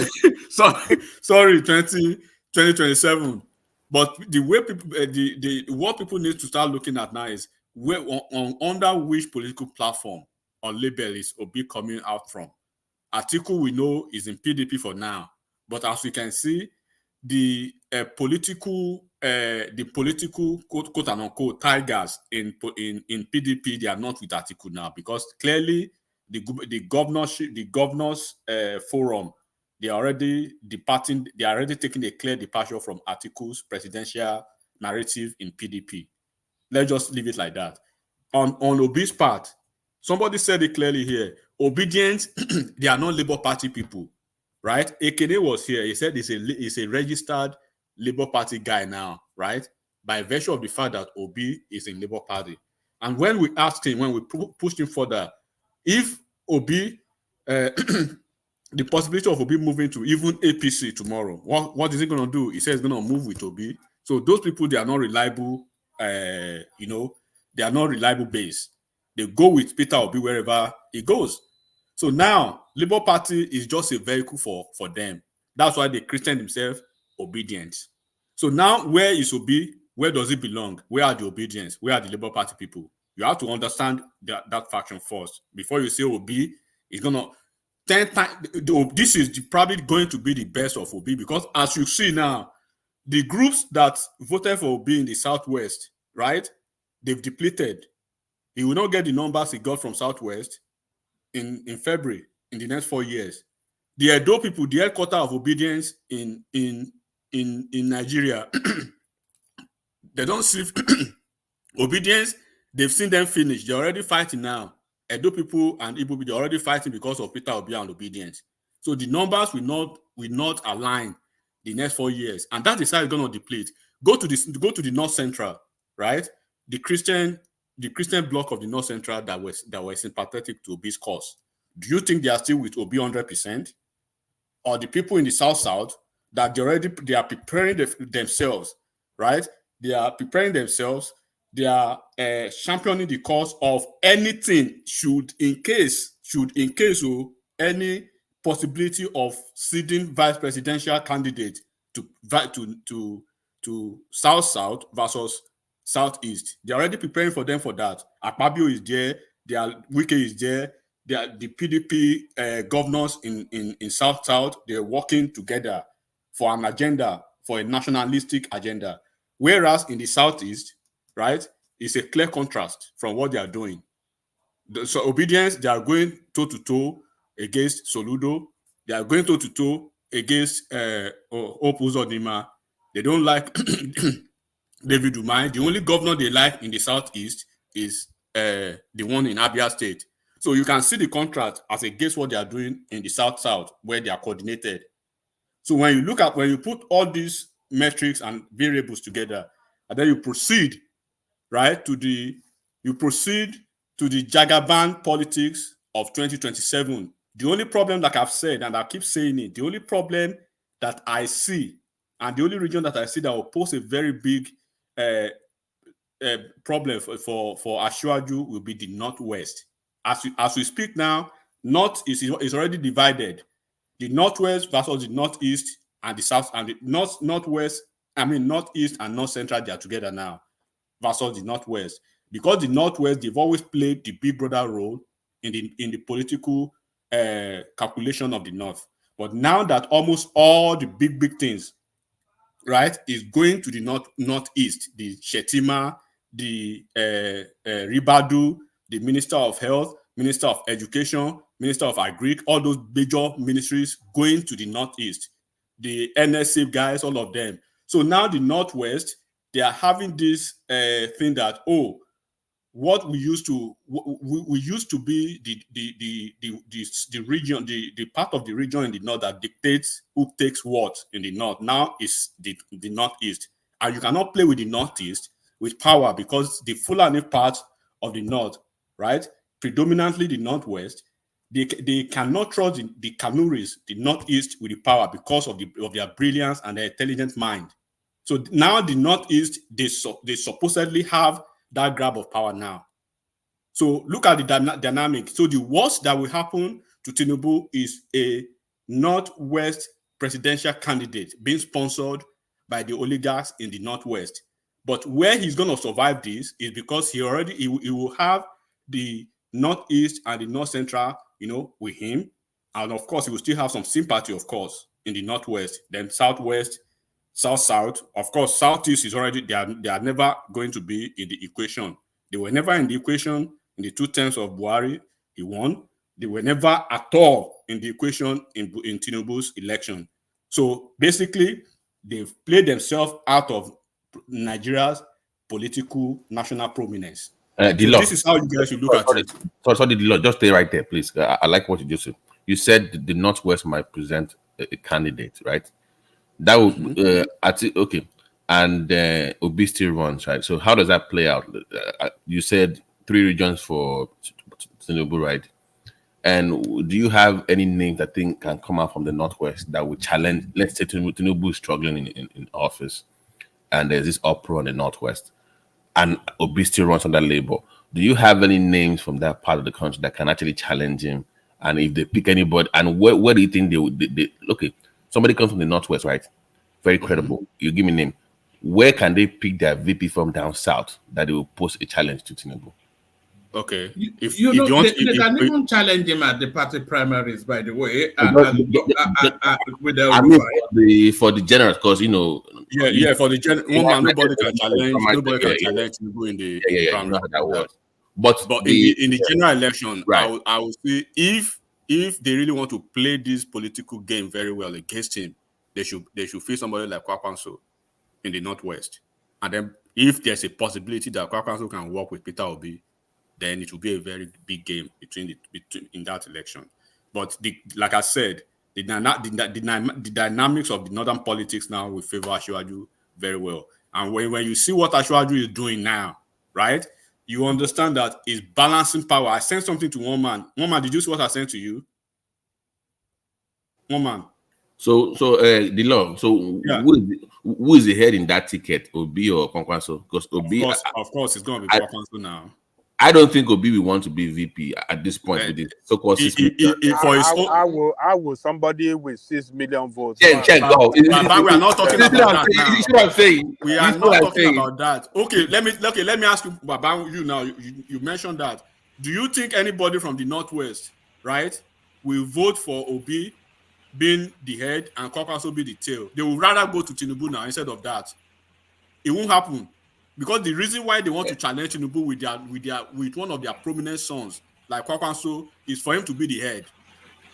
sorry, 2027. But the way people, what people need to start looking at now is under which political platform or label is Obi coming out from. Atiku we know is in PDP for now, but as we can see, the political quote unquote tigers in PDP, they are not with Atiku now, because clearly the governors forum, they are already departing. They are already taking a clear departure from Atiku's presidential narrative in PDP. Let's just leave it like that. On Obi's part, somebody said it clearly here. Obedience, they are not Labour Party people, right? Ekene was here. He said he's a registered Labour Party guy now, right? By virtue of the fact that Obi is in Labour Party. And when we asked him, when we pushed him further, if Obi, the possibility of Obi moving to even APC tomorrow, what is he going to do? He says he's going to move with Obi. So those people, they are not reliable, you know, they are not reliable base. They go with Peter Obi wherever he goes. So now, Labour Party is just a vehicle for them. That's why they christened themselves Obedient. So now, where is Obi? Where does it belong? Where are the Obedience? Where are the Labour Party people? You have to understand that faction first before you say Obi is going to 10 times. This is probably going to be the best of Obi, because as you see now, the groups that voted for Obi in the Southwest, right, they've depleted. He will not get the numbers he got from Southwest in February in the next 4 years. The Edo people, the headquarters of Obedience in Nigeria, they don't see Obedience. They've seen them finish. They're already fighting now. Edo people and Igbo people, they're already fighting because of Peter Obi and Obedience. So the numbers will not align the next 4 years, and that is how it's going to deplete. Go to the North Central, right? The Christian bloc of the North Central that were sympathetic to Obi's cause. Do you think they are still with Obi 100%? Or the people in the South that they are preparing themselves, right? They are preparing themselves. They are championing the cause of anything should in case any possibility of seeding vice presidential candidate to South versus Southeast. They're already preparing for them for that. Akpabio is there. Wike is there. The PDP governors in South. They're working together for an agenda, for a nationalistic agenda. Whereas in the Southeast, right, it's a clear contrast from what they are doing. So Obedience, they are going toe-to-toe against Soludo. They are going toe-to-toe against Hope Uzodinma. They don't like David Umahi. The only governor they like in the Southeast is the one in Abia State. So you can see the contrast as against what they are doing in the South, where they are coordinated. So when you put all these metrics and variables together, and then you proceed, right, to the Jagaban politics of 2027. The only problem, like I've said, and I keep saying it, the only problem that I see, and the only region that I see that will pose a very big problem for Ashwaju will be the Northwest. As we speak now, North is already divided. The Northwest versus the Northeast and the South, and the Northeast and North Central, they are together now versus the Northwest. Because the Northwest, they've always played the big brother role in the political calculation of the North. But now that almost all the big things, right, is going to the Northeast, the Shetima, the Ribadu, the Minister of Health, Minister of Education, Minister of Agric, all those major ministries going to the Northeast, the NSA guys, all of them. So now the Northwest, they are having this thing that, what we used to be the region, the part of the region in the North that dictates who takes what in the North. Now is the Northeast, and you cannot play with the Northeast with power, because the Fulani part of the North, right, predominantly the Northwest, they cannot trust the Kanuris, the Northeast, with the power because of their brilliance and their intelligent mind. So now the Northeast, they supposedly have that grab of power now. So look at the dynamic. So the worst that will happen to Tinubu is a Northwest presidential candidate being sponsored by the oligarchs in the Northwest. But where he's going to survive this is because he will have the Northeast and the North Central, with him. And of course, he will still have some sympathy, of course, in the Northwest. Then Southwest, South. Of course, Southeast is already, they are never going to be in the equation. They were never in the equation in the 2 terms of Buhari. He won. They were never at all in the equation in Tinubu's election. So basically, they've played themselves out of Nigeria's political national prominence. So this is how you guys should look at it. Sorry, just stay right there, please. I like what you just said. You said the Northwest might present a candidate, right? That would okay, and Obi still runs, right? So how does that play out? You said 3 regions for Tinubu, right? And do you have any names that think can come out from the Northwest that would challenge? Let's say Tinubu is struggling in office, and there's this uproar in the Northwest, and Obi still runs under Labour. Do you have any names from that part of the country that can actually challenge him? And if they pick anybody, and where do you think they would? Okay, somebody comes from the Northwest, right? Very credible. You give me a name. Where can they pick their VP from down south that they will pose a challenge to Tinubu? Okay. They can even challenge him at the party primaries, by the way. With the for the general, because for the general, nobody can challenge Tinubu in the primary. But in the general election, right. I would say if they really want to play this political game very well against him, they should face somebody like Kwakwanso in the Northwest. And then if there's a possibility that Kwakwanso can work with Peter Obi, then it will be a very big game in that election. But like I said, the dynamics of the northern politics now will favor Asiwaju very well. And when you see what Asiwaju is doing now, right, you understand that it's balancing power. I sent something to one man. One man, did you see what I sent to you? One man. So the law. So yeah. Who is the head in that ticket, Obi or Kwakwanso? Because Obi, of course, it's going to be Kwakwanso now. I don't think Obi will want to be VP at this point with the so-called 6 million. I will somebody with 6 million votes. But we are not talking about that now. You see what I'm saying? We are not talking about that. Okay, let me ask you about you now. You mentioned that. Do you think anybody from the Northwest, right, will vote for Obi being the head and Kwakwanso be the tail? They will rather go to Tinubu now instead of that. It won't happen. Because the reason why they want to challenge Tinubu with one of their prominent sons, like Kwakwanso, is for him to be the head.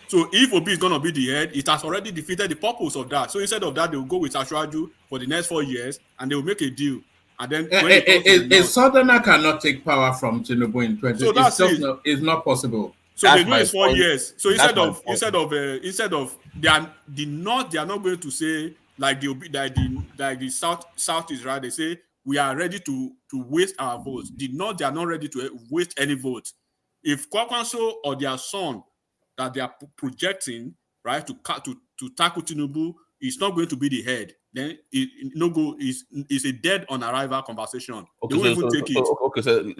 So if Obi is going to be the head, it has already defeated the purpose of that. So instead of that, they will go with Asiwaju for the next 4 years, and they will make a deal. And then a Southerner cannot take power from Tinubu in 20. So it's not possible. So they do it 4 years. So instead of the North, they are not going to say like the South is right. They say, we are ready to waste our votes. The North, they are not ready to waste any votes. If Kwakwanso or their son that they are projecting, right, to tackle Tinubu is not going to be the head, then it's a dead on arrival conversation. Okay, they won't even take it. Okay, so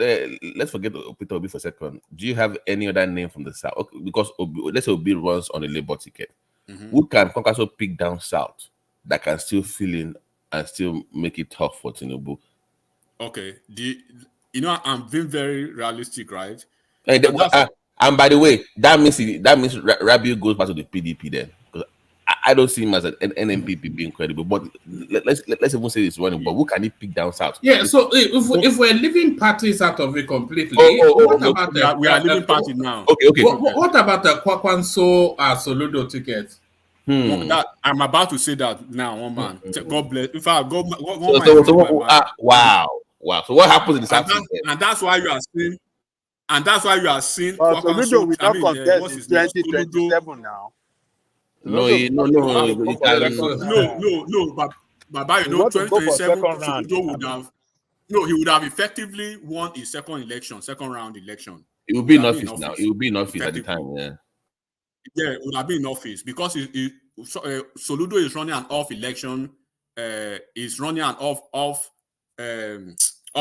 let's forget Peter Obi for a second. Do you have any other name from the South? Okay, because let's say Obi runs on a Labour ticket. Mm-hmm. Who can Kwakwanso pick down South that can still fill in and still make it tough for Tinubu? Okay, I'm being very realistic, right? And by the way, that means Rabiu goes back to the PDP then, because I don't see him as an NMPP being credible. But let's even say it's running. But who can he pick down south? Yeah. So if we're leaving parties out of it completely, we are leaving parties now. Okay. What about the Kwakwanso Soludo ticket? I'm about to say that now, one man. God bless. In fact, wow. So what happens in the South? And that's why you are seeing. And that's why you are seeing. Soludo will not contest in 2027 now. No. But by 2027, Soludo would have. No, he would have effectively won his second round election. It will be in office now. It will be in office at the time. Yeah, it would have been in office because Soludo is running an off election. Is running an off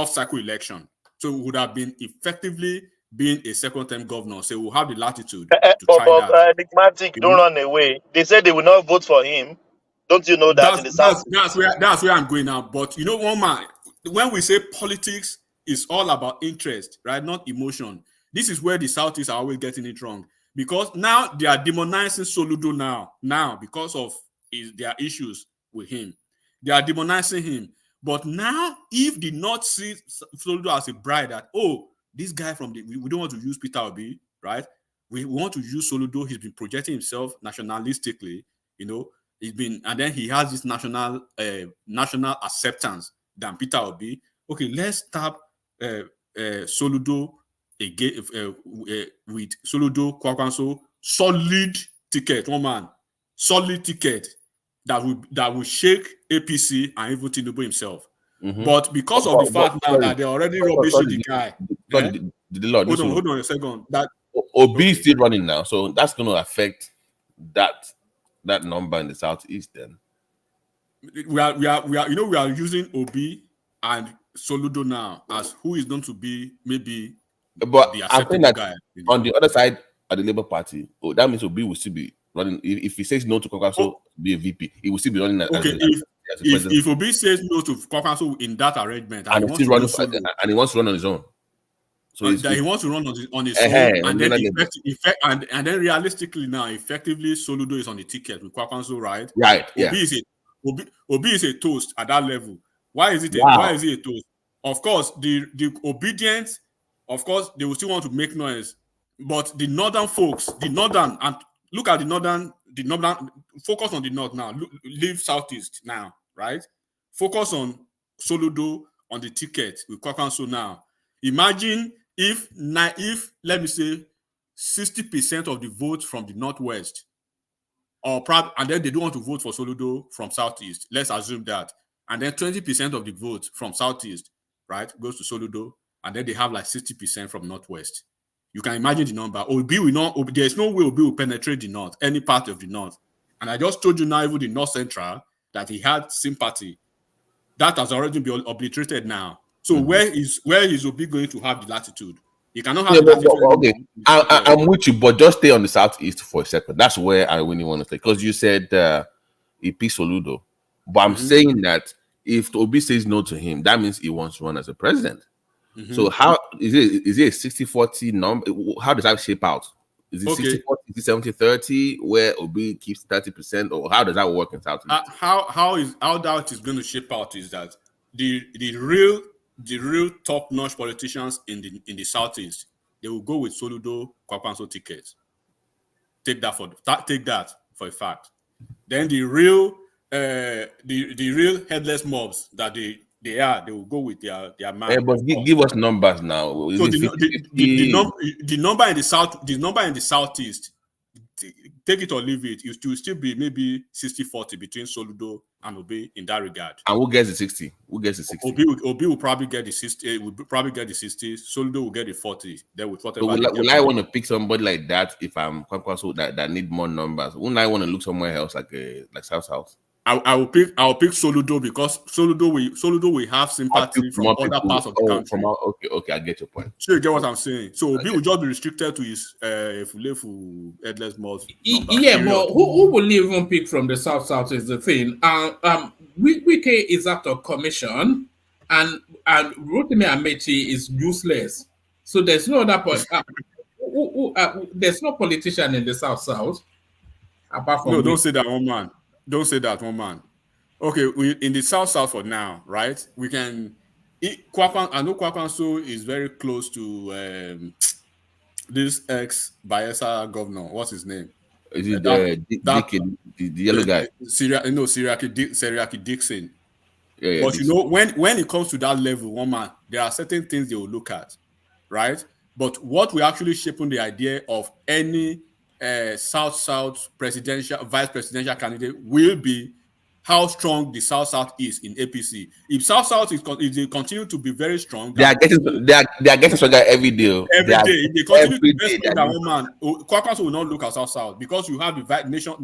cycle election, so it would have been effectively being a second-term governor. So we'll have the latitude to try that. Enigmatic, don't run away. They said they will not vote for him. Don't you know that? That's where I'm going now. But one man, when we say politics is all about interest, right? Not emotion. This is where the Southeast are always getting it wrong. Because now they are demonizing Soludo now because of their issues with him. They are demonizing him. But now, if the North see Soludo as a bride that, this guy we don't want to use Peter Obi, right? We want to use Soludo. He's been projecting himself nationalistically, and then he has this national acceptance than Peter Obi. Okay, let's tap Soludo again with Soludo, Kwakwanso, solid ticket, one man, solid ticket that will shake APC and even Tinubu himself. Mm-hmm. But because of the fact now that they're already rubbishing the guy. Hold on a second. Obi is still running now, so that's going to affect that number in the southeast. Then we are using Obi and Soludo now as who is going to be maybe but the I think acceptable that guy. on the other side of the Labour Party, that means Obi will still be running. If he says no to Kwakwanso be a VP, he will still be running as a president. If Obi says no to Kwakwanso in that arrangement, and he still running and he wants to run on his own, so he wants to run on his own, and then realistically now, effectively, Soludo is on the ticket with Kwakwanso, right? Right. Yeah. Obi is a toast at that level. Why is it? Why is it a toast? Of course, the obedient, of course, they will still want to make noise, but the northern folks, and look at the northern, focus on the north now. Leave southeast now, right? Focus on Soludo on the ticket with Kwakwanso now. Imagine if let me say 60% of the votes from the northwest, and then they don't want to vote for Soludo from southeast. Let's assume that, and then 20% of the votes from southeast, right, goes to Soludo, and then they have like 60% from northwest. You can imagine the number. Obi will not. There's no way Obi will penetrate the north, any part of the north. And I just told you now, even the north central, that he had sympathy. That has already been obliterated now. So where is Obi going to have the latitude? He cannot have the latitude. Okay, I'm with you, but just stay on the southeast for a second. That's where I really want to stay, because you said EP Soludo, but I'm saying that if Obi says no to him, that means he wants to run as a president. So how is it? Is it a 60-40 number? How does that shape out? Is it 60-40, 70-30, where Obi keeps 30%, or how does that work in South? How that is going to shape out is that the real top-notch politicians in the southeast, they will go with Soludo Kwakwanso tickets. Take that for a fact. Then the real headless mobs that they will go with their man. But give us numbers now. So the number in the southeast, take it or leave it, it will still be maybe 60-40 between Soludo and Obi in that regard. And who gets the 60? Who gets the 60? Obi will probably get the 60. Will probably get the 60. Soludo will get the 40. Then with whatever. So will I want to pick somebody like that if I'm Kwakwanso that need more numbers? Wouldn't I want to look somewhere else like South? I will pick Soludo because Soludo will have sympathy from other parts of the country. Okay, I get your point. So you get what I'm saying. So Obi will just be restricted to his Fulefu headless mods. Yeah, but who will even pick from the south is the thing. Wike is out of commission, and Rotimi Amechi is useless. So there's no other there's no politician in the south apart from. No, don't say that, one man. Don't say that, one man. Okay, in the south for now, right? We can. I know Kwakwanso is very close to this ex-Bayelsa governor. What's his name? Is it the yellow guy? Seriaki Dixon. Yeah, but you know, when it comes to that level, one man, there are certain things they will look at, right? But what will actually shaping the idea of any South vice presidential candidate will be how strong the South is in APC. If South is they continue to be very strong, they are getting stronger every day. Every day, if they continue to be very strong, one man, Kwakwanso will not look at South because you have the national,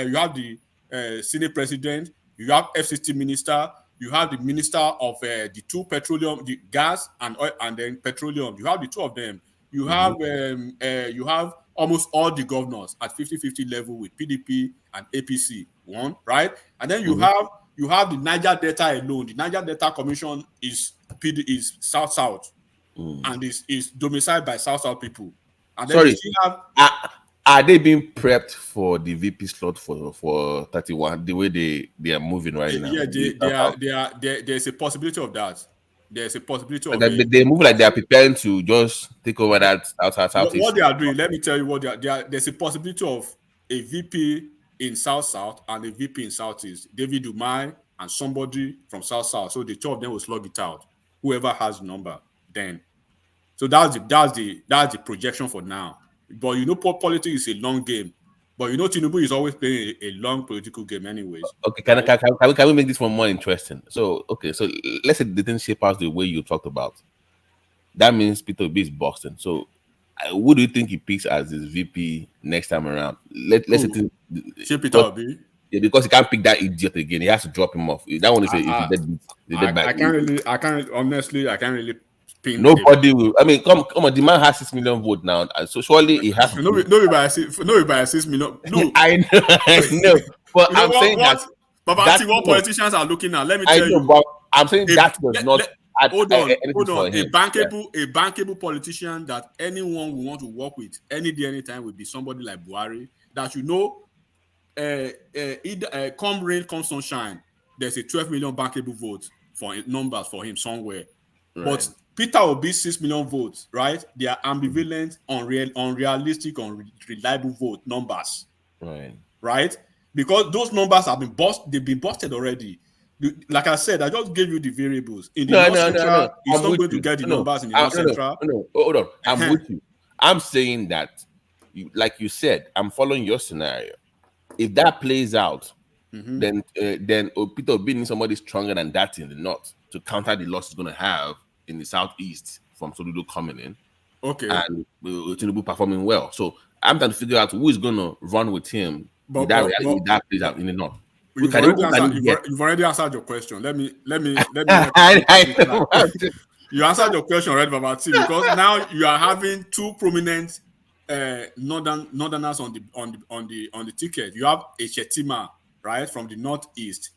you have the Senate president, you have FCT minister, you have the minister of the two petroleum, the gas and oil, and then petroleum. You have the two of them. You have almost all the governors at 50-50 level with PDP and APC, one, right? And then you have the Niger Delta alone. The Niger Delta Commission is South, and is domiciled by South people. And then you still have. Are they being prepped for the VP slot for 31? The way they are moving right now. Yeah, there's a possibility of that. There's a possibility of they move like they are preparing to just take over that South. What they are doing, let me tell you what they are. There's a possibility of a VP in South and a VP in Southeast. David Umai and somebody from South. So the two of them will slug it out. Whoever has the number, then. So that's the projection for now. But you know, politics is a long game. But you know, Tinubu is always playing a long political game, anyways. Okay, can we make this one more interesting? So let's say they didn't shape out the way you talked about. That means Peter Obi is Boston. So Who do you think he picks as his VP next time around? Let's say Peter Obi. Yeah, because he can't pick that idiot again. He has to drop him off. That one is a deadbeat. I can't really pin nobody will. I mean, come on. The man has 6 million votes now, so surely he has. No, by 6 million. No, I know. But you know I'm saying that. But what politicians are looking at. Let me tell you. But I'm saying that does not. Hold on. A bankable politician that anyone will want to work with any day, anytime will be somebody like Buhari that come rain, come sunshine. There's a 12 million bankable vote for numbers for him somewhere. Right. But Peter Obi's 6 million votes, right? They are ambivalent, unrealistic, unreliable vote numbers. Right? Because those numbers have been they've been busted already. Like I said, I just gave you the variables. In the North Central, it's not going to get the numbers in the North Central. No, hold on. I'm with you. I'm saying that, like you said, I'm following your scenario. If that plays out, then Peter Obi needs somebody stronger than that in the North to counter the loss he's going to have in the Southeast from Soludo coming in. Okay. And Tinubu performing well. So I'm trying to figure out who is going to run with him if that plays out in the North. You've already answered your question. Let me you answered your question already, Babati, because now you are having two prominent northerners on the ticket. You have a Shetima, right, from the Northeast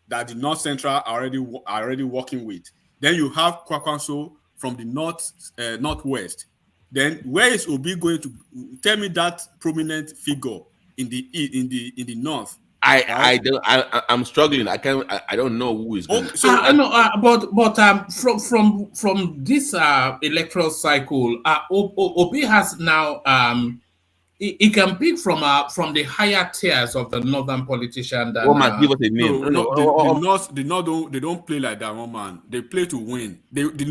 that the North Central are already working with. Then you have Kwakwanso from the Northwest. Then where is Obi going to tell me that prominent figure in the North? I'm struggling. I don't know who is going. From this electoral cycle, Obi has now he can pick from the higher tiers of the northern politician. Give us a name. The North they don't play like that, one man. They play to win.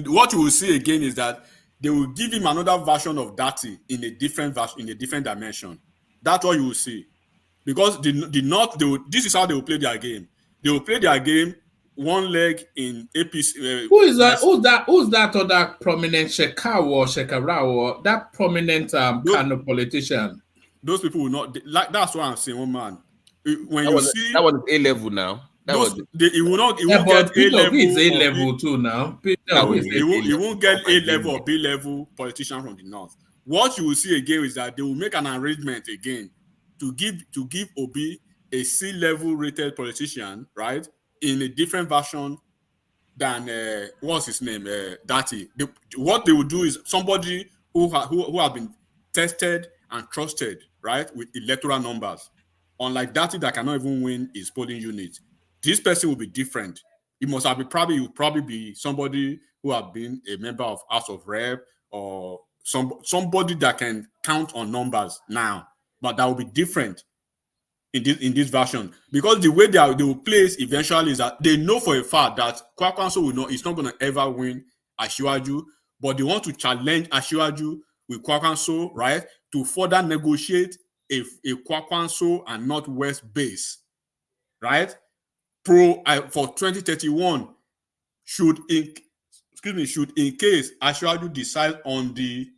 What you will see again is that they will give him another version of Dati in a different dimension. That's what you will see. Because the North, this is how they will play their game. They will play their game one leg in APC. Who's that other prominent Shekarawa, that prominent kind of politician? Those people will not that's what I'm saying, one man. When that was A level now. He will not. He won't get A level. It's A level too now. He won't get A level or B level politician from the North. What you will see again is that they will make an arrangement again to give Obi a C-level rated politician, right, in a different version than what's his name, Dati. What they will do is somebody who have been tested and trusted, right, with electoral numbers. Unlike Dati that cannot even win his polling unit, this person will be different. He will probably be somebody who have been a member of House of Rep or somebody that can count on numbers now. But that will be different in this version, because the way they will place eventually is that they know for a fact that Kwakwanso is not going to ever win Asiwaju, but they want to challenge Asiwaju with Kwakwanso, right, to further negotiate a Kwakwanso and Northwest base, right? For 2031 should in case Asiwaju decide on the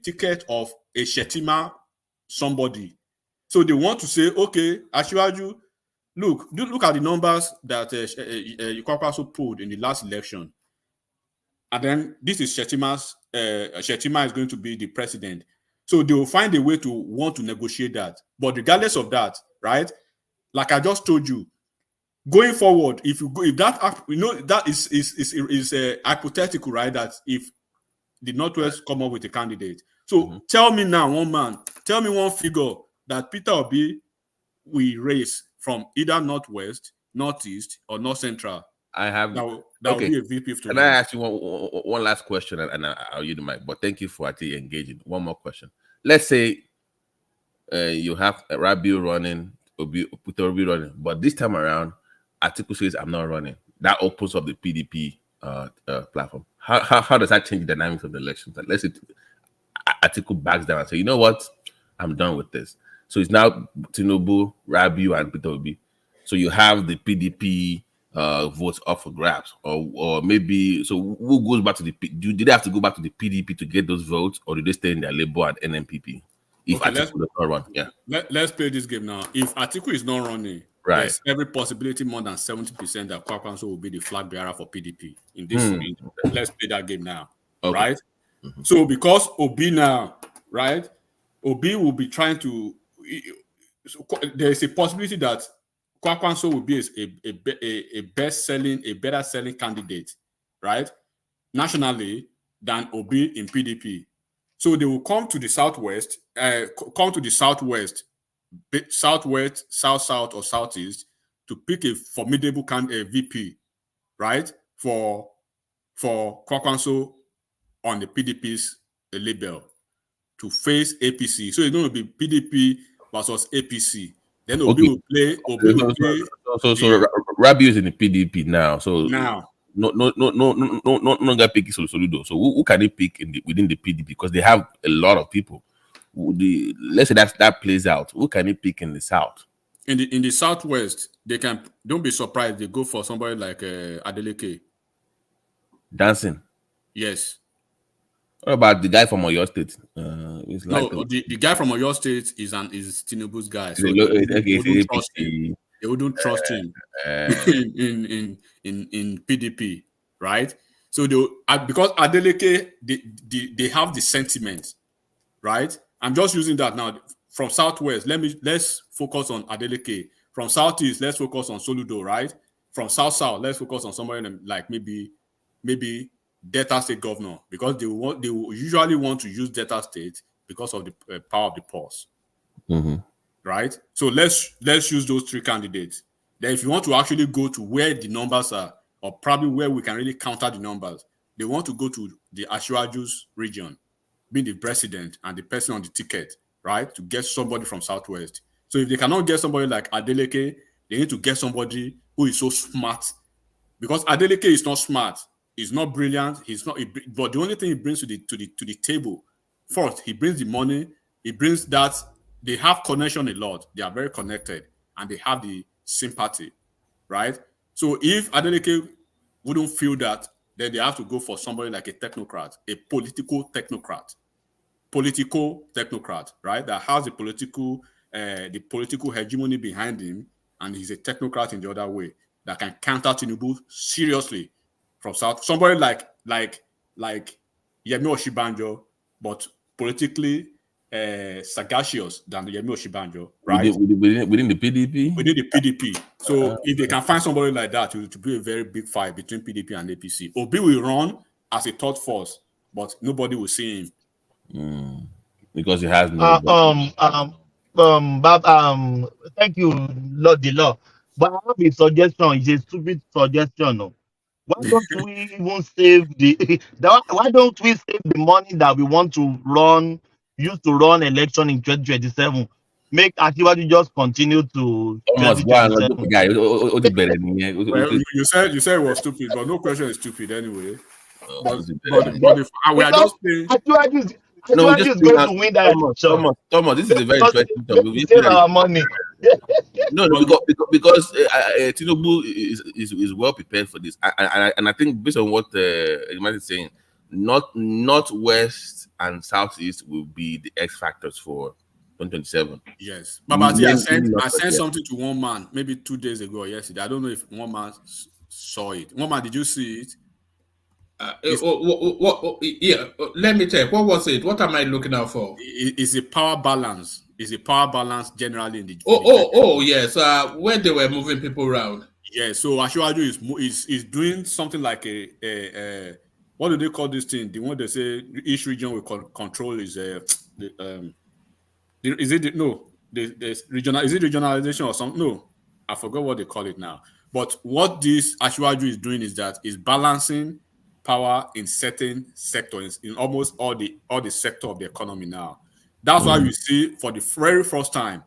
ticket of a Shetima somebody. So they want to say, okay, Asiwaju, look at the numbers that Kwakwanso pulled in the last election. And then this is Shetima's, Shetima is going to be the president. So they will find a way to want to negotiate that. But regardless of that, right, like I just told you, going forward, that is hypothetical, right? That if the Northwest come up with a candidate. So tell me now, tell me one figure that Peter Obi will raise from either Northwest, Northeast, or North Central. I have that will be a VP. Can I ask you one last question, and I'll use the mic? But thank you for actually engaging. One more question. Let's say you have Rabiu running, Peter Obi running, but this time around, Atiku says I'm not running. That opens up the PDP platform. How does that change the dynamics of the elections? Let's say Atiku backs down and say, you know what, I'm done with this. So it's now Tinubu, Rabiu, and Peter Obi. So you have the PDP votes up for grabs, or maybe so who goes back to the do they have to go back to the PDP to get those votes, or do they stay in their Labour and NNPP if Okay, Atiku does not run? Yeah, let's play this game now. If Atiku is not running, right, there's every possibility more than 70% that Kwakwanso will be the flag bearer for PDP in this. Let's play that game now, right? So because Obi now, right, Obi will be trying to. There is a possibility that Kwakwanso will be a better selling candidate, right, nationally than Obi in PDP. So they will come to the southwest, south, or southeast to pick a formidable VP, right, for Kwakwanso on the PDP's label to face APC. So it's going to be PDP versus APC. Then Obi will play. So Rabiu is in the PDP now. So now, no guy picking Soludo. So who can they pick within the PDP, because they have a lot of people. Let's say that plays out. Who can they pick in the south? In the southwest, they can. Don't be surprised. They go for somebody like Adeleke. Dancing. Yes. What about the guy from Oyo State? The guy from Oyo State is Tinubu's guy. So they wouldn't trust him in PDP, right? So because Adeleke, they have the sentiment, right? I'm just using that now. From southwest, let's focus on Adeleke. From southeast, let's focus on Soludo, right? From south, let's focus on somebody like maybe Delta State governor, because they will usually want to use Delta State because of the power of the pulse, right? So let's use those three candidates. Then, if you want to actually go to where the numbers are, or probably where we can really counter the numbers, they want to go to the Asiwaju's region, being the president and the person on the ticket, right, to get somebody from southwest. So if they cannot get somebody like Adeleke, they need to get somebody who is so smart, because Adeleke is not smart. He's not brilliant. He's not. But the only thing he brings to the table, first, he brings the money. He brings that they have connection a lot. They are very connected, and they have the sympathy, right? So if Adeleke wouldn't feel that, then they have to go for somebody like a technocrat, a political technocrat, right? That has the political hegemony behind him, and he's a technocrat in the other way that can counter Tinubu seriously. From south, somebody like Yemi Oshibanjo, but politically sagacious than Yemi Oshibanjo, right? Within the PDP? Within the PDP. So if they can find somebody like that, it will be a very big fight between PDP and APC. Obi will run as a third force, but nobody will see him. Because he has no... Thank you, Lord the Law. But I have a suggestion. It's a stupid suggestion. No? Why don't we even save why don't we save the money that we want to use to run election in 2027? Make Akiwaju just continue to 2027. Well, you said it was stupid, but no question is stupid anyway. But if we are just playing... Akiwaju is going to win that election. Thomas, this is a very interesting topic. Save our money. No, because Tinubu is well prepared for this, and I think based on what Imad is saying, Northwest and Southeast will be the X factors for 2027. Yes, Babati, I sent something to one man maybe 2 days ago or yesterday. I don't know if one man saw it. One man, did you see it? Yeah, let me check. What was it? What am I looking out for? It's a power balance. It's a power balance generally in the. Yes. When they were moving people around. Yeah. So Asiwaju is doing something like a what do they call this thing? The one they say each region will control is is it no the regional, is it regionalization or something? No, I forgot what they call it now. But what this Asiwaju is doing is that is balancing power in certain sectors, in almost all the sector of the economy now. That's why you see for the very first time,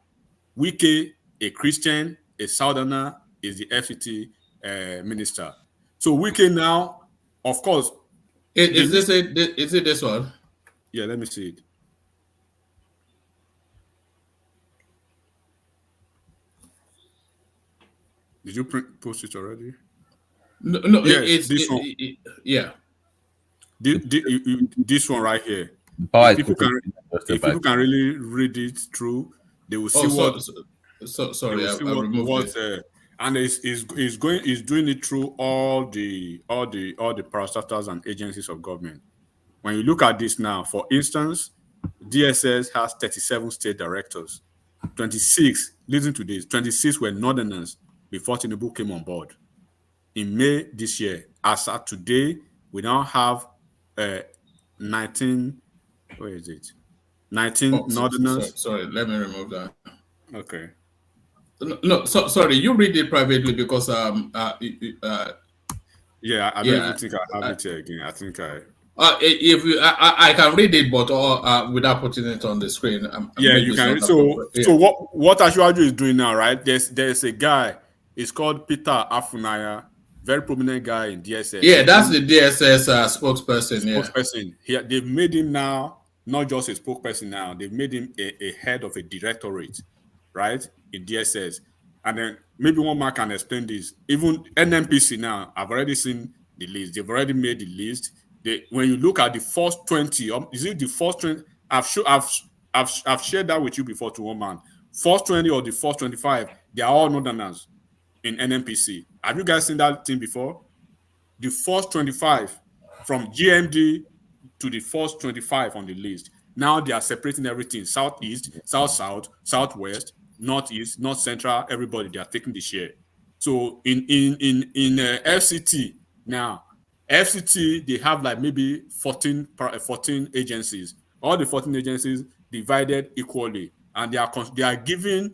Wike, a Christian, a Southerner, is the FCT minister. So Wike now, of course, is it this one? Yeah, let me see it. Did you post it already? No, Yes, this one. Yeah. This one right here. Power If people can really read it through, they will see sorry, they will see I removed what it. and is doing it through all the parastatals and agencies of government. When you look at this now, for instance, DSS has 37 state directors. 26, listen to this, 26 were northerners before Tinubu came on board. In May this year, as at today, we now have 19, where is it? 19 northerners. Sorry, let me remove that. Okay. No, sorry, you read it privately because yeah, I don't even think I have it here again. I think if you, I can read it, but without putting it on the screen. Yeah, you can read. So what Ashwaju is doing now, right? There's a guy. It's called Peter Afunaya, very prominent guy in DSS. Yeah, that's the DSS spokesperson. Yeah, they've made him now not just a spokesperson. Now they've made him a head of a directorate, right, in DSS. And then maybe one man can explain this. Even NMPC now, I've already seen the list. They've already made the list. When you look at the first 20, is it the first 20? I've shared that with you before to one man. First 20 or the first 25, they are all northerners in NMPC. Have you guys seen that thing before? The first 25 from GMD to the first 25 on the list. Now they are separating everything: southeast, south-south, southwest, northeast, north central. Everybody, they are taking the share. So in FCT now. FCT, they have like maybe 14 agencies. All the 14 agencies divided equally, and they are giving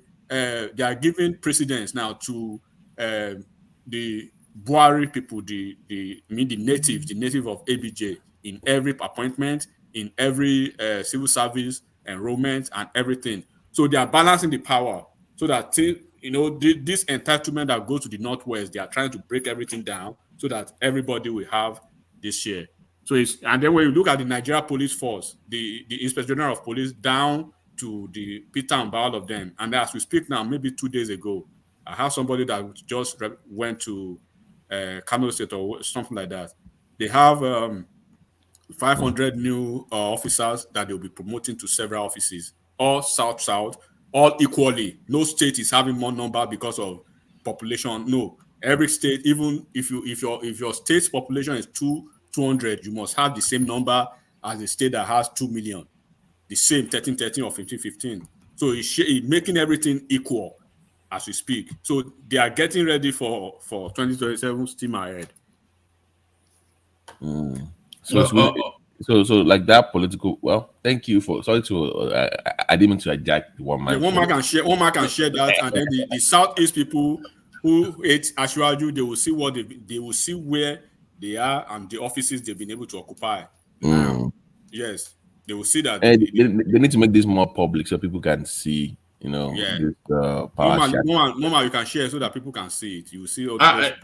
precedence now to the Buhari people, the native of ABJ, in every appointment, in every civil service enrollment and everything. So they are balancing the power so that this entitlement that goes to the Northwest, they are trying to break everything down so that everybody will have this share. So and then when you look at the Nigeria Police Force, the Inspector General of Police down to the Peter and all of them, and as we speak now, maybe 2 days ago, I have somebody that just went to Kano State or something like that. They have 500 new officers that they'll be promoting to several offices, all south-south, all equally. No state is having more number because of population. No. Every state, even if your state's population is 200, you must have the same number as the state that has 2 million. The same 13 or 15. So it's making everything equal as we speak. So they are getting ready for 2027 steam ahead. So like that political. Well, thank you for. Sorry to. I didn't mean to hijack one man. One man can share that, and then the southeast people who hate Ashwaju, they will see they will see where they are and the offices they've been able to occupy. Yes, they will see that. And they need to make this more public so people can see. This power. Normal, you can share so that people can see it. You will see. All right.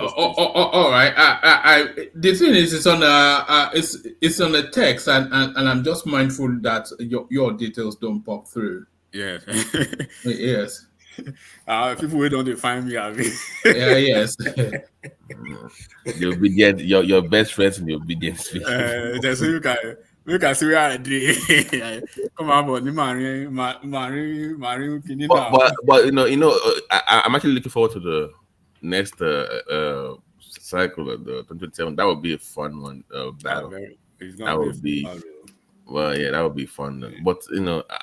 The thing is, it's on a text, and I'm just mindful that your details don't pop through. Yes. Yes. People who don't find me, I mean. Yeah. Yes. The obedient, your best friends in the obedience. Just so you can see where I do. Come on, but I'm actually looking forward to the next cycle of the 2027. That would be a fun one. Battle. That would be. Well, yeah, that would be fun. But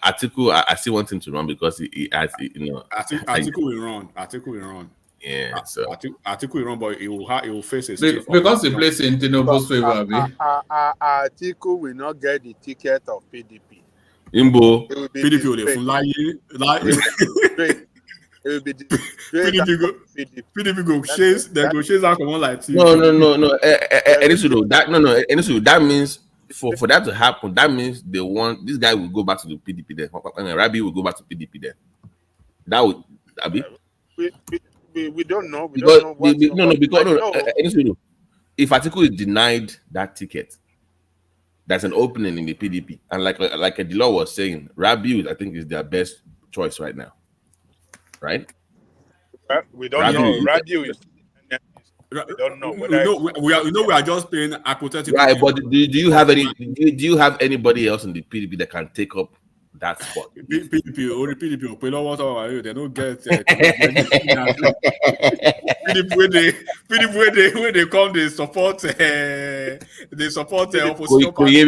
Atiku, I still want him to run because he has, Atiku will run. Yeah, so Atiku will run, but he will face a because he plays in Tinubu's favor. Atiku will not get the ticket of PDP. Imbo, PDP will fly. PDP go chase. They go chase out come on like two. No. That means for that to happen, that means they want this guy will go back to the PDP then. Rabi will go back to PDP then. That would Abi. We don't know. Because if Atiku is denied that ticket, there's an opening in the PDP, and like Adilo was saying, Rabiu I think is their best choice right now, right? We don't know. Rabiu is We don't know we are just playing hypothetical. Right, but do you have any? Do you have anybody else in the PDP that can take up that spot? PDP, only PDP. They don't get PDP when they come, they support opposition party.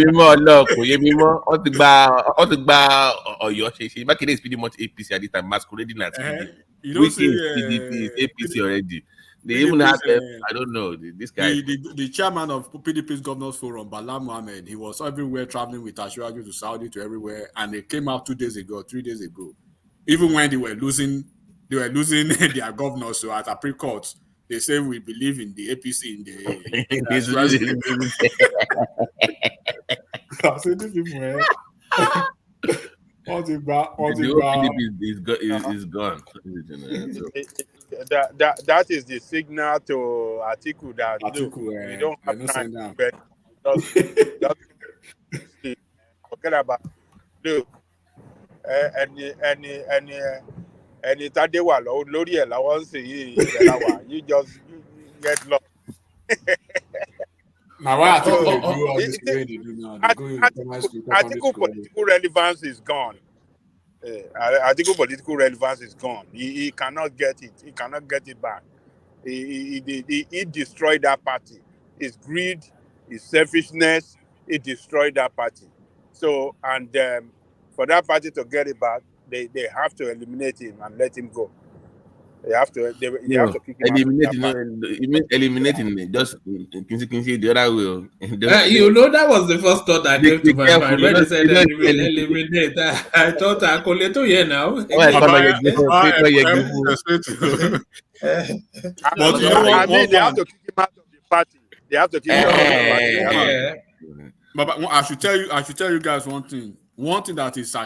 Oyo Sheshe Makinde is pretty much APC at this time, masquerading as PDP. You don't see PDP is APC already. They PDP even have is, I don't know this guy. The chairman of PDP's Governors Forum, Bala Mohammed, he was everywhere traveling with Ashwaju to Saudi to everywhere, and they came out 3 days ago. Even when they were losing their governors. So at Supreme Court, they say we believe in the APC in the. I said this people, man. Is gone. That is the signal to Atiku that we don't have time to bet. Forget about look. Any Tadewa lórí ẹ̀ làwọn ń sè yìí ìjẹ̀láwà. You just get lost. Now why Atiku do all this way they do now? Atiku political relevance is gone. Atiku political relevance is gone. He cannot get it. He cannot get it back. He destroyed that party. His greed, his selfishness, he destroyed that party. So, and for that party to get it back, they have to eliminate him and let him go. They have to kick him out. You mean eliminating just the other way? That was the first thought that came to my mind when they said eliminate. I thought I call it here now. But they have to kick him out of the party. They have to kick him out of the party. But I should tell you guys one thing. One thing that is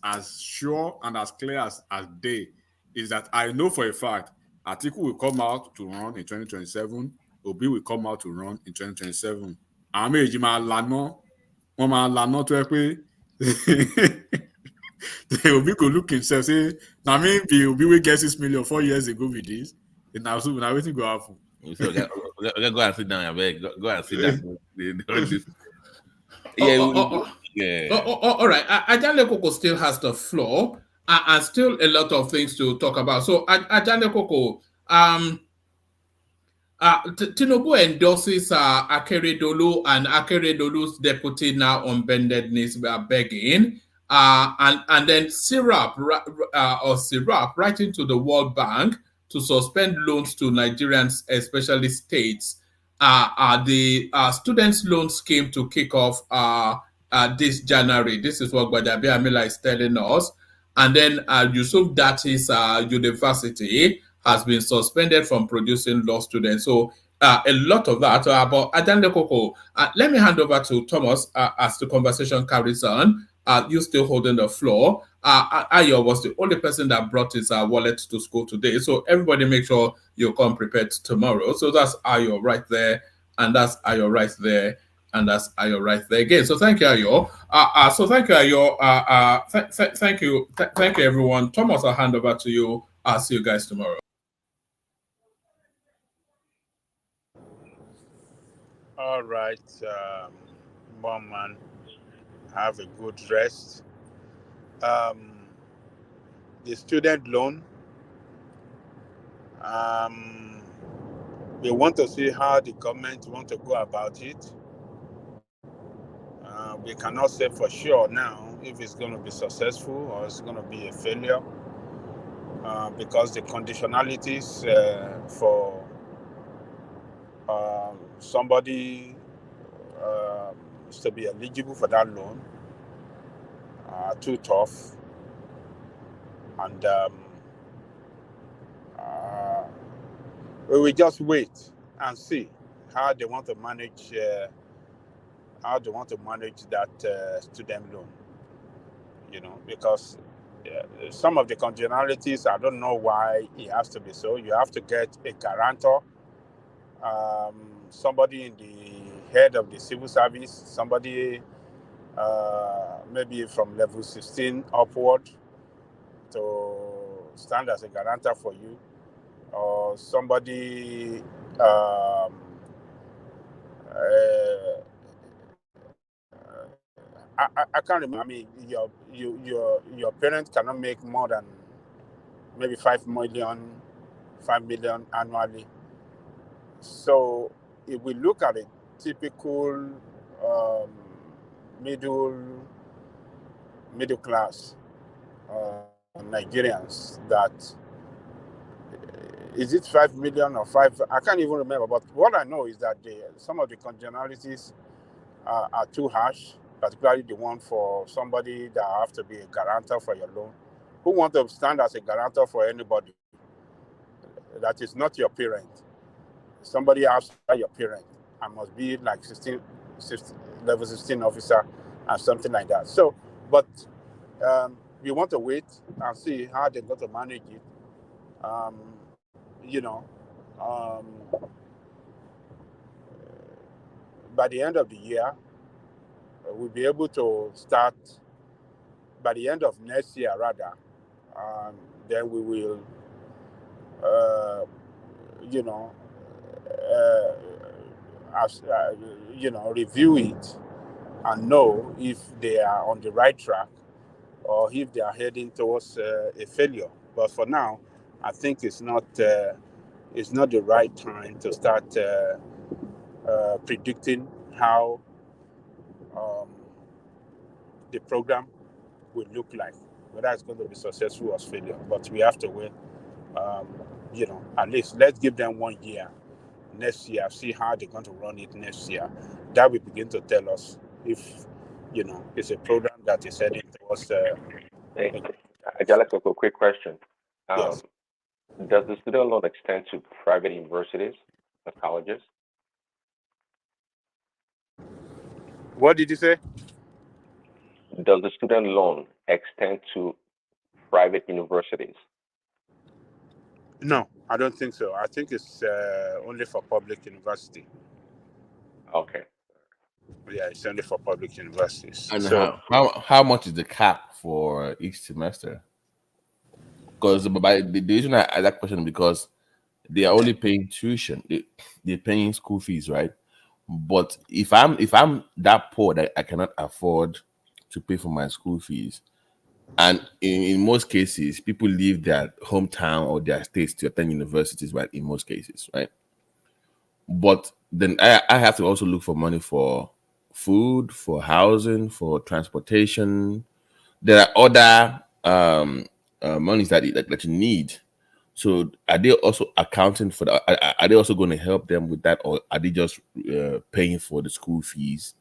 as sure and as clear as day is that I know for a fact Atiku will come out to run in 2027. Obi will come out to run in 2027. Méjì máa lànà, wọ́n máa lànà tó ẹ pé Obi could look himself say, "Na me be Obi wey get 6 million 4 years ago with this." And now wetin go happen? So go and sit down, abeg. Go and sit down. All right. Ajale Koko still has the floor. And still a lot of things to talk about. So, Ajane Koko, Tinubu endorses Akeredolu, and Akeredolu's deputy now on bended knees are begging. And then Syrup writing to the World Bank to suspend loans to Nigerians, especially states. The students' loan scheme to kick off this January. This is what Gbadabe Amila is telling us. And then Yusuf Dati's university has been suspended from producing law students. So a lot of that. But Ajane Koko, let me hand over to Thomas as the conversation carries on. You still holding the floor. Ayo was the only person that brought his wallet to school today. So everybody make sure you come prepared tomorrow. So that's Ayo right there. And that's Ayo right there. And that's Ayo right there again. So thank you, Ayo. So thank you, Ayo. Thank you, everyone. Thomas, I'll hand over to you. I'll see you guys tomorrow. All right, one man, have a good rest. The student loan. We want to see how the government want to go about it. We cannot say for sure now if it's going to be successful or it's going to be a failure because the conditionalities for somebody to be eligible for that loan are too tough. And we will just wait and see how they want to manage that student loan, because some of the conditionalities, I don't know why it has to be so. You have to get a guarantor, somebody in the head of the civil service, somebody maybe from level 16 upward to stand as a guarantor for you, or somebody Um, I can't remember. I mean, your parents cannot make more than maybe 5 million annually. So if we look at a typical middle class Nigerians, that is it 5 million or 5? I can't even remember. But what I know is that some of the conditionalities are too harsh, particularly the one for somebody that have to be a guarantor for your loan. Who want to stand as a guarantor for anybody that is not your parent? Somebody outside your parent. I must be like level 16 officer and something like that. So, but we want to wait and see how they're going to manage it. By the end of the year, we'll be able to start. By the end of next year, rather, then we will, review it and know if they are on the right track or if they are heading towards a failure. But for now, I think it's not the right time to start predicting how the program will look like, whether it's going to be successful or failure. But we have to wait. At least let's give them 1 year. Next year, see how they're going to run it next year. That will begin to tell us if it's a program that is heading towards. Hey, Angelica, a quick question. Yes. Does the student loan extend to private universities or colleges? What did you say? Does the student loan extend to private universities? No, I don't think so. I think it's only for public university. Okay. Yeah, it's only for public universities. And So how much is the cap for each semester? Because the reason I ask that question, because they are only paying tuition, they're paying school fees, right? But if I'm that poor that I cannot afford to pay for my school fees, and in most cases, people leave their hometown or their states to attend universities, right? In most cases, right? But then I have to also look for money for food, for housing, for transportation. There are other monies that you need. So are they also accounting for that? Are they also going to help them with that, or are they just paying for the school fees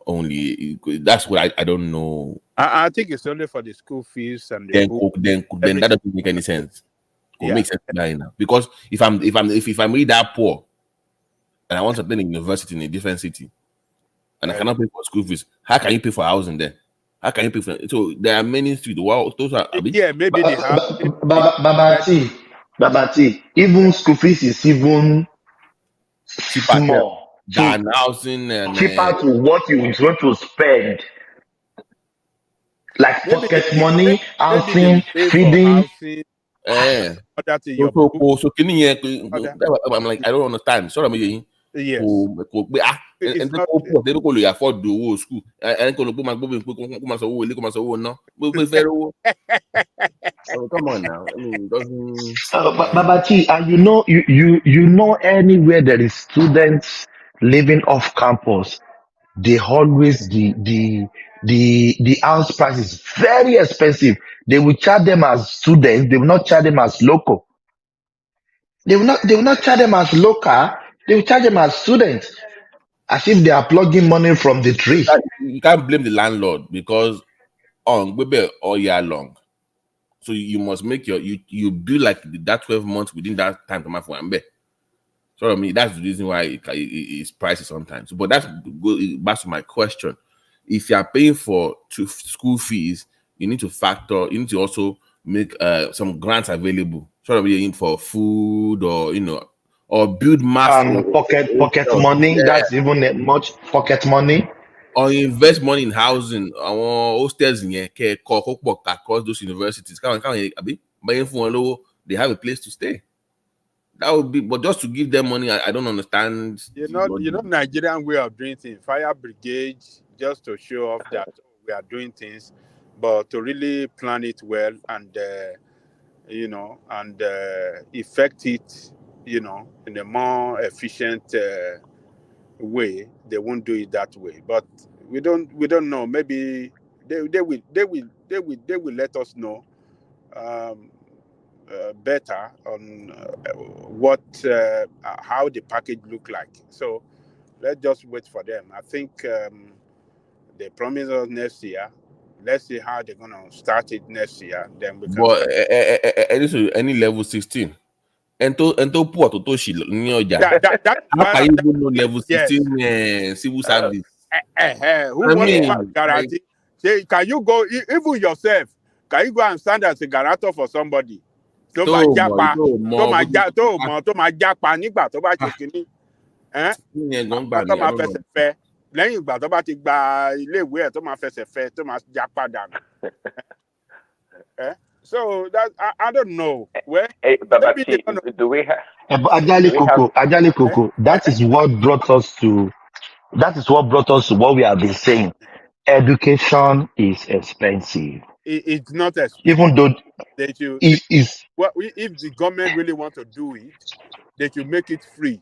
only? That's what I don't know. I think it's only for the school fees and the Then book. that doesn't make any sense. It Yeah. makes sense now, because if I'm really that poor and I want to attend a university in a different city and I cannot pay for school fees, how can you pay for housing there? How can you pay for? So there are many streets. Wow, those are Yeah, maybe they have. Babati, even school fees is even cheaper small. than housing and Cheaper to what you want to spend. Like pocket money, housing, feeding. So can you, I'm like, I don't understand. Sorry, I'm yes. And they don't afford the whole school. And come on now. I mean, it doesn't. Babati, and you know anywhere there is students living off campus, they always the house price is very expensive. They will charge them as students. They will not charge them as local. They will not charge them as local. They will charge them as students, as if they are plugging money from the tree. You can't blame the landlord, because all year long. So you must make you build like that 12 months within that time to my phone. So I mean, that's the reason why it's pricey sometimes. But that's back to my question. If you are paying for school fees, you need to also make some grants available. So I mean, for food, or or build mass pocket money. Yeah. That's even much pocket money. Or invest money in housing. Hostels across those universities. They have a place to stay. That would be, but just to give them money, I don't understand. You know, Nigerian way of doing things. Fire brigade, just to show off that we are doing things, but to really plan it well and effect it, in a more efficient way. They won't do it that way. But we don't know. Maybe they will let us know better on how the package look like. So let's just wait for them. I think they promise us next year. Let's see how they're gonna start it next year. Then we can. But any level 16. Ento poor to toshi ní ọjà. How can you even know level 16 civil service? Who wants guarantee? Say, can you go even yourself? Can you go and stand as a guarantor for somebody? Tó máa jápa nígbà tó bá ṣe kínní. Tó máa fẹsẹ̀ fẹ́ lẹ́yìn ìgbà tó bá ti gba iléèwé ẹ̀ tó máa fẹsẹ̀ fẹ́ tó máa jápa dànù. So that I don't know. Well, do we have Ajali Coco? That is what brought us to what we have been saying. Education is expensive. It's not expensive. Even though if the government really want to do it, they should make it free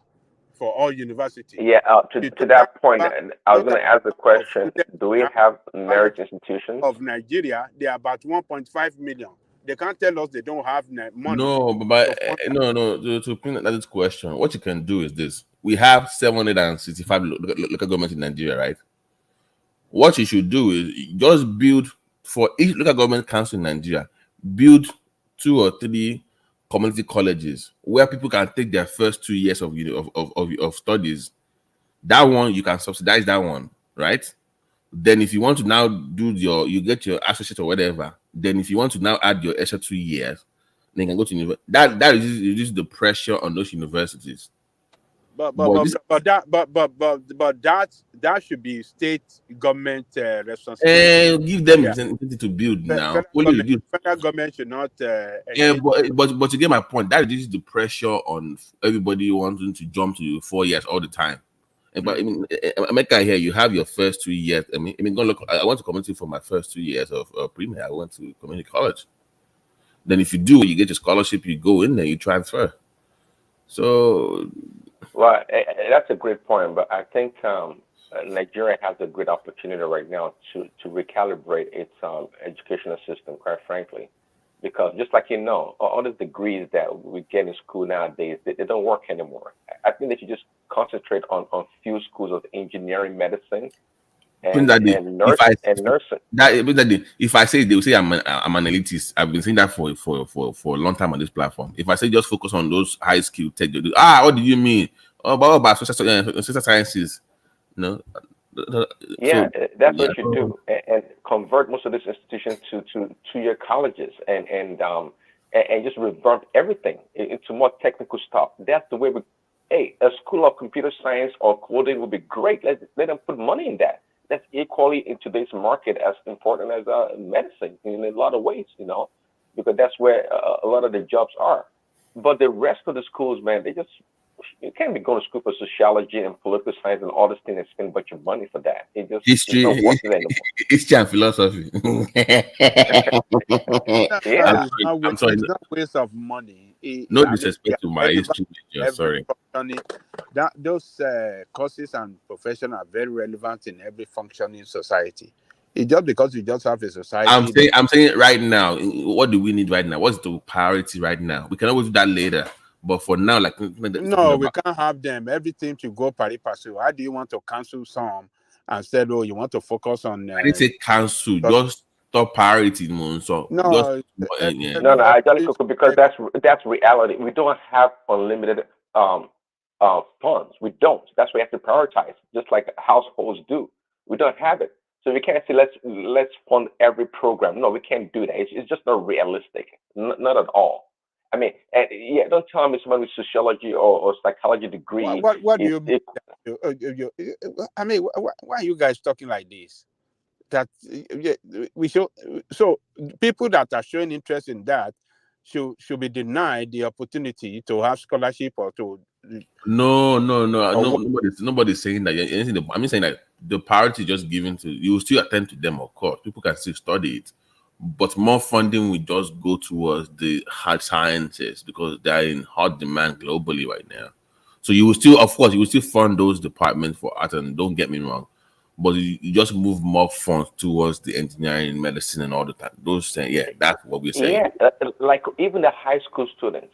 for all universities. Yeah, to that point, I was going to ask the question: do we have merit institutions of Nigeria? They are about 1.5 million. They can't tell us they don't have money. No, but to pin that question, what you can do is this: we have 765 local governments in Nigeria, right? What you should do is just build for each local government council in Nigeria, build 2 or 3 community colleges where people can take their first 2 years of studies. That one you can subsidize that one, right? Then if you want to now do you get your associate or whatever. Then if you want to now add your extra 2 years, then you can go to university. That reduces the pressure on those universities. But that should be state government responsibility. Give them incentive to build now. Federal government should not. But you get my point. That reduces the pressure on everybody wanting to jump to 4 years all the time. But I mean, America here, you have your first 2 years. I went to community for my first 2 years of pre-med. I went to community college. Then if you do, you get your scholarship, you go in there, you transfer. So. Well, that's a great point, but I think Nigeria has a great opportunity right now to recalibrate its educational system, quite frankly, because just like all the degrees that we get in school nowadays, they don't work anymore. I think they should just concentrate on few schools of engineering, medicine, and nursing. If I say, they will say I'm an elitist. I've been saying that for a long time on this platform. If I say just focus on those high skill tech, what do you mean? About social sciences? No. Yeah, that's what you do, and convert most of these institutions to 2-year colleges, and just revamp everything into more technical stuff. That's the way a school of computer science or coding would be great. Let them put money in that. That's equally in today's market as important as medicine in a lot of ways, because that's where a lot of the jobs are. But the rest of the schools, man, you can't be going to school for sociology and political science and all this thing and spend a bunch of money for that. It just history and philosophy. Yeah, it's not waste of money. No disrespect to my history. Sorry. Those courses and professions are very relevant in every functioning society. It's just because we just have a society. I'm saying right now, what do we need right now? What's the priority right now? We can always do that later. But for now, no, we can't have them. Everything to go pari passu. How do you want to cancel some and said, you want to focus on? I didn't say cancel. Just stop priority, so no, I just because that's reality. We don't have unlimited funds. We don't. That's why we have to prioritize, just like households do. We don't have it, so we can't say let's fund every program. No, we can't do that. It's just not realistic. Not at all. I mean, don't tell me someone with sociology or psychology degree. What do you mean? I mean, why are you guys talking like this? That we show. So people that are showing interest in that, should be denied the opportunity to have scholarship or to. No. Nobody's saying that. I'm saying that the priority just given to you will still attend to them, of course. People can still study it, but more funding will just go towards the hard sciences because they are in hot demand globally right now. So you will still, of course, you will still fund those departments for art, and don't get me wrong, but you just move more funds towards the engineering, medicine, and all the time. Those things, yeah, that's what we're saying. Yeah, like even the high school students,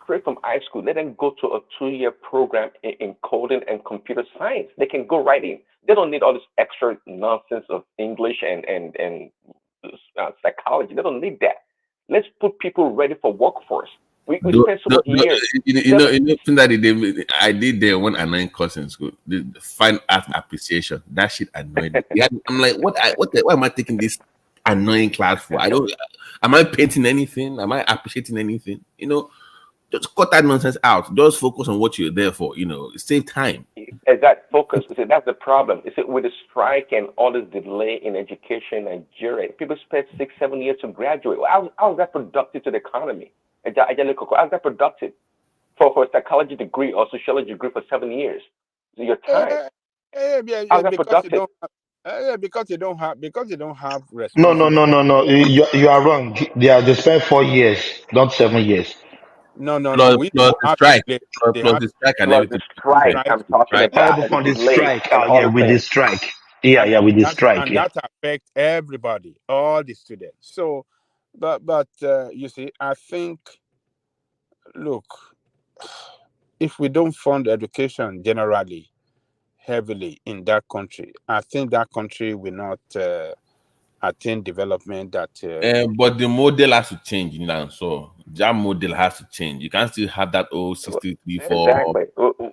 straight from high school, let them go to a 2-year program in coding and computer science. They can go right in. They don't need all this extra nonsense of English and psychology. They don't need that. Let's put people ready for workforce. We spent so many years. You know that I did there one annoying course in school. The fine art appreciation. That shit annoyed me. I'm like, what am I taking this annoying class for? Am I painting anything? Am I appreciating anything? Just cut that nonsense out. Just focus on what you're there for. Save time. Exact focus. See, that's the problem. With the strike and all this delay in education in Nigeria, people spend 6-7 years to graduate. How is that productive to the economy? How's that productive for a psychology degree or sociology degree for 7 years? Your time. How's that productive? Because you don't have No. responsibility. You are wrong. They spent 4 years, not 7 years. No. Plus the strike. Plus the strike and everything. The strike I'm talking about. From the delay strike. and all Yeah, the with the things. strike. Yeah, with the strike. And Yeah. that affects everybody, all the students. So, but you see, I think, look, if we don't fund education generally heavily in that country, I think that country will not attain development that. But the model has to change, so that model has to change. You can't still have that old 63-4. Exactly.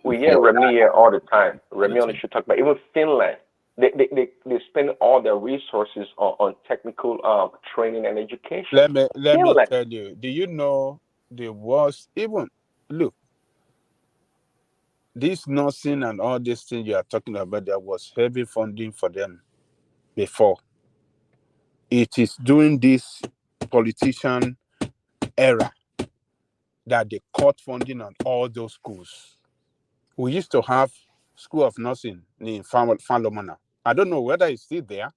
We hear Remy here all the time. Remy only should talk about even Finland. They spend all their resources on technical training and education. Let me tell you. Do you know the worst? Even look, this nursing and all these things you are talking about, there was heavy funding for them before. It is during this politician era that they cut funding on all those schools. We used to have School of Nursing in Falomona. I don't know whether it's still there,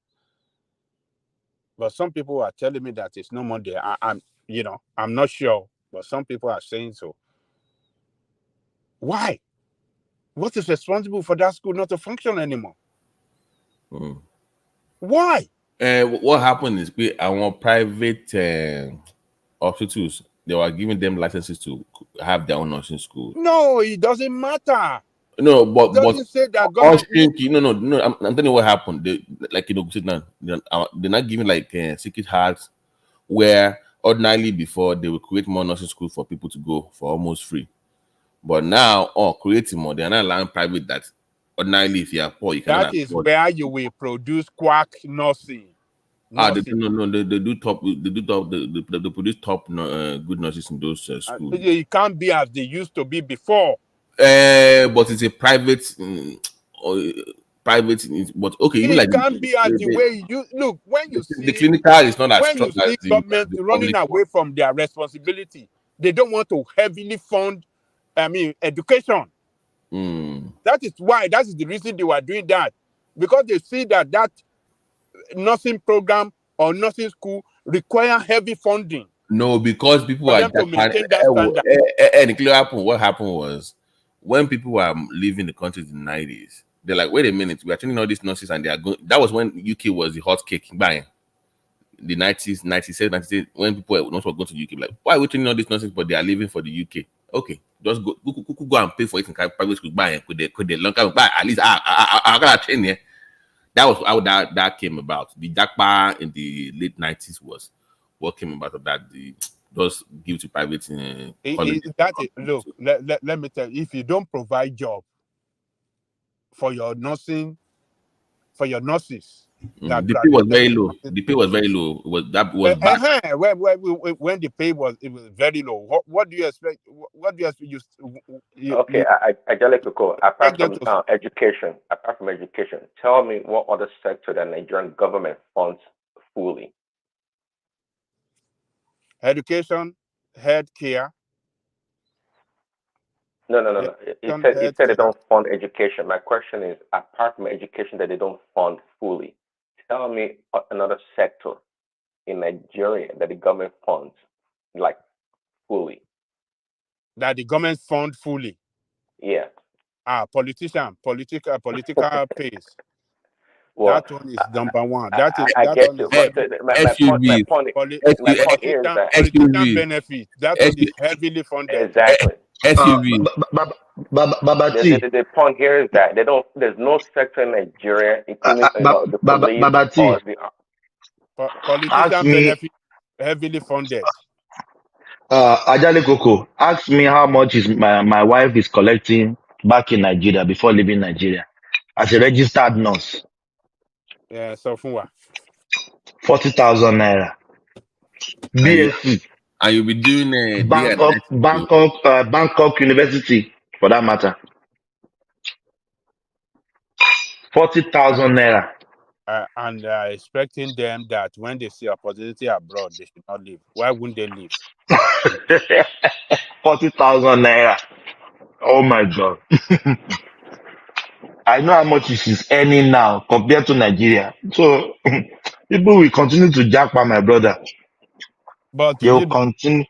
but some people are telling me that it's no more there. I'm not sure, but some people are saying so. Why? What is responsible for that school not to function anymore? Why? What happened is our private hospitals, they were giving them licenses to have their own nursing school. No, it doesn't matter. No, but say that no. I'm telling you what happened. They're not giving secret hearts where ordinarily before they would create more nursing schools for people to go for almost free. But now, creating more, they're not allowing private that ordinarily if you are poor, you cannot. That is where you will produce quack nursing. They do top. They produce top good nurses in those schools. It can't be as they used to be before. But it's a private, but okay. It can't be as the way you look when you see the clinical is not as strong when you see government running away from their responsibility. They don't want to heavily fund. Education. That is why. That is the reason they were doing that, because they see that nursing program or nursing school require heavy funding. No, because people for are them to maintain that standard. What happened was when people were leaving the country in the 90s, they're like, wait a minute, we are training all these nurses and they are going. That was when UK was the hot cake buying. The 90s, 97, 98, when people were not going to the UK, like, why are we training all these nurses but they are leaving for the UK? Okay, just go and pay for it in private school. Buy could they long time buy at least I gotta train here. That was how that came about. The Jakpa in the late 90s was what came about of that. Just give to private. Look, let me tell you, if you don't provide job for your nursing, for your nurses. The pay was very low. The pay was very low. When the pay was very low. What do you expect? What do you expect? Okay, Angelico, apart from education, tell me what other sector the Nigerian government funds fully. Education, health care. No. He said they don't fund education. My question is, apart from education that they don't fund fully, tell me another sector in Nigeria that the government funds, like, fully. That the government fund fully. Yeah. Political pays. Well, that one is number one. I get you. But my point here is that politician benefit. That one is heavily funded. Exactly. SUV. The point here is that there's no sector in Nigeria, including the police or the politician benefit heavily funded. Ajale Koko, ask me how much is my wife is collecting back in Nigeria before leaving Nigeria as a registered nurse. Yeah, so for what? 40,000 naira. BSc. And you'll be doing Bangkok University, for that matter. 40,000 naira. And expecting them that when they see opportunity abroad, they should not leave. Why wouldn't they leave? 40,000 naira. Oh my God. I know how much she's earning now compared to Nigeria. So people will continue to jackpot my brother. But they'll continue.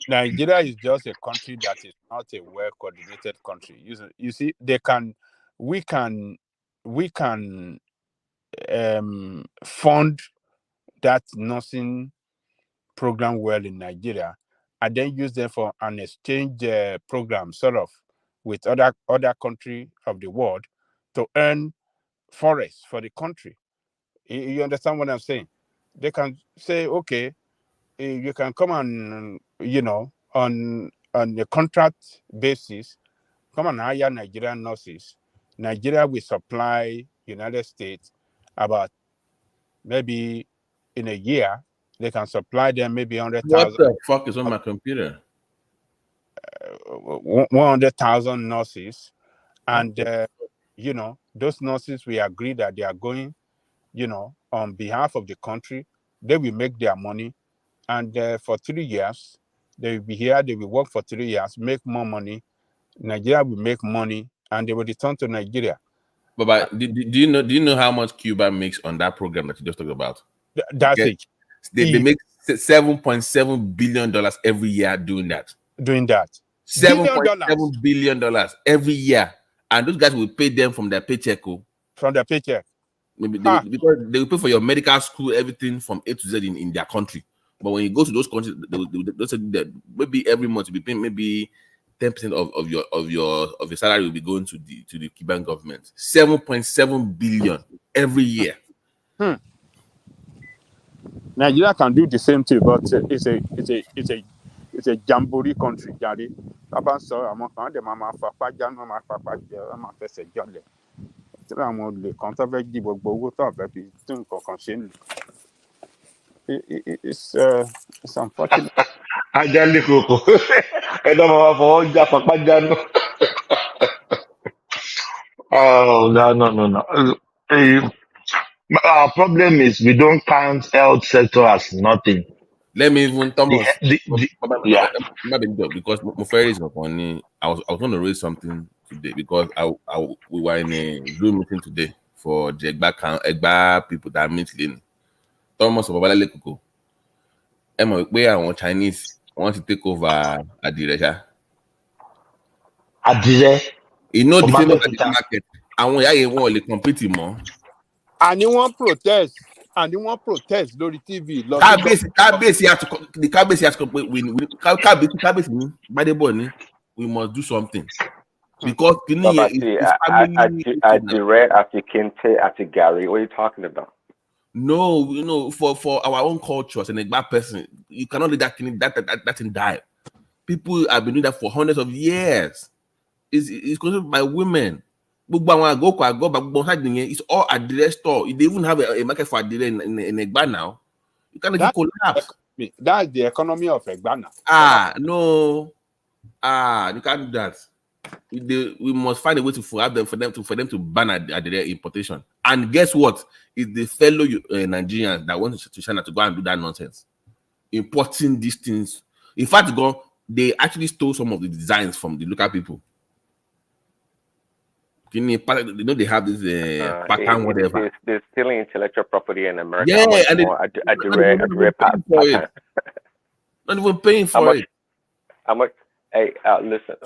Nigeria is just a country that is not a well-coordinated country. You see, we can fund that nursing program well in Nigeria, and then use them for an exchange program, sort of, with other country of the world to earn forests for the country. You understand what I'm saying? They can say, okay, you can come on, on a contract basis, come and hire Nigerian nurses. Nigeria will supply United States about maybe in a year, they can supply them maybe 100,000. What the fuck is on my computer? 100,000 nurses. And, those nurses, we agree that they are going, on behalf of the country. They will make their money. And for 3 years, they will be here. They will work for 3 years, make more money. Nigeria will make money, and they will return to Nigeria. But do you know how much Cuba makes on that program that you just talked about? That's it. They make $7.7 billion every year doing that. $7.7 billion every year, and those guys will pay them from their paycheck. From their paycheck. Maybe because they will pay for your medical school, everything from A to Z in their country. But when you go to those countries, they'll say that maybe every month you'll be paying maybe 10% of your salary will be going to the Cuban government. 7.7 billion every year. Nigeria can do the same thing, but it's a jamboree country, Daddy. It's unfortunate. Ajale Koko. Oh, no. Our problem is we don't count health sector as nothing. Let me even Thomas. Yeah. Because Muferi is not funny. I was going to raise something today because we were in a Zoom meeting today for the Egba people that meet in Thomas of Babalale Koko. Emma, where I want Chinese want to take over Adireja. Adire. You know the famous market. And when I want to compete more. And you want protest. Lori TV. We must do something. Because Adire, Afikinte, Atigari, what are you talking about? No, for our own culture as an Egba person, you cannot let that thing die. People have been doing that for hundreds of years. It's controlled by women. It's all Adire store. They even have a market for Adire in Egba now. You cannot just collapse. That's the economy of Egba now. No. You can't do that. We must find a way for them to ban Adire importation. And guess what? It's the fellow Nigerians that want to China to go and do that nonsense, importing these things In fact, they actually stole some of the designs from the local people. They know they have this pattern, whatever. They're stealing intellectual property in America. Yeah, How much and more not even paying for it. How much? Hey, listen.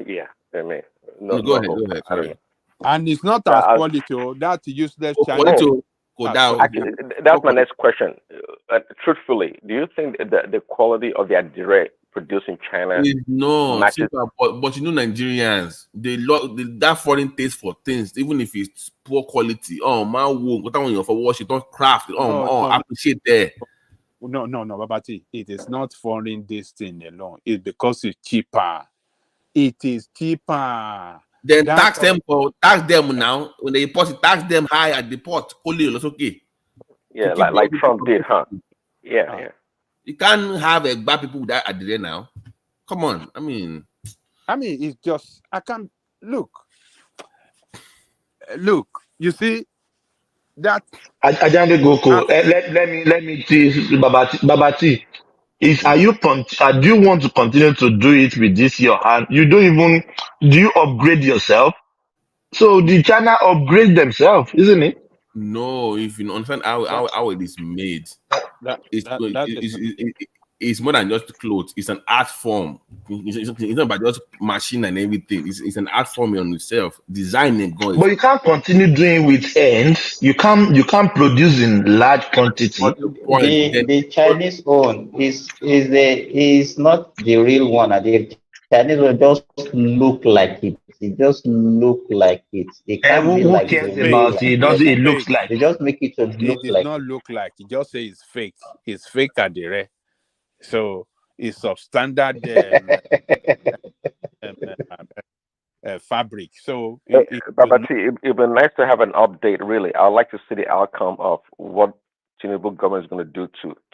Yeah, I mean, go ahead. Sorry. And it's not as quality. That's useless. Actually, that's my next question. Truthfully, do you think the quality of the Adire produced in China matches? But you know, Nigerians, they love that foreign taste for things, even if it's poor quality. Oh man, what I want for wash it, don't craft it. Appreciate that. No, Babati. It is not foreign this thing alone. It's because it's cheaper. It is cheaper. Then tax them now. When they import it, tax them high at the port. Only it's okay. Yeah, like Trump did, huh? Yeah. You can't have bad people with that Adire now. Come on. I mean, it's just I can't look. You see that Ajande Goko. Let me see Babati. Do you want to continue to do it with this your hand? Do you upgrade yourself? So the China upgrade themselves, isn't it? No, if you understand how it is made, it's more than just clothes. It's an art form. It's not about just machine and everything. It's an art form on itself. Designing going. But you can't continue doing with ends. You can't produce in large quantity. The Chinese own is not the real one. The Chinese will just look like it. It just look like it. It can't be like it looks like. They just make it to look like. It does not look like. It just say it's fake. It's fake Adire. So it's substandard fabric. So Babati, it'd be nice to have an update. Really, I'd like to see the outcome of what Tinubu government is going to do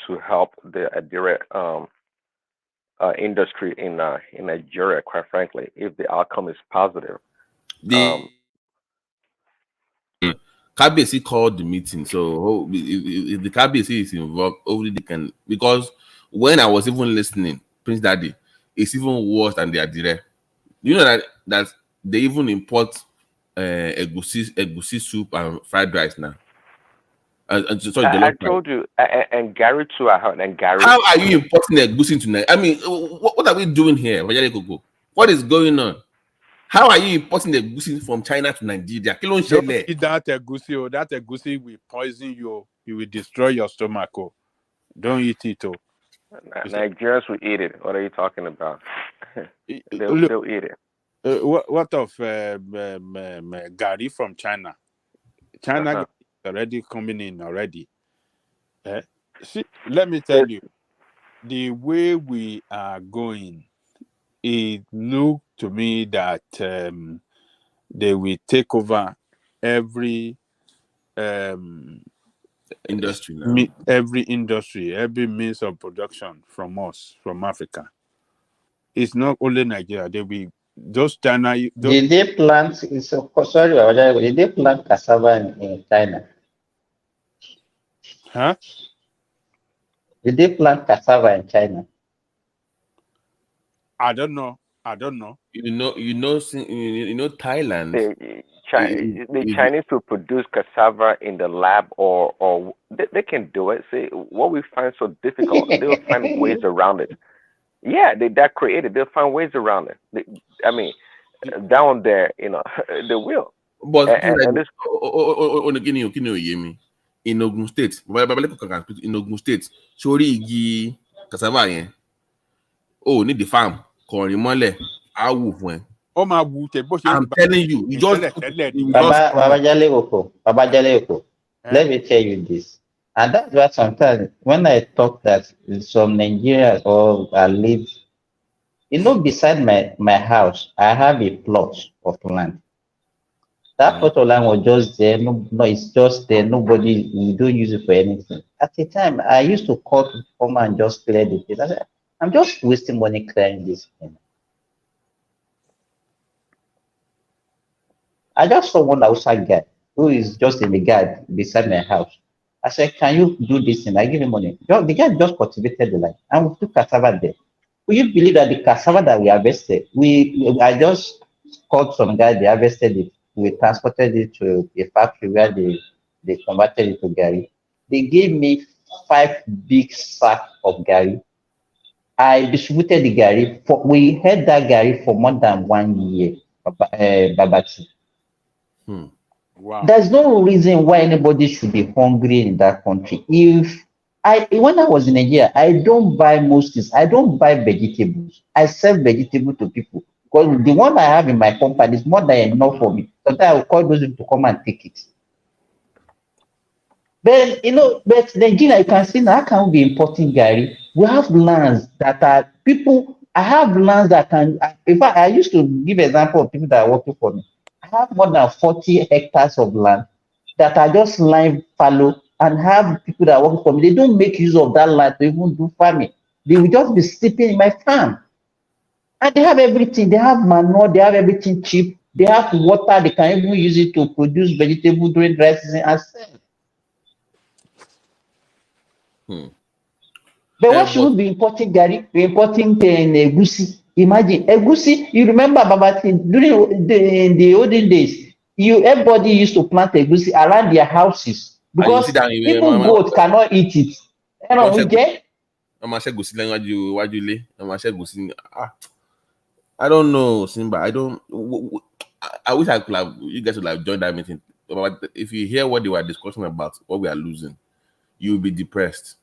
to help the Adire industry in Nigeria. Quite frankly, if the outcome is positive. KBC called the meeting, so if the KBC is involved, hopefully they can, because when I was even listening, Prince Daddy, it's even worse than the Adire. You know that they even import egusi soup and fried rice now. I told you, and Gary too. I heard, and Gary. How are you importing egusi tonight? I mean, what are we doing here, What is going on? How are you importing the egusi from China to Nigeria? Don't eat that egusi. That egusi will poison you. It will destroy your stomach. Don't eat it. Nigerians will eat it. What are you talking about? They'll eat it. What of Gary from China? China is already coming in already. See, let me tell you, the way we are going, it looks to me that they will take over every industry now. Every industry, every means of production from us, from Africa. It's not only Nigeria. They will just China. Did they plant? Did they plant cassava in China? Huh? Did they plant cassava in China? I don't know. You know, Thailand. The Chinese will produce cassava in the lab, or they can do it. See, what we find so difficult, they'll find ways around it. Yeah, they're creative. They'll find ways around it. Down there, they will. But in Ogun State, in Ogun State, sorry, igi cassava yen. Oh, need the farm. I'm telling you, you just Baba Jaleko. Let me tell you this. And that's why sometimes when I talk that some Nigerians or I live, beside my house, I have a plot of land. That plot of land was just there. No, it's just there. Nobody, we don't use it for anything. At the time, I used to call to come and just clear the place. I said, I'm just wasting money clearing this thing. I just saw one outside guy who is just in the guard beside my house. I said, can you do this? And I give him money. The guy just cultivated the land, and we took cassava there. Will you believe that the cassava that we harvested, I just called some guy, they harvested it. We transported it to a factory where they converted it to gari. They gave me 5 big sacks of gari. I distributed the gari. We had that gari for more than 1 year, Babati. Wow. There's no reason why anybody should be hungry in that country. When I was in Nigeria, I don't buy most things. I don't buy vegetables. I sell vegetables to people because the one I have in my company is more than enough for me. Sometimes I will call those people to come and take it. But but Nigeria, you can see now, how can we be importing gari? We have lands that are people. I have lands that can. In fact, I used to give example of people that are working for me. I have more than 40 hectares of land that are just lying fallow, and have people that work for me. They don't make use of that land to even do farming. They will just be sleeping in my farm. And they have everything. They have manure. They have everything cheap. They have water. They can even use it to produce vegetables during dry season and sell. But why should we be importing gari? We're importing egusi. Imagine egusi. You remember, Babati, during the olden days, everybody used to plant egusi around their houses because even goat cannot eat it. I don't know, Simba. I wish I could have. You guys would have joined that meeting. But if you hear what they were discussing about, what we are losing, you'll be depressed.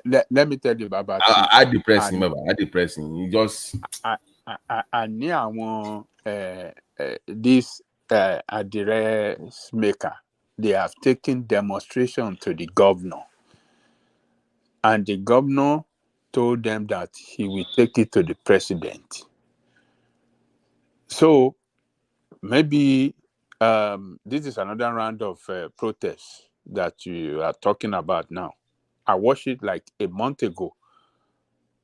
Let me tell you about I depressing, I depressing. You just I near one this address maker. They have taken demonstration to the governor, and the governor told them that he will take it to the president. So maybe this is another round of protests that you are talking about now. I watched it like a month ago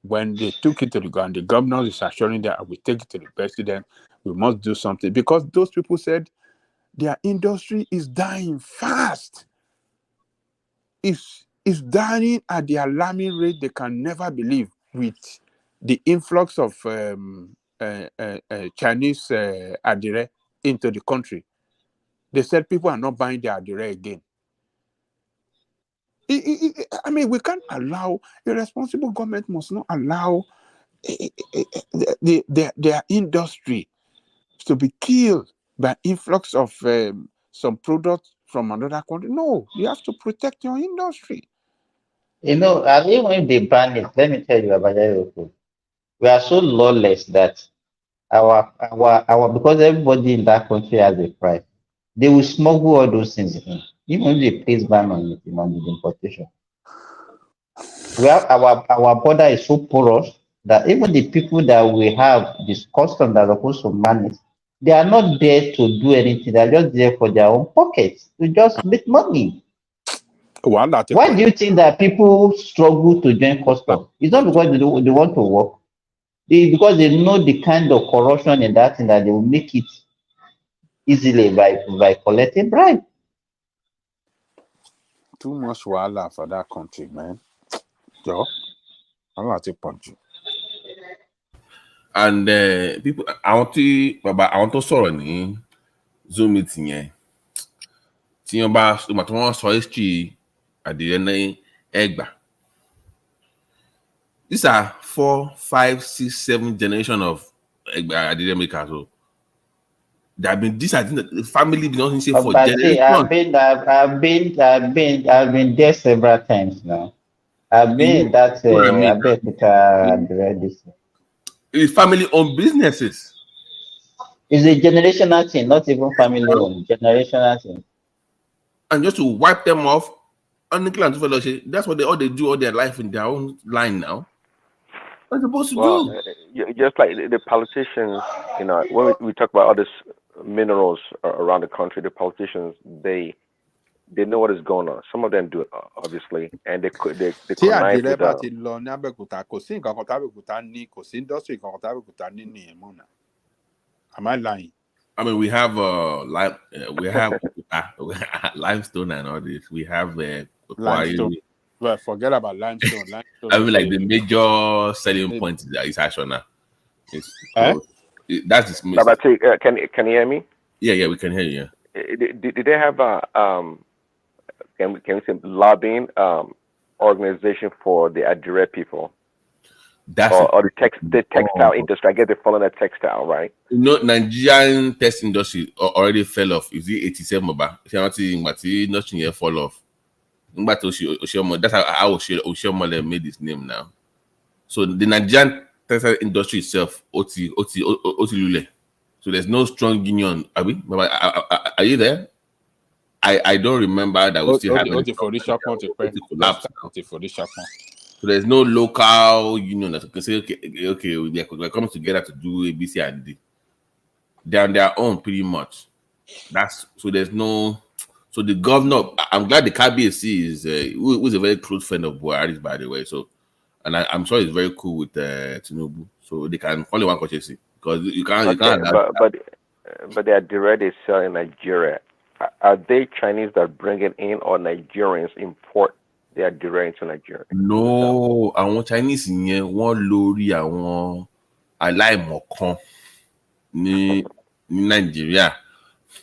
when they took it to the ground. The governor is assuring that we take it to the president. We must do something because those people said their industry is dying fast. It's dying at the alarming rate they can never believe with the influx of Chinese adire into the country. They said people are not buying their adire again. I mean, we can't allow, a responsible government must not allow their industry to be killed by influx of some products from another country. No, you have to protect your industry. Even if they ban it, let me tell you about that. We are so lawless that our because everybody in that country has a price, they will smuggle all those things in. Even if they place ban on it, on the importation. We have our border is so porous that even the people that we have, this custom that are supposed to manage, they are not there to do anything. They are just there for their own pockets to just make money. Why do you think that people struggle to join custom? It's not because they want to work. Because they know the kind of corruption in that thing that they will make it easily by collecting bribe. Too much wahala for that country, man. Yo, I'm not to punch you. And people, I want to sọ̀rọ̀ ní Zoom meeting yẹn. Tí wọ́n sọ history adìrẹ ní Ẹ̀gbá. These are 4, 5, 6, 7 generation of adìrẹ makers. So there have been the family been not say for generations. I've been there several times now. I've been in that it's family-owned businesses. It's a generational thing, not even family-owned. Generational thing. And just to wipe them off, that's what they do all their life in their own line now. What are they supposed to do? Just like the politicians, when we talk about all these minerals around the country, the politicians, they know what is going on. Some of them do it, obviously, and they connive with Am I lying? I mean, we have limestone and all this. We have Limestone. Well, forget about limestone. Limestone. I mean, like the major selling point is Ashona. That's the Babati, can you hear me? Yeah, we can hear you. Did they have a can we say lobbying organization for the Adire people? Or the textile industry. I guess they follow that textile, right? You know, Nigerian text industry already fell off. Is it 87 mobile? If you're not seeing nothing here fall off. That's how Oshiomole made his name now. So the Nigerian textile industry itself, Oti Lule. So there's no strong union. Are you there? I don't remember that we still have So there's no local union that can say, okay, we're coming together to do A, B, C, and D. They're on their own pretty much. So there's no. So the governor, I'm glad the KBC is who is a very close friend of Buhari, by the way. So, and I'm sure he's very cool with Tinubu. So they can only one coach because you can't. But they are directly selling Nigeria. Are they Chinese that bring it in, or Nigerians import? They are direct into Nigeria. No, àwọn Chinese yẹn wọ́n lórí àwọn aláìmọ̀kan ní Nigeria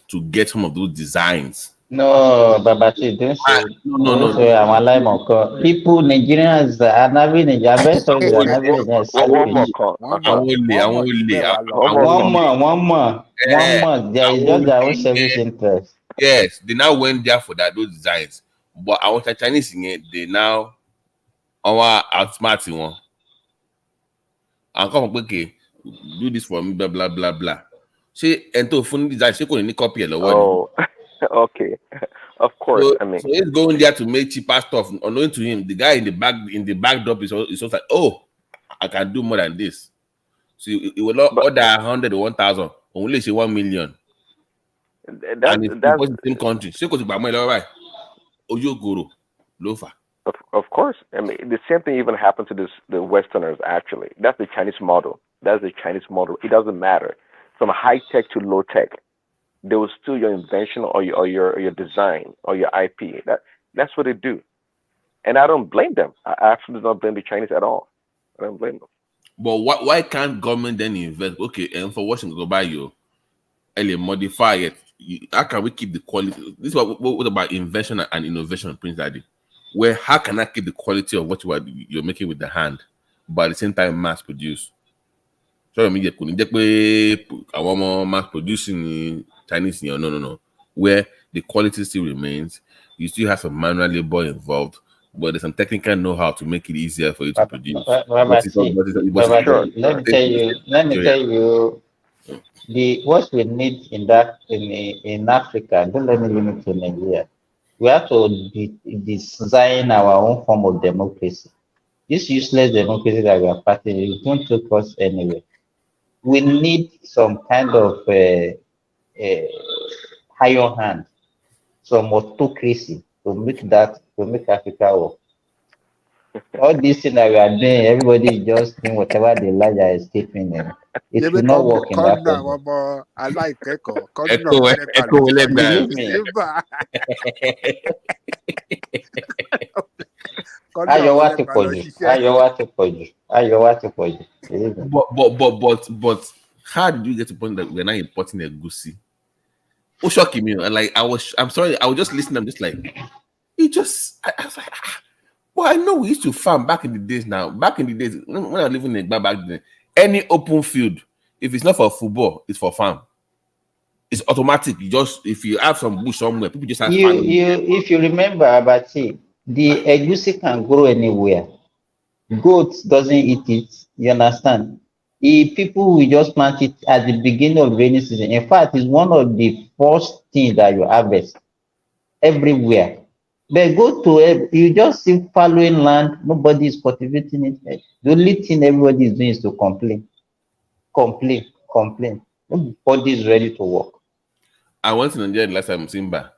to get some of those designs. No, Babati, don't say. No. Àwọn aláìmọ̀kan. People, Nigerians, an average Nigerian, One more. There is just their own selfish interest. Yes, they now went there for those designs. But our Chinese they now outsmarting one. And come up, okay, do this for me, blah blah blah blah. She ento phone design, she couldn't copy the word. Oh, okay, of course. So he's going there to make cheaper stuff. Unknown to him, the guy in the backdrop is also like, oh, I can do more than this. So it will not order 100 or 1,000, only say 1 million. And it's the same country. She could buy more, right? Oyogoro, Lofa. Of course. I mean, the same thing even happened to the Westerners, actually. That's the Chinese model. It doesn't matter. From high tech to low tech, they will steal your invention or your design or your IP. That's what they do. And I don't blame them. I actually don't blame the Chinese at all. I don't blame them. But why can't government then invest? Okay, and for Washington go buy you, and modify it. How can we keep the quality? This is what about invention and innovation, Prince Daddy? Where how can I keep the quality of what you're making with the hand, but at the same time mass produce? So I want more mass producing Chinese. No. Where the quality still remains, you still have some manual labor involved, but there's some technical know-how to make it easier for you to produce. Let me tell you. What we need in Africa, don't let me limit to Nigeria. We have to design our own form of democracy. This useless democracy that we are practicing won't take us anywhere. We need some kind of higher hand, some autocracy to make Africa work. All these things that we are doing, everybody is just doing whatever they like that is escaping them. It will not work in that way. I like Echo. But how did you get to the point that we're not importing a goosey? Oh, shocking me. I'm sorry, I was just listening. I'm just like, I was like, well, I know we used to farm back in the days now. Back in the days, when I was living in back then, any open field, if it's not for football, it's for farm. It's automatic. If you have some bush somewhere, people just have farming. If you remember, Abati, the egusi can grow anywhere. Goat doesn't eat it. You understand? People will just plant it at the beginning of rainy season. In fact, it's one of the first things that you harvest everywhere. But you just see following land, nobody is cultivating it. The only thing everybody is doing is to complain. Nobody is ready to work. I went to Nigeria last time in Simba.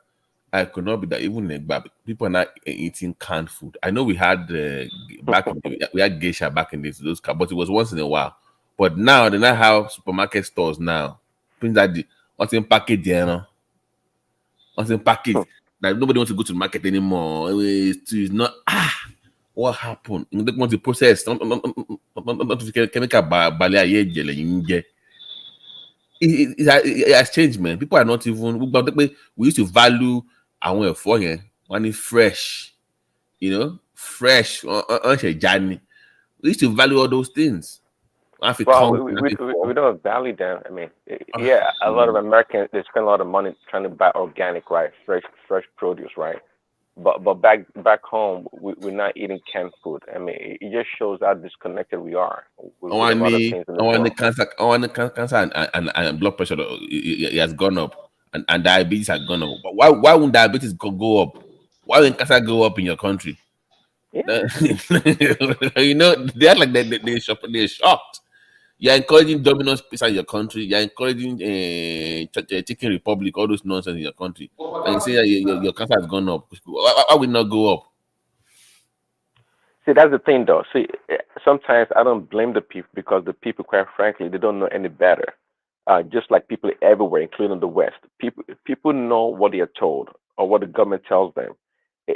I could not be that even in people are not eating canned food. I know we had we had geisha back in those, but it was once in a while. But now they now have supermarket stores now. Things that what's in package, what's in package. Like nobody wants to go to the market anymore. It's not what happened? You don't want to process. Not chemical it has changed, man. People are not even. We used to value our effort when it's fresh, fresh. We used to value all those things. Well, we don't value them. I mean, yeah, a lot of Americans, they spend a lot of money trying to buy organic, right, fresh produce, right. But back home, we're not eating canned food. I mean, it just shows how disconnected we are. The cancer and blood pressure it has gone up, and diabetes has gone up. But why wouldn't diabetes go up? Why wouldn't cancer go up in your country? Yeah. They're like they're shocked. You're encouraging Domino's Pizza in your country. You're encouraging Chicken Republic, all those nonsense in your country. And you say your cancer has gone up. Why would it not go up? See, that's the thing, though. See, sometimes I don't blame the people because the people, quite frankly, they don't know any better. Just like people everywhere, including the West. People know what they are told or what the government tells them.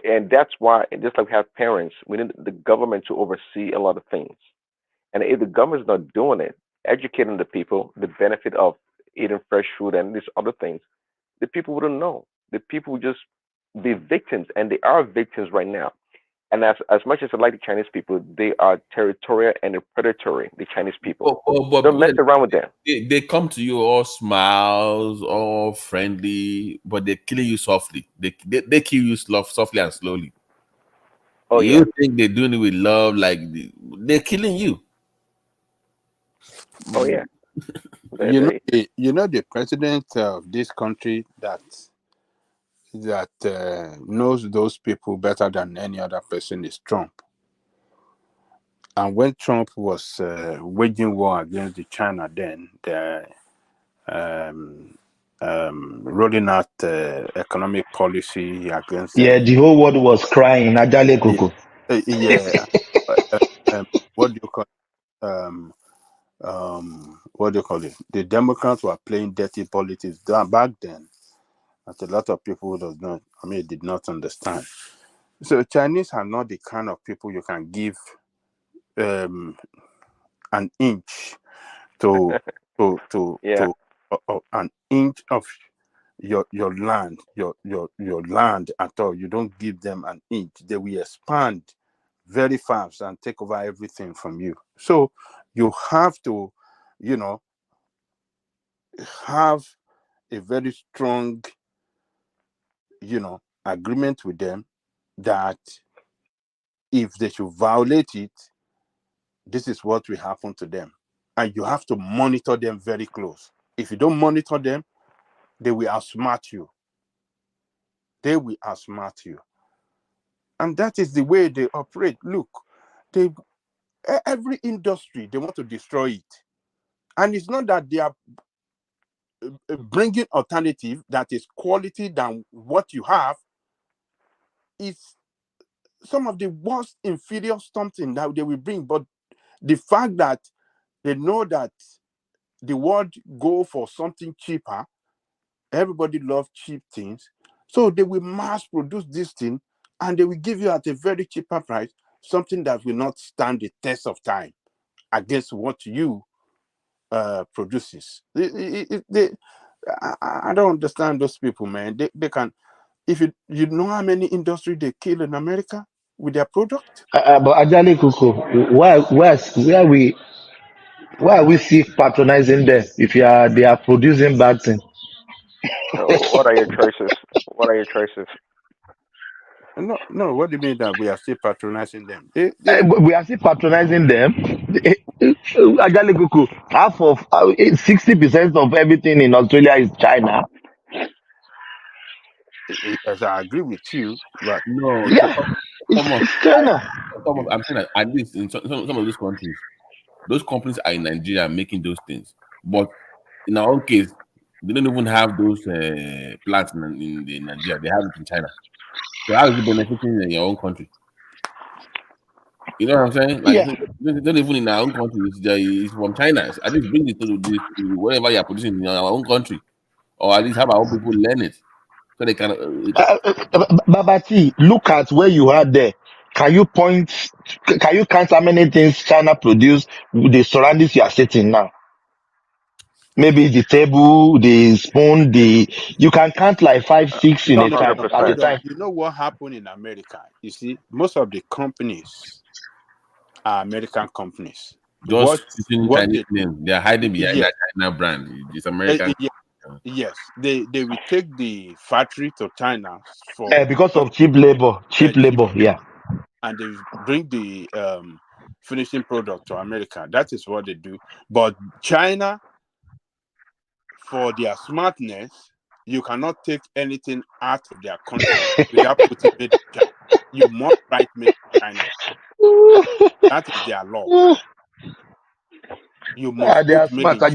And that's why, just like we have parents, we need the government to oversee a lot of things. And if the government's not doing it, educating the people, the benefit of eating fresh food and these other things, the people wouldn't know. The people would just be victims, and they are victims right now. And as much as I like the Chinese people, they are territorial and predatory, the Chinese people. Don't mess around with them. They come to you all smiles, all friendly, but they're killing you softly. They kill you softly and slowly. Oh, you think they're doing it with love, like they're killing you. Oh yeah. The president of this country that knows those people better than any other person is Trump. And when Trump was waging war against the China, then rolling out economic policy against. The whole world was crying. Ajale Koko. What do you call? What do you call it? The Democrats were playing dirty politics back then, that a lot of people did not understand. So Chinese are not the kind of people you can give an inch to an inch of your land, your land at all. You don't give them an inch. They will expand very fast and take over everything from you. So you have to, have a very strong, agreement with them that if they should violate it, this is what will happen to them. And you have to monitor them very close. If you don't monitor them, they will outsmart you. And that is the way they operate. Look, every industry, they want to destroy it. And it's not that they are bringing alternative that is quality than what you have. It's some of the worst inferior something that they will bring. But the fact that they know that the world go for something cheaper, everybody loves cheap things, so they will mass produce this thing and they will give you at a very cheaper price something that will not stand the test of time against what you produces. I don't understand those people, man. They can, if you know how many industries they kill in America with their product. But Ajale Koko, why are we still patronizing them if they are producing bad things? What are your choices? No. What do you mean that we are still patronizing them? We are still patronizing them. Ajale Koko, half of 60% of everything in Australia is China. As I agree with you, but no, China. I'm saying that at least in some of those countries, those companies are in Nigeria making those things. But in our own case, they don't even have those plants in Nigeria. They have it in China. So how is it benefiting in your own country? You know what I'm saying? Like, they don't even in our own country. It's from China. At least bring it to whatever you're producing in our own country, or at least have our own people learn it. So they can. Babati, look at where you are there. Can you point? Can you count how many things China produce with the surroundings you are sitting now? Maybe the table, the spoon, you can count like 5, 6 in a time at a time. You know what happened in America? You see, most of the companies are American companies. Just using Chinese name. They are hiding behind that China brand. It's American. Yes, they will take the factory to China for because of cheap labor. Yeah. And they bring the finishing product to America. That is what they do. But China, for their smartness, you cannot take anything out of their country without putting it in China. You must write made in China. That is their law. You must they are smart. If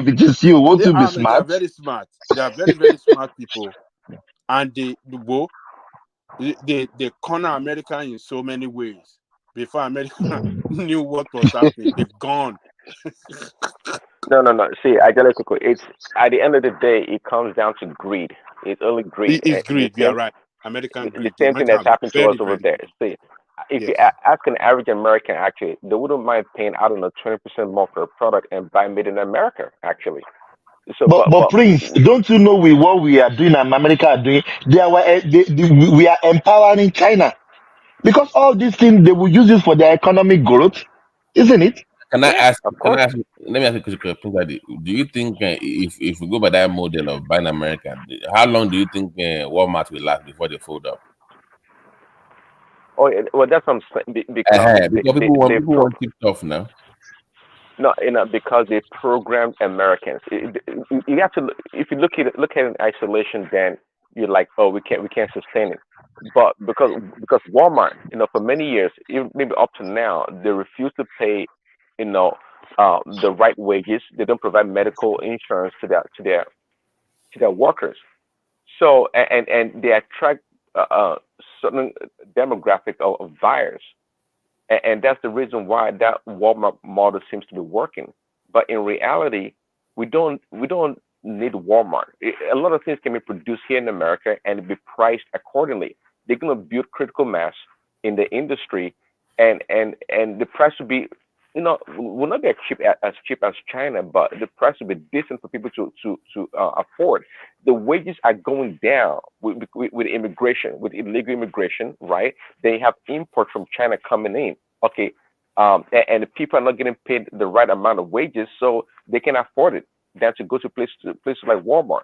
it is you, want to be smart? They are very smart. They are very, very smart people. And they corner America in so many ways. Before America knew what was happening, they've gone. No. See, it's at the end of the day, it comes down to greed. It's only greed. It's greed. You're right. American greed. The same thing that's happened to us over there. See, if you ask an average American, actually, they wouldn't mind paying, I don't know, 20% more for a product and buy made in America, actually. So, but Prince, don't you know what we are doing and America are doing? We are empowering China because all these things they will use it for their economic growth, isn't it? Can I ask? Let me ask you a question. Do you think if we go by that model of buying American, how long do you think Walmart will last before they fold up? Oh, well, that's what I'm saying. Because people want cheap stuff now. No, because they programmed Americans. You have to, if you look at it in isolation, then you're like, oh, we can't sustain it. But because Walmart, for many years, even maybe up to now, they refuse to pay, the right wages. They don't provide medical insurance to their workers. So and they attract certain demographic of buyers. And that's the reason why that Walmart model seems to be working. But in reality, we don't need Walmart. A lot of things can be produced here in America and be priced accordingly. They're going to build critical mass in the industry, and the price will be, will not be as cheap as China, but the price will be decent for people to afford. The wages are going down with immigration, with illegal immigration, right? They have import from China coming in, okay, and the people are not getting paid the right amount of wages, so they can afford it. Than to go to places like Walmart.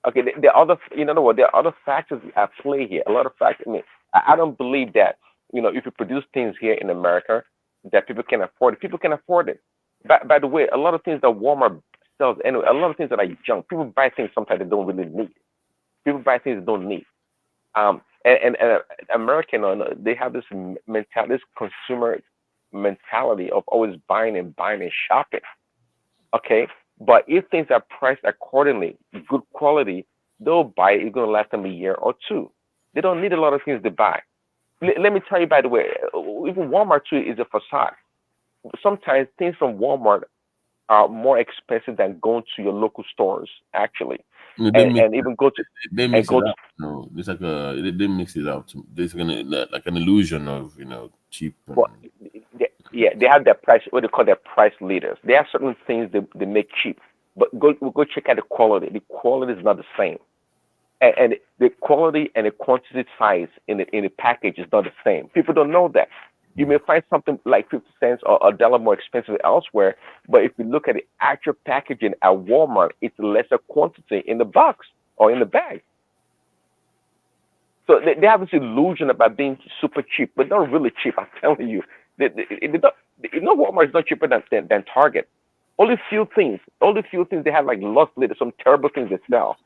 Okay, there are other factors at play here. A lot of factors. I mean, I don't believe that if you produce things here in America that people can afford it. People can afford it. By the way, a lot of things that Walmart sells anyway, a lot of things that are junk. People buy things sometimes they don't really need. People buy things they don't need. And American, they have this mentality, this consumer mentality of always buying and shopping. Okay. But if things are priced accordingly, good quality, they'll buy it. It's going to last them a year or two. They don't need a lot of things to buy. Let me tell you, by the way, even Walmart too is a facade. Sometimes things from Walmart are more expensive than going to your local stores, actually. No, and even go to they mix it up. No, it's like they mix it up. There's like an illusion of cheap. Well, they have their price. What they call their price leaders. There are certain things they make cheap, but go check out the quality. The quality is not the same, and the quality and the quantity size in the package is not the same. People don't know that. You may find something like 50 cents or $1 more expensive elsewhere, but if you look at the actual packaging at Walmart, it's lesser quantity in the box or in the bag. So they have this illusion about being super cheap, but not really cheap. I'm telling you, Walmart is not cheaper than Target. Only few things they have, like lost leaders, some terrible things they sell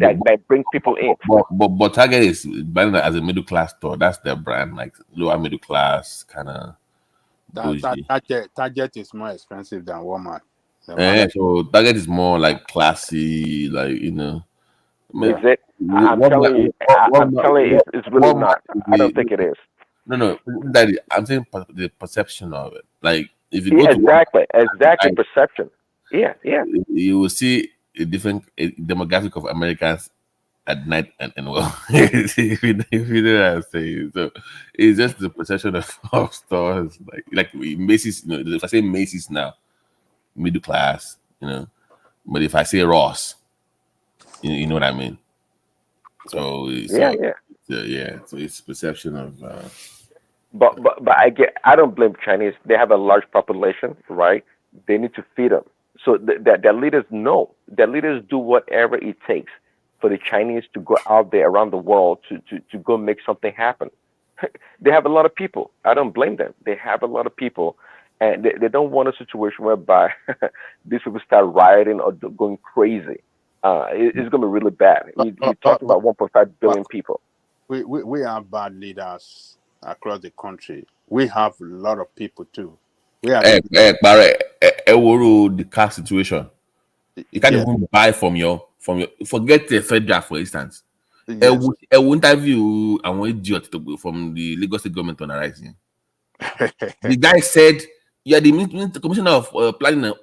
that bring people in. But Target is branded as a middle class store. That's their brand, like lower middle class kind of. Target is more expensive than Walmart. So Target is more like classy, like Is it? I'm telling you, it's really not. I don't think it is. No. I'm saying the perception of it. Like if you go to exactly perception. Yeah. You will see a different demographic of Americans at night and well, if you know what I'm saying. So it's just the perception of stores like Macy's. You know, if I say Macy's now, middle class, you know, but if I say Ross, you know what I mean. So so it's perception of. But I don't blame Chinese. They have a large population, right? They need to feed them. So their leaders know. Their leaders do whatever it takes for the Chinese to go out there around the world to go make something happen. They have a lot of people. I don't blame them. They have a lot of people, and they don't want a situation whereby these people start rioting or going crazy. It's going to be really bad. You're talking about 1.5 billion people. We have bad leaders across the country. We have a lot of people too. We have the car situation. You can't even buy from your forget the federal, for instance. I will interview an idiot from the Lagos State government on Arising. The guy said, "Yeah, the commissioner of planning.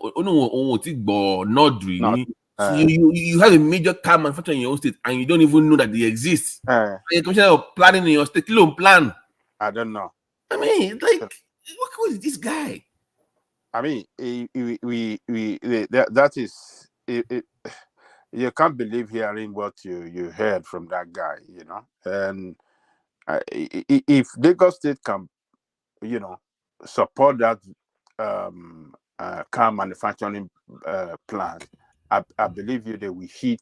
You have a major car manufacturer in your own state, and you don't even know that they exist. The commissioner of planning in your state, you don't plan. I don't know. I mean, like, what was this guy? I mean, that is it. You can't believe hearing what you heard from that guy, you know. And if Lagos State can, you know, support that car manufacturing plant, I believe they will hit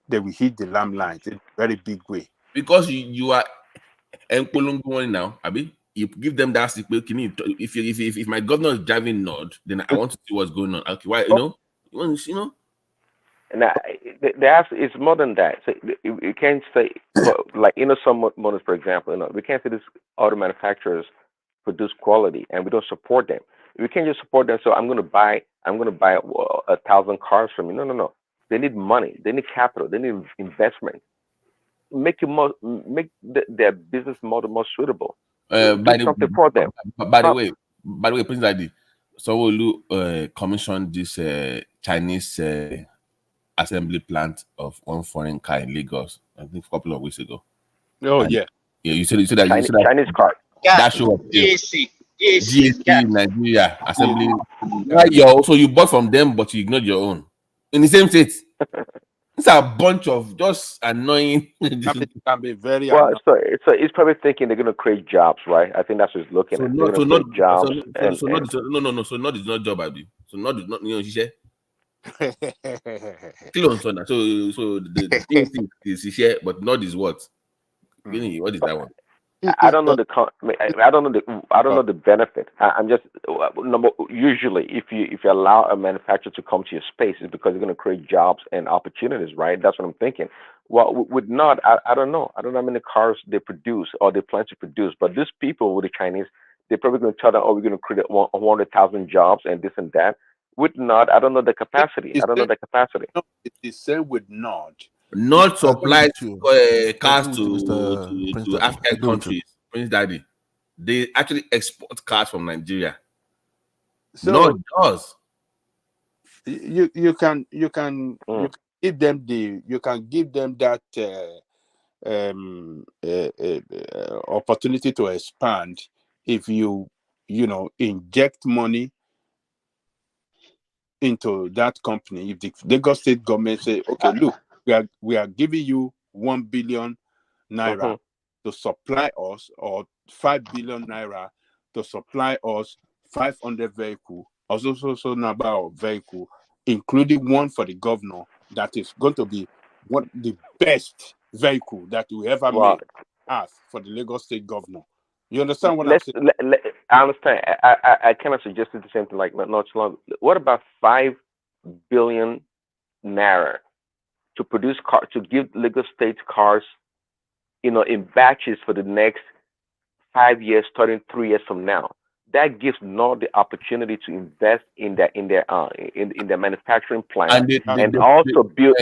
the limelight in a very big way. Because you are going now, Abi. You give them that if my governor is driving north, then I want to see what's going on. Okay, why you know? And it's more than that. So you can't say like some motors, for example. We can't say these auto manufacturers produce quality and we don't support them. We can't just support them. So I'm going to buy 1,000 cars from you. No. They need money. They need capital. They need investment. Make their business model more suitable. By the way, Prince Daddy, Sanwo-Olu commissioned this Chinese assembly plant of one foreign car in Lagos, I think a couple of weeks ago. Oh, and, yeah, you said that Chinese car. That show up. GAC Nigeria assembly. So you bought from them, but you ignored your own in the same state. It's a bunch of just annoying. Can be very well. So it's probably thinking they're going to create jobs, right? I think that's what he's looking at. Not jobs. So not is not job, Abi. So not she said. Clear on Sunday. So the thing is she share, but not is what. What is that one? I don't know the benefit. I'm just usually if you allow a manufacturer to come to your space, it's because you're going to create jobs and opportunities, right? That's what I'm thinking. Well, with not, I don't know. I don't know how many cars they produce or they plan to produce, but these people with the Chinese, they're probably going to tell them, "Oh, we're going to create 100,000 jobs and this and that." With not, I don't know the capacity. I don't know the capacity. It's the same with not. Not supply cars to African countries, Prince Daddy. They actually export cars from Nigeria. So not does. You can give them that opportunity to expand if you inject money into that company. If the Lagos State government say, "Okay, look, we are giving you 1 billion naira to supply us, or 5 billion naira to supply us 500 vehicles, also number of vehicle, including one for the governor that is going to be the best vehicle that we ever made as for the Lagos State governor." You understand what I'm saying? I understand. I kind of suggested the same thing like not too long. What about 5 billion naira to produce to give Lagos State cars, in batches for the next 5 years, starting 3 years from now? That gives NORD the opportunity to invest in their manufacturing plant and also build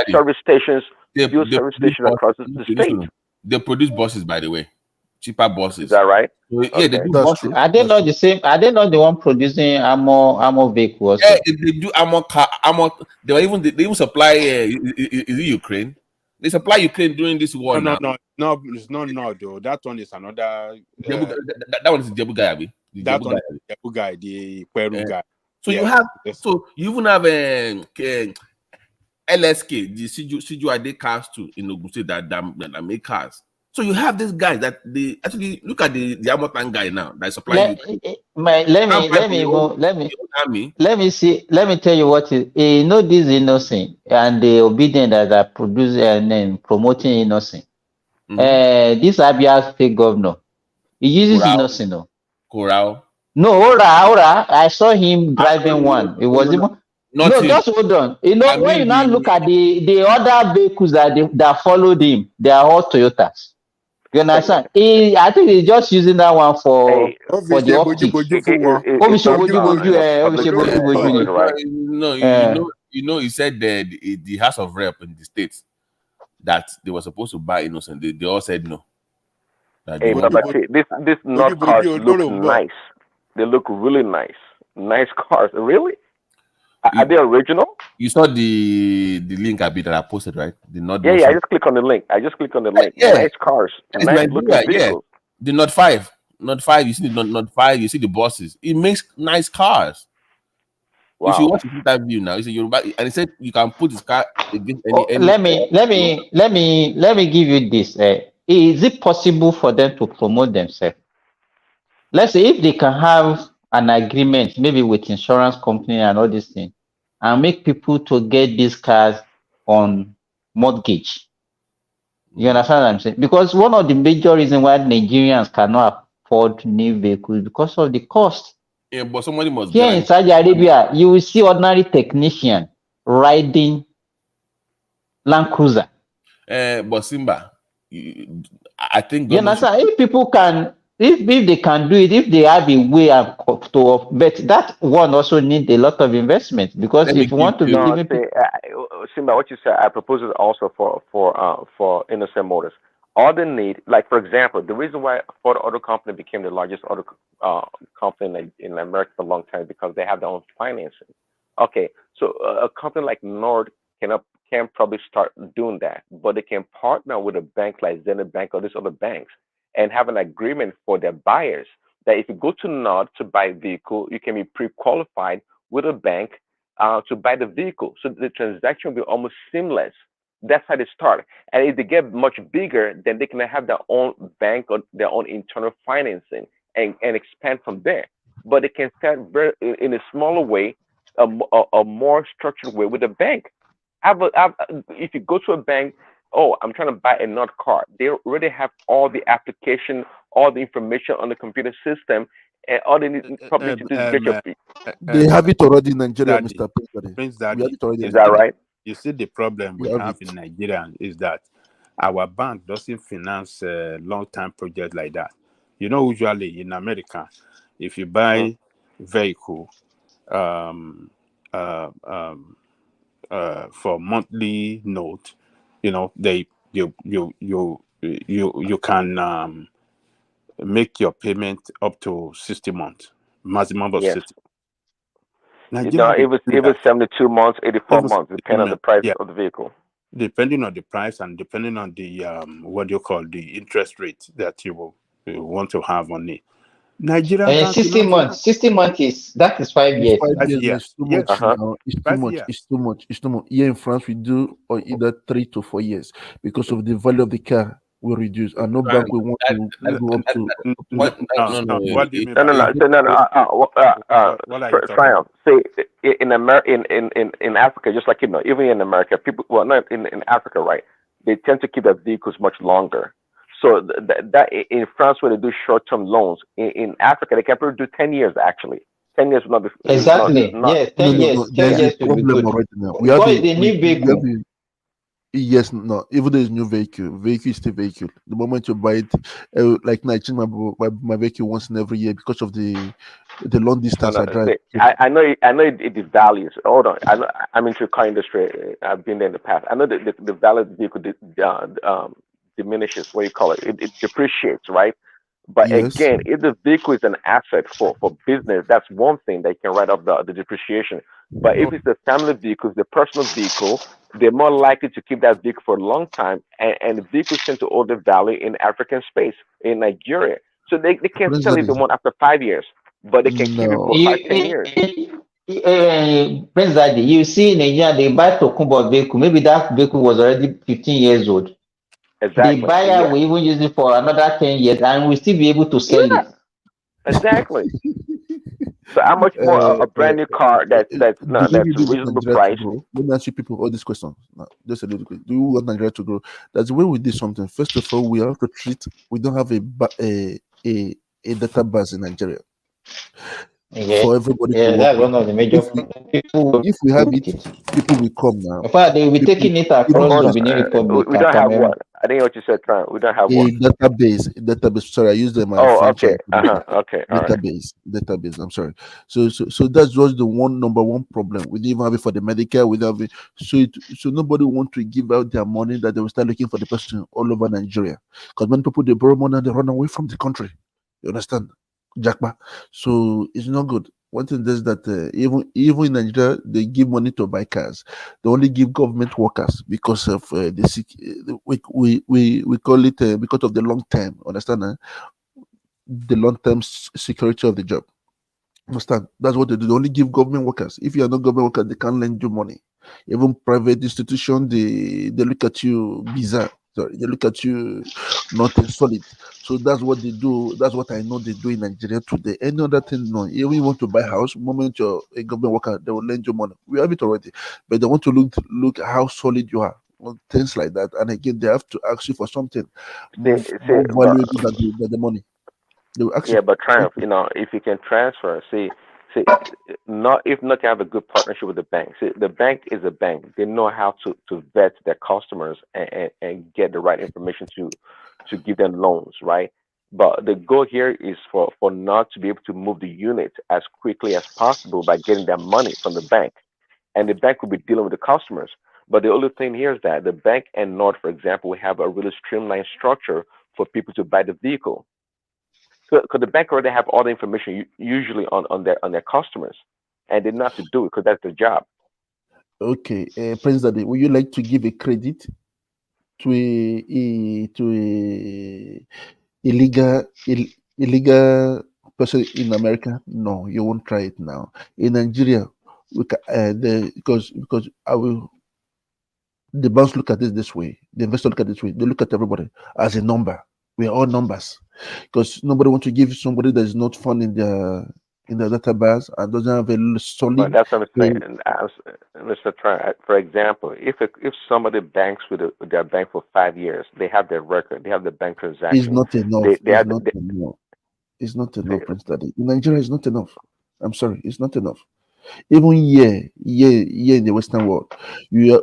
service stations. Build service stations across the state. They produce buses, by the way. cheaper buses. Is that right? So, yeah, they do That's buses. true. Are they not the same? Are they not the one producing armor vehicles? Yeah, they do armor car, armor. They even supply. Is it Ukraine? They supply Ukraine during this war now. No, it's not though. That one is another. That one is the Jebu guy, Abi. That one is the Jebu guy, the Peru guy. So you have, so you even have LSK, the Siju Ade cars too in Ogun State that make cars. So you have this guy that they actually look at the armor tank guy now that is supplying. Let me tell you what is this innocent and the obedient that are producing and then promoting innocent. This Abia state governor, he uses innocent. No, Ora. I saw him driving one. It was even just hold on. You know, when you now look at the other vehicles that followed him, they are all Toyotas. You understand? I think he's just using that one for the optics. He said that the House of Rep in the states that they were supposed to buy innocent. They all said no. Hey, but see, this North cars look nice. They look really nice. Nice cars. Really? Are they original? You saw the link that I posted, right? I just click on the link. Nice cars. Nice looking vehicles. The Note 5. Note 5, you see the Note 5, you see the buses. It makes nice cars. Wow. If you watch the interview now, it's a Yoruba, and he said you can put his car against any Let me give you this. Is it possible for them to promote themselves? Let's say if they can have an agreement, maybe with insurance company and all these things, and make people to get these cars on mortgage. You understand what I'm saying? Because one of the major reasons why Nigerians cannot afford new vehicles because of the cost. Yeah, but somebody must. Here in Saudi Arabia, you will see ordinary technician riding Land Cruiser. But Simba, I think you understand if people can. If they can do it, if they have a way to, but that one also needs a lot of investment because if you want to be giving Simba, what you said, I propose it also for Innocent Motors. All they need, like for example, the reason why Ford Auto Company became the largest auto company in America for a long time because they have their own financing. Okay, so a company like Nord can probably start doing that, but they can partner with a bank like Zenith Bank or these other banks and have an agreement for their buyers that if you go to Nord to buy a vehicle, you can be pre-qualified with a bank to buy the vehicle. So the transaction will be almost seamless. That's how they start. And if they get much bigger, then they can have their own bank or their own internal financing and expand from there. But they can start in a smaller way, a more structured way with a bank. If you go to a bank, I'm trying to buy a Nord car. They already have all the application, all the information on the computer system, and all they need probably to do is get your fee. They have it already in Nigeria, Mr. Prince Daddy. Daddy. Is that right? You see, the problem we have in Nigeria is that our bank doesn't finance long-term projects like that. You know, usually in America, if you buy vehicle for monthly note, you know, you can make your payment up to 60 months, maximum of 60. No, it was 72 months, 84 months, depending on the price of the vehicle. Depending on the price and depending on the the interest rate that you want to have on it. Nigeria 60 months. 60 months is 5 years. 5 years is too much now. It's too much. Here in France, we do on either 3 to 4 years because of the value of the car will reduce, and no bank will want to go up to. What do you mean? Triumph. See, in Africa, just like even in America, people not in Africa, right? They tend to keep their vehicles much longer. So that in France, when they do short-term loans, in Africa, they can probably do 10 years actually. 10 years will not be exactly. Yes, 10 years. 10 years will be good. We have the new vehicle. Yes, no. Even there's new vehicle is still vehicle. The moment you buy it, like I change my vehicle once in every year because of the long distance I drive. I know it devalues. Hold on, I'm into the car industry. I've been there in the past. I know that the value of the vehicle diminishes. What do you call it? It depreciates, right? But Yes. again, if the vehicle is an asset for business, that's one thing they can write off the depreciation. But if it's a family vehicle, the personal vehicle, they're more likely to keep that vehicle for a long time. And vehicles tend to hold the value in African space, in Nigeria. So they can Prince sell it the Daddy. one after 5 years, but they can keep it for No. 5-10 years. Prince Daddy, you see in Nigeria, they buy Tokumbo vehicle. Maybe that vehicle was already 15 years old. Exactly. The buyer Yeah. will even use it for another 10 years and will still be able to sell Yeah. it. Exactly. So how much more a brand new car that's Do you really want reasonable Nigeria to price? grow? Let me ask you people all these questions. Now, just a little bit. Do you want Nigeria to grow? That's the way we did something. First of all, we have to treat. We don't have a database in Nigeria Yeah, for everybody to yeah, work that's with. one of the major people will If we have with it, it. people will come now. In fact, they will be People, taking it even across the Hold on. Benin Republic We and don't have Cameroon. what? I didn't know what you said, Tran. We don't have a what? database. Sorry, I used my Oh, French. okay. Okay. All right. Database. I'm sorry. So that's just the number one problem. We didn't even have it for the Medicare. We don't have it. So nobody want to give out their money that they will start looking for the person all over Nigeria. Because when people they borrow money and they run away from the country. You understand, Jackma? So it's not good. One thing is that even in Nigeria, they give money to buy cars. They only give government workers because of we call it because of the long term. Understand? The long term security of the job. Understand? That's what they do. They only give government workers. If you are not government worker, they can't lend you money. Even private institution, they look at you bizarre. Sorry, they look at you not solid. So that's what they do. That's what I know they do in Nigeria today. Any other thing, no. Even you want to buy a house, the moment you're a government worker, they will lend you money. We have it already, but they want to look how solid you are. Well, things like that. And again, they have to ask you for something more valuable than the money. They will ask Yeah, you. but Triumph, if you can transfer, not if not to have a good partnership with the bank. See, the bank is a bank. They know how to vet their customers and get the right information to give them loans, right? But the goal here is for not to be able to move the unit as quickly as possible by getting that money from the bank. And the bank will be dealing with the customers. But the only thing here is that the bank and Nord, for example, will have a really streamlined structure for people to buy the vehicle. Because the bank already have all the information usually on their customers, and they know how to do it because that's their job. Okay, Prince Daddy, would you like to give a credit to a illegal person in America? No, you won't try it now. In Nigeria, because the banks look at it this way, the investors look at it this way. They look at everybody as a number. We are all numbers, because nobody wants to give somebody that is not found in the database and doesn't have a solid. But that's what I'm saying, Mr. Trent. For example, if somebody banks with their bank for 5 years, they have their record, they have the bank transaction. It's not enough. It's not enough, Prince Daddy. In Nigeria, it's not enough. I'm sorry, it's not enough. Even here in the Western world, you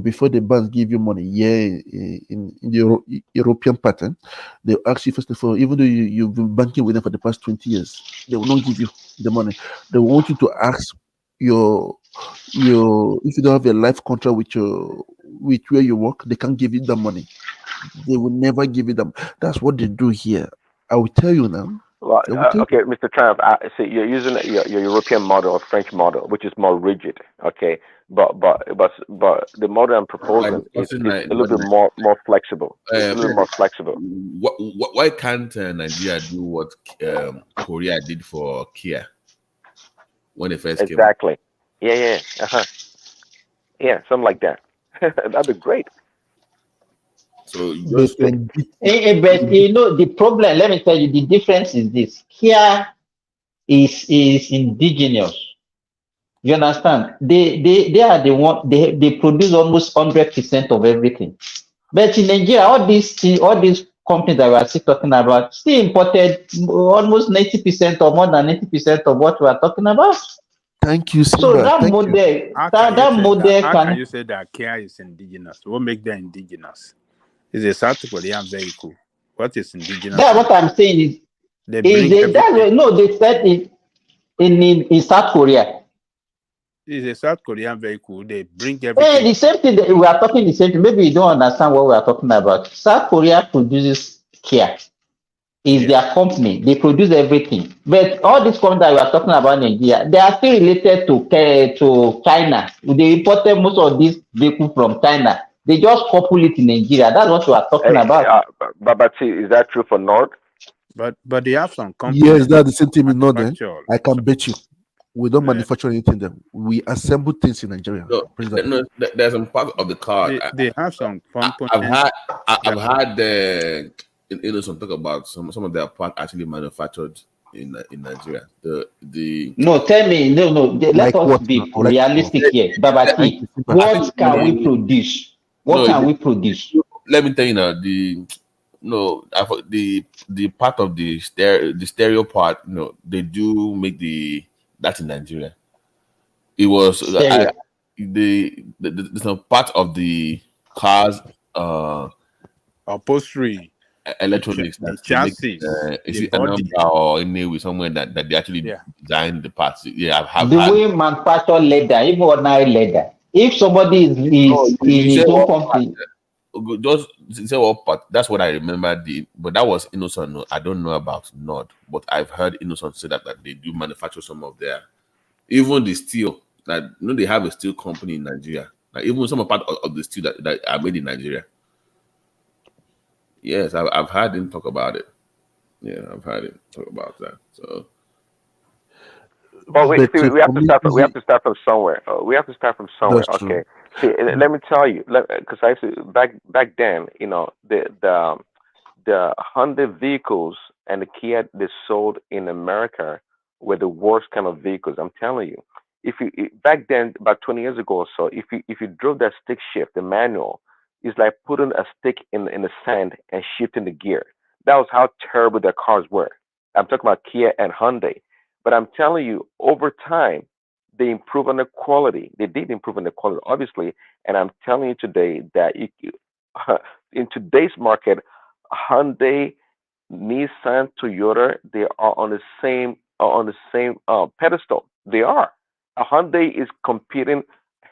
before the banks give you money, in the European pattern, they ask you first of all, even though you've been banking with them for the past 20 years, they will not give you the money. They want you to ask your if you don't have a life contract with where you work, they can't give you the money. They will never give you them. That's what they do here. I will tell you now. Well, okay, Mr. Triumph, so you're using your European model or French model, which is more rigid. Okay, but the model I'm proposing is a little bit more flexible. It's a little more flexible. Why can't Nigeria do what Korea did for Kia when they first came? Exactly. Yeah. Yeah, something like that. That'd be great. So but the problem, let me tell you, the difference is this: Kia is indigenous. You understand? They are the one, they produce almost 100% of everything. But in Nigeria, all these companies that we are still talking about still imported almost 90% or more than 90% of what we are talking about. Thank you, Simba. So that model, How can you say that Kia is indigenous? What makes them indigenous? It's a South Korean vehicle. What is indigenous? That's what I'm saying. Is they said it in South Korea. It's a South Korean vehicle. They bring everything. Hey, the same thing that we are talking the same thing. Maybe you don't understand what we are talking about. South Korea produces Kia. is their company. They produce everything. But all these companies that we are talking about in Nigeria, they are still related to China. They imported most of these vehicles from China. They just couple it in Nigeria. That's what we are talking about. Babati, is that true for Nord? But they have some companies. Yes, that's the same thing in Northern. manufacture. I can bet you. We don't manufacture anything there. We assemble things in Nigeria. There's some part of the car. They have some components. I've had Innocent talk about some of their parts actually manufactured in Nigeria. No, tell me, no. Let us be realistic here, Babati. What can we produce? What can we produce? Let me tell you now. The part of the stereo part, they do make that in Nigeria. It was the part of the cars upholstery, electronics, the chassis, the body, or anyway somewhere that they actually designed the parts. Yeah, we manufacture leather, even ordinary leather. If somebody is in his own company. Just say what part. That's what I remember. But that was Innocent. No, I don't know about Nord, but I've heard Innocent say that they do manufacture some of their, even the steel. Like they have a steel company in Nigeria. Like even some part of the steel that are made in Nigeria. Yes, I've heard him talk about it. Yeah, I've heard him talk about that. So. Well, we have to start from somewhere. We have to start from somewhere. That's Okay. See, let me tell you, because I see back then, the Hyundai vehicles and the Kia they sold in America were the worst kind of vehicles. I'm telling you. Back then, about 20 years ago or so, if you drove that stick shift, the manual, it's like putting a stick in the sand and shifting the gear. That was how terrible their cars were. I'm talking about Kia and Hyundai. But I'm telling you, over time, they improve on the quality. They did improve on the quality, obviously. And I'm telling you today that in today's market, Hyundai, Nissan, Toyota, they are on the same pedestal. They are. Hyundai is competing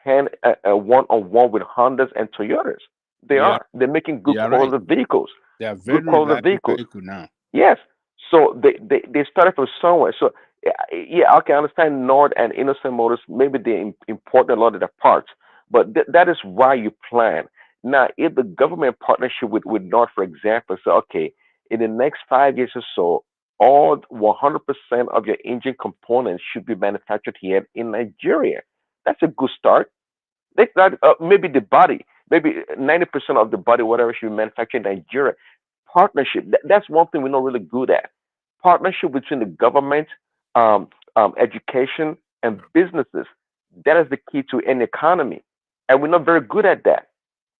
one-on-one with Hondas and Toyotas. They are. They're making good quality vehicles. They are very good quality vehicles now. Yes. So they started from somewhere. So yeah, okay, I understand Nord and Innocent Motors, maybe they import a lot of their parts, but that is why you plan. Now, if the government partnership with Nord, for example, so okay, in the next 5 years or so, all 100% of your engine components should be manufactured here in Nigeria. That's a good start. Maybe the body, maybe 90% of the body, whatever, should be manufactured in Nigeria. Partnership, that's one thing we're not really good at. Partnership between the government, education, and businesses. That is the key to any economy. And we're not very good at that.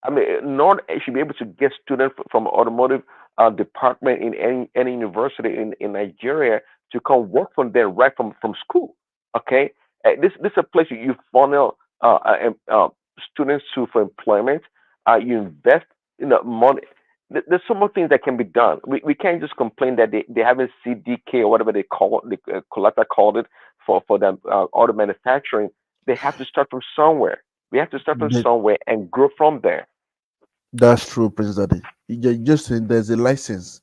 I mean, Nord should be able to get students from automotive department in any university in Nigeria to come work from there right from school. Okay, this is a place you funnel students to for employment. You invest money. There's so many things that can be done. We can't just complain that they haven't CDK or whatever they call it, the Collector called it for them auto manufacturing. They have to start from somewhere. We have to start from somewhere and grow from there. That's true, Prince Daddy. Just saying there's a license.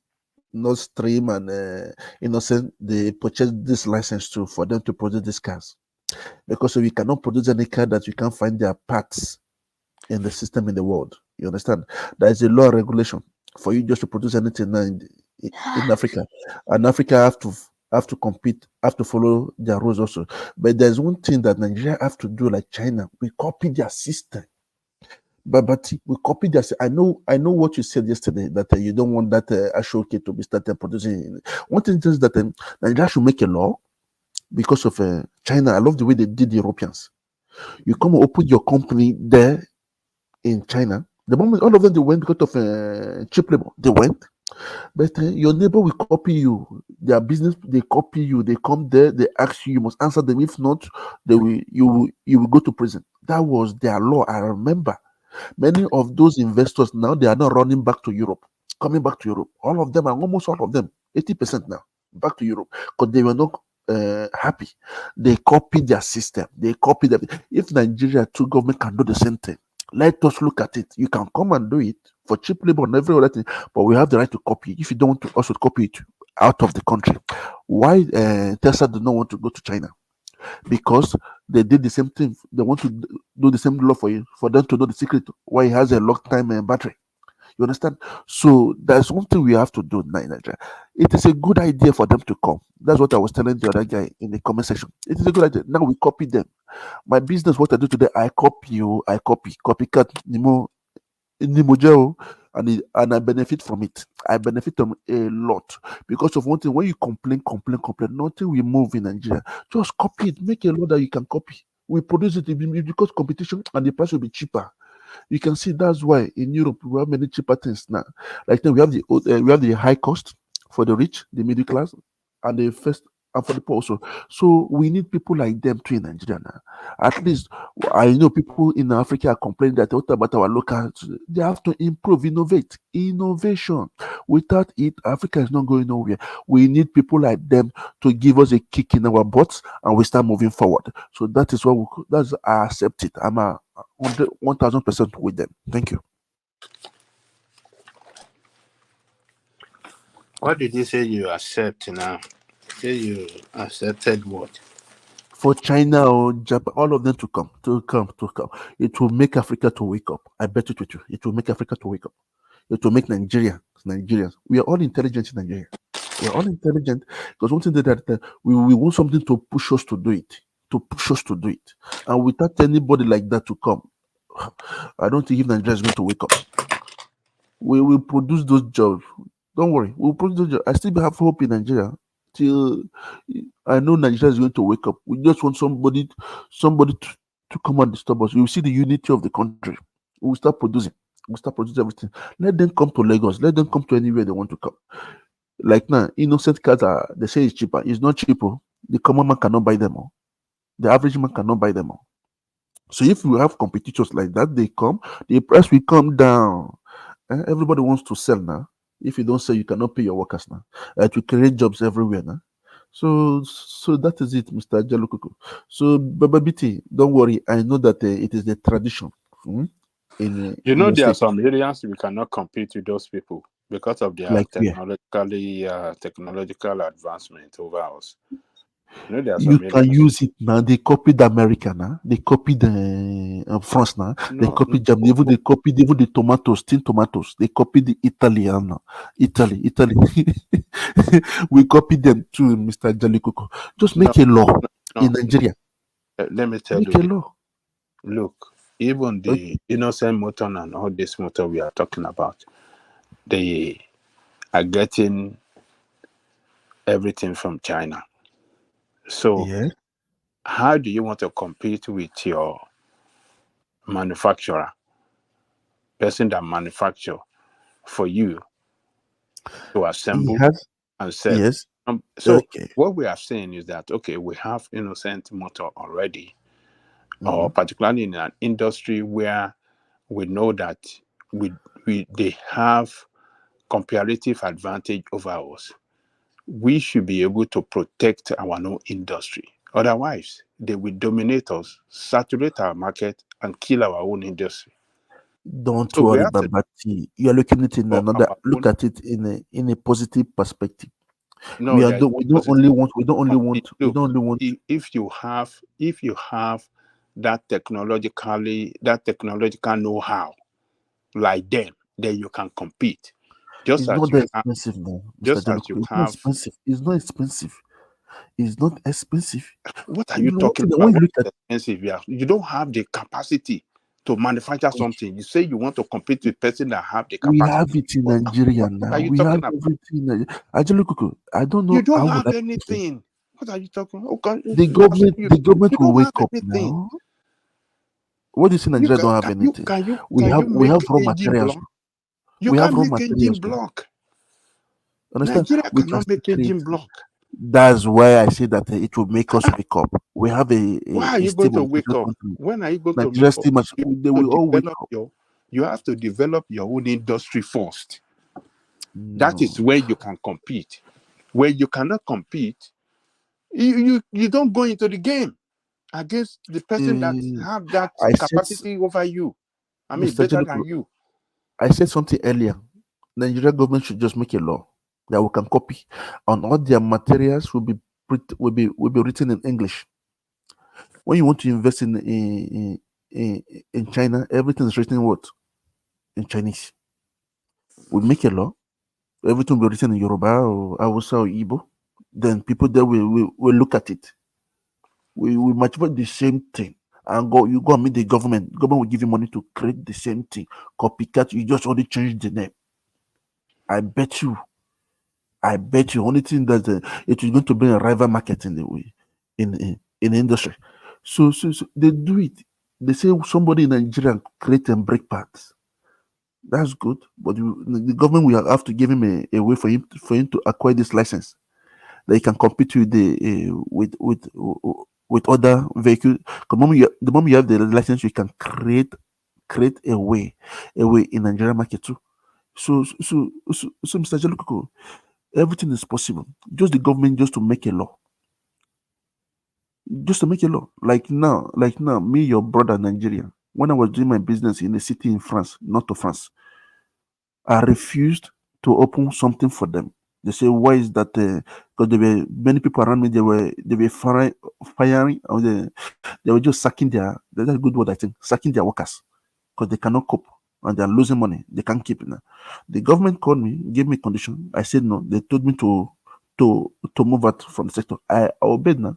Nord Stream and Innocent, they purchased this license too for them to produce these cars. Because we cannot produce any car that we can't find their parts in the system in the world. You understand? There is a law and regulation for you just to produce anything in Africa. And Africa have to compete, have to follow their rules also. But there's one thing that Nigeria have to do like China. We copy their system. But we copy their system. I know what you said yesterday, that you don't want that Ashoke to be started producing. One thing is that Nigeria should make a law because of China. I love the way they did the Europeans. You come and open your company there in China. The moment all of them they went because of cheap labor, they went. But your neighbor will copy you. Their business, they copy you. They come there, they ask you, you must answer them. If not, you will go to prison. That was their law. I remember. Many of those investors now they are not running back to Europe, coming back to Europe. All of them, almost all of them, 80% now, back to Europe because they were not happy. They copied their system. They copied them. If Nigeria two government can do the same thing, let us look at it. You can come and do it for cheap labor and every other thing, but we have the right to copy. If you don't want to also copy it, out of the country. Why Tesla do not want to go to China? Because they did the same thing. They want to do the same law for you, for them to know the secret why it has a long time battery. You understand? So there's one thing we have to do now in Nigeria. It is a good idea for them to come. That's what I was telling the other guy in the comment section. It is a good idea. Now we copy them. My business, what I do today, I copy you, copycat, Nimojeo, and I benefit from it. I benefit from a lot because of one thing. When you complain, nothing will move in Nigeria. Just copy it. Make a law that you can copy. We produce it because competition and the price will be cheaper. You can see that's why in Europe we have many cheaper things now. Like now we have the high cost for the rich, the middle class, and the first and for the poor also. So we need people like them too in Nigeria now. At least I know people in Africa are complaining that what about our local? They have to improve, innovate, innovation. Without it, Africa is not going nowhere. We need people like them to give us a kick in our butts and we start moving forward. So that is what I accept it. I'm 1,000% with them. Thank you. What did you say you accept now? Say you accepted what? For China or Japan, all of them to come. It will make Africa to wake up. I bet it with you. It will make Africa to wake up. It will make Nigerians. We are all intelligent in Nigeria. We are all intelligent because one thing that we want something to push us to do it. And without anybody like that to come, I don't think if Nigeria is going to wake up. We will produce those jobs. Don't worry. We'll produce those jobs. I still have hope in Nigeria. Till I know Nigeria is going to wake up. We just want somebody to come and disturb us. You will see the unity of the country. We will start producing. We'll start producing everything. Let them come to Lagos. Let them come to anywhere they want to come. Like now, innocent cars they say it's cheaper. It's not cheaper. The common man cannot buy them all. The average man cannot buy them all. So if you have competitors like that, they come, the price will come down. Everybody wants to sell now. If you don't sell, you cannot pay your workers now. To create jobs everywhere now. So that is it, Mr. Jalukuku. So Baba BT, don't worry. I know that it is the tradition. There are some areas we cannot compete with those people because of their technological advancement over us. You can use it now. They copied America now. They copied France now. They copied Germany. They copied even the tomatoes, tin tomatoes. They copied the Italian. Italy. We copied them too, Mr. Jalikoko. Just make a law in Nigeria. Let me tell make you. A law. Look, even the innocent motor and all this motor we are talking about, they are getting everything from China. So, how do you want to compete with your manufacturer, person that manufacture for you to assemble and sell? Yes. What we are saying is that, we have innocent motor already, or particularly in an industry where we know that they have comparative advantage over us. We should be able to protect our own industry. Otherwise, they will dominate us, saturate our market, and kill our own industry. Don't worry, Babati. You are looking at it in another. Look at it in a positive perspective. No, we don't only want. If you have that technological know-how like them, then you can compete. It's not that expensive now. It's not expensive. It's not expensive. What are you talking about? Expensive? You don't have the capacity to manufacture something. You say you want to compete with person that have the capacity. We have it in Nigeria now. We have everything. I don't know. You don't have anything. What are you talking about? The government will wake up now. What do you say Nigeria don't have anything? We have raw materials. You can't make engine block. Understand? Nigeria cannot make engine block. That's why I say that it will make us wake up. We have why are you going to wake up? When are you going to wake up? They will all wake up. You have to develop your own industry first. That is where you can compete. Where you cannot compete, you don't go into the game against the person that have that capacity over you. Better than you. I said something earlier. Nigeria government should just make a law that we can copy, and all their materials will be written in English. When you want to invest in China, everything is written in what? In Chinese. We make a law, everything will be written in Yoruba or Hausa or Igbo. Then people there will look at it. We might do the same thing. And you go and meet the government. Government will give you money to create the same thing. Copycat, you just only change the name. I bet you. Only thing that it is going to bring a rival market in the way in the industry. So they do it. They say somebody in Nigeria create and break parts. That's good, but the government will have to give him a way for him to acquire this license. That he can compete with with other vehicles. The moment you have the license, you can create a way in Nigerian market too. So Mr. Jelukoko, everything is possible. Just the government just to make a law. Just to make a law. Like now, me, your brother, Nigeria. When I was doing my business in a city in France, not to France, I refused to open something for them. They say, why is that? Because there were many people around me. They were firing, or they were just sacking that's a good word, I think, sacking their workers because they cannot cope and they are losing money. They can't keep it now. The government called me, gave me condition. I said no. They told me to move out from the sector. I obeyed now.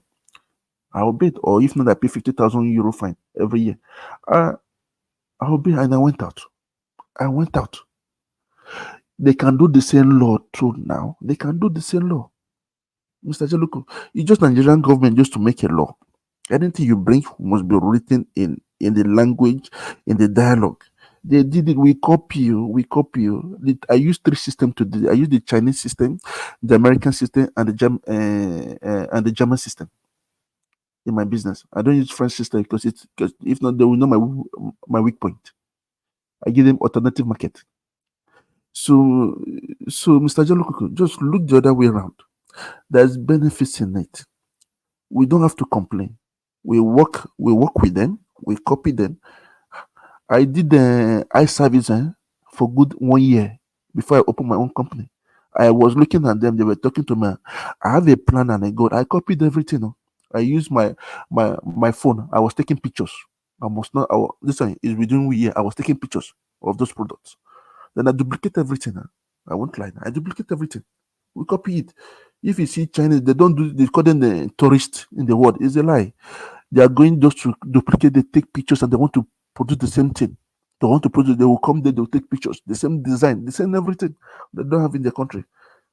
I obeyed, or if not, I pay 50,000 euro fine every year. I obeyed and I went out. They can do the same law too now. They can do the same law. Mr. Jelukoko, it's just Nigerian government just to make a law. Anything you bring must be written in the language, in the dialogue. They did it. We copy you. I use 3 systems to do it. I use the Chinese system, the American system, and the German system in my business. I don't use French system because if not, they will know my weak point. I give them alternative market. So Mr. Jelukoko, just look the other way around. There's benefits in it. We don't have to complain. We work with them. We copy them. I did the iService for good 1 year before I opened my own company. I was looking at them. They were talking to me. I have a plan and I copied everything. I used my phone. I was taking pictures. This one is within 1 year. I was taking pictures of those products. Then I duplicate everything. I won't lie. I duplicate everything. We copy it. If you see Chinese, they don't do. They call them the tourists in the world. It's a lie. They are going just to duplicate. They take pictures and they want to produce the same thing. They want to produce. They will come there. They will take pictures. The same design. The same everything. They don't have in their country.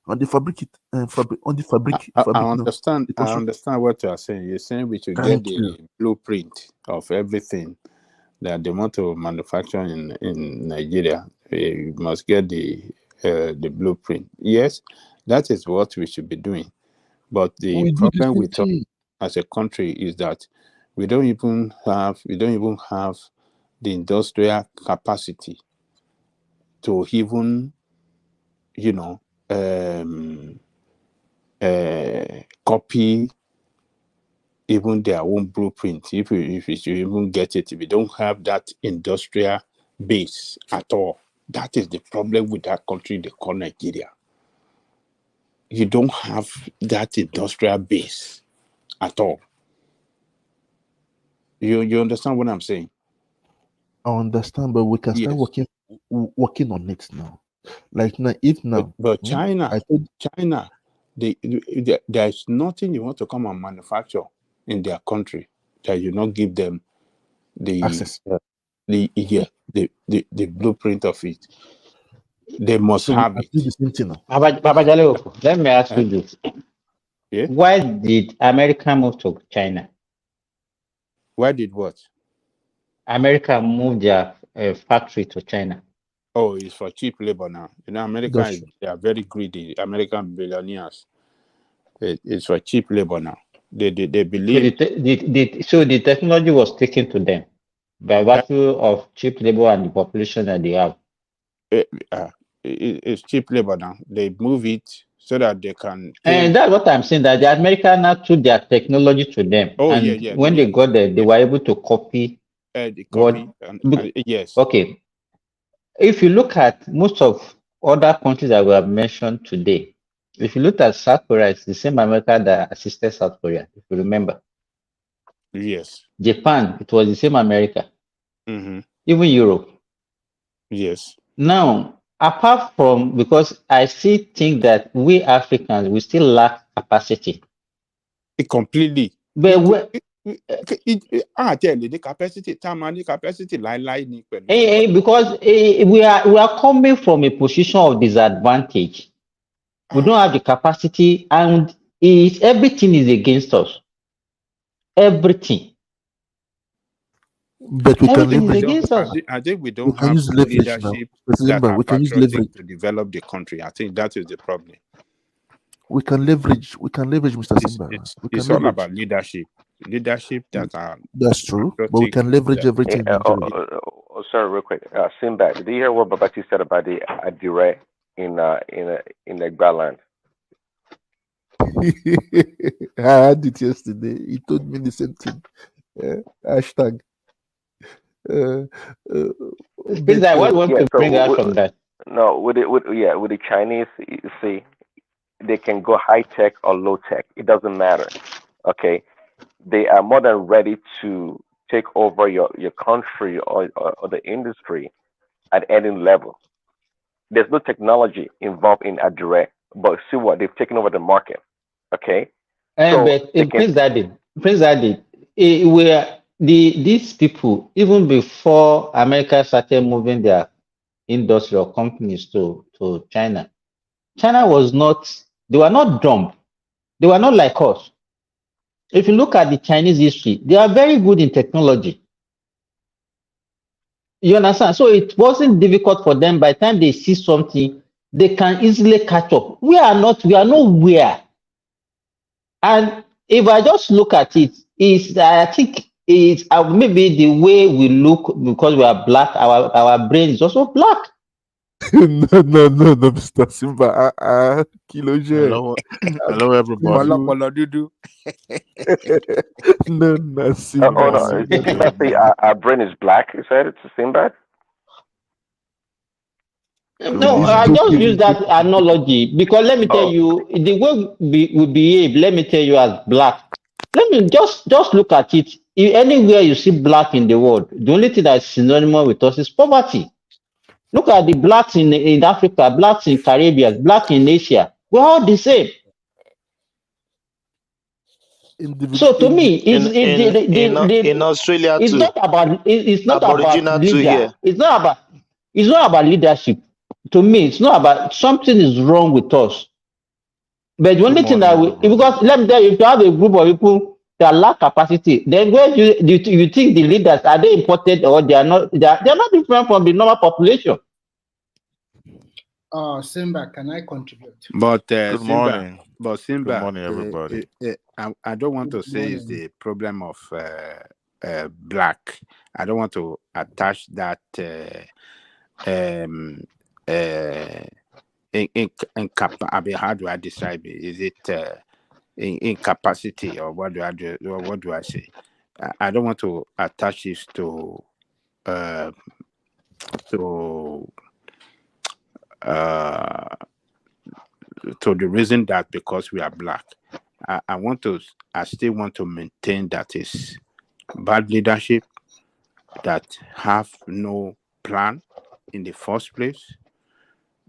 And they fabricate it. I understand. I understand what you are saying. You're saying we should get the blueprint of everything that they want to manufacture in Nigeria. We must get the blueprint. Yes, that is what we should be doing. But the problem with us as a country is that we don't even have the industrial capacity to even, copy even their own blueprint. If we should even get it, if we don't have that industrial base at all, that is the problem with that country they call Nigeria. You don't have that industrial base at all. You understand what I'm saying? I understand, but we can start working on it now. Like now, but China, there's nothing you want to come and manufacture in their country that you not give them the access, the blueprint of it. They must have it. Baba Jaleo, let me ask you this. Yeah? Why did America move to China? Why did what? America moved their factory to China. Oh, it's for cheap labor now. America, they are very greedy. American billionaires. It's for cheap labor now. They believe. So the technology was taken to them by virtue of cheap labor and the population that they have. It's cheap labor now. They move it so that they can. And that's what I'm saying. That the Americans now took their technology to them. Oh, and when they got there, they were able to copy. Yes. Okay. If you look at most of other countries that we have mentioned today, If you look at South Korea, it's the same America that assisted South Korea, if you remember. Yes. Japan, it was the same America. Mm-hmm. Even Europe. Yes. Now, apart from, because I still think that we Africans, we still lack capacity. Completely. But the capacity, because we are coming from a position of disadvantage. We don't have the capacity, and everything is against us. Everything. But we can Everything is leverage. against us. I think we We don't can have use leverage now. leadership President that Zimba, are we can use patriotic leverage. to develop the country. I think that is the problem. We can leverage. We can leverage, Mr. Simba. We can It's all leverage. about leadership. Leadership that are That's true, but we patriotic. can leverage everything. Sorry, real quick. Sinbad, did you hear what Babati said about the Adire in Egbaland? I had it yesterday. He told me the same thing. Hashtag. What do you want to bring out from that? No, with the Chinese, you see, they can go high tech or low tech. It doesn't matter. Okay, they are more than ready to take over your country or the industry at any level. There's no technology involved in Adire, but see what they've taken over the market. Okay, But Prince Daddy, these people, even before America started moving their industrial companies to China, China was not, they were not dumb. They were not like us. If you look at the Chinese history, they are very good in technology. You understand? So it wasn't difficult for them. By the time they see something, they can easily catch up. We are nowhere. And if I just look at it, I think it's maybe the way we look, because we are black, our brain is also black. No, Mr. Simba. Kilo Hello, everybody. No, Simba. Our brain is black. You said it's Sinbad? No, I just use that analogy because let me tell you, the way we behave, let me tell you, as black. Let me just look at it. Anywhere you see black in the world, the only thing that is synonymous with us is poverty. Look at the blacks in Africa, blacks in Caribbean, black in Asia. We're all the same. So to me, in Australia it's too. not about Aboriginal about too leader. here. It's not about leadership. To me, it's not about, something is wrong with us. But the only thing that because let me tell you, if you have a group of people that lack capacity, then where do you think the leaders, are they imported, or they are not? They are not different from the normal population. Simba, can I contribute? But Good Simba, morning. Simba, Good morning, everybody. I don't want to say it's the problem of black. I don't want to attach that how do I describe it? Is it incapacity, or what do I do? Or what do I say? I don't want to attach this to the reason that because we are black. I still want to maintain that is bad leadership, that have no plan in the first place.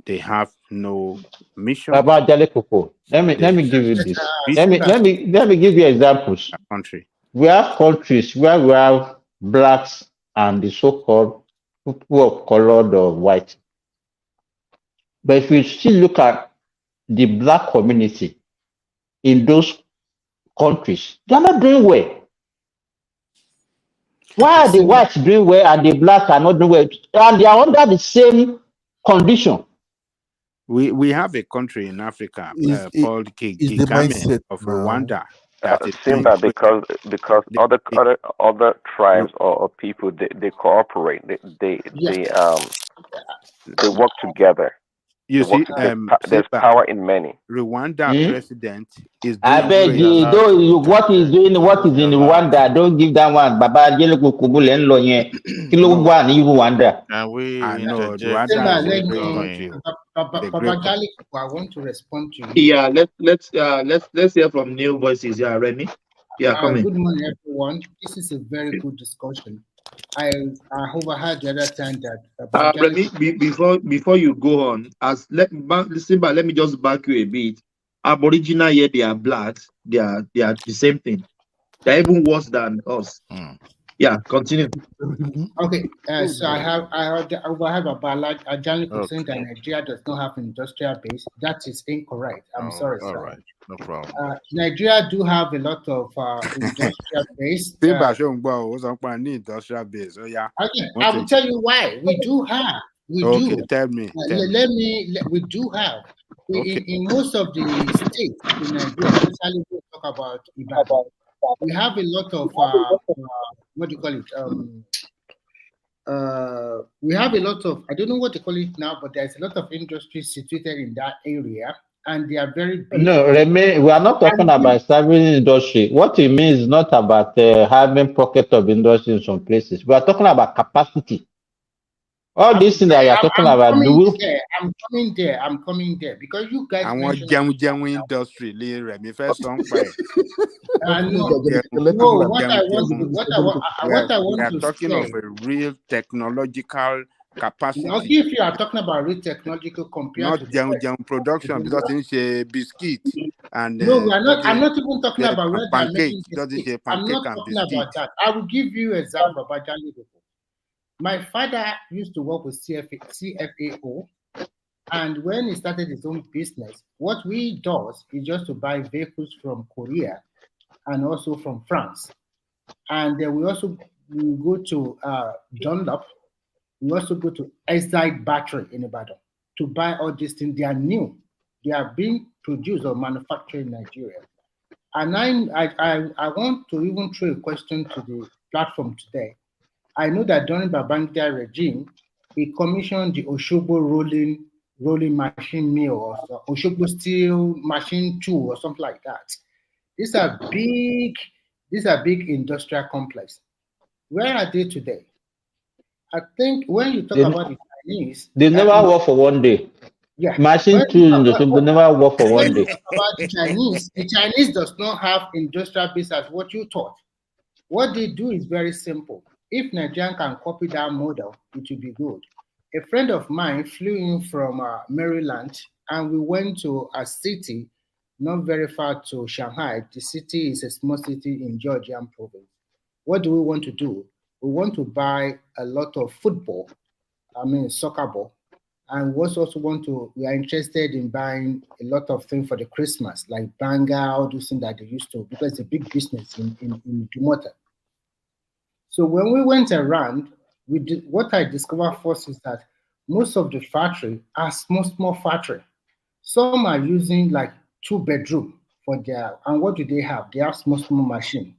They have no mission. About Jalekuko, let me give you this. Let me give you examples. Country. We have countries where we have blacks and the so-called people of color or white. But if you still look at the black community in those countries, they are not doing well. Why are the whites doing well and the blacks are not doing well? And they are under the same condition. We have a country in Africa called Kigame of Rwanda. Simba, because other tribes or people, they cooperate. They work together. You see, there's power in many. Rwanda president is I doing beg great. you, what is doing, what is in Rwanda? Don't give that one. Baba Jeleko Kubule and Loye. Kilo one, you Rwanda. Can we I know interject? Rwanda is a Let great me, country. Baba A great country. Gali, I want to respond to you. Yeah, let's hear from new voices. Yeah, Remy. Yeah, come in. Good morning, everyone. This is a very good discussion. I overheard the other time that Remy, before you go on, let me just back you a bit. Aboriginal here, they are black. They are the same thing. They're even worse than us. Yeah, continue. Okay, so I overheard about Ajani saying that Nigeria does not have industrial base. That is incorrect. I'm sorry, all sir. right, no problem. Nigeria do have a lot of industrial base. Industrial base. Oh yeah. Okay, I will tell you why. We do have. We okay, do. tell me. We do have. In most of the states in Nigeria, especially we talk about Ibadan, we have a lot of what do you call it? We have a lot of, I don't know what to call it now, but there's a lot of industries situated in that area, and they are very big. No, Remy, we are not talking about serving industry. What it means is not about having pocket of industry in some places. We are talking about capacity. All these things that you are talking about, I'm coming there because you guys. I want Jamu industry. Remy first song by. What I want to talking say, of a real technological capacity. Now, if you are talking about real technological compared not to Jamu production, because it's a biscuit and no, we are not. I'm not even talking about where they're pancake. making I'm not talking about that. I will give you an example about Jali. My father used to work with CFAO, and when he started his own business, what we does is just to buy vehicles from Korea and also from France. And then we go to Dunlop. We also go to Exide Battery in Ibadan to buy all these things. They are new. They are being produced or manufactured in Nigeria. And I want to even throw a question to the platform today. I know that during Babangida regime, he commissioned the Oshogbo rolling machine mill or Oshogbo steel machine 2 or something like that. These are big industrial complexes. Where are they today? I think when you talk about the Chinese, they never work for one day. Yeah, machine 2 in the Oshogbo never work for one day. About the Chinese does not have industrial base as what you thought. What they do is very simple. If Nigeria can copy that model, it will be good. A friend of mine flew in from Maryland, and we went to a city not very far to Shanghai. The city is a small city in Georgian province. What do we want to do? We want to buy a lot of football, soccer ball, and we are interested in buying a lot of things for the Christmas, like Banga, all those things that they used to, because it's a big business in Dumota. So when we went around, what I discovered first is that most of the factory are small factory. Some are using like 2-bedroom for their, and what do they have? They have small machine.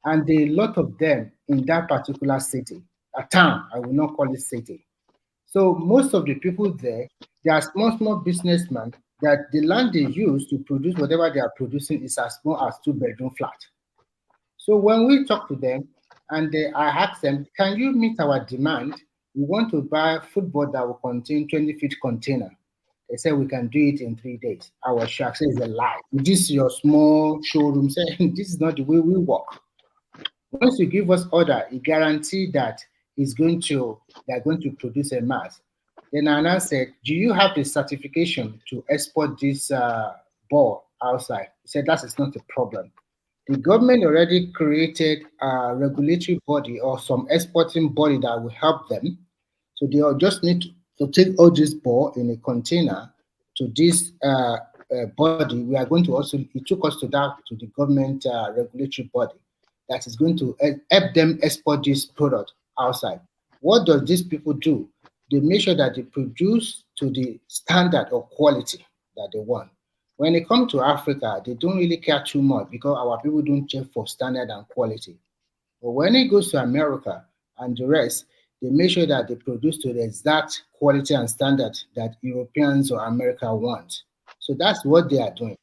And a lot of them in that particular city, a town, I will not call it city. So most of the people there, they are small businessmen that the land they use to produce whatever they are producing is as small as 2-bedroom flat. So when we talk to them, and I asked them, can you meet our demand? We want to buy football that will contain 20-feet container. They said we can do it in 3 days. Our shark says a lie. This is your small showroom. Saying this is not the way we work. Once you give us order, you guarantee that they're going to produce a mass. Then Anna said, do you have the certification to export this ball outside? He said that is not a problem. The government already created a regulatory body or some exporting body that will help them. So they just need to take all this ball in a container to this body. We are going to also, it took us to the government regulatory body that is going to help them export this product outside. What does these people do? They make sure that they produce to the standard of quality that they want. When it comes to Africa, they don't really care too much because our people don't check for standard and quality. But when it goes to America and the rest, They make sure that they produce to the exact quality and standard that Europeans or America want. So that's what they are doing.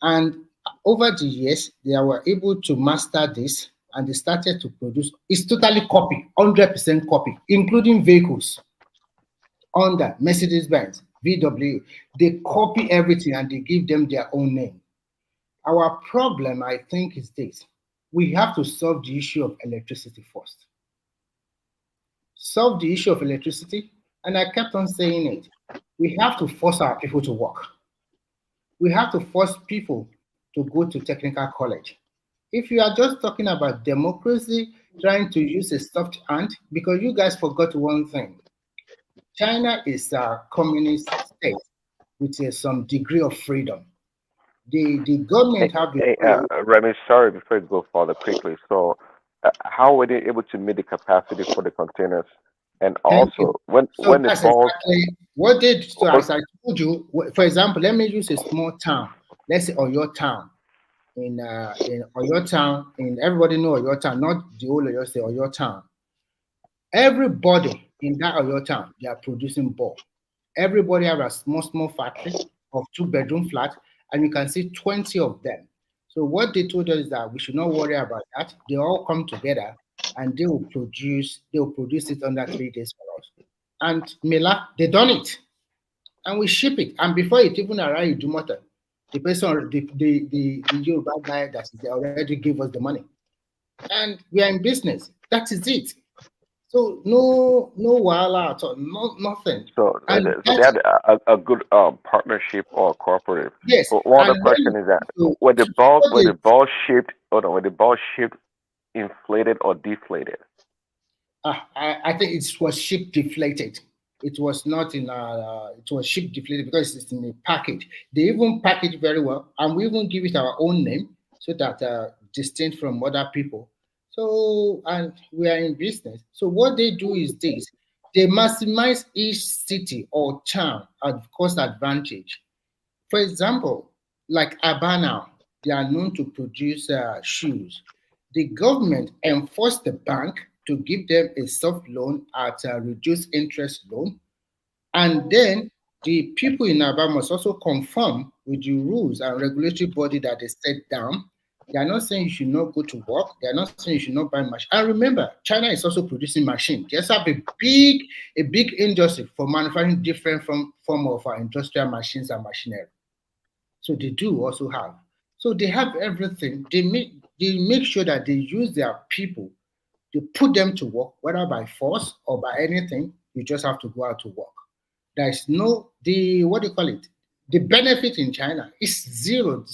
And over the years, they were able to master this, and they started to produce. It's totally copy, 100% copy, including vehicles. Honda, Mercedes-Benz, VW, they copy everything and they give them their own name. Our problem, I think, is this. We have to solve the issue of electricity first. Solve the issue of electricity, and I kept on saying it. We have to force our people to work. We have to force people to go to technical college. If you are just talking about democracy, trying to use a soft hand, because you guys forgot one thing. China is a communist state with some degree of freedom. The government have the Remy, sorry, before you go further quickly. So how were they able to meet the capacity for the containers? And also, when the balls... Exactly what they do, so as I told you, for example, let me use a small town. Let's say Oyo town. In Oyo town, everybody know Oyo town, not the whole Oyo State, Oyo town. Everybody in that Oyo town, they are producing bulk. Everybody have a small factory of 2-bedroom flat, and you can see 20 of them. So what they told us is that we should not worry about that. They all come together and they will produce it under 3 days for us. And Mela, they done it. And we ship it. And before it even arrives in Dumota, the person, the Yoruba guy that they already gave us the money. And we are in business. That is it. So no wahala at all, nothing. So they had a good partnership or cooperative. Yes. But one of the question is that were the ball shipped inflated or deflated? I think it was ship deflated. It was not in it was ship deflated because it's in a package. They even package very well, and we even give it our own name so that distinct from other people. So, and we are in business. So what they do is this: they maximize each city or town at cost advantage. For example, like Abana, they are known to produce shoes. The government enforced the bank to give them a soft loan at a reduced interest loan. And then the people in Aba must also conform with the rules and regulatory body that they set down. They are not saying you should not go to work. They are not saying you should not buy machines. And remember, China is also producing machines. They have a big industry for manufacturing different form of industrial machines and machinery. So they do also have. So they have everything. They make sure that they use their people. They put them to work, whether by force or by anything. You just have to go out to work. There is no the benefit in China is zero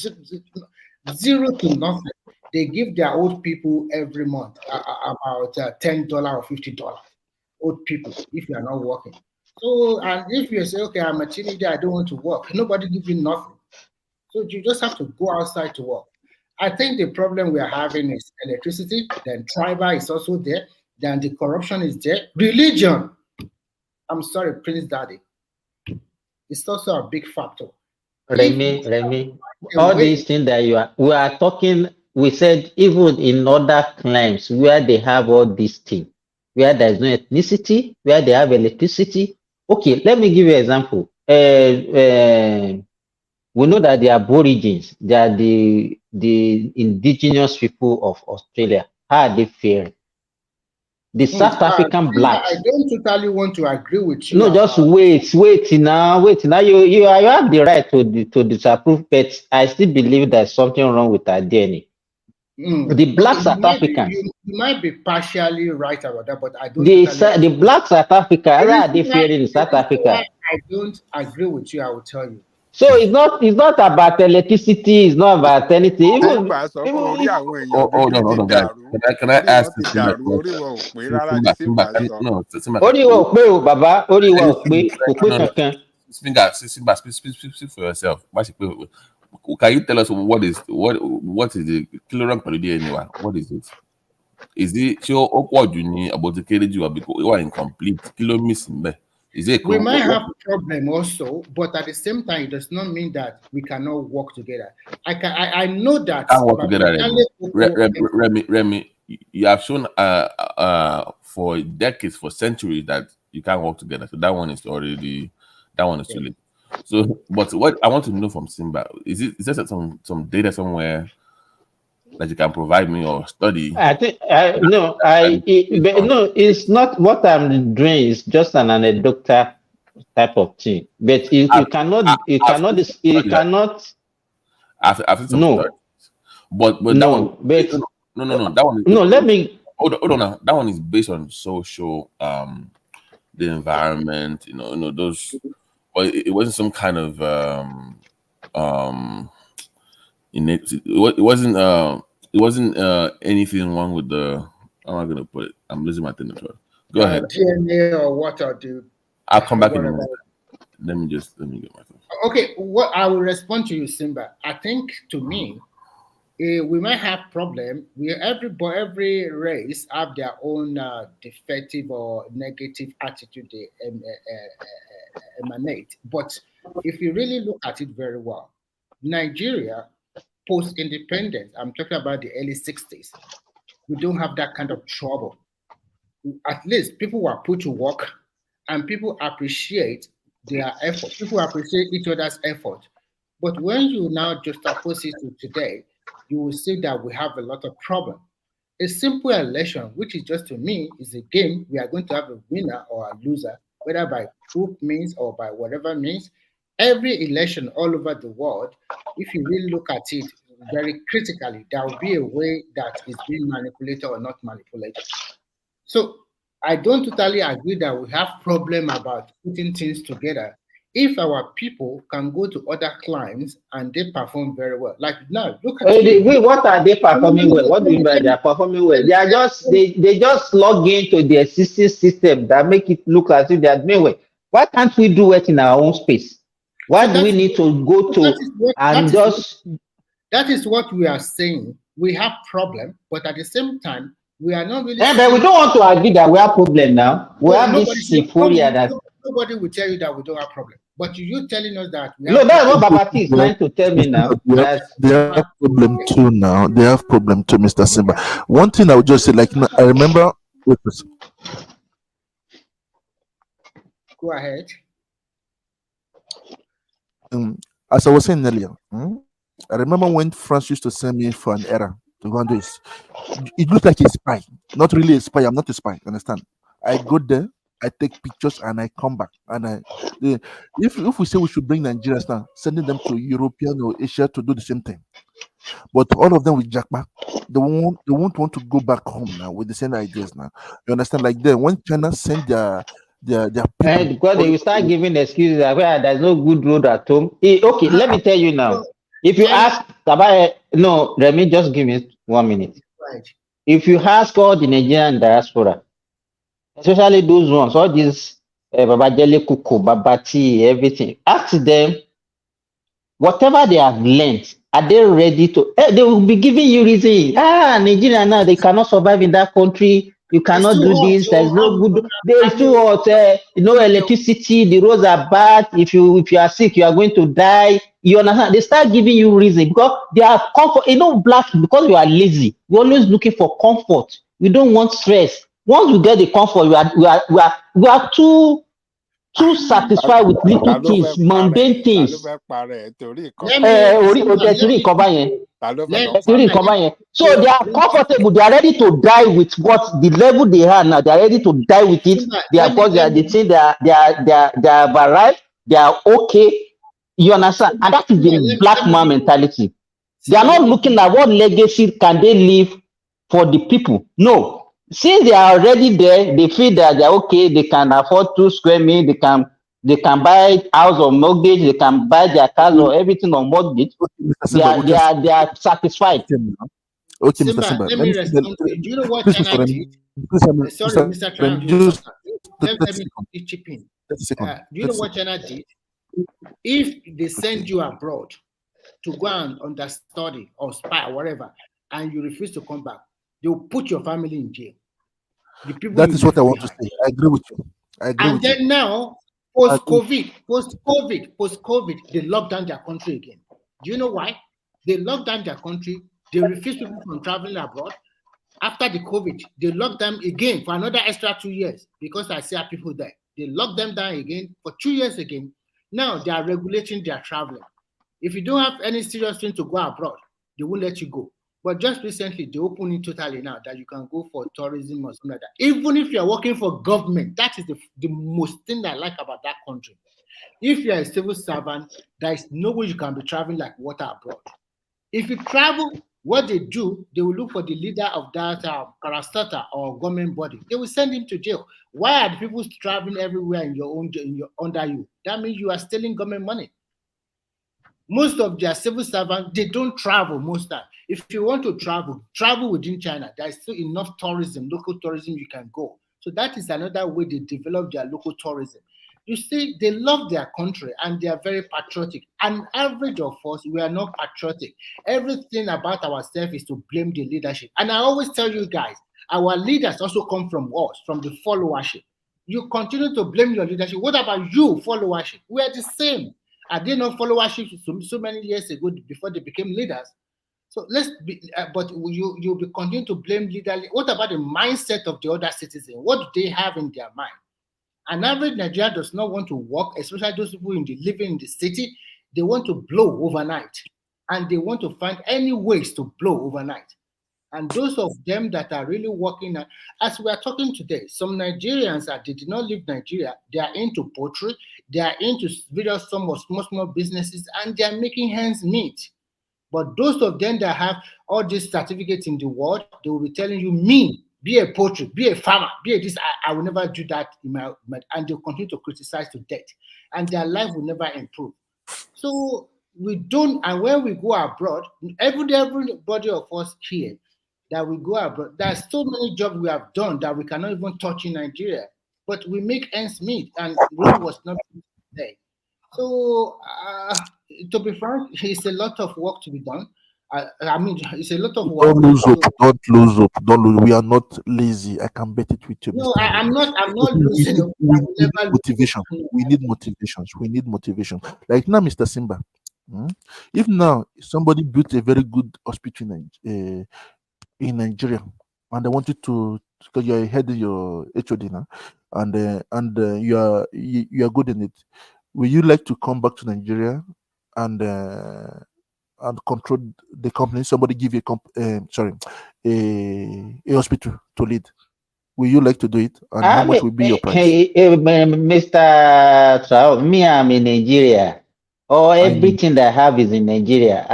to nothing. They give their old people every month about $10 or $50. Old people, if you are not working. So, and if you say, okay, I'm a teenager, I don't want to work, nobody gives you nothing. So you just have to go outside to work. I think the problem we are having is electricity, then tribal is also there, then the corruption is there. Religion, I'm sorry, Prince Daddy, it's also a big factor. Remy, all these things that we are talking, we said even in other climes where they have all these things, where there is no ethnicity, where they have electricity. Okay, let me give you an example. We know that the Aborigines, they are the indigenous people of Australia. How are they faring? The South African blacks. I don't totally want to agree with you. No, just wait now. You have the right to disapprove, but I still believe there's something wrong with our DNA. The black South Africans. You might be partially right about that, but I don't. The black South Africa, how are they faring in South Africa? I don't agree with you. I will tell you. So it's not about electricity. It's not about anything. Hold on, guys. Can I ask this? Simba, speak for yourself. Can you tell us what is the kilogram per day anyway? What is it? Is it about the KDG because you are incomplete? Kilo missing there. We might have a problem also, but at the same time, it does not mean that we cannot work together. I know that. Can't work together. Remy, you have shown for decades, for centuries, that you can't work together. So that one is too late. So, but what I want to know from Simba is there some data somewhere that you can provide me or study? I think no, it's not what I'm doing. It's just an anecdotal type of thing. But you cannot. I've seen some studies. But no, that one, no. That one. No, let me hold on. Now. That one is based on social, the environment. Those. But it wasn't some kind of innate. It wasn't anything wrong with the. How am I gonna put it? I'm losing my thing. Go ahead. DNA or what or do? I'll come back in a moment. Let me get my phone. Okay, what I will respond to you, Simba. I think to me, we might have problem. Every race have their own defective or negative attitude they emanate. But if you really look at it very well, Nigeria post-independence, I'm talking about the early 60s, we don't have that kind of trouble. At least people were put to work and people appreciate their effort. People appreciate each other's effort. But when you now just oppose it to today, you will see that we have a lot of problem. A simple election, which is just to me, is a game. We are going to have a winner or a loser, whether by troop means or by whatever means. Every election all over the world, if you really look at it very critically, there will be a way that is being manipulated or not manipulated. So I don't totally agree that we have problem about putting things together. If our people can go to other climes and they perform very well, like now, look at what are they performing well? What do you mean by they are performing well? They are just they just log into the existing system that make it look as if they are doing well. Why can't we do it in our own space? Why do we need to go to and just? That is what we are saying. We have problem, but at the same time, we are not really. But we don't want to agree that we have problem now. We have this euphoria that. Nobody will tell you that we don't have problem. But you telling us that we no, that's what Babati is trying to tell me now. They have problem too now. They have problem too, Mr. Simba. One thing I would just say, like I remember. Go ahead. As I was saying earlier, I remember when France used to send me for an error to go and do this. It looked like a spy, not really a spy. I'm not a spy. Understand? I go there. I take pictures and I come back. And if we say we should bring Nigerians now, sending them to European or Asia to do the same thing, but all of them with jackpot, they won't want to go back home now with the same ideas now. You understand? Like then when China send their people, because they will start giving excuses that there's no good road at home. Okay, let me tell you now. If you ask Tabaye, no, let me just give me 1 minute. Right. If you ask all the Nigerian diaspora, especially those ones, all these Babajele Kuku, Babati, everything, ask them whatever they have learned, are they ready to? They will be giving you reason. Nigeria now, they cannot survive in that country. You cannot do this. There's no good. There's too hot. No electricity. The roads are bad. If you are sick, you are going to die. You understand? They start giving you reason because they are comfort. Black, because we are lazy. We're always looking for comfort. We don't want stress. Once we get the comfort, we are too satisfied with little things, mundane things. So they are comfortable. They are ready to die with what the level they are now. They are ready to die with it. They are because they think they have arrived. They are okay. You understand? And that is the black man mentality. They are not looking at what legacy can they leave for the people. No. Since they are already there, they feel that they are okay. They can afford 2 square meters. They can buy house or mortgage. They can buy their cars or everything on mortgage. They are satisfied. Okay, Simba, Mr. Simba. let me respond to you. Do you know what China did? Sorry, Mr. Trump. Let me chip in. Do you know what China did? If they send you abroad to go and understudy or spy or whatever, and you refuse to come back, they will put your family in jail. That is what I want to say. I agree with you. And then now, post-COVID, they lock down their country again. Do you know why? They lock down their country. They refuse people from traveling abroad. After the COVID, they locked them again for another extra 2 years because I see our people there. They locked them down again for 2 years again. Now they are regulating their traveling. If you don't have any serious thing to go abroad, they won't let you go. But just recently, they opened it totally now that you can go for tourism or something like that. Even if you are working for government, that is the most thing I like about that country. If you are a civil servant, there is no way you can be traveling like water abroad. If you travel, what they do, they will look for the leader of that parastatal or government body. They will send him to jail. Why are the people traveling everywhere in your own under you? That means you are stealing government money. Most of their civil servants, they don't travel most time. If you want to travel within China. There is still enough tourism, local tourism you can go. So that is another way they develop their local tourism. You see, they love their country and they are very patriotic. An average of us, we are not patriotic. Everything about ourselves is to blame the leadership. And I always tell you guys, our leaders also come from us, from the followership. You continue to blame your leadership. What about you, followership? We are the same. Are they not followership so many years ago before they became leaders? So let's be, but you'll be continue to blame leaders. What about the mindset of the other citizens? What do they have in their mind? An average Nigerian does not want to work, especially those people living in the city. They want to blow overnight, and they want to find any ways to blow overnight. And those of them that are really working, as we are talking today, some Nigerians they did not leave Nigeria. They are into poultry, they are into various small businesses, and they are making ends meet. But those of them that have all these certificates in the world, they will be telling you, me, be a poultry, be a farmer, be a this. I will never do that in my and they'll continue to criticize to death, and their life will never improve. So we don't, and when we go abroad, everybody of us here that we go abroad, there's so many jobs we have done that we cannot even touch in Nigeria, but we make ends meet, and Rome was not there. So to be frank, it's a lot of work to be done. I mean, it's a lot of work. Don't lose hope. Don't lose hope. Don't lose. We are not lazy. I can bet it with you. No, I'm not losing hope. We need motivation. We need motivations. We need motivation. Like now, Mr. Simba. If now somebody built a very good hospital in Nigeria, and I want you to, because you're head of your HOD now, and you are good in it, will you like to come back to Nigeria and control the company? Somebody give you a hospital to lead. Will you like to do it? And how much will be your price? Mr. Trao, me, I'm in Nigeria. Everything that I have is in Nigeria.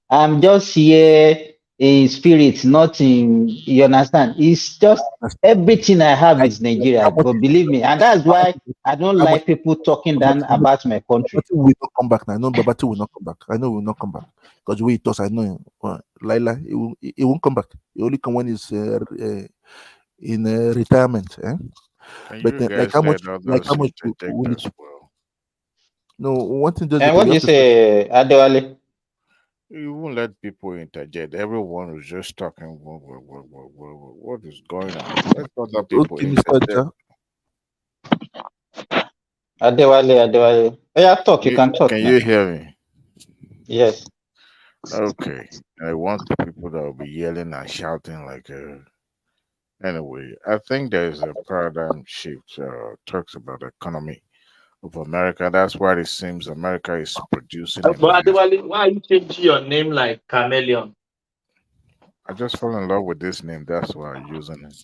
I'm just here in spirit, not in, you understand? It's just everything I have is Nigeria, but believe me, and that's why I don't like people talking down about my country. Babati will not come back now. I know Babati will not come back. I know he will not come back because the way he talks, I know Laila, he won't come back. He only come when he's in retirement. But like how much we need to. No, one thing. And what do you say, Adewale? You won't let people interject. Everyone is just talking. What is going on? Let other people interject. Adewale. Yeah, talk. You can talk. Can you hear me? Yes. Okay. I want the people that will be yelling and shouting like. Anyway, I think there is a paradigm shift. Talks about the economy of America. That's why it seems America is producing. But Adewale, why are you changing your name like Chameleon? I just fell in love with this name. That's why I'm using it.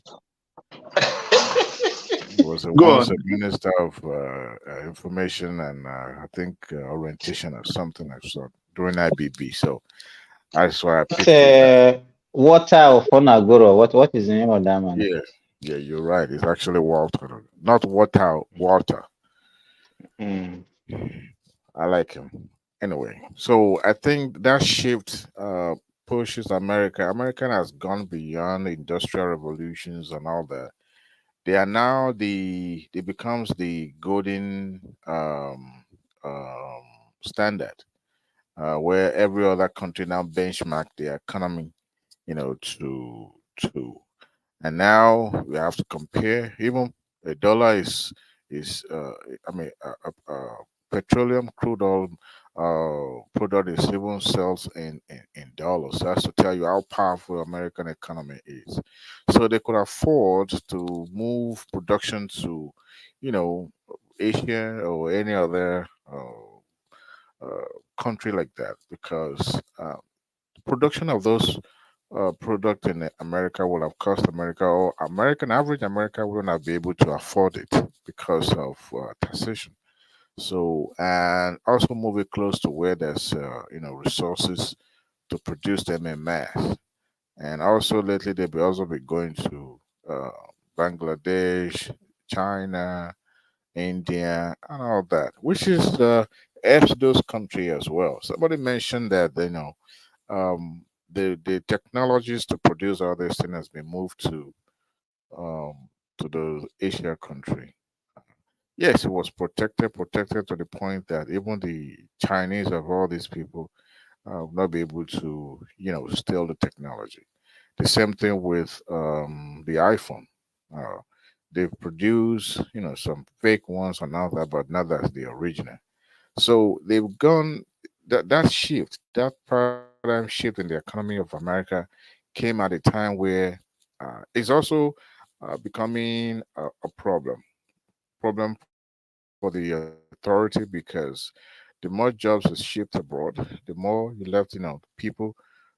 He was once a minister of information and I think orientation or something I saw during IBB. So that's why I picked it. Walter of Onagoro. What is the name of that man? Yeah, you're right. It's actually Walter, not Walter. I like him. Anyway, so I think that shift pushes America. America has gone beyond industrial revolutions and all that. They are now they becomes the golden standard, where every other country now benchmark their economy, to and now we have to compare. Even a dollar is petroleum crude oil product is even sells in dollars. That's to tell you how powerful American economy is. So they could afford to move production to, Asia or any other country like that, because production of those product in America will have cost America, or average America will not be able to afford it because of taxation. So, and also move it close to where there's resources to produce them in mass. And also lately they've also been going to Bangladesh, China, India, and all that, which is helps those countries as well. Somebody mentioned that the technologies to produce all this thing has been moved to the Asia country. Yes, it was protected to the point that even the Chinese of all these people will not be able to, steal the technology. The same thing with the iPhone. They produce, some fake ones and all that, but not as the original. So they've gone that shift, that paradigm shift in the economy of America came at a time where it's also becoming a problem for the authority, because the more jobs is shipped abroad, the more you left, people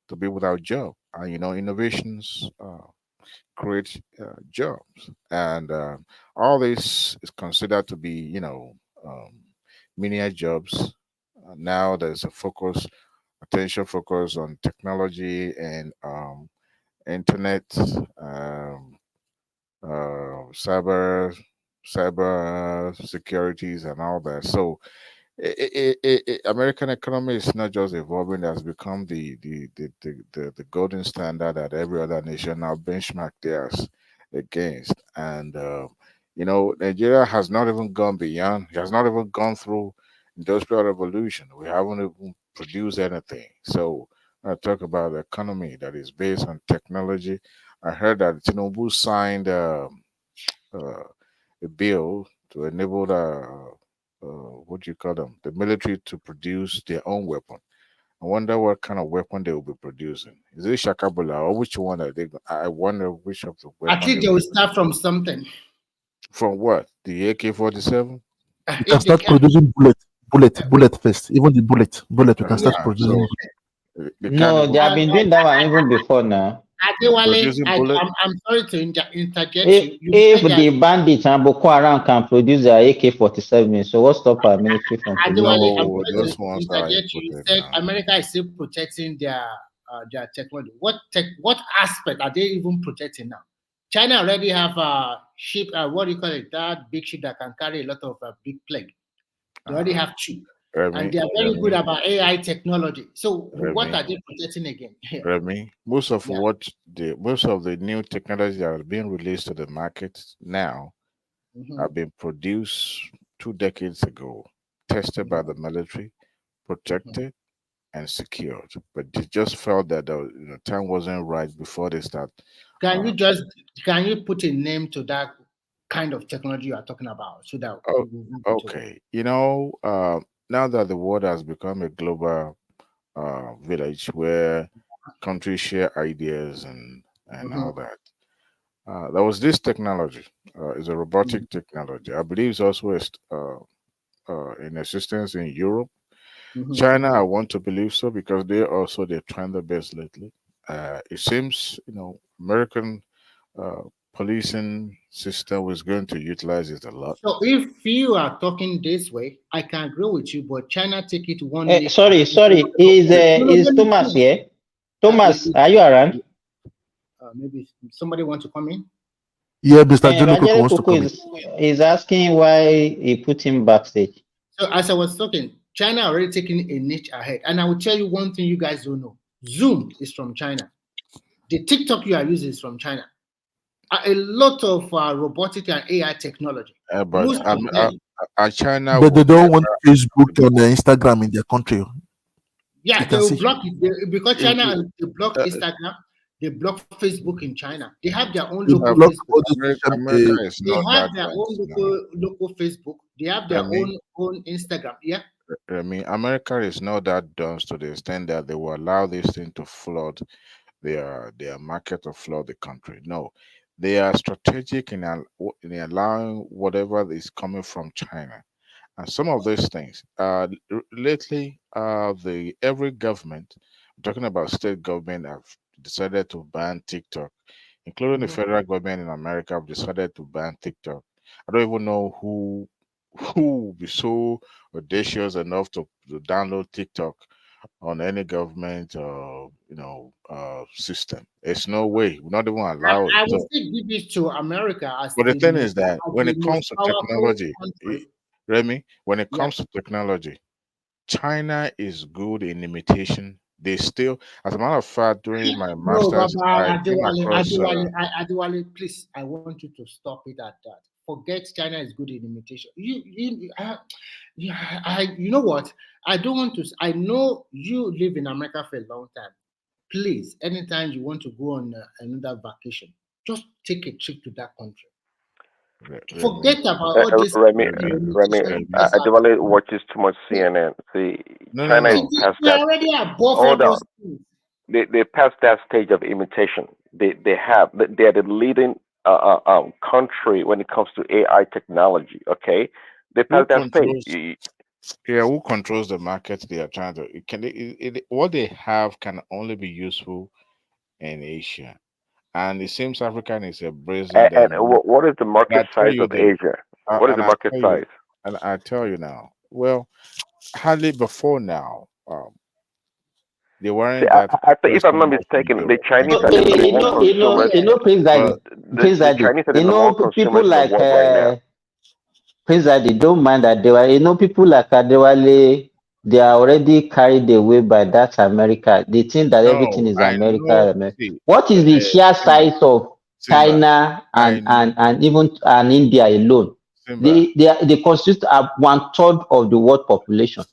to be without job. And innovations create jobs, and all this is considered to be, menial jobs. Now there's a attention focus on technology and internet, cyber securities and all that. So American economy is not just evolving; it has become the golden standard that every other nation now benchmark theirs against. And Nigeria has not even gone beyond. It has not even gone through industrial revolution. We haven't even produced anything. So I talk about the economy that is based on technology. I heard that Tinubu signed a bill to enable what do you call them, the military, to produce their own weapon. I wonder what kind of weapon they will be producing. Is it Shakabula, or which one are they? I wonder which of the weapons. I think they will start from something. From what? The AK-47? You can start producing bullet first. Even the bullet, you can start producing. No, they have been doing that one even before now. Adewale, I'm sorry to interject you. If the bandits and Boko Haram can produce their AK-47, so what stop our military from producing? No, those ones are you said America is still protecting their technology. What aspect are they even protecting now? China already have a ship, what do you call it? That big ship that can carry a lot of big plane. They already have two. And they are very good about AI technology. So what are they protecting again? Remy, most of the new technology that are being released to the market now have been produced 2 decades ago, tested by the military, protected and secured. But they just felt that the time wasn't right before they start. Can you put a name to that kind of technology you are talking about, so that okay, now that the world has become a global village where countries share ideas and all that, there was this technology. It's a robotic technology. I believe it's also in existence in Europe. China, I want to believe so, because they're trying their best lately. It seems American policing system was going to utilize it a lot. So if you are talking this way, I can agree with you, but China take it one. Sorry, is Thomas here? Thomas, are you around? Maybe somebody want to come in. Yeah, Mr. Jonoko wants to come in. He's asking why he put him backstage. So as I was talking, China already taking a niche ahead, and I will tell you one thing you guys don't know: Zoom is from China. The TikTok you are using is from China. A lot of robotic and AI technology. But China, but they don't want Facebook and Instagram in their country. Yeah, they will block it because China they block Instagram. They block Facebook in China. They have their own local Facebook. They have their own local Facebook. They have their own Instagram. Yeah. I mean, America is not that dumb to the extent that they will allow this thing to flood their market or flood the country. No, they are strategic in allowing whatever is coming from China. And some of those things, lately, every government, I'm talking about state government, have decided to ban TikTok, including the federal government in America have decided to ban TikTok. I don't even know who will be so audacious enough to download TikTok on any government system. It's no way. We're not even allowed. I So, would still give it to America as but the thing most, is that as when the it most comes to powerful technology, country. Remy, when it Yeah. comes to technology, China is good in imitation. They still, as a matter of fact, during my No, master's, Baba I came Adewale, across. Adewale, please, I want you to stop it at that. Forget China is good in imitation. You know what? I don't want to. I know you live in America for a long time. Please, anytime you want to go on another vacation, just take a trip to that country. Forget about all this. Remy, Adewale watches too much CNN. See, China is past They're that. already above all Hold on. those things. They passed that stage of imitation. They are the leading country when it comes to AI technology. Okay, they Who passed that controls? stage. Yeah, who controls the market they are trying to? What they have can only be useful in Asia, and it seems African is embracing And that. what is the And I market tell size you of this, Asia? What is and the I market tell size? you, and I tell you now. Well, hardly before now, they See, weren't I that think if I'm not successful in mistaken, the Europe. Chinese are Okay, the number one consumers. Prince Daddy, The Chinese are the number one people consumers in the like world right now. Prince Daddy, don't mind that people like Adewale, they are already carried away by that America. They think that everything No, is I know. America. See, What is the sheer Simba, size of China I and even India alone? Simba, They constitute 1/3 of the world population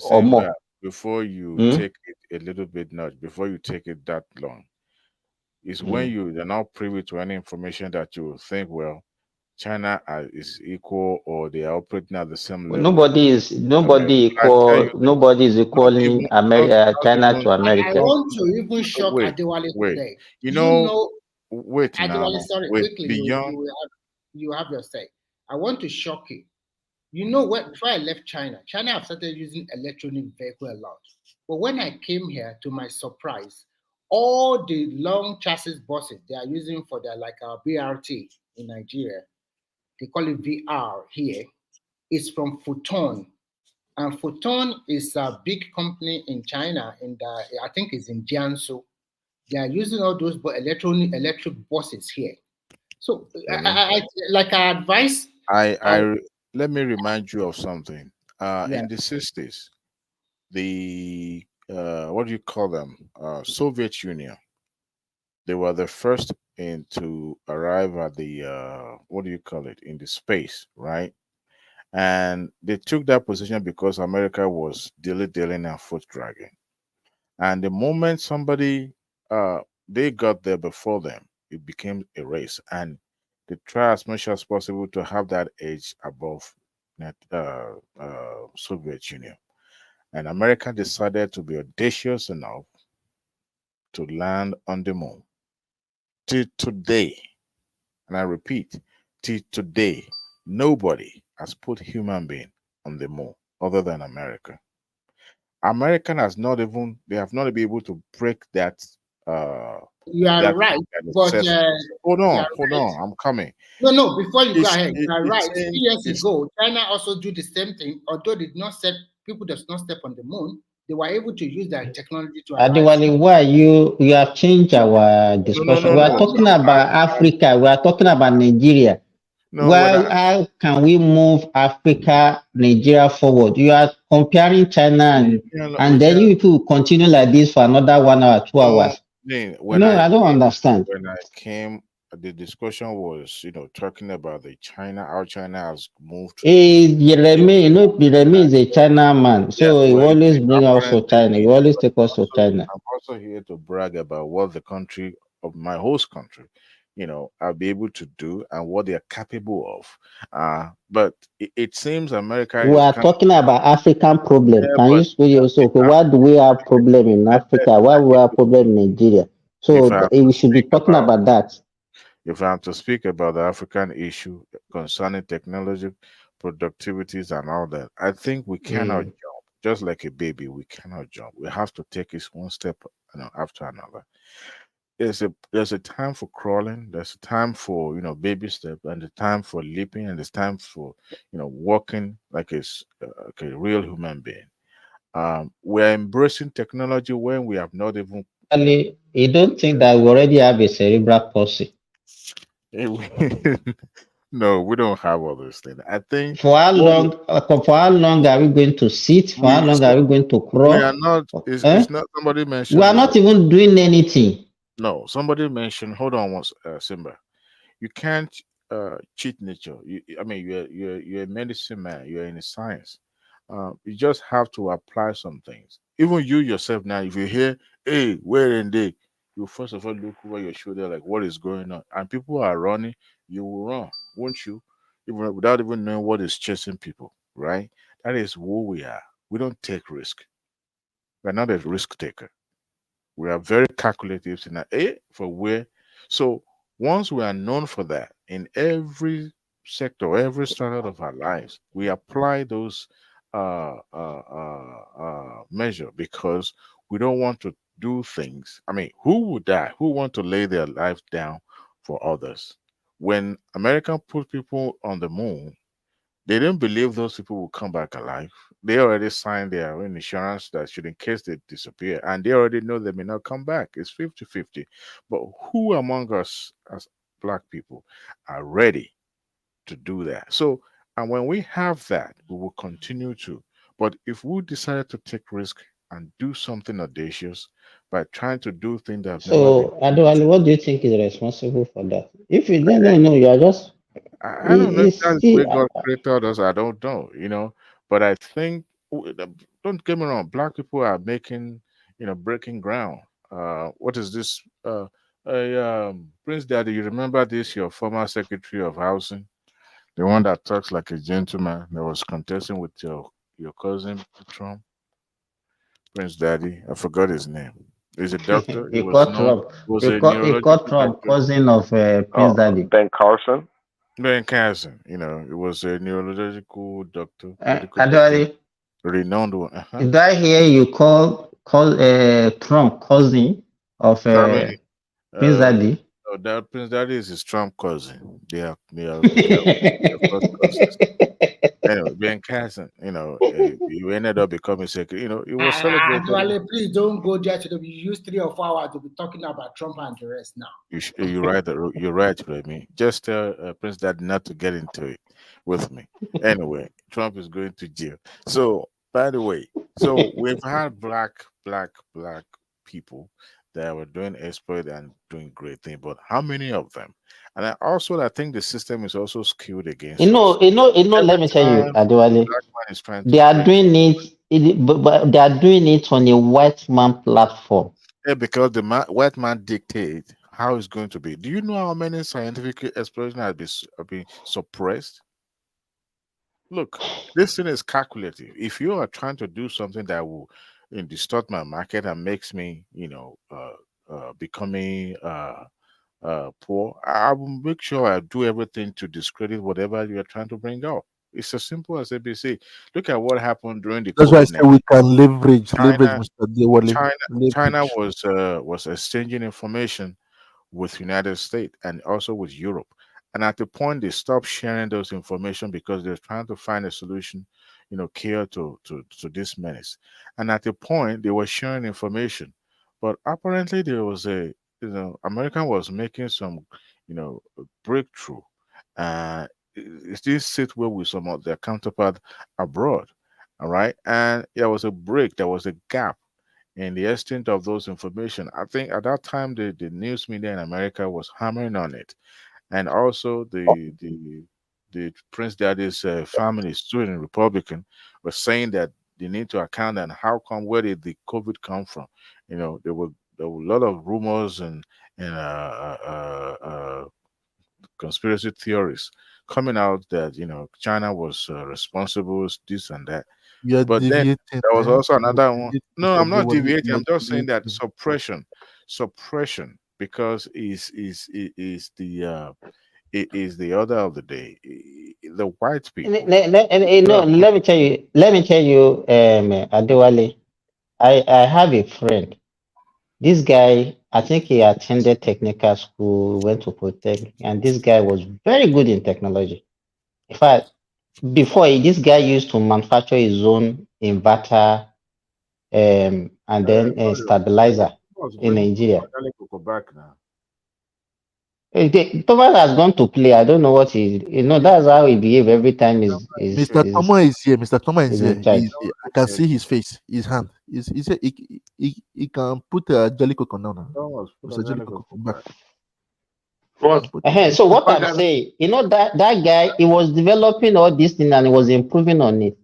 or more. Simba. Before you take it a little bit nudge, before you take it that long, is when you're not privy to any information that you think, well, China is equal or they are operating at the same level. Nobody is equaling China to America. I want to even shock Adewale today. You Do know, wait Adewale, now. sorry, Wait, quickly, beyond. you have your say. I want to shock you. You know what? Before I left China have started using electronic vehicle a lot. But when I came here, to my surprise, all the long chassis buses they are using for their BRT in Nigeria, they call it VR here, is from Futon. And Futon is a big company in China, I think it's in Jiangsu. They are using all those electric buses here. So I advise. Let me remind you of something. In the 60s, the what do you call them? Soviet Union. They were the first to arrive at the what do you call it, in the space, right? And they took that position because America was dilly-dallying and foot dragging. And the moment somebody they got there before them, it became a race, and they try as much as possible to have that edge above Soviet Union. And America decided to be audacious enough to land on the moon. Till today, and I repeat, till today, nobody has put human being on the moon other than America. American has not even, they have not been able to break that. You are right, but hold on, I'm coming. No, before you go ahead, you are right. 3 years ago, China also do the same thing, although people does not step on the moon. They were able to use that technology to Adewale, why you have changed our discussion? We are talking about Africa. We are talking about Nigeria. How can we move Africa, Nigeria forward? You are comparing China and then you people continue like this for another 1 hour, 2 hours. I don't understand. When I came, the discussion was, talking about how China has moved. Jeremy is a China man, so he always bring us to China. He always take us to China. I'm also here to brag about what the country of my host country are be able to do and what they are capable of. But it seems America We is are kind of, talking about African problem. yeah, Can but you speak also? Okay, why do we have problem in Africa? Why we have problem in Nigeria? So if I have to we should be speak talking about about that. if I have to speak about the African issue concerning technology, productivities, and all that, I think we cannot Mm. jump just like a baby. We cannot jump. We have to take it one step, after another. There's a time for crawling. There's a time for baby step, and a time for leaping, and there's time for walking like like a real human being. We're embracing technology when we have not even. Actually, you don't think that we already have a cerebral palsy? No, we don't have all those things. I think For how what we, long? For how long are we going to sit? For how we long so are we going to we are crawl? not. Eh? It's not. Somebody We mentioned are this. not even doing anything. No, somebody mentioned. Hold on, once, Simba. You can't cheat nature. I mean, you're a medicine man. You're in science. You just have to apply some things. Even you yourself now, if you hear, "Hey, where in they?" You first of all look over your shoulder, like what is going on, and people are running. You will run, won't you? Even without even knowing what is chasing people, right? That is who we are. We don't take risk. We're not a risk taker. We are very calculative in that. For where. So once we are known for that in every sector, every standard of our lives, we apply those measure because we don't want to do things. I mean, who would die? Who want to lay their life down for others? When America put people on the moon, they didn't believe those people would come back alive. They already signed their own insurance that should in case they disappear, and they already know they may not come back. It's 50-50. But who among us as black people are ready to do that? So, and when we have that, we will continue to. But if we decide to take risk and do something audacious by trying to do things that have never been So, done Adewale, before, what do you think is responsible for that? If you don't know, you are just I don't know if it's that's the still way God created us. I don't know. But I think, don't get me wrong, black people are making, breaking ground. What is this? Prince Daddy, you remember this? Your former Secretary of Housing, the one that talks like a gentleman, that was contesting with your cousin Trump, Prince Daddy. I forgot his name. He's a doctor. He you was call known. Trump. Was You a call neurological Trump doctor. cousin of Prince Daddy. Ben Carson. Ben Carson, it was a neurological doctor, medical doctor, Adewale, renowned one. Uh-huh. did I hear you call Trump cousin of I mean, Prince uh, Daddy? that Prince Daddy is his Trump cousin. They are first cousins. Anyway, Ben Carson, he ended up becoming secretary. It was celebrated. Actually, please don't go there to use 3 or 4 hours to be talking about Trump and the rest now. You're right. You're right, Remy. Just tell Prince Daddy not to get into it with me. Anyway, Trump is going to jail. So, by the way, so we've had black people that were doing exploit and doing great things, but how many of them? And I think the system is also skewed against us. Every Let me tell you, time Adewale, black man is trying to they are bring, doing but they are doing it on a white man platform. yeah, because the white man dictates how it's going to be. Do you know how many scientific exploration have been suppressed? Look, this thing is calculative. If you are trying to do something that will distort my market and makes me, becoming poor, I will make sure I do everything to discredit whatever you are trying to bring up. It's as simple as ABC. Look at what happened during the That's why I COVID say we can leverage, China, Mr. Dewale. China Leverage. was exchanging information with United States and also with Europe. And at the point they stopped sharing those information because they're trying to find a solution, care to this menace. And at the point they were sharing information, but apparently there was America was making some, breakthrough. It still sit well with some of their counterpart abroad. All right, and there was a break, there was a gap in the extent of those information. I think at that time the news media in America was hammering on it, and also the Prince Daddy's family, student Republican, was saying that they need to account and how come where did the COVID come from? There were a lot of rumors and conspiracy theories coming out that China was responsible, this and that. You're But then deviating, there was man. also another one. No, I'm not Everybody deviating. I'm you're just saying that deviating. suppression, because is the order of the day. The white people. Let me tell you. Let me tell you, Adewale. I have a friend. This guy, I think he attended technical school, went to Polytechnic, and this guy was very good in technology. In fact, this guy used to manufacture his own inverter, and then a stabilizer in Nigeria. Back now. Thomas has gone to play. I don't know what that's how he behave every time Mr. Thomas is here. Mr. Thomas is here. in charge. I can see his face, his hand. He can put a jelly coconut down now. Mr. Jelly coconut back. So what I'm saying, that guy, he was developing all this thing and he was improving on it.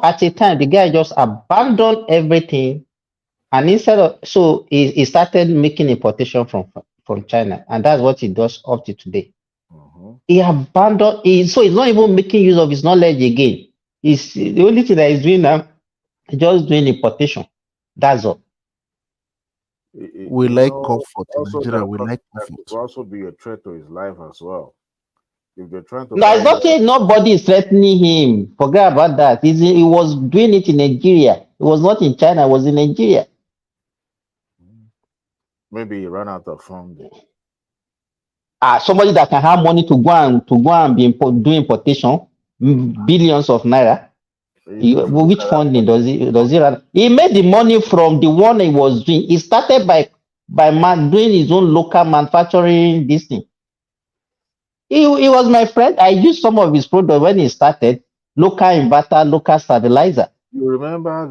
At a time, the guy just abandoned everything, and he started making importation from China, and that's what he does up to today. He abandoned, so he's not even making use of his knowledge again. The only thing that he's doing now, just doing importation. That's all. We like comfort in Nigeria. We like comfort. It will also be a threat to his life as well. If they're trying to. No, it's not saying nobody is threatening him. Forget about that. He was doing it in Nigeria. It was not in China. It was in Nigeria. Maybe he ran out of funding. Somebody that can have money to go and be do importation, billions of naira. Which funding does he run? He made the money from the one he was doing. He started by doing his own local manufacturing this thing. He was my friend. I used some of his products when he started. Local inverter, local stabilizer. You remember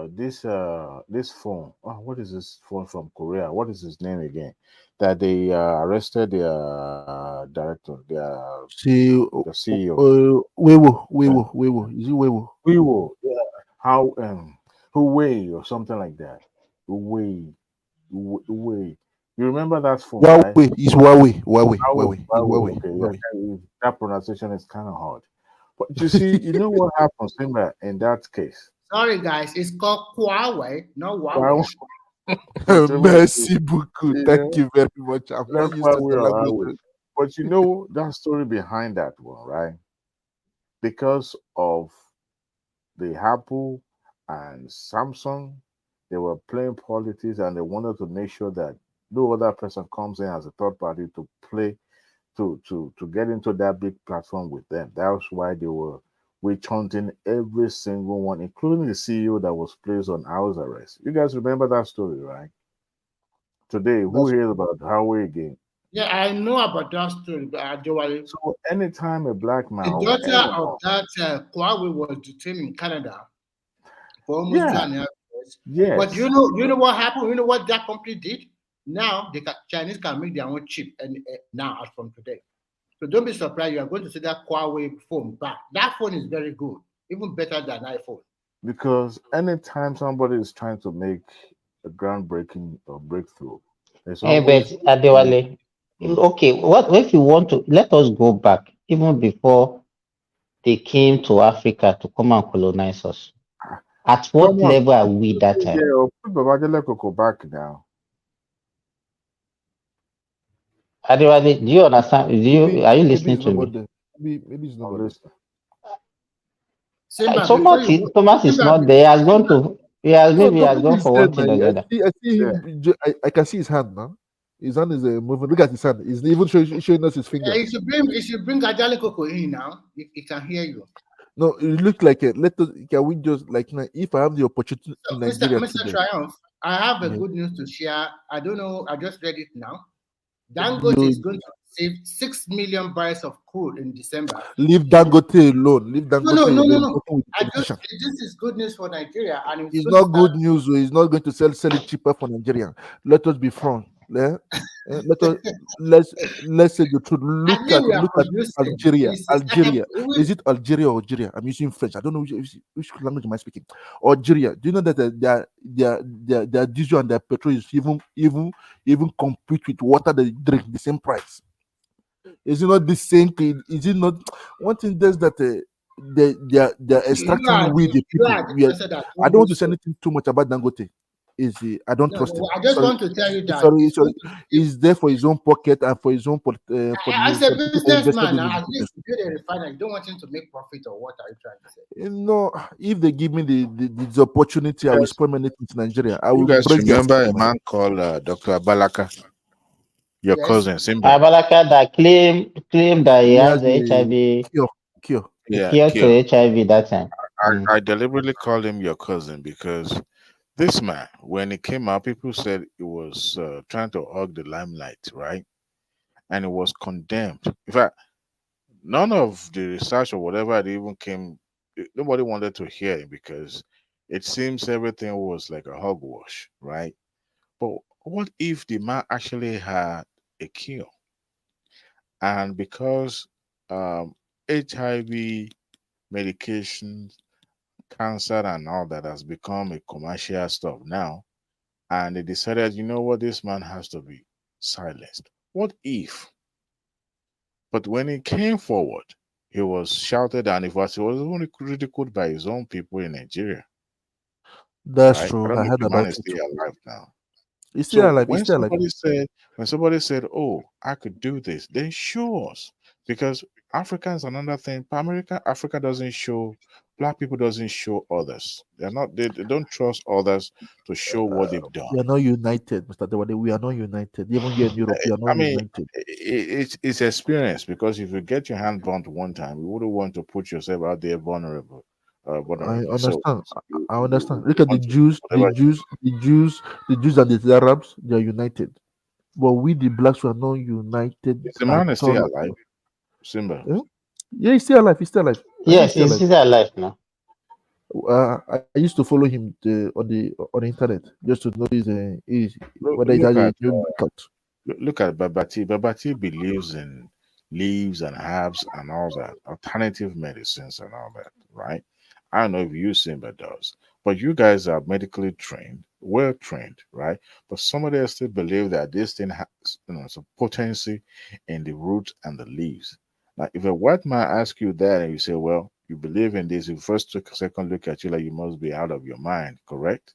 this phone? Oh, what is this phone from Korea? What is his name again? That they arrested their director, the CEO. Weibo. Is it Weibo? Weibo. Yeah. How Huawei or something like that. Huawei. You remember that phone? Huawei. Right? It's Huawei. Okay. That pronunciation is kind of hard. But you see, you know what happens in that case? Sorry, guys. It's called Huawei, not Huawei. Merci beaucoup. Thank you very much. I'm not used to the language. But you know that story behind that one, right? Because of the Apple and Samsung, they were playing politics and they wanted to make sure that no other person comes in as a third party to play to get into that big platform with them. That's why they were witch hunting every single one, including the CEO that was placed on house arrest. You guys remember that story, right? Today, who hears about Huawei again? Yeah, I know about that story. So anytime a black man, the daughter of that Huawei was detained in Canada for almost 2.5 years. Yes. But you know what happened? You know what that company did? Now the Chinese can make their own chip, and now as from today. So don't be surprised. You are going to see that Huawei phone back. That phone is very good, even better than iPhone. Because anytime somebody is trying to make a groundbreaking or breakthrough, but Adewale, okay, what if you want to let us go back even before they came to Africa to come and colonize us? At what level are we that time? Go back now. Adewale, do you understand? Are you listening to me? Maybe it's not listening. Thomas is not there. He has gone to. He has gone for one thing or the other. I see him. I can see his hand now. His hand is moving. Look at his hand. He's even showing us his finger. You should bring Ajale Koko in now. He can hear you. No, it looks like it. Can we just if I have the opportunity in Nigeria Mr. Triumph, I have a good news to share. I don't know. I just read it now. Dangote is going to save 6 million barrels of crude in December. Leave Dangote alone. Leave Dangote alone. No. This is good news for Nigeria, and it's not good news. He's not going to sell it cheaper for Nigeria. Let us be frank. Yeah? Let's say the truth. I think we are Look at producing. Algeria. It's like Is it Algeria or Algeria? I'm using French. I don't know which language am I speaking. Algeria. Do you know that their diesel and their petrol is even compete with water they drink the same price? Is it not the same thing? Is it not one thing? There's that they're extracting with the people. I don't want to say anything too much about Dangote. I don't trust him. I just want to tell you that. Sorry. He's there for his own pocket and for his own. As a businessman, at least you build a refinery. You don't want him to make profit, or what are you trying to say? No, if they give me the opportunity, I will spoil many things in Nigeria. I will. You guys break their remember a system. man called Dr. Abalaka? Your cousin, Simba. Abalaka that claim that he has the HIV cure. Yeah, cure cure. to HIV that time. I deliberately called him your cousin because this man, when he came out, people said he was trying to hog the limelight, right? And it was condemned. In fact, none of the research or whatever that even came, nobody wanted to hear it because it seems everything was like a hogwash, right? But what if the man actually had a cure? And because HIV medications, cancer, and all that has become a commercial stuff now, and they decided, you know what, this man has to be silenced. What if? But when he came forward, he was shouted and he was only ridiculed by his own people in Nigeria. That's right? true. I don't I know if heard the man about is it. still alive now. He's still So alive. He's when still alive. somebody said, "Oh, I could do this," then show us, because Africa is another thing. Africa doesn't show. Black people doesn't show others. They're not. They don't trust others to show what they've done. We are not united, Mr. Dewade. We are not united. Even here in Europe, we are I not mean, united. it's experience, because if you get your hand burnt one time, you wouldn't want to put yourself out there vulnerable. I Vulnerable. So understand. you, I understand. you Look at the want to Jews, whatever. the Jews and the Arabs. They are united, but we the blacks were not united Is the man at still all. alive, Simba? Yeah, he's still alive. He's still alive. Yes, he's still alive now. I used to follow him on the internet just to know whether he has a new cut. Look at Babati. Babati believes in leaves and herbs and all that, alternative medicines and all that, right? I don't know if you Simba does, but you guys are medically trained, well trained, right? But somebody else still believe that this thing has, some potency in the root and the leaves. Now, if a white man asks you that and you say, well, you believe in this, you first took a second look at you like you must be out of your mind, correct?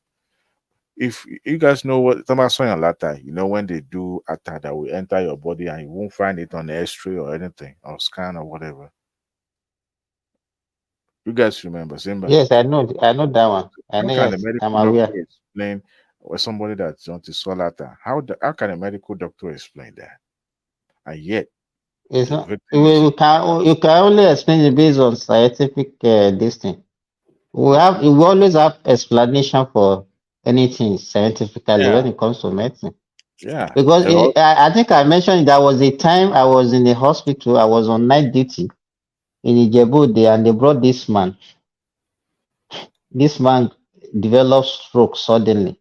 If you guys know what Thomas Lata, when they do attack that will enter your body and you won't find it on the X-ray or anything or scan or whatever. You guys remember Simba? Yes, I know that one. I know. How can a Yes, medical I'm aware. doctor explain, or somebody that's on to Solata? How can a medical doctor explain that? And yet, It's the not. victim is You can only explain it based on scientific this thing. We always have explanation for anything scientifically when it comes to medicine. yeah. Because And all, I think I mentioned there was a time I was in the hospital. I was on night duty in Ijebu-Ode, and they brought this man. This man developed stroke suddenly.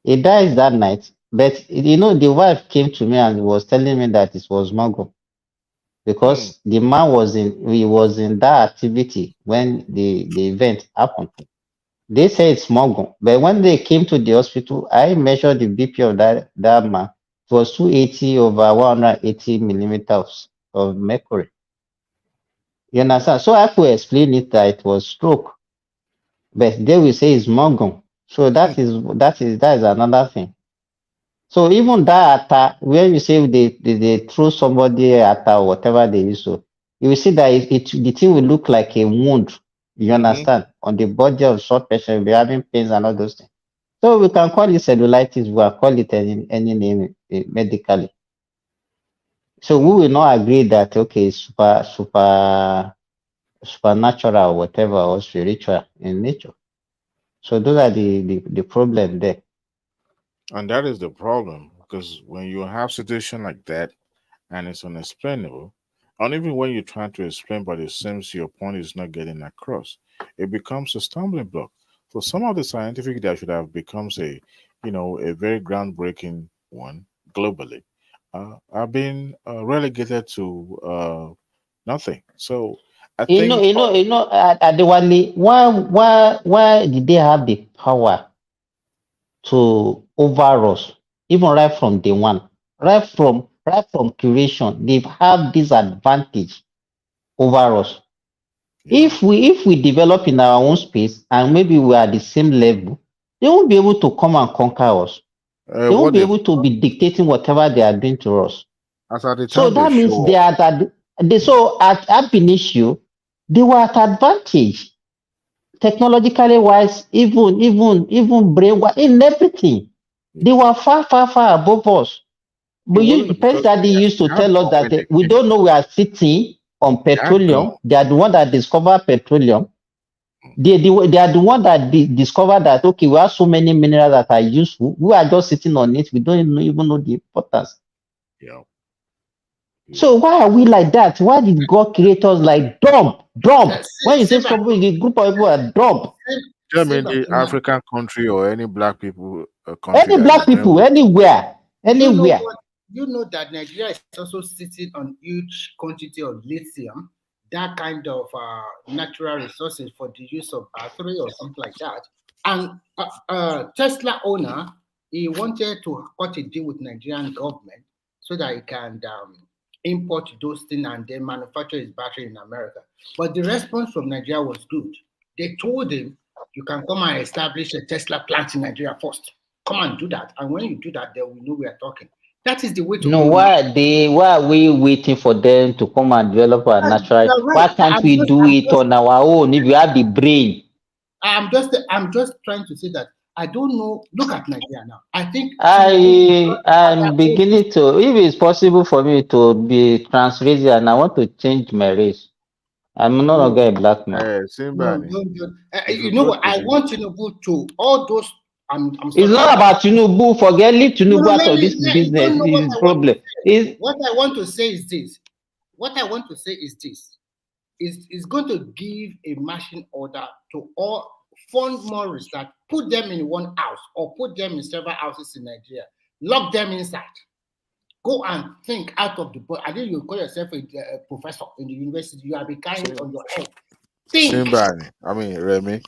He died that night, but the wife came to me and was telling me that it was Mago, because the man was in that activity when the event happened. They say it's Mago, but when they came to the hospital, I measured the BP of that man. It was 280 over 180 millimeters of mercury. You understand? So I could explain it that it was stroke, but they will say it's Morgan. So that is another thing. So even that attack, when you say they throw somebody at or whatever they use, so you will see that the thing will look like a wound. You understand? On the body of short patient, will be having pains and all those things. So we can call it cellulitis. We can call it any name medically. So we will not agree that okay, supernatural or whatever or spiritual in nature. So those are the problem there. and that is the problem, because when you have situation like that and it's unexplainable, and even when you're trying to explain, but it seems your point is not getting across, it becomes a stumbling block. So some of the scientific that should have becomes a very groundbreaking one globally are being relegated to nothing. So I think Adewale, why did they have the power to over us, even right from day one, right from creation? They've had this advantage over us. If we develop in our own space and maybe we are at the same level, they won't be able to come and conquer us. They won't be able to be dictating whatever they are doing to us. as at the So time that they means show they are at ab initio, they were at advantage technologically wise, even brain wise, in everything. They were far above us. But the president Daddy used to tell us that we don't know we are sitting on petroleum. They are the one that discovered petroleum. They are the one that discovered that, okay, we have so many minerals that are useful. We are just sitting on it. We don't even know the importance. Yeah. So why are we like that? Why did God create us like dumb? When you say somebody, the group of people are dumb. Germany, any African country or any black people country. Any black people, anywhere. You know that Nigeria is also sitting on huge quantity of lithium, that kind of natural resources for the use of battery or something like that. And Tesla owner, he wanted to cut a deal with Nigerian government so that he can import those things and then manufacture his battery in America. But the response from Nigeria was good. They told him, you can come and establish a Tesla plant in Nigeria first. Come and do that. And when you do that, then we know we are talking. That is the way to go. Why are we waiting for them to come and develop our natural? Right. Why can't we do it on our own if we have the brain? I'm just trying to say that I don't know. Look at Nigeria now. I think I'm beginning to, if it's possible for me to be transracial and I want to change my race. I'm no longer a black man. You know what? I want Tinubu to all those. It's not about Tinubu. Forget, leave Tinubu out of this business. This is problem. What I want to say is this. It's going to give a marching order to all, fund more research, put them in one house or put them in several houses in Nigeria, lock them inside. Go and think out of the box. I think you call yourself a professor in the university. You are becoming on your head. Remy,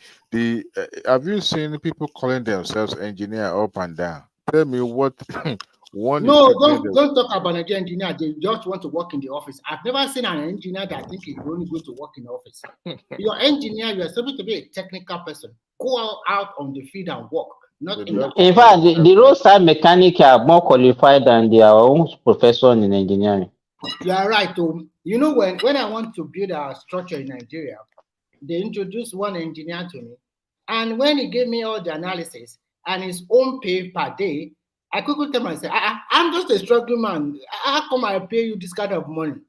have you seen people calling themselves engineer up and down? Tell me what one. No, don't talk about an engineer. They just want to work in the office. I've never seen an engineer that think he's only going to work in the office. You're engineer, you're supposed to be a technical person. Go out on the field and work. Not in the in fact, the roadside mechanic are more qualified than their own professor in engineering. You are right. You know, when I want to build a structure in Nigeria, they introduced one engineer to me. And when he gave me all the analysis and his own pay per day, I quickly tell myself, I'm just a struggling man. How come I pay you this kind of money?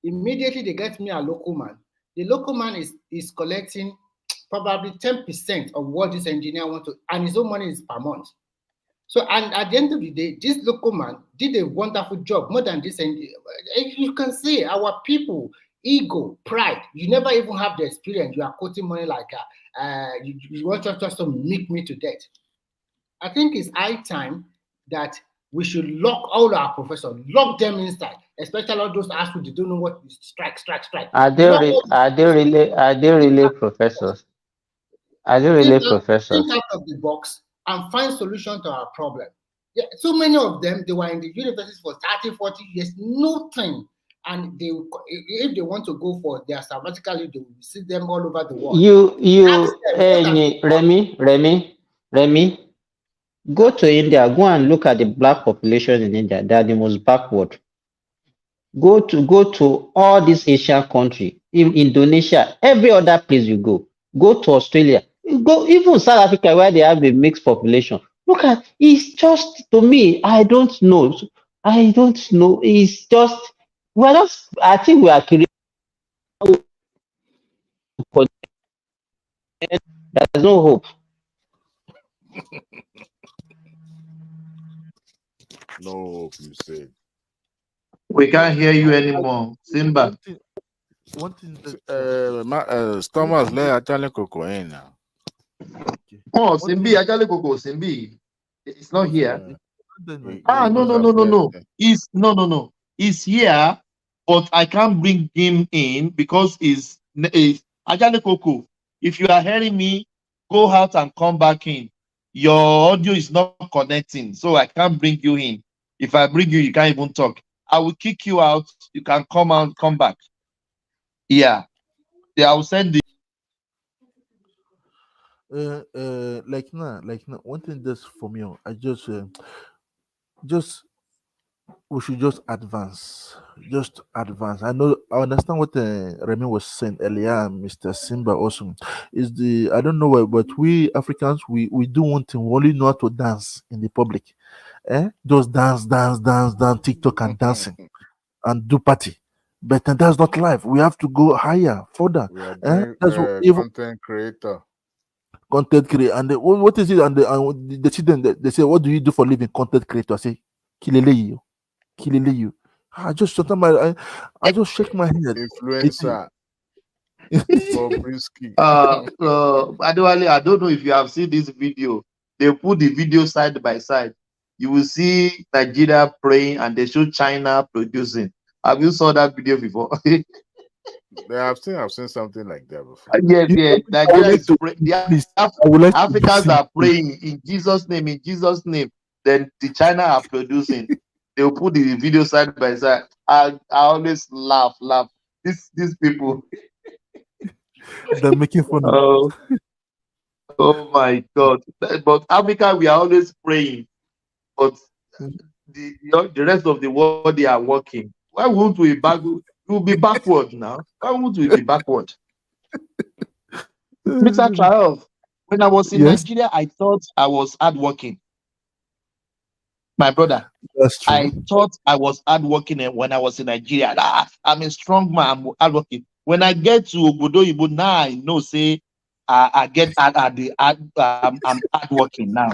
Immediately they get me a local man. The local man is collecting probably 10% of what this engineer wants to, and his own money is per month. So, and at the end of the day, this local man did a wonderful job, more than this engineer. You can see our people, ego, pride. You never even have the experience. You are quoting money like you want just to make me to death. I think it's high time that we should lock all our professors, lock them inside, especially all those ask who don't know what is strike. Are they really professors? Are they really professors? Think out of the box and find solution to our problem. Yeah, so many of them, they were in the universities for 30, 40 years, nothing. And if they want to go for their sabbatical, they will see them all over the world. Remy, go to India, go and look at the black population in India. They are the most backward. Go to all these Asian countries, in Indonesia, every other place you go. Go to Australia, go even South Africa where they have a mixed population. Look at, it's just, to me, I don't know. It's just, I think we are creating. There's no hope. No hope, you said. We can't hear you anymore. Simba. One thing Thomas, let Ajale Koko in now. Oh, Simbi, Ajale Koko, Simbi. It's not here. No. He's here, but I can't bring him in because is Ajane Koko. If you are hearing me, go out and come back in. Your audio is not connecting, so I can't bring you in. If I bring you, you can't even talk. I will kick you out. You can come out, come back. Yeah, I will send the. Like now, one thing that's for me, I just we should just advance. I understand what Remy was saying earlier, Mr. Simba also. Is the I don't know why, but we Africans we do one thing, we only know how to dance in the public. Just dance, TikTok and dancing and do party. But that's not life. We have to go higher, further. We are doing That's what even content creator. content creator. And what is it? And the children they say, what do you do for living? Content creator. I say, kilele you. I just sometimes I just shake my head. Influencer. Bobrisky. Adewale, I don't know if you have seen this video. They put the video side by side. You will see Nigeria praying and they show China producing. Have you saw that video before? I've seen something like that before. Yes. Nigeria is praying. Africans are praying in Jesus' name. Then the China are producing. They will put the video side by side. I always laugh. These people. They're making fun of. Oh my God! But Africa, we are always praying, but the rest of the world they are working. Why won't we We'll be backward now. Why won't we be backward? Mr. Triumph, when I was in Nigeria, I thought I was hardworking. My brother, that's true. I thought I was hardworking when I was in Nigeria. I'm a strong man. I'm hardworking. When I get to Obodo Ibo, now I know, say, I'm hardworking now.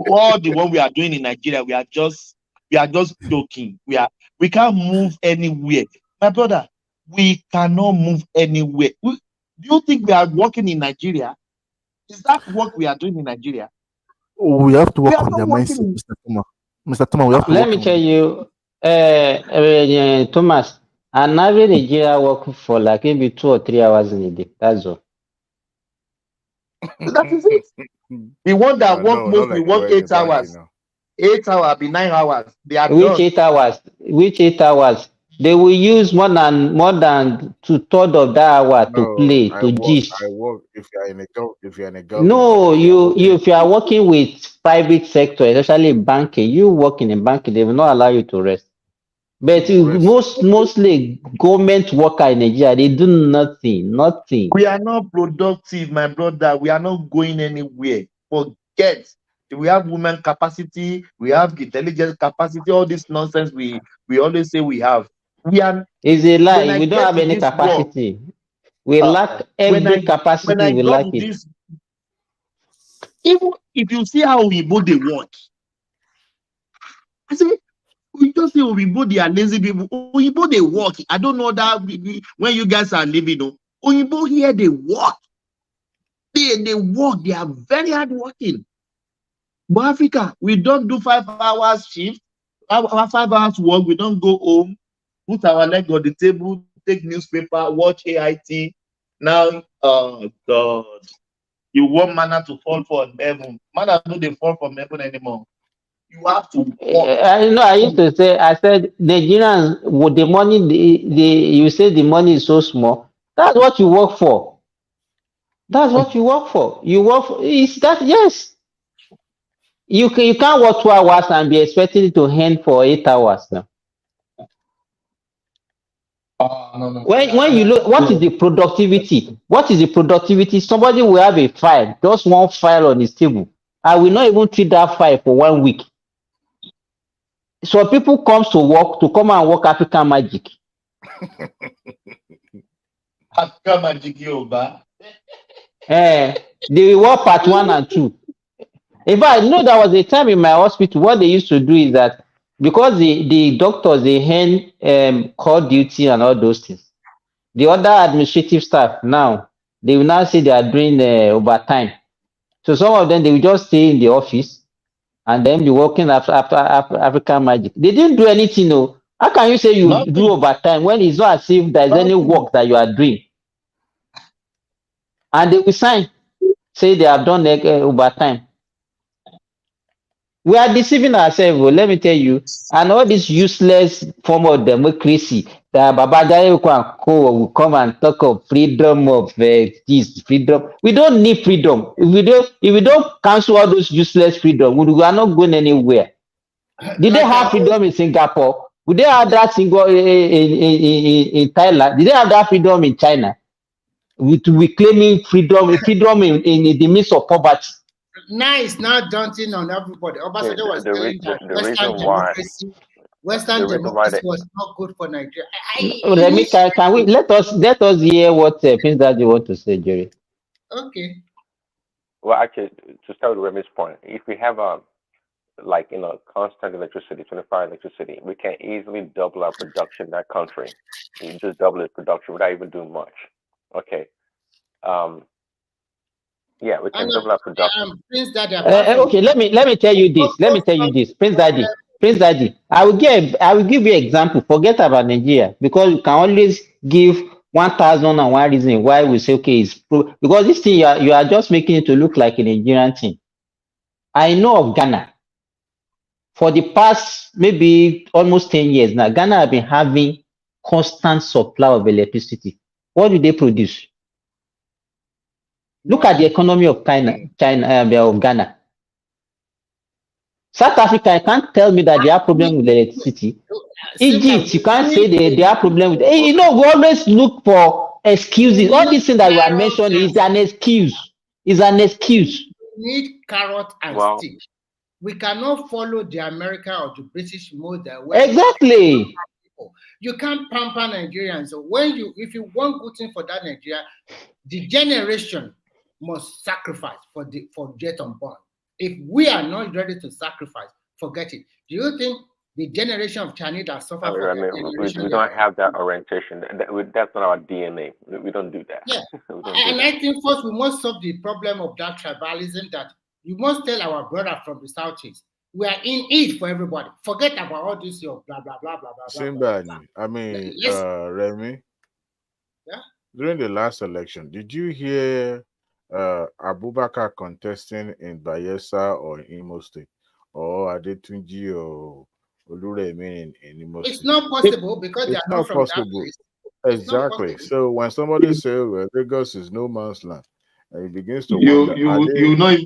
All the one we are doing in Nigeria, we are just joking. We can't move anywhere. My brother, we cannot move anywhere. Do you think we are working in Nigeria? Is that work we are doing in Nigeria? We have to work on their mindset, Mr. Thomas. We have to Let me tell you, Thomas, an average Nigeria work for like maybe 2 or 3 hours in a day. That's all. That is it. The one that work most, we work 8 hours. 8 hours, be 9 hours. They are Which done. 8 hours? Which 8 hours? They will use more than 2/3 of that hour to play, to gist. I work if you're in a government. No, if you are working with private sector, especially banking, you work in a banking, they will not allow you to rest. But mostly government worker in Nigeria, they do nothing. We are not productive, my brother. We are not going anywhere. Forget. We have women capacity, we have intelligence capacity, all this nonsense we always say we have. It's a lie. We don't have any capacity. We lack every capacity. We lack it. Even if you see how Oyibo they work, I say we just say Oyibo they are lazy people. Oyibo they work. I don't know that when you guys are living, Oyibo here they work. They work. They are very hard working. But Africa, we don't do 5 hours shift. Our 5 hours work. We don't go home, put our leg on the table, take newspaper, watch AIT. Now, oh God, you want manna to fall from heaven. Manna no they fall from heaven anymore. You have to work. I used to say, I said, Nigerians, with the money, you say the money is so small. That's what you work for. That's what you work for. You work for, is that, yes. You can't work 2 hours and be expecting it to end for 8 hours now. No. When you look, what is the productivity? What is the productivity? Somebody will have a file, just one file on his table. I will not even treat that file for 1 week. So people come and work African magic. African magic, Yoruba. They work part 1 and 2. In fact, there was a time in my hospital, what they used to do is that because the doctors, they hand call duty and all those things, the other administrative staff now, they will now say they are doing overtime. So some of them, they will just stay in the office, and then be working after African magic. They didn't do anything, no. How can you say you do overtime when it's not as if there's any work that you are doing? And they will sign, say they have done overtime. We are deceiving ourselves, let me tell you. And all this useless form of democracy that Babajide will come and talk of freedom of this freedom. We don't need freedom. If we don't cancel all those useless freedom, we are not going anywhere. Did they have freedom in Singapore? Would they have that in Thailand? Did they have that freedom in China? We claiming freedom in the midst of poverty. Nice, now daunting on everybody. Obasanjo was saying that Western democracy was not good for Nigeria. Remy, can we let us hear what Prince Daddy want to say, Jerry? Okay. Well, actually, to start with Remy's point, if we have constant electricity, 24-hour electricity, we can easily double our production in that country. We just double its production without even doing much. Okay. Yeah, we can double our production. Okay, let me tell you this. Prince Daddy. I will give you an example. Forget about Nigeria, because you can always give 1,001 reason why we say okay, because this thing you are just making it to look like a Nigerian thing. I know of Ghana. For the past maybe almost 10 years now, Ghana have been having constant supply of electricity. What do they produce? Look at the economy of of Ghana. South Africa, you can't tell me that they have problem with electricity. Egypt, you can't say they have problem with. We always look for excuses. All these things that you are mentioning is an excuse. We need carrot and stick. We cannot follow the American or the British model. Exactly. You can't pamper Nigerians. So if you want good thing for that Nigeria, the generation must sacrifice for jet unborn. If we are not ready to sacrifice, forget it. Do you think the generation of Chinese that suffer we don't have that orientation. That's not our DNA. We don't do that. Yeah. I think first we must solve the problem of that tribalism, that you must tell our brother from the Southeast, we are in it for everybody. Forget about all this your blah blah blah blah blah. Simbad, I mean, Remy. Yeah. During the last election, did you hear Abubakar contesting in Bayelsa or Imo State, or Adetunji or Oluremi in Imo State? It's not possible because they are not from that place. Exactly. So when somebody says, "Well, Lagos is no man's land," and he begins to wonder, you not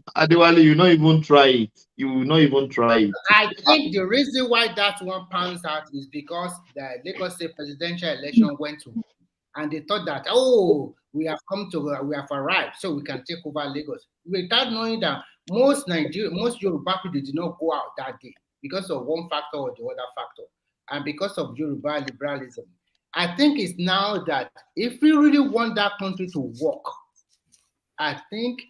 even try it. You will not even try it. I think the reason why that one pans out is because the Lagos State presidential election went to, and they thought that we have arrived, so we can take over Lagos, without knowing that most Yoruba people did not go out that day because of one factor or the other factor, and because of Yoruba liberalism. I think it's now that if we really want that country to work, I think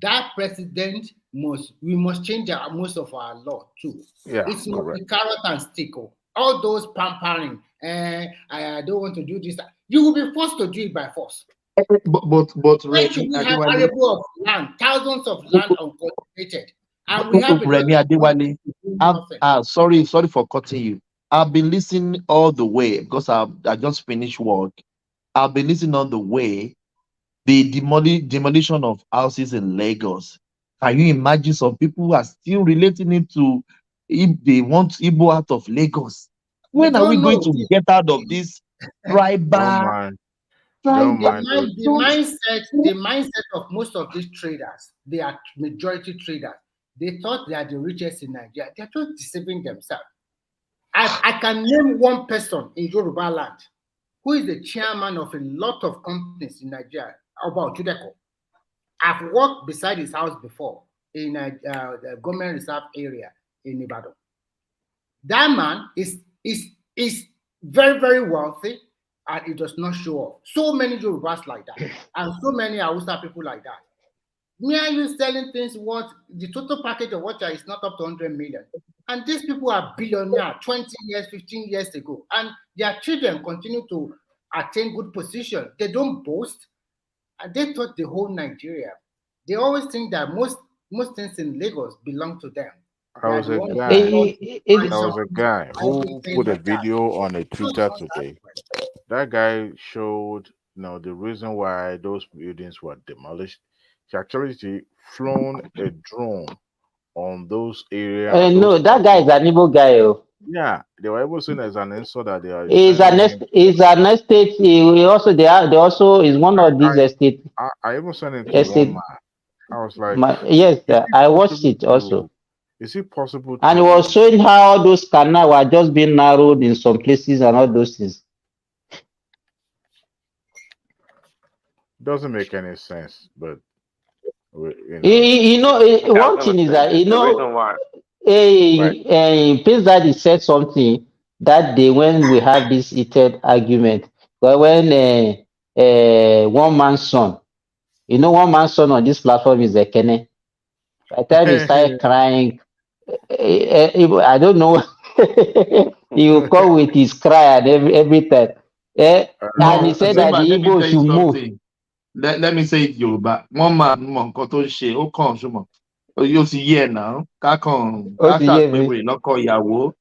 that president we must change most of our law too. Yeah, it's carrot and stick. All those pampering, I don't want to do this. You will be forced to do it by force. But we have arable of land, thousands of land uncultivated, and we have Remy Adewale. Sorry for cutting you. I've been listening all the way because I just finished work. I've been listening all the way. The demolition of houses in Lagos. Can you imagine some people are still relating it to if they want Igbo out of Lagos? When are we going to get out of this tribal? The mindset of most of these traders, they are majority traders. They thought they are the richest in Nigeria. They're just deceiving themselves. I can name one person in Yoruba land who is the chairman of a lot of companies in Nigeria, about Judeco. I've walked beside his house before in the government reserve area in Ibadan. That man is very, very wealthy, and he does not show off. So many Yorubas like that, and so many Hausa people like that. Me and you selling things what the total package of water is not up to 100 million. And these people are billionaires 20 years, 15 years ago. And their children continue to attain good position. They don't boast. And they thought the whole Nigeria. They always think that most things in Lagos belong to them. I was a one guy. find There was a guy who put a like that. video on a Twitter today. That guy showed, the reason why those buildings were demolished. He actually flown a drone on those areas. No, that guy is an evil guy. Oh. Yeah, they were able to say as an insult that they are He's an estate. He also they also is one of these estate. I even sent it to one man. I was like, yes, I watched it also. Is it possible? And it was showing how those canals were just being narrowed in some places and all those things. Doesn't make any sense, but one thing is that Prince Daddy said something that day when we had this heated argument. But when one man's son, one man's son on this platform is Ekene. By the time he started crying, I don't know. He will come with his cry and every time. And he said that the Igbo should move. Let me say it Yoruba. One man nǹkan tó ń ṣe ó kàn ṣùgbọ́n yóò ti yẹ náà ká ṣàpèwé lọ́kọ ìyàwó.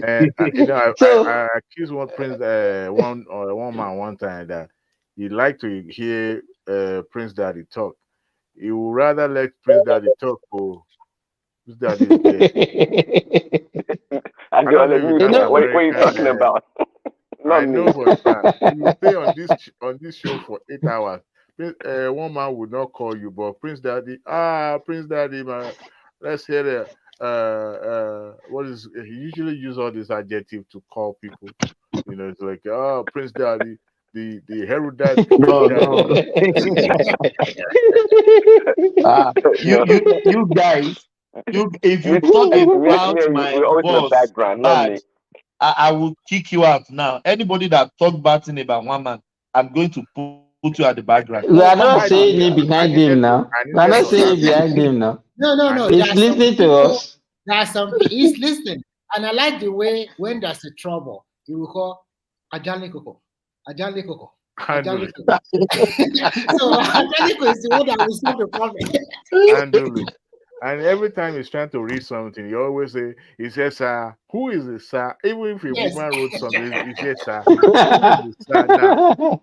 I accused one prince, one man one time that he liked to hear Prince Daddy talk. He would rather let Prince Daddy talk for Prince Daddy. What are you talking about? I know, but you stay on this show for 8 hours. One man would not call you, but Prince Daddy, man, let's hear it. What is he usually use all this adjective to call people? It's like, Prince Daddy, the Herod Daddy. You guys, if you talk about my boss, I will kick you out now. Anybody that talk bad thing about one man, I'm going to put you at the background. We are not saying it behind him now. We are not saying it behind him now. No. He's listening to us. There's something. He's listening. And I like the way when there's a trouble, he will call Ajali Koko. Ajali Koko. Ajali Koko. So Ajali Koko is the one that will solve the problem. And every time he's trying to read something, he always say, he says, sir, who is the sir? Even if a woman wrote something, he says, sir, who is the sir now?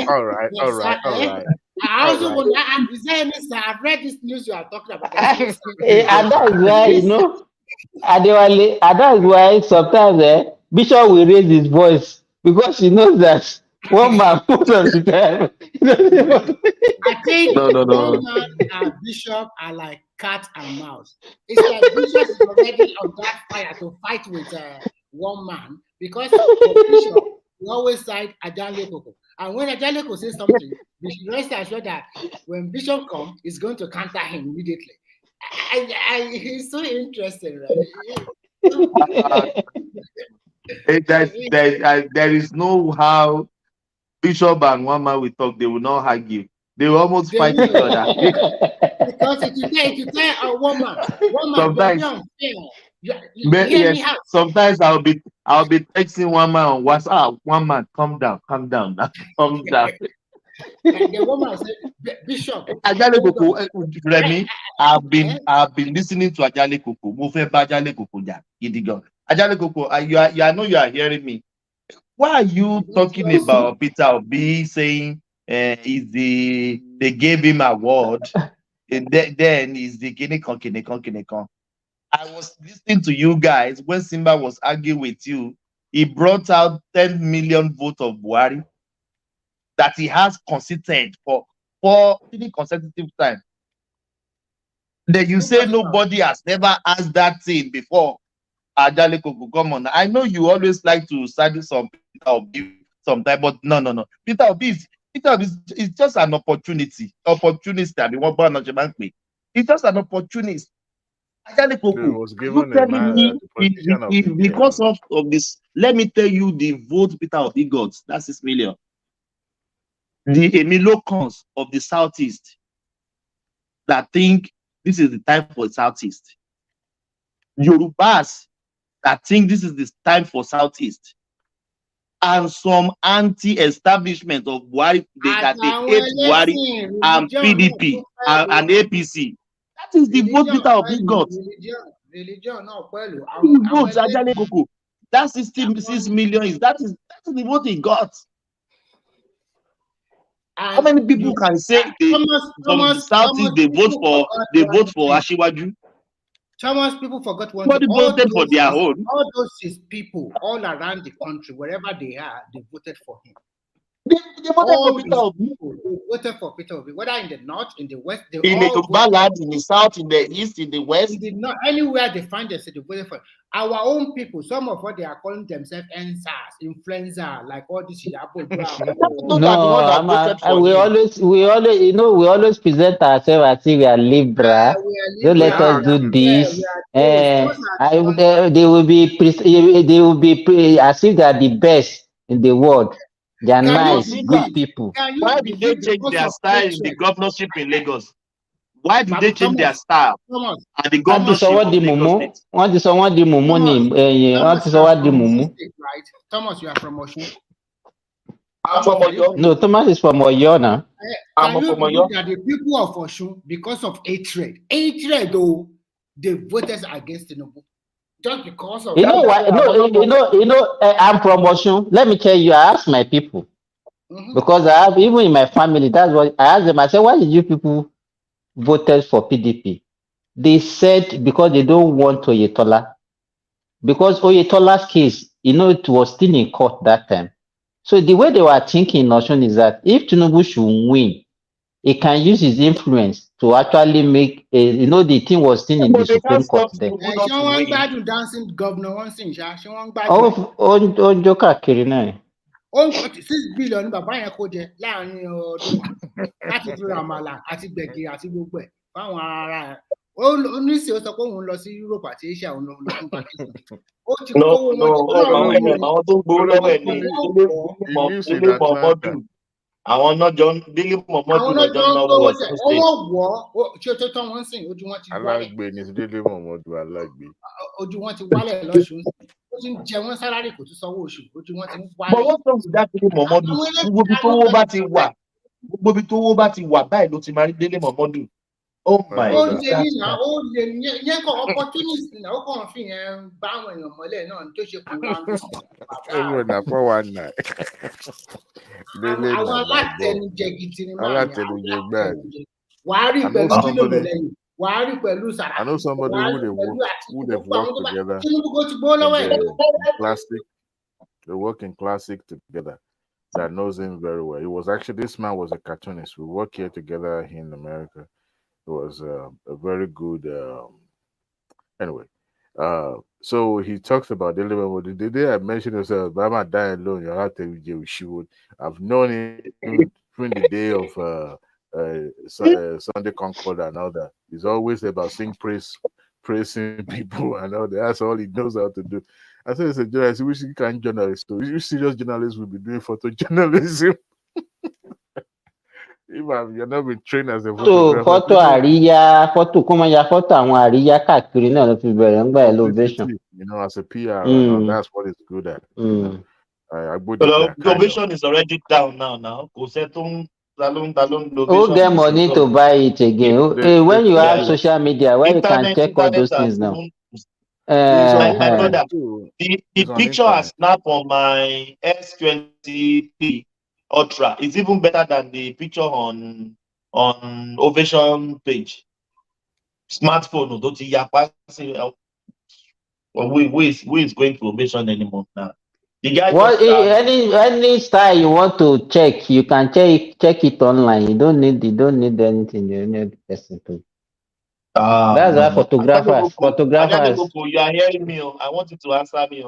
All right. I also want to ask, is there any sir? I've read this news you are talking about. And that is why, and that is why sometimes Bishop will raise his voice because he knows that one man most of the time. I think one man and Bishop are like cat and mouse. It's like Bishop is already on that fire to fight with one man because Bishop we always side Ajale Koko. And when Ajale Koko says something, we should rest assured that when Bishop comes, he's going to counter him immediately. He's so interesting, right? There is no how Bishop and one man will talk, they will not argue. They will almost fight each other. Because if you tell a woman, sometimes I'll be texting one man on WhatsApp. One man, calm down, calm down. The woman said, Bishop. Remy, I've been listening to Ajale Koko. Mo fẹ́ bá Ajale Koko jà gidi gan. Ajale Koko, I know you are hearing me. Why are you talking about Peter Obi saying they gave him an award? And then is the Kinekon. I was listening to you guys when Simba was arguing with you. He brought out 10 million votes of Buhari that he has conceded for 3 consecutive times. Then you say nobody has never asked that thing before. Ajale Koko, come on. I know you always like to study some Peter Obi sometime, but no. Peter Obi is just an opportunity. Opportunist. I mean, it's just an opportunist. Ajale Koko was given a because of this. Let me tell you the vote Peter Obi got. That's 6 million. The Emilocons of the Southeast that think this is the time for Southeast. Yorubas that think this is the time for Southeast. and some anti-establishment of Buhari, that they hate Buhari and PDP and APC. That is the vote Peter Obi got. Religion, no, The vote Ajale Koko. That 66 million that is the vote he got. And how many people can say from the Southeast they vote for Ashiwaju? Thomas, people forgot one Nobody voted for their own. All those his people all around the country, wherever they are, they voted for him. They voted for Peter Obi. They voted for Peter Obi, whether in the north, in the west, in the Yoruba land, in the south, in the east, in the west. Anywhere they find themselves, they voted for him. Our own people, some of what they are calling themselves NSAS, influenza, like all this. we always present ourselves as if we are Libra. Don't let us do this. They will be as if they are the best in the world. They are nice, good people. Why did they change their style in the governorship in Lagos? Why did they change their style at the governorship in Lagos? Thomas, you are from Osun. I'm from Oyo. No, Thomas is from Oyo now. I'm from Oyo. That the people of Osun, because of hatred, though, they voted against Tinubu. Just because of I'm from Osun. Let me tell you, I asked my people because I have even in my family. That's what I asked them. I said, "Why did you people voted for PDP?" They said because they don't want Oyetola. Because Oyetola's case, it was still in court that time. So the way they were thinking in Osun is that if Tinubu should win, he can use his influence to actually make the thing was still in the Supreme Court then. Dancing governor one thing, 6 billion bàbá yẹn kó jẹ láàrin ọdún láti fi ramala àti gbẹ̀gìrì àti gbogbo ẹ̀ fáwọn ará ẹ̀ oníṣẹ́ ó sọ pé òun lọ sí Europe àti Asia òun lọ fún vacation ó ti kówó wọn àwọn tó gbowó lọ́wọ́ ẹ̀ ní ilé mọ̀mọ́dù àwọn náà Délé Mọ̀mọ́dù lọ́jọ́ náà wọ̀ sí state. Owó wọ̀ ṣé tó tán wọ́n sìn ojú wọn ti wálẹ̀. Alágbe ni Délé Mọ̀mọ́dù alágbe. Ojú wọn ti wálẹ̀ lọ́sùn. Ó ti ń jẹ wọ́n sálárì kò tún sanwó oṣù. Ojú wọn ti ń wálẹ̀. But what's wrong with that Délé Mọ̀mọ́dù? Gbogbo ibi tówó bá ti wà báyìí ló ti máa rí Délé Mọ̀mọ́dù. Oh my God. Ó lè yẹn kọ opportunity náà ó kàn fi yẹn bá àwọn èèyàn mọ́lẹ̀ náà tó ṣe kù wá. Everyone na 419. Àwọn alátẹnujẹ gidi ni máa ń gbà. Wàá rí pẹ̀lú kílò lẹ́yìn. Wàá rí pẹ̀lú Sàrà. I know somebody who they've worked together. They work in Classic together. That knows him very well. He was actually, this man was a cartoonist. We work here together here in America. It was a very good. Anyway, so he talks about the the day I mentioned himself, but I'm not dying alone. You have to shoot. I've known him from the day of Sunday Concord and all that. He's always about praising people and all that. That's all he knows how to do. I said, as a journalist, we should can journalists. So you serious journalists will be doing photojournalism. You're not been trained as a photographer. Photo àríyá, photo àwọn àríyá káàkiri náà ló fi bẹ̀rẹ̀ ńgbà elevation. As a PR, that's what it's good at. Ovation is already down now. Who get money to buy it again? When you have social media, where you can check all those things now. My brother, the picture I snapped on my S23 Ultra is even better than the picture on Ovation page. Smartphone, don't you who is going to Ovation anymore now? The guy any style you want to check, you can check it online. You don't need anything. You need person to. That's why photographers. You are hearing me. I want you to answer me.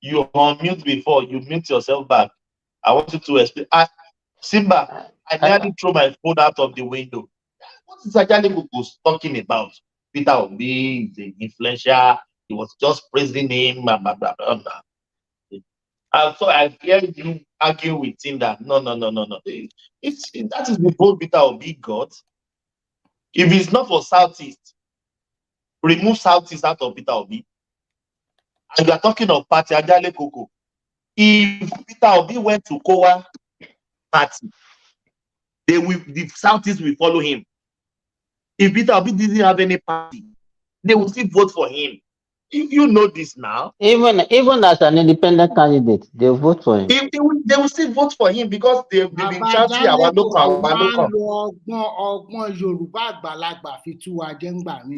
You unmute before you mute yourself back. I want you to explain. Simba, I nearly throw my phone out of the window. What is Ajale talking about? Peter Obi is the influencer. He was just praising him. Blah, blah, blah, blah. So I hear you argue with him that no. That is the vote Peter Obi got. If it's not for Southeast, remove Southeast out of Peter Obi. And you are talking of Party Ajale Koko. If Peter Obi went to Kowa party, the Southeast will follow him. If Peter Obi didn't have any party, they will still vote for him. You know this now. Even as an independent candidate, they'll vote for him. They will still vote for him because they've been shouting our local, our local. ọgbọ́n Yorùbá àgbàlagbà fi tú wa jẹ́ ńgbà míì.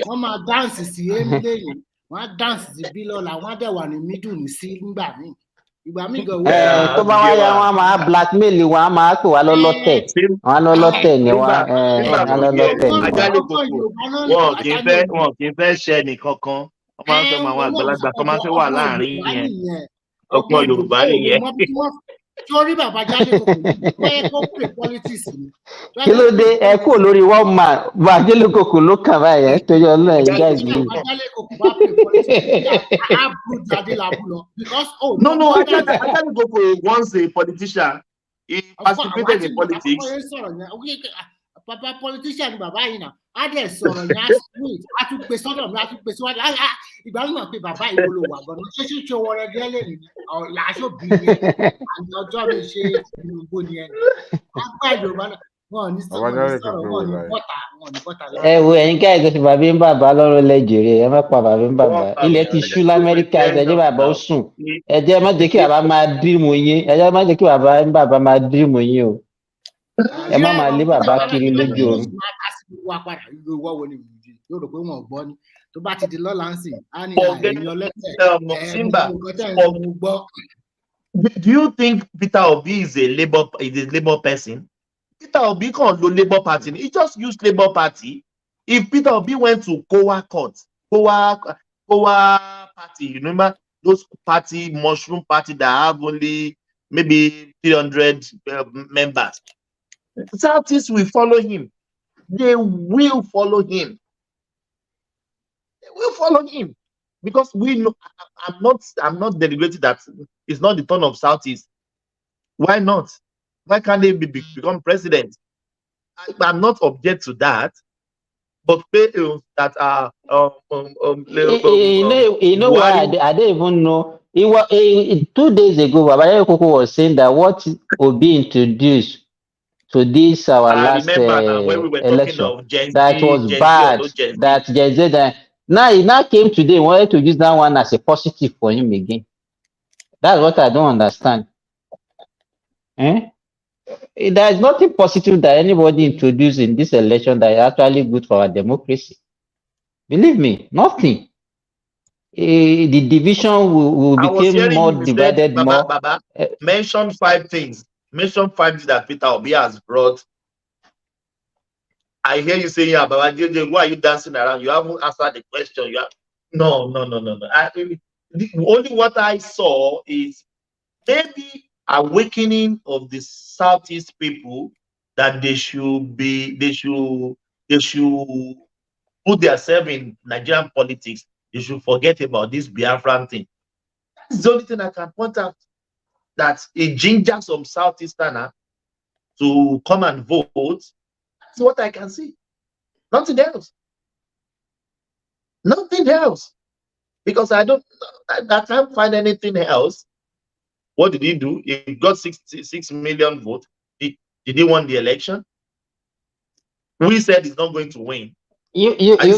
Wọ́n máa dáǹsì sí Emile yìí, wọ́n á dáǹsì sí Bílọ́lá, wọ́n á dẹ̀ wà ní mídùn ní sí ńgbà míì. Ìgbà míì gan wọ́n. Tó bá wáyà wọn máa blackmail wọn, á máa pè wá lọ́lọ́tẹ̀. Wọn á lọ́lọ́tẹ̀ ni wọ́n á lọ́lọ́tẹ̀ ni wọ́n. Wọn kì í fẹ́ ṣe nìkankan. Wọ́n máa ń sọ àwọn àgbàlagbà tó máa ń fẹ́ wà láàrin yẹn. Ọgbọ́n Yorùbá nìyẹn. Torí bàbá Jálé Kòkó pé kó pè politics ni. Kí ló dé ẹ kúrò lórí one man bá Jálé Kòkó ló kàn báyẹn torí Ọlọ́run ẹ̀yìn guys yìí. Bàbá Jálé Kòkó bá pè politics á bú Jádé Lábú lọ because No, Jálé Kòkó once a politician. He participated in politics. Papa politician bàbá yìí náà á dẹ̀ sọ̀rọ̀ yẹn á sweet á tún pe sọ́dọ̀ mi á tún pe síwájú ìgbà mímọ̀ pé bàbá yìí ló wà gan-an ṣé owó rẹ̀ díẹ̀ lè ní làásù bí yẹn àti ọjọ́ mi ṣe ìlúgbó ni ẹni lágbà Yorùbá náà wọn ò ní sọ̀rọ̀ wọn ò ní bọ́tà. Ẹ wo ẹ̀yin káyọ̀ tó ti bàbá ń bàbá lọ́rùn lẹ́jẹ̀rẹ̀ ẹ má pa bàbá ń bàbá ilẹ̀ ti ṣú l'Amẹ́ríkà ẹ jẹ́ bàbá ó sùn ẹ jẹ́ má jẹ́ kí bàbá máa dírìmù yín ẹ jẹ́ má jẹ́ kí bàbá ń bàbá máa dírìmù yín o. Ẹ má máa lé bàbá kiri lójú oorun. Wá padà ìlú ìwọ́wọ́ ni ìlú yóò rò pé wọn ò gbọ́ ni tó bá ti di lọ́la ń sìn á ní àìyàn ọlẹ́sẹ̀ Simba, do you think Peter Obi is a Labour person? Peter Obi can't do Labour Party. He just used Labour Party. If Peter Obi went to Kowa Court, Kowa Party, you remember those party, mushroom party that have only maybe 300 members. Southeast will follow him. They will follow him. They will follow him because we know. I'm not deliberating that it's not the turn of Southeast. Why not? Why can't they become president? I'm not object to that, but that are you know why I don't even know. It was 2 days ago. Baba Koko was saying that what Obi introduced to this our last election that was bad. That Gen Z. Now he now came today wanted to use that one as a positive for him again. That's what I don't understand. There is nothing positive that anybody introduced in this election that is actually good for our democracy. Believe me, nothing. The division will become more divided. Baba, mention 5 things. Mention 5 things that Peter Obi has brought. I hear you saying, yeah, Baba JJ, why are you dancing around? You haven't answered the question. No. Only what I saw is maybe awakening of the Southeast people that they should put themselves in Nigerian politics. They should forget about this Biafran thing. That's the only thing I can point out. That it gingers some Southeasterner to come and vote. That's what I can see. Nothing else. Nothing else. Because I can't find anything else. What did he do? He got 6 million votes. Did he win the election? We said he's not going to win. You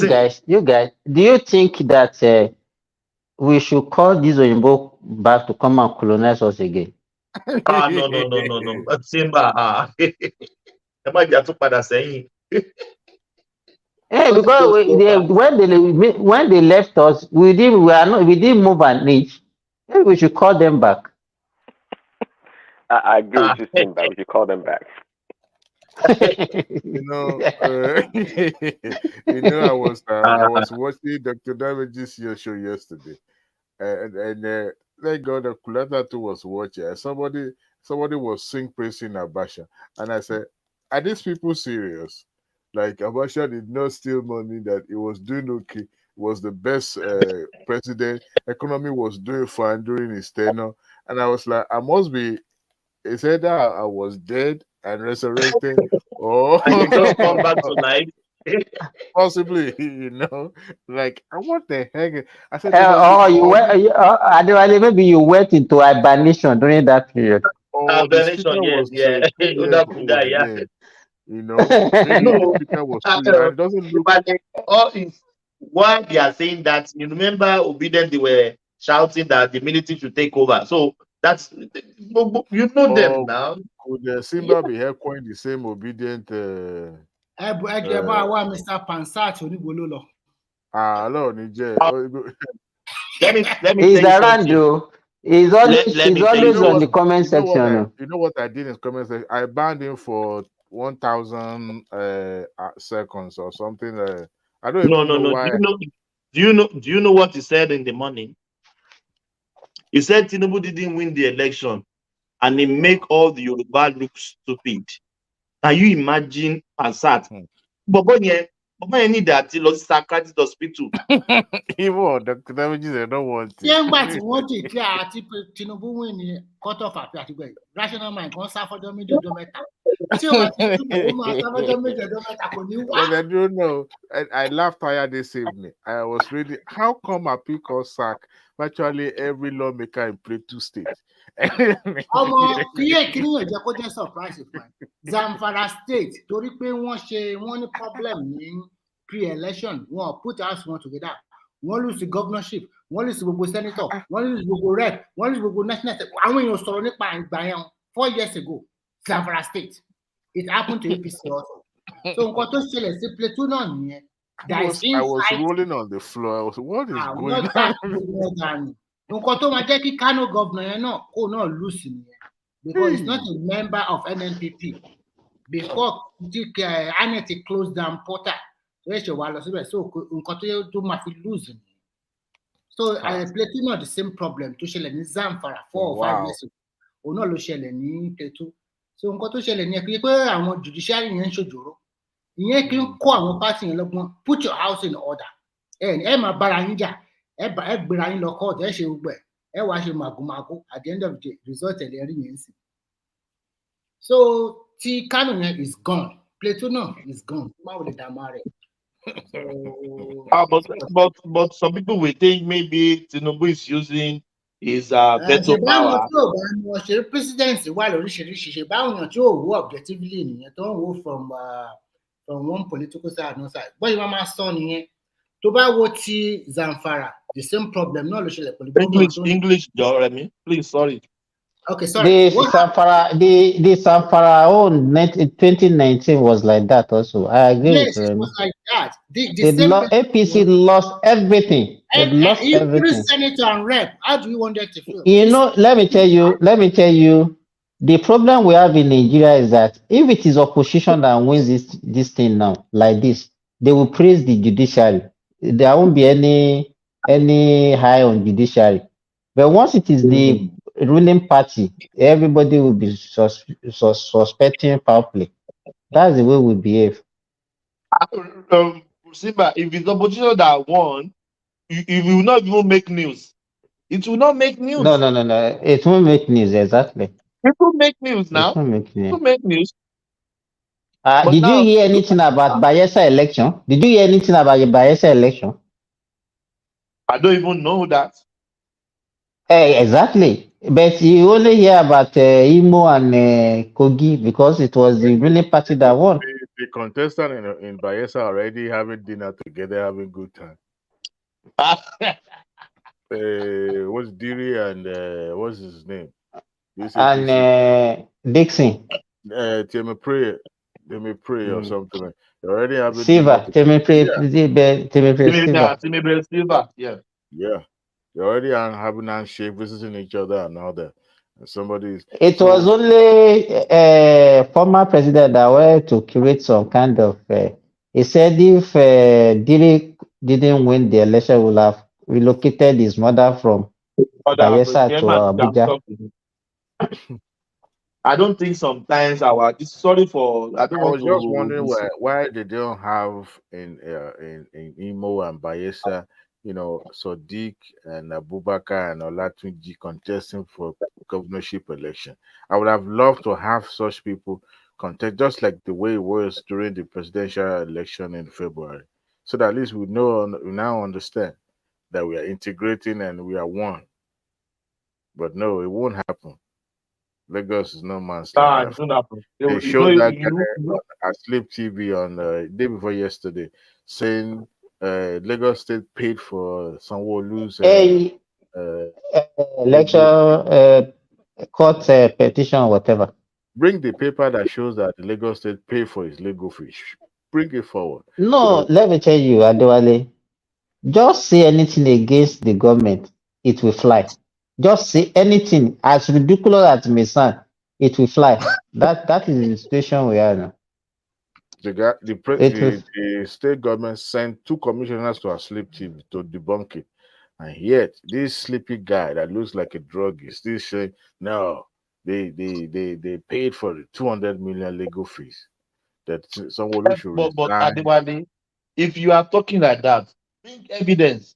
guys, do you think that we should call this Oyinbo back to come and colonize us again? No. Simba, because when they left us, we didn't move an inch. Maybe we should call them back. I agree with you, Simba. We should call them back. I was watching Dr. Damage's show yesterday, and thank God the Kulata too was watching. Somebody was praising Abacha, and I said, "Are these people serious? Like Abacha did not steal money; that he was doing okay. He was the best president. Economy was doing fine during his tenure." And I was like, "I must be." He said that I was dead and resurrected. And you just come back to life. Possibly, you know, like what the heck? I said, Oh, you went, Adewale, maybe you went into hibernation during that period. oh, the Hibernation, speaker yes, was yeah. 2 years Uda old Buda, yeah. then, you know. Maybe the No, speaker was 2 years, and it doesn't look. but all is why they are saying that. You remember, obedient, they were shouting that the military should take over. So that's you know them Oh, now. could Simba be echoing the same obedient? Mr. Pansat Onigbololo. Hello, Nije. Let me tell He's you around, something. though. He's always, Let he's me tell you always on something. the comment section. You know what I did in comment section? I banned him for 1,000 seconds or something. I don't No, even no, know no. why. Do you know what he said in the morning? He said Tinubu didn't win the election, and he make all the Yoruba look stupid. Can you imagine Pansat? But need that to lọ sí psychiatrist hospital. Even Dr. Damages, I don't want Ṣé ń gbà it. tí wọ́n ti tí àti Tinubu win ní court of appeal àti gbẹ̀yìn rational mind kan sá fọ́jọ́ méjì ọjọ́ mẹ́ta tí ó bá ti Tinubu máa sá fọ́jọ́ méjì ọjọ́ mẹ́ta kò ní wá. And I don't know. I laughed tired this evening. I was reading how come appeal call sack virtually every lawmaker in Plateau State. Ọmọ kìnìyàn jẹ́ kó jẹ́ surprise fún ẹ. Zamfara state torí pé wọ́n ní problem ní pre-election wọ́n put house wọn together wọ́n lose the governorship wọ́n lose gbogbo senator wọ́n lose gbogbo rep wọ́n lose gbogbo national state àwọn èèyàn sọ̀rọ̀ nípa ìgbà yẹn 4 years ago Zamfara state it happened to APC also so nǹkan tó ṣẹlẹ̀ sí Plateau náà nìyẹn. I was rolling on the floor. I was, what is going on? Nǹkan tó máa jẹ́ kí Kano governor yẹn náà kó náà lose nìyẹn because he's not a member of NNPP before INEC closed down Portal so nǹkan tó máa fi lose nìyẹn. So Plateau náà the same problem tó ṣẹlẹ̀ ní Zamfara 4 or 5 years ago òun náà ló ṣẹlẹ̀ ní Plateau so nǹkan tó ṣẹlẹ̀ ní ẹ kí pé àwọn judiciary yẹn ń ṣòjòrò ìyẹn kí ń kó àwọn party yẹn lọ́gbọ́n put your house in order ẹ máa bára yín jà ẹ gbéra yín lọ court ẹ ṣe gbogbo ẹ wàá ṣe màgòmágó at the end of the day result ẹ lè rí yẹn sí so ti Kano yẹn is gone Plateau náà is gone má wọlé dààmú rẹ. But some people will think maybe Tinubu is using his veto power. Tí ò bá ní wọ́n ṣe president wà lóríṣiríṣi ṣe báwọn èèyàn tí ò wò objectively nìyẹn tó ń wò from one political side no side bọ́yìí wọ́n máa sọ nìyẹn tó bá wo ti Zamfara the same problem náà ló ṣẹlẹ̀ pẹ̀lú English jọ Remi please sorry. Okay, sorry. The Zamfara own 2019 was like that also. I agree with Remi. Yes, it was like that. APC lost everything. They lost everything. Senator and rep. How do you want that to feel? You know, let me tell you, the problem we have in Nigeria is that if it is opposition that wins this thing now, like this, they will praise the judiciary. There won't be any high on judiciary. But once it is the ruling party, everybody will be suspecting foul play. That's the way we behave. Simba, if it's opposition that won, it will not even make news. It will not make news. No. It won't make news, exactly. It will make news now. It won't make news. It will make news. Did you hear anything about Bayelsa election? Did you hear anything about the Bayelsa election? I don't even know that. Exactly. But you only hear about Imo and Kogi because it was the ruling party that won. The contestant in Bayelsa already having dinner together, having good time. What's Diri and what's his name? And Dixon. Temi Pray or something. They already having Silva. Temi Pray Silva. Yeah. Yeah. They already are having handshake, visiting each other and all that. And somebody's. It was only a former president that wanted to create some kind of. He said if Diri didn't win the election, would have relocated his mother from Bayelsa to Abuja. I don't think sometimes sorry for. I was just wondering why they don't have in Imo and Bayelsa. You know, Sadiq and Abubakar and Olatunji contesting for governorship election. I would have loved to have such people contest, just like the way it was during the presidential election in February, so that at least we now understand that we are integrating and we are one. But no, it won't happen. Lagos is no man's land. It's not happen. They You showed that know, guy at Sleep TV on day before yesterday, saying Lagos State paid for Sanwo-Olu's A election court petition, whatever. bring the paper that shows that the Lagos State paid for his legal fees. Bring it forward. No, let me tell you, Adewale, just say anything against the government, it will fly. Just say anything, as ridiculous as it may sound, it will fly. That is the situation we are now. The state government sent 2 commissioners to our Sleep TV to debunk it. And yet, this sleepy guy that looks like a druggist is saying, no, they paid for the 200 million legal fees. That someone should but resign. Adewale, if you are talking like that, bring evidence.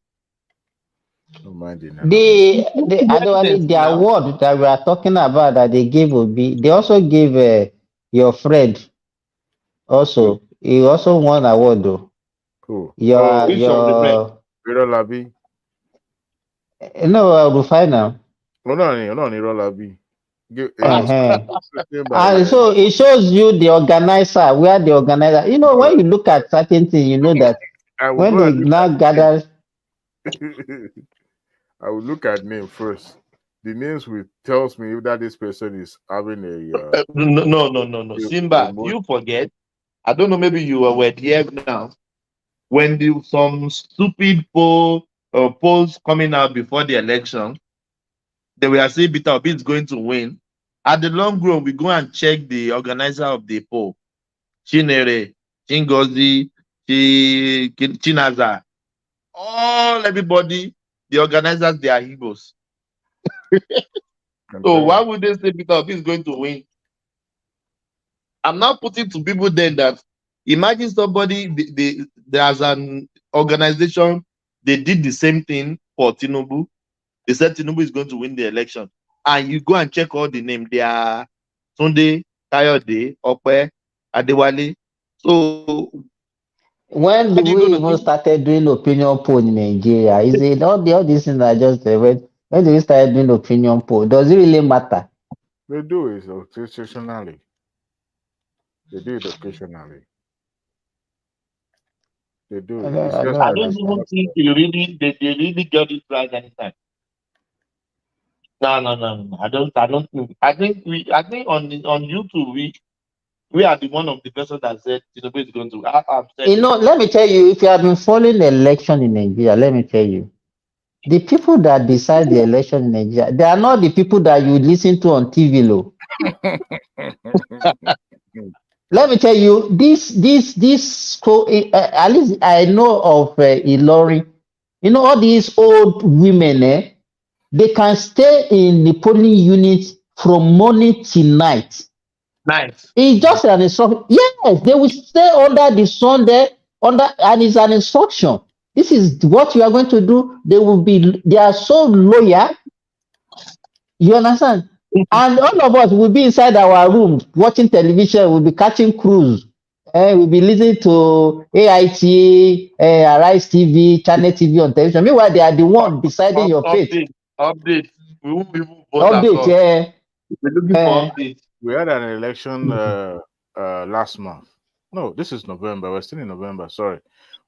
Don't mind it now. Adewale, the award that we are talking about that they gave Obi, they also gave your friend. Also, he also won award though. Cool. Your Labi. No, Rufai now. No, Labi. And so it shows you the organizer, where the organizer. You know, when you look at certain things, you know that when they now gather. I will look at name first. The names will tells me that this person is having a no. Simba, you forget. I don't know, maybe you were there now. When some stupid polls coming out before the election, they were saying Peter Obi is going to win. At the long run, we go and check the organizer of the poll. Chinere, Chingozi, Chinaza. Everybody, the organizers, they are Igbos. So why would they say Peter Obi is going to win? I'm now putting to people then that imagine somebody, there's an organization, they did the same thing for Tinubu. They said Tinubu is going to win the election. And you go and check all the names. They are Sunday, Kayode, Ope, Adewale. So when we even started doing opinion poll in Nigeria, is it all these things are just when do we start doing opinion poll? Does it really matter? They do it occasionally. They do it occasionally. They do it. I don't even think they really get it right anytime. No. I don't think. I think on YouTube we are the one of the person that said Tinubu is going to. Let me tell you, if you have been following the election in Nigeria, let me tell you, the people that decide the election in Nigeria, they are not the people that you listen to on TV, low. Let me tell you, this at least I know of Ilori. You know, all these old women, they can stay in the polling unit from morning till night. Nice. It's just an instruction. Yes, they will stay under the sun there, and it's an instruction. This is what you are going to do. They are so loyal. You understand? And all of us will be inside our rooms watching television. We'll be catching cruise. We'll be listening to AIT, Arise TV, Channel TV on television. Meanwhile, they are the one deciding your fate. Update. We won't be able to vote. Update, We're looking for updates. We had an election last month. No, this is November. We're still in November. Sorry.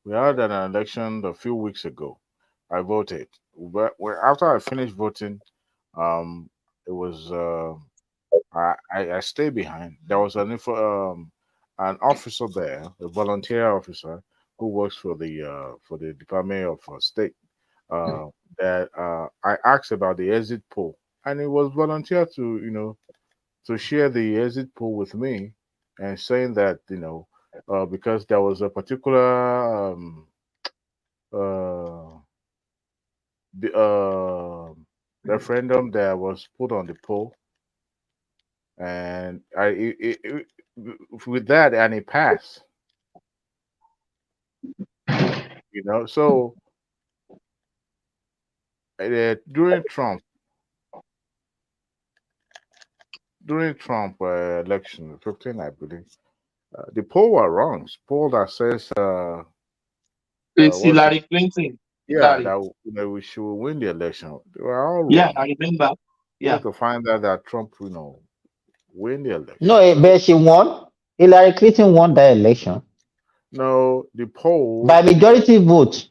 We had an election a few weeks ago. I voted. After I finished voting, it was I stayed behind. There was an officer there, a volunteer officer who works for the Department of State. That I asked about the exit poll, and it was volunteer to share the exit poll with me, and saying that because there was a particular referendum that was put on the poll, and with that, and it passed. So during during Trump election 15, I believe, the poll were wrong. Poll that says It's what's Hillary Clinton. yeah, Hillary. that we should win the election. They were all Yeah, wrong. I remember. We Yeah. had to find out that Trump, win the election. No, but she won. Hillary Clinton won that election No, the poll. by majority vote.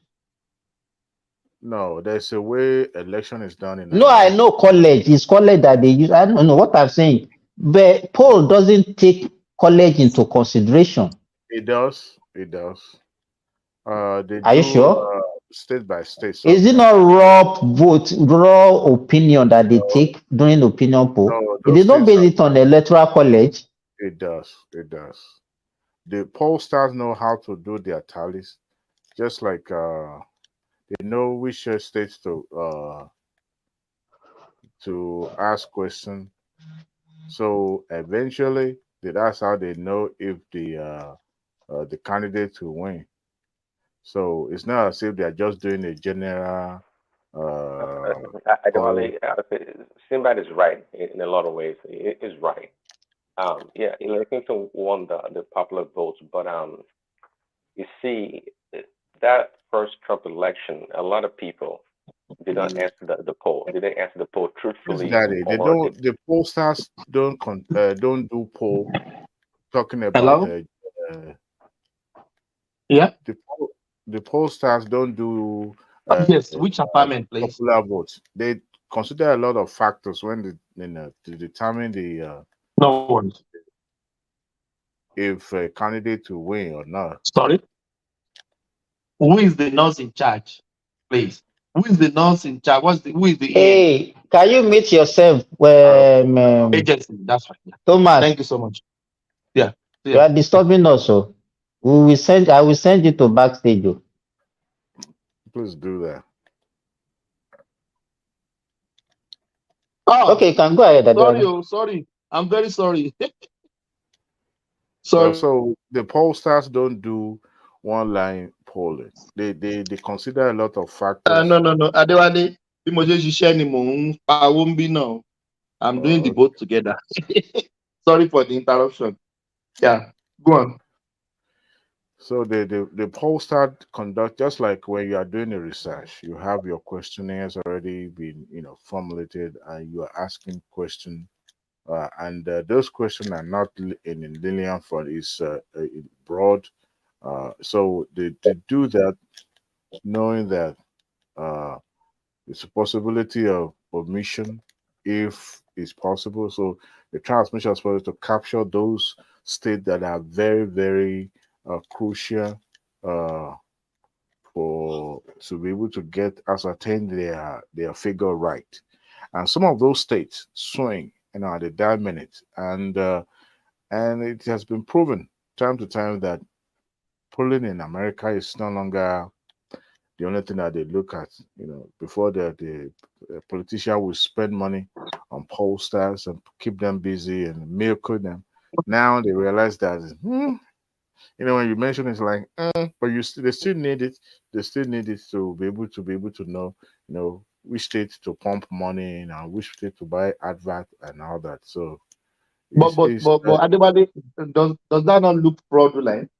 No, there's a way election is done in No, I know college. It's college that they use. I don't know what I'm saying. But poll doesn't take college into consideration. It does. It does. They Are you do sure? state by state. Is it not raw vote, raw opinion that they take during opinion poll? No, It those is not states based it on the electoral college. It does. It does. The pollsters know how to do their tallies, just like they know which states to ask questions. So eventually, that's how they know if the candidate will win. So it's not as if they are just doing a general. Sinbad is right in a lot of ways. It is right. Yeah, Hillary Clinton won the popular votes, but you see, that first Trump election, a lot of people did not answer the poll. They didn't answer the poll truthfully. Daddy, they or don't. The pollsters don't do poll talking Hello? about Yeah. the pollsters don't do Yes, which apartment, please? popular votes. They consider a lot of factors when to determine the No worries. if a candidate will win or not. Sorry. Who is the nurse in charge, please? Who is the nurse in charge? Who is the Hey, can you meet yourself? agency? That's right. Thomas. Thank you so much. Yeah. You are disturbing us. So I will send you to backstage. Oh. Please do that. Oh, okay, you can go ahead. Sorry, sorry. I'm very sorry. Sorry. So the pollsters don't do one line polling. They consider a lot of factors. No. Adewale, bí mo ṣe ṣiṣẹ́ ni mò ń pawó ń bí náà. I'm doing the both together. Sorry for the interruption. Yeah, go on. So the pollster conduct, just like when you are doing a research, you have your questionnaires already been formulated, and you are asking questions, and those questions are not in linear form. It's broad. So they do that, knowing that it's a possibility of omission if it's possible. So the transmission is supposed to capture those states that are very, very crucial to be able to ascertain their figure right. And some of those states swing, at the dire minute, and it has been proven time to time that polling in America is no longer the only thing that they look at. Before the politician will spend money on pollsters and keep them busy and milk them. Now they realize that when you mention it's like, but they still need it. They still need it to be able to know, which state to pump money in and which state to buy advert and all that. So, but Adewale, does that not look fraudulent?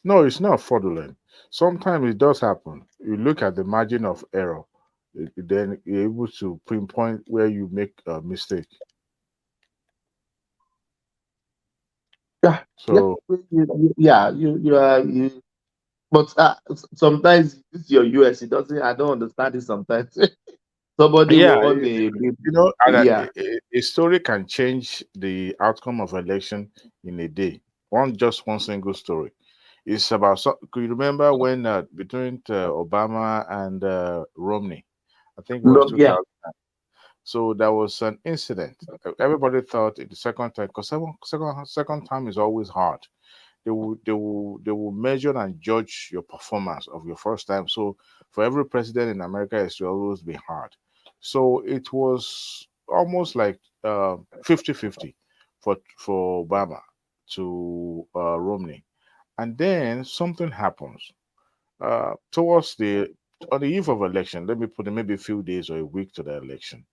No, it's not fraudulent. Sometimes it does happen. You look at the margin of error, then you're able to pinpoint where you make a mistake. Yeah. So you. But sometimes this is your US. It doesn't. I don't understand it sometimes. Somebody won a story can change the outcome of election in a day. One single story. It's about. Could you remember when between Obama and Romney? I think it was 2000. So there was an incident. Everybody thought the second time, because second time is always hard. They will measure and judge your performance of your first time. So for every president in America, it will always be hard. So it was almost like 50-50 for Obama to Romney. And then something happens. Towards on the eve of election, let me put it maybe a few days or a week to the election,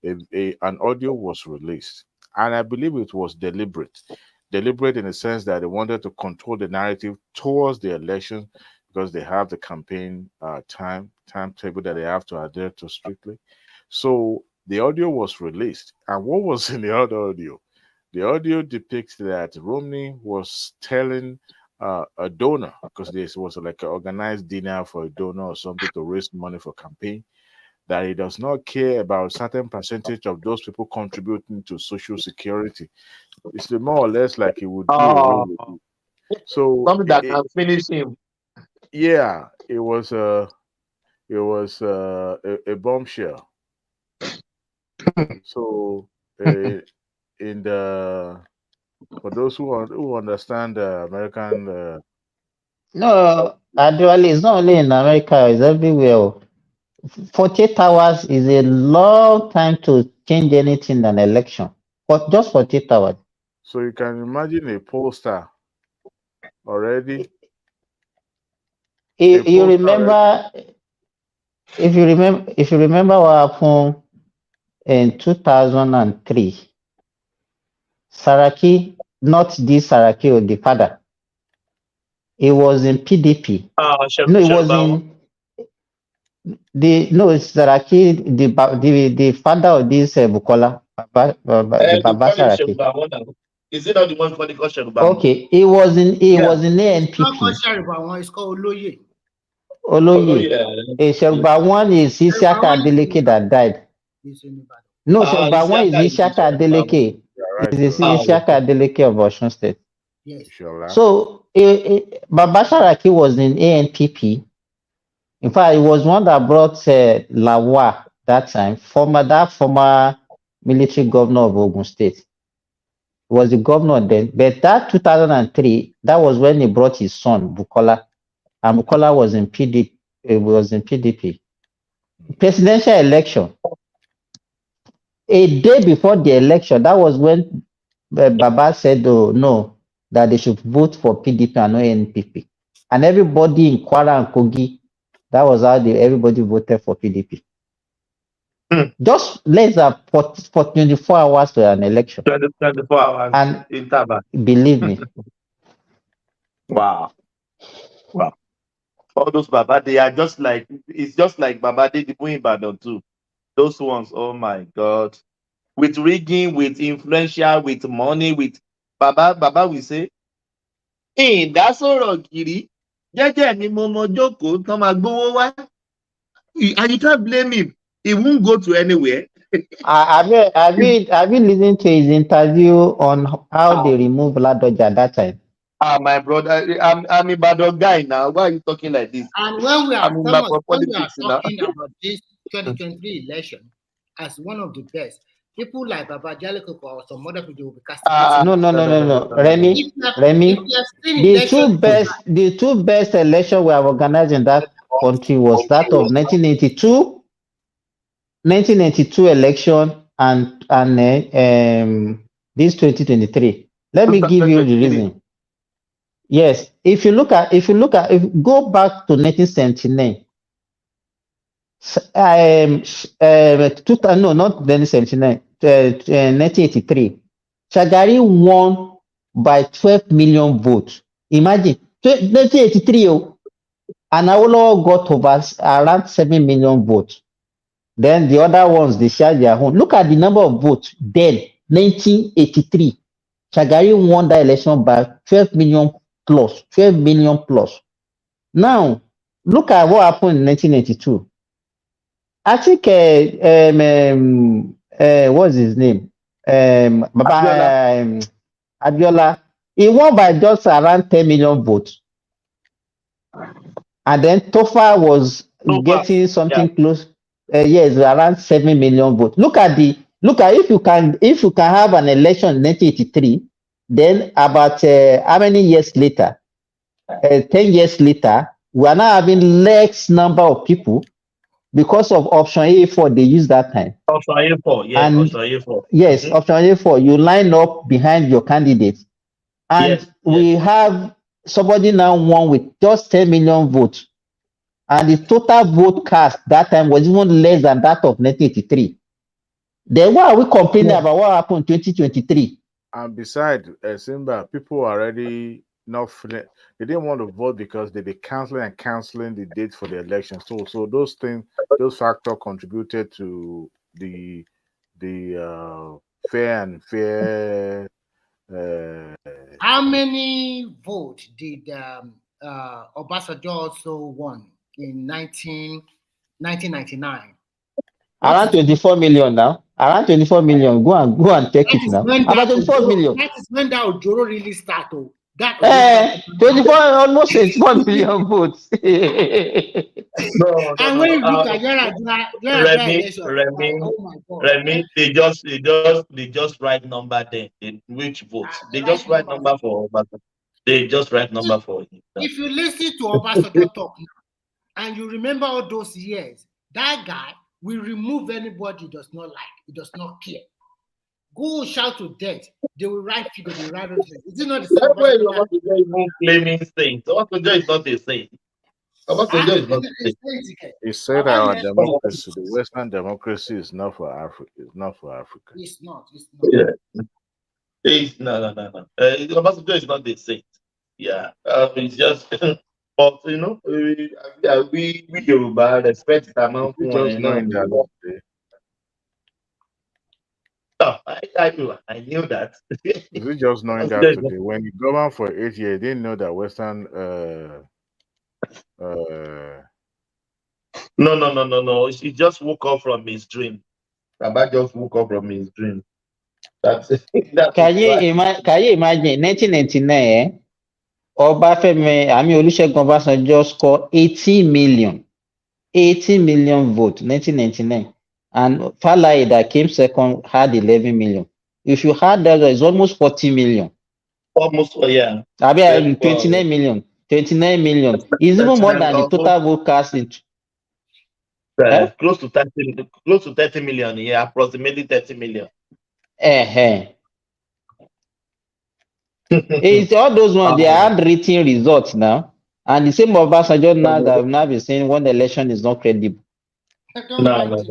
an audio was released, And I believe it was deliberate. Deliberate in the sense that they wanted to control the narrative towards the election because they have the campaign timetable that they have to adhere to strictly. So the audio was released. And what was in the other audio? The audio depicts that Romney was telling a donor, because this was like an organized dinner for a donor or something to raise money for campaign, that he does not care about a certain percentage of those people contributing to Social Security. It's more or less like he would do away with it. So something that can finish him. Yeah, it was a bombshell. So in the for those who understand American No, actually, it's not only in America, it's everywhere. 48 hours is a long time to change anything in an election. But just 48 hours. So you can imagine a pollster already. If you remember what happened in 2003, Saraki, not this Saraki or the father, it was in PDP. No, it was in it's Saraki, the father of this Bukola, Baba Saraki. Is it not the one for the question? Okay, it was in ANPP. It's not called Shariba, it's called Oloye. Oloye. Shariba one is Isiaka Adeleke that died. No, Shariba one is Isiaka Adeleke. It's Isiaka Adeleke of Osun State. Yes. So Baba Saraki was in ANPP. In fact, it was one that brought Lawa that time, former military governor of Ogun State. He was the governor then. But that 2003, that was when he brought his son, Bukola. And Bukola was in PDP. It was in PDP. Presidential election. A day before the election, that was when Baba said, "Oh no, that they should vote for PDP and not NPP." And everybody in Kwara and Kogi, that was how everybody voted for PDP. Just less than for 24 hours to an election. 24 hours and in Taba. Believe me. Wow. All those Baba, they are just like, it's just like Baba did the Ibadan too. Those ones, oh my God. With rigging, with influential, with money, with Baba will say, hey, that's all Kiri. And you can't blame him. He won't go to anywhere. Have you listened to his interview on how they removed Ladoja at that time? My brother, I'm a bad guy now. Why are you talking like this? And when we are talking about this 2023 election as one of the best, people like Baba Jaleko or some other people will be casting. No. Remy, the two best elections we have organized in that country was that of 1982 election and this 2023. Let me give you the reason. Yes, if you go back to 1979, not 1979, 1983, Shagari won by 12 million votes. Imagine 1983, and Awolowo got around 7 million votes. Then the other ones, they shared their own. Look at the number of votes. Then 1983, Shagari won that election by 12 million plus. Now, look at what happened in 1982. I think what's his name? Abiola. He won by just around 10 million votes. And then Tofa was getting something close. Yes, around 7 million votes. Look at if you can have an election in 1983, then about how many years later? 10 years later, we are now having less number of people because of option A4 they used that time. Option A4, yes, and option A4. Yes, option A4. You line up behind your candidate, and we have somebody now won with just 10 million votes. And the total vote cast that time was even less than that of 1983. Then why are we complaining about what happened in 2023? And besides, Simba, people already not feeling, they didn't want to vote because they be canceling the date for the election. So those things, those factors contributed to the fair. How many votes did Obasanjo also won in 1999? Around 24 million now. Around 24 million. Go and take That it is now. when About 24 million. That is when that Ojoro really started. That 24, almost 24 million votes. And when you look at Remy, oh my God. Remy, they just write number then. Which votes? They just write number for Obasanjo. They just write number for him. If you listen to Obasanjo talk and you remember all those years, that guy will remove anybody he does not like, he does not care. Go shout to death. They will write figure, they will write everything. Is it not the same? That's why Obasanjo even claiming saints. Obasanjo is not a saint. Obasanjo is not a saint. He said our democracy, the Western democracy, is not for Africa. It's not for Africa. It's not. Yeah. No. Obasanjo is not the saint. Yeah. It's just, but you know, we Yoruba respect the amount. Just knowing that. Oh, I knew that. Is it just knowing that today? When you govern for 8 years, they didn't know that Western. No. He just woke up from his dream. Baba just woke up from his dream. That's it. Can you imagine 1999? Obafemi, Olusegun Obasanjo scored 18 million votes 1999, and Falaye that came second had 11 million. If you had that, it's almost 40 million. Almost, yeah. I mean, 29 million. 29 million. It's even more than the total vote cast in. Close to 30 million, yeah, approximately 30 million. It's all those ones, they are handwritten results now. And the same Obasanjo now that I've now been saying one election is not credible. No.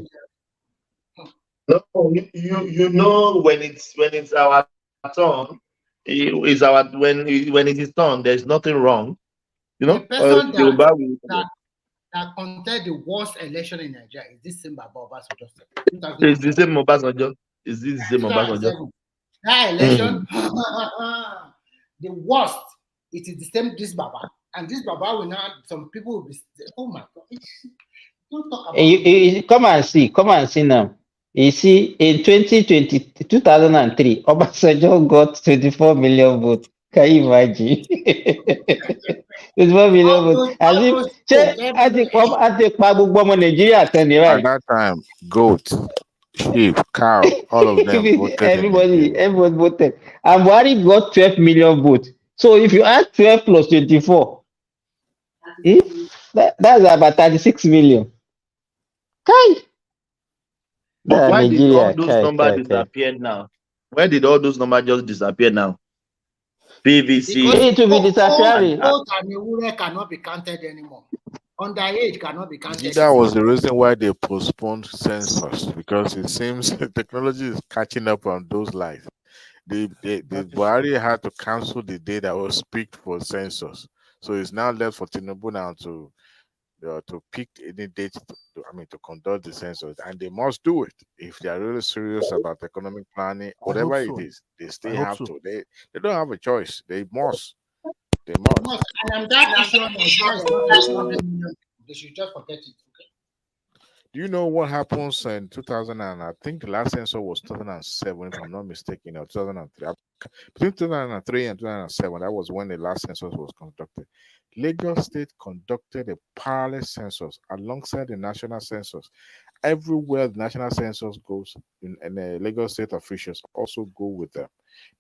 You know when it's our turn, is our when it is turn, there's nothing wrong. You know, that contested the worst election in Nigeria is this same Baba Obasanjo. It's the same Obasanjo. Is this the same Obasanjo? That election, the worst. It is the same this Baba, and this Baba will now. Some people will be. Oh my God! Don't talk about. You come and see now. You see, in 2003, Obasanjo got 24 million votes. Can you imagine? 24 million votes. As if, at that time, goat, sheep, cow, all of them voted. Everybody voted. And Buhari got 12 million votes. So if you add 12 plus 24, that's about 36 million. But why did all those numbers disappear now? Why did all those numbers just disappear now? PVC. It will be disappearing. Goat and Ewure cannot be counted anymore. Underage cannot be counted. That was the reason why they postponed census, because it seems technology is catching up on those lives. The Buhari had to cancel the day that was picked for census, so it's now left for Tinubu now to pick any date to conduct the census, and they must do it if they are really serious about economic planning, whatever it is. They still have to. They don't have a choice. They must. They must. And that issue, they should just forget it. Okay? Do you know what happens in 2000? And I think the last census was 2007, if I'm not mistaken, or 2003. Between 2003 and 2007, that was when the last census was conducted. Lagos State conducted a parallel census alongside the national census. Everywhere the national census goes, and the Lagos State officials also go with them.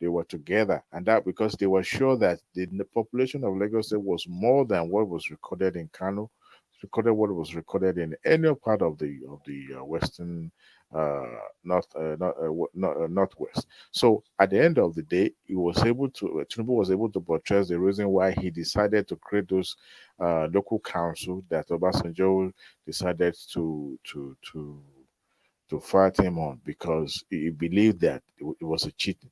They were together, and that because they were sure that the population of Lagos State was more than what was recorded in Kano, recorded what was recorded in any part of the western northwest. So at the end of the day, Tinubu was able to portray the reason why he decided to create those local council that Obasanjo decided to to fight him on because he believed that it was a cheating.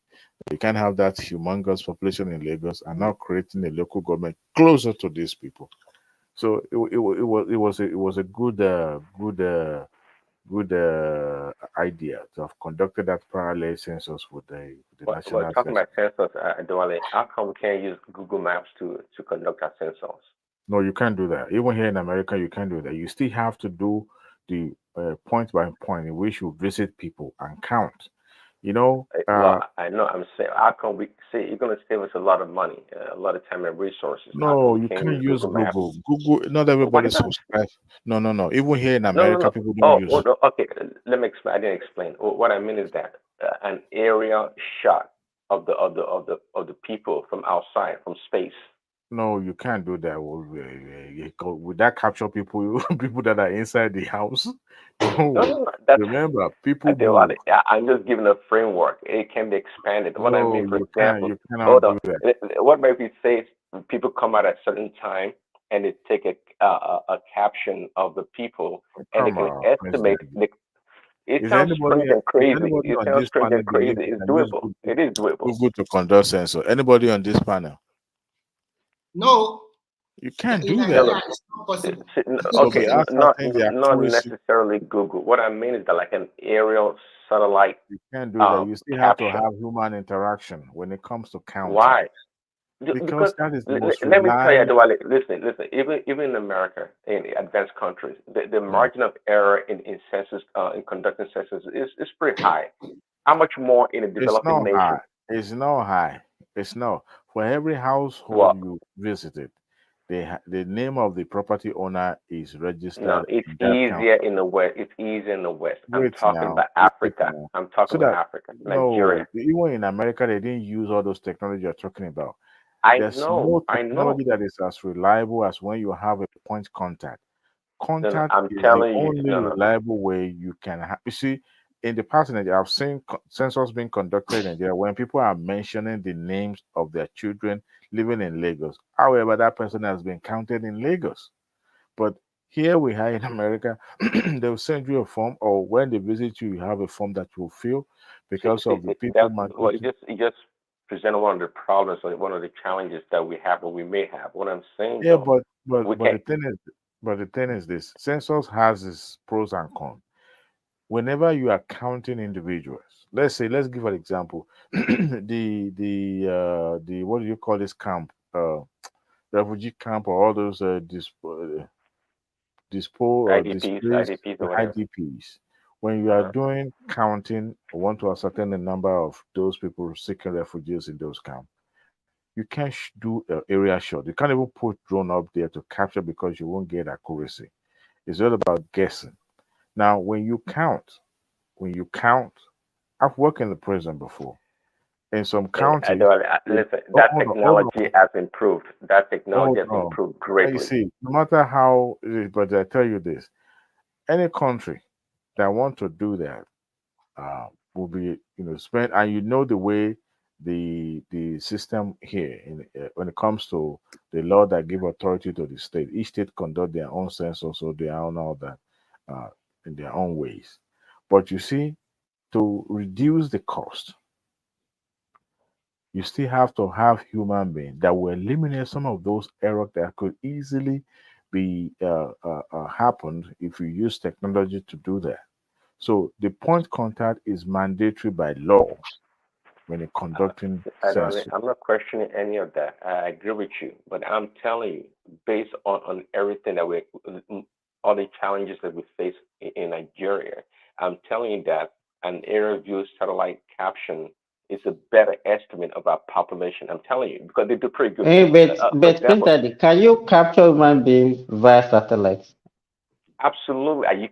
You can't have that humongous population in Lagos and now creating a local government closer to these people. So it was a good idea to have conducted that parallel census with the Well, national talking census. about census, Dwale, how come we can't use Google Maps to conduct our census? No, you can't do that. Even here in America, you can't do that. You still have to do the point by point in which you visit people and count. You know, Well, I know. I'm saying, how come we say you're going to save us a lot of money, a lot of time and resources? How come no, we you can't can't use use Google Maps? Google. Not Why everybody not? subscribes. No. Even here in No, America, people don't Oh, use. no, okay. Let me explain. I didn't explain. What I mean is that an area shot of the people from outside, from space. No, you can't do that. Would that capture people people that are inside the house? No. That's Remember, people Dwale, move. I'm just giving a framework. It can be expanded. What I No, mean, for you can't. example, You cannot hold do on. that. What if we say people come out at a certain time and they take a caption of the people and they Come can on, estimate President. it Is sounds anybody strange and is crazy. anybody It on sounds this strange panel and believe crazy. they It's can use doable. It is doable. Google to conduct census? Anybody on this panel? No, You can't in do No, that. Nigeria, it's not possible. So okay, they not ascertain the not accuracy. necessarily Google. What I mean is that like an aerial satellite You can't do that. You still have to caption. have human interaction when it comes to counting, Why? because Because that is the most let me tell you, reliable. Adewale, listen. Even in America, in advanced countries, the margin of error in census, in conducting census is pretty high. How much more in a It's developing not nation? high. It's not high. It's not. For every household Well, you visited, the name of the property owner is no, registered it's in that county. easier in the West. It's easier in the West. I'm Wait talking now. about Wait Africa. now. I'm So talking about that Africa, no, Nigeria. even in America, they didn't use all those technology you're talking about. I There's know. no I know. technology that is as reliable as when you have a point contact. No, Contact I'm is the telling you. only No. reliable way you can have. You see, in the past in Nigeria, I've seen census being conducted in Nigeria when people are mentioning the names of their children living in Lagos. However, that person has been counted in Lagos. But here we are in America, they'll send you a form, or when they visit you, you have a form that you fill because of the people That's well. migrating. It just presented one of the problems or one of the challenges that we have or we may have. What I'm saying Yeah, though, we but can't. the thing is this: census has its pros and cons. Whenever you are counting individuals, let's give an example. The what do you call this camp? Refugee camp, or all those displaced IDPs or whatever. IDPs. When you are doing counting, or want to ascertain the number of those people seeking refugees in those camps, you can't do area shot. You can't even put drone up there to capture because you won't get accuracy. It's all about guessing. Now, when you count, I've worked in the prison before. In some counties, Listen, hold that on, technology has improved. That technology has hold on. improved You greatly. see, no matter how, but I tell you this: any country that want to do that will be, spend, and the way the system here when it comes to the law that give authority to the state. Each state conduct their own census or their own all that in their own ways. But you see, to reduce the cost, you still have to have human beings that will eliminate some of those errors that could easily be happened if you use technology to do that. So the point contact is mandatory by law when you're conducting census. I'm not questioning any of that. I agree with you, but I'm telling you, based on everything that all the challenges that we face in Nigeria, I'm telling you that an aerial view satellite caption is a better estimate of our population. I'm telling you, because they do pretty good. But Printer, can you capture human beings via satellite? Absolutely.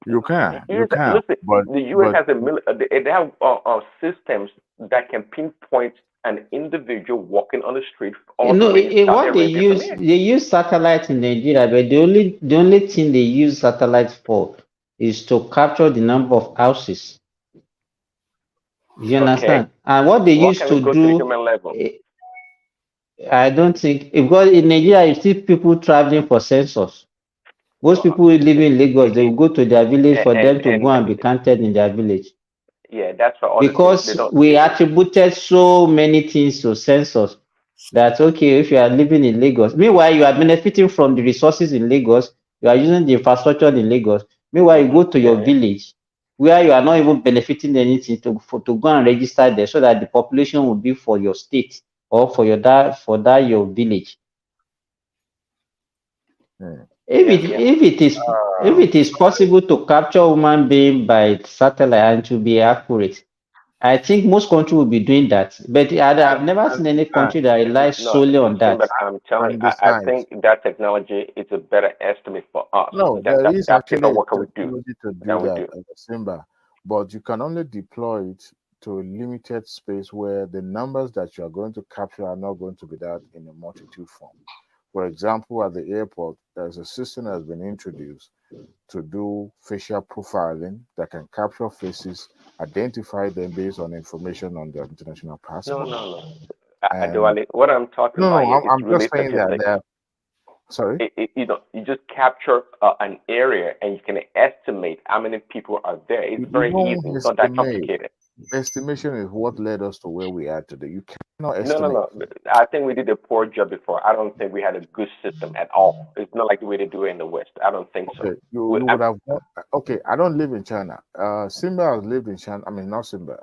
You can. Listen, But the U.S. has they have systems that can pinpoint an individual walking on the street all the way in Saudi What they Arabia. use satellite in Nigeria, but the only thing they use satellite for is to capture the number of houses. You understand? And what they used can to we go to the human level? I don't think, because in Nigeria you see people traveling for census. Most people living in Lagos, they will go to their village for them to and go and be counted in their village. yeah, that's for other things. They Because don't. we attributed so many things to census that, okay, if you are living in Lagos, meanwhile, you are benefiting from the resources in Lagos, you are using the infrastructure in Lagos. Meanwhile, you go to your village where you are not even benefiting anything to go and register there so that the population will be for your state or for your your village. If it is possible to capture human being by satellite and to be accurate, I think most countries will be doing that. But I've never seen any country that relies solely on that. But I'm telling you, I think that technology is a better estimate for us. No, that there is that actually a paperwork we do technology to do that we that, do. Simba, but you can only deploy it to a limited space where the numbers that you are going to capture are not going to be that in a multitude form. For example, at the airport, there's a system that has been introduced to do facial profiling that can capture faces, identify them based on information on their international passport. No. And Adewale, what I'm talking no, about here is I'm really just saying that statistics. Sorry? You just capture an area and you can estimate how many people are there. It's very easy. It's not that complicated. Estimation is what led us to where we are today. You cannot estimate. No. I think we did a poor job before. I don't think we had a good system at all. It's not like the way they do it in the West. I don't think so. Okay, you would have. Okay, I don't live in China. Simba has lived in China. I mean, not Simba.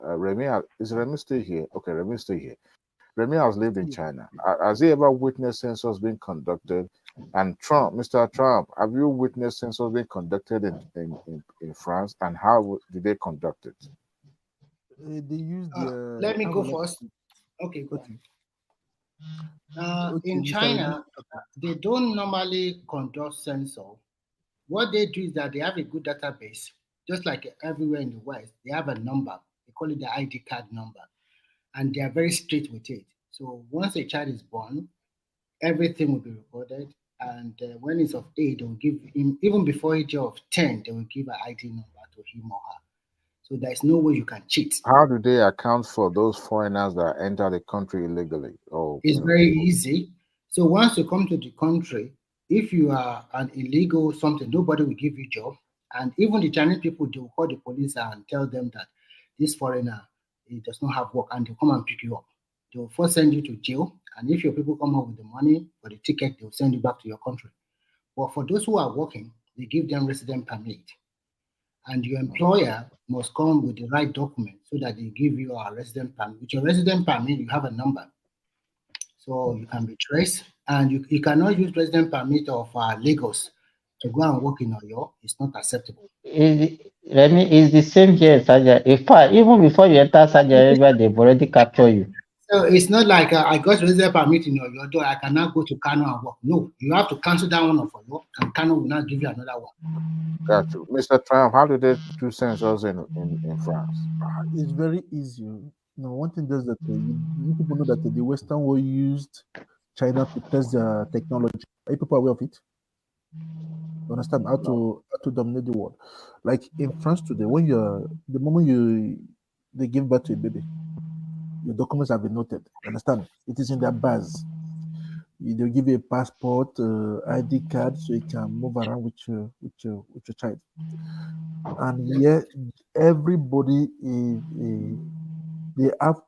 Is Remy still here? Okay, Remy still here. Remy has lived in China. Has he ever witnessed census being conducted? And Trump, Mr. Trump, have you witnessed census being conducted in France? And how did they conduct it? They use the. Let me go first. Okay, go ahead. In China, they don't normally conduct census. What they do is that they have a good database, just like everywhere in the West. They have a number. They call it the ID card number, and they are very strict with it. So once a child is born, everything will be recorded. And when he's of age, they will give him, even before age of 10, they will give an ID number to him or her. So there's no way you can cheat. How do they account for those foreigners that enter the country illegally? It's very easy. So once you come to the country, if you are an illegal something, nobody will give you a job. And even the Chinese people, they will call the police and tell them that this foreigner, he does not have work, and they'll come and pick you up. They will first send you to jail. And if your people come up with the money for the ticket, they'll send you back to your country. But for those who are working, they give them resident permit. And your employer must come with the right document so that they give you a resident permit. With your resident permit, you have a number. So you can be traced, and you cannot use resident permit of Lagos to go and work in Oyo. It's not acceptable. It's the same here, Saja. In fact, even before you enter Saja, they've already captured you. So it's not like I got resident permit in Oyo, though I cannot go to Kano and work. No, you have to cancel that one of Oyo, and Kano will not give you another one. Got you. Mr. Trump, how do they do census in France? It's very easy. One thing is that you people know that the Western world used China to test their technology. Are you people aware of it? You understand how to dominate the world? Like in France today, when the moment they give birth to a baby, your documents have been noted. You understand? It is in their base. They'll give you a passport, ID card, so you can move around with your child. And yet, everybody they have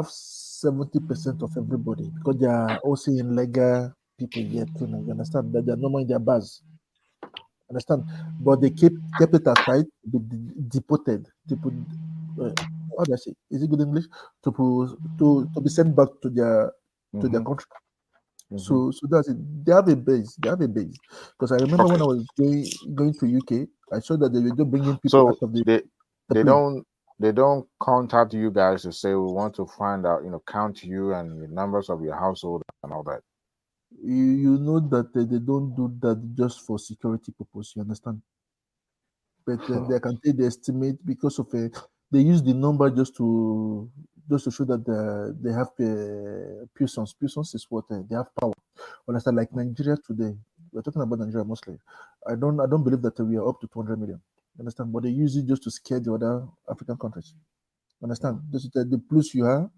70% of everybody because they are also illegal people yet. You understand that they are normal in their base. Understand? But they kept it aside, be deported. How do I say? Is it good English? To be sent back to their country. So that's it. They have a base. Because I remember when I was going to UK, I saw that they were just bringing people out of they don't contact you guys to say we want to find out, count you and the numbers of your household and all that. You know that they don't do that just for security purpose. You understand? But they can take the estimate because of they use the number just to show that they have puissance. Puissance is what they have power. Understand? Like Nigeria today, we're talking about Nigeria mostly. I don't believe that we are up to 200 million. Understand? But they use it just to scare the other African countries. Understand? Just the plus you have,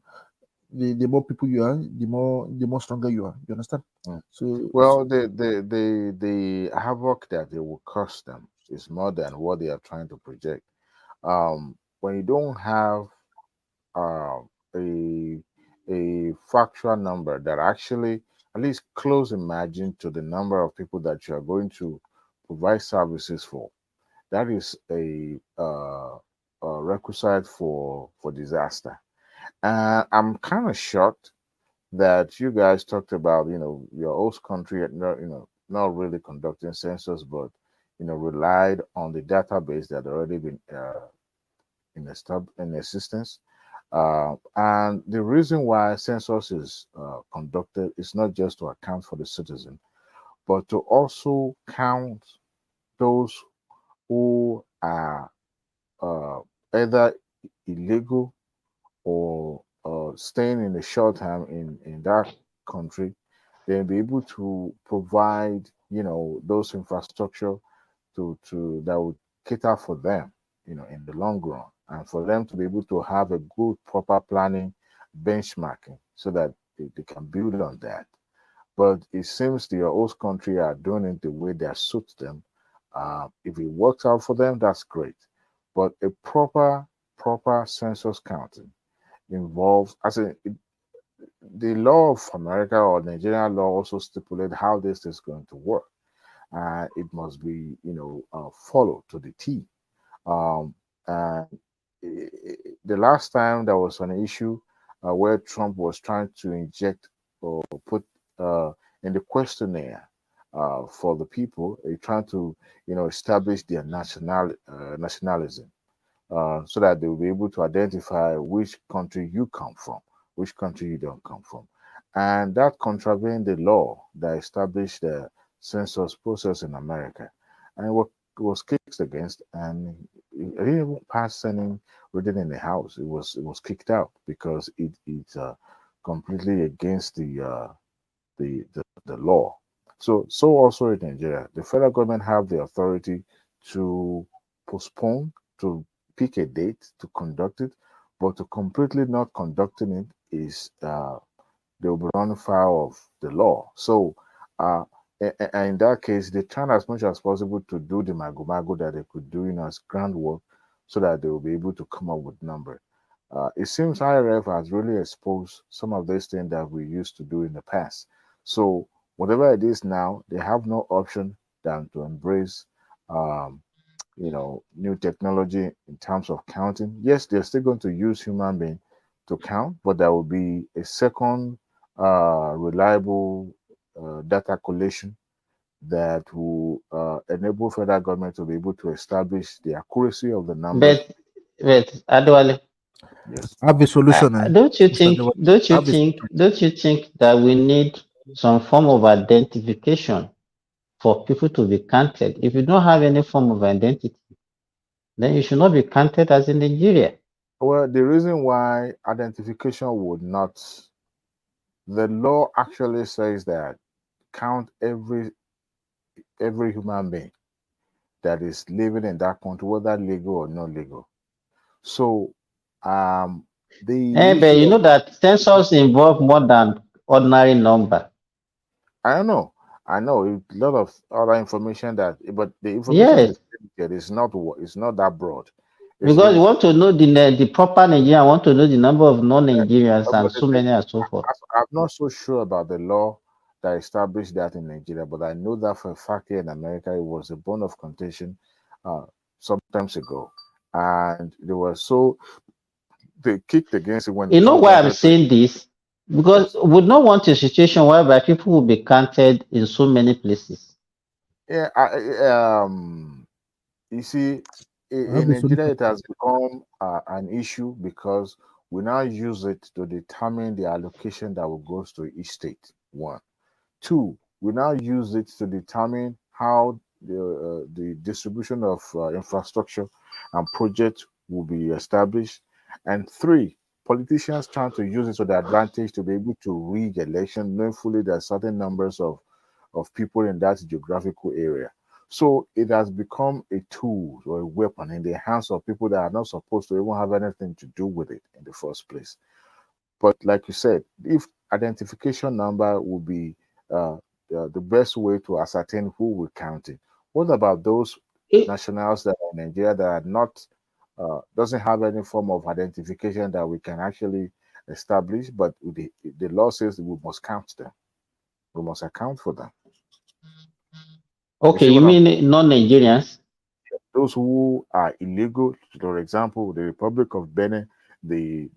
the more people you are, the more stronger you are. You understand? So Well, the havoc that they will cause them is more than what they are trying to project. When you don't have uh, a factual number that actually at least close imagine to the number of people that you are going to provide services for, that is a requisite for disaster. And I'm kind of shocked that you guys talked about, your host country, not really conducting census, but relied on the database that already been in existence. And the reason why census is conducted is not just to account for the citizen, but to also count those who are either illegal or staying in the short term in that country, then be able to provide, those infrastructure to that would cater for them, in the long run, and for them to be able to have a good proper planning, benchmarking, so that they can build on that. But it seems the host country are doing it the way that suits them. If it works out for them, that's great. But a proper census counting involves, the law of America or Nigerian law also stipulate how this is going to work. It must be, followed to the T. And the last time there was an issue where Trump was trying to inject or put in the questionnaire for the people, trying to, establish their nationalism. So that they will be able to identify which country you come from, which country you don't come from. And that contravened the law that established the census process in America. And it was kicked against, and it didn't even pass any reading in the House. It was kicked out because it's completely against the law. So also in Nigeria, the federal government have the authority to postpone, to pick a date to conduct it, but to completely not conducting it is they will be running foul of the law. So in that case, they try as much as possible to do the mago that they could do as groundwork, so that they will be able to come up with number. It seems IRF has really exposed some of these things that we used to do in the past. So whatever it is now, they have no option than to embrace new technology in terms of counting. Yes, they're still going to use human being to count, but there will be a second reliable data collation that will enable federal government to be able to establish the accuracy of the numbers. But Adwale, Yes. I have a solution. don't you Mr. think? Adewale. Don't I you have a think? Don't you think that we need some form of identification for people to be counted? If you don't have any form of identity, then you should not be counted as in Nigeria. Well, the reason why identification would not, the law actually says that count every human being that is living in that country, whether legal or not legal. So the But you issue know of, that census involve more than ordinary number. I don't know. I know a lot of other information but the information Yes, is limited. It's not that broad. It's because you limited. want to know the proper Nigerian, want to know the number of non-Nigerians and But the so thing many is, and so forth. I'm not so sure about the law that established that in Nigeria, but I know that for a fact here in America, it was a bone of contention sometimes ago, and they kicked against it when You know Trump why I'm wanted to. saying this? Because we would not want a situation whereby people will be counted in so many places. Yeah, you see, I in have a Nigeria, solution. it has become an issue because we now use it to determine the allocation that will go to each state. One. Two, we now use it to determine how the distribution of infrastructure and projects will be established. And three, politicians trying to use it to their advantage to be able to rig election, knowing fully there are certain numbers of people in that geographical area. So it has become a tool or a weapon in the hands of people that are not supposed to even have anything to do with it in the first place. But like you said, if identification number would be the best way to ascertain who we're counting, what about those nationals that are in Nigeria that are not doesn't have any form of identification that we can actually establish, but the law says we must count them. We must account for them. Okay, you mean non-Nigerians? Those who are illegal, for example, the Republic of Benin, the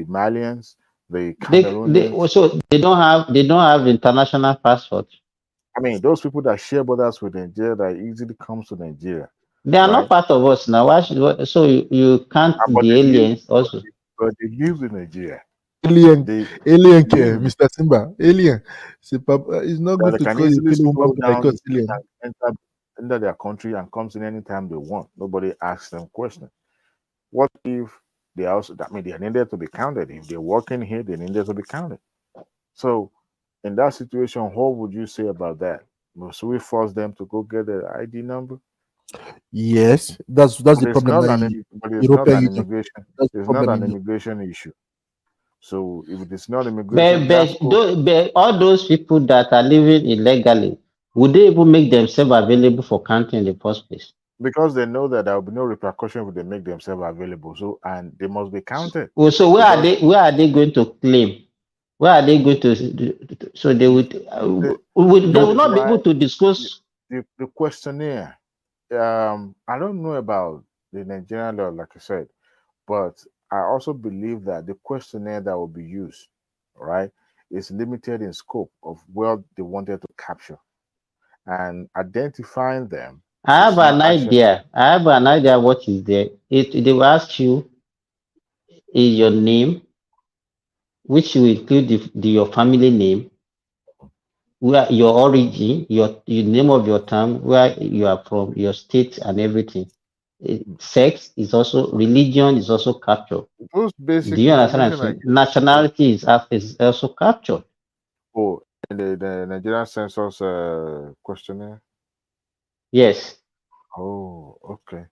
Malians, the Cameroonians. They don't have international passports. I mean, those people that share borders with Nigeria that easily comes to Nigeria. They are not part of us now. So you can't the aliens also. But they live in Nigeria. Alien care, Mr. Simba. Alien. It's not good to call you like us alien. Enter their country and comes in anytime they want. Nobody asks them questions. What if they also, I mean, they needed to be counted. If they're working here, they needed to be counted. So in that situation, what would you say about that? Must we force them to go get their ID number? Yes, that's the problem. It's not an immigration issue. So if it is not immigration, but all those people that are living illegally, would they even make themselves available for counting in the first place? Because they know that there will be no repercussion if they make themselves available. So and they must be counted. Well, so where are they going to claim? Where are they going to? So they would they will not be able to disclose the questionnaire. I don't know about the Nigerian law, like I said, but I also believe that the questionnaire that will be used, right, is limited in scope of what they wanted to capture, and identifying them. I have an idea what is there. They will ask you is your name, which will include your family name, where your origin, your name of your town, where you are from, your state, and everything. Sex is also, religion is also captured. Those basic. Do you understand? Nationality is also captured. Oh, in the Nigerian census questionnaire. Yes. Oh, okay.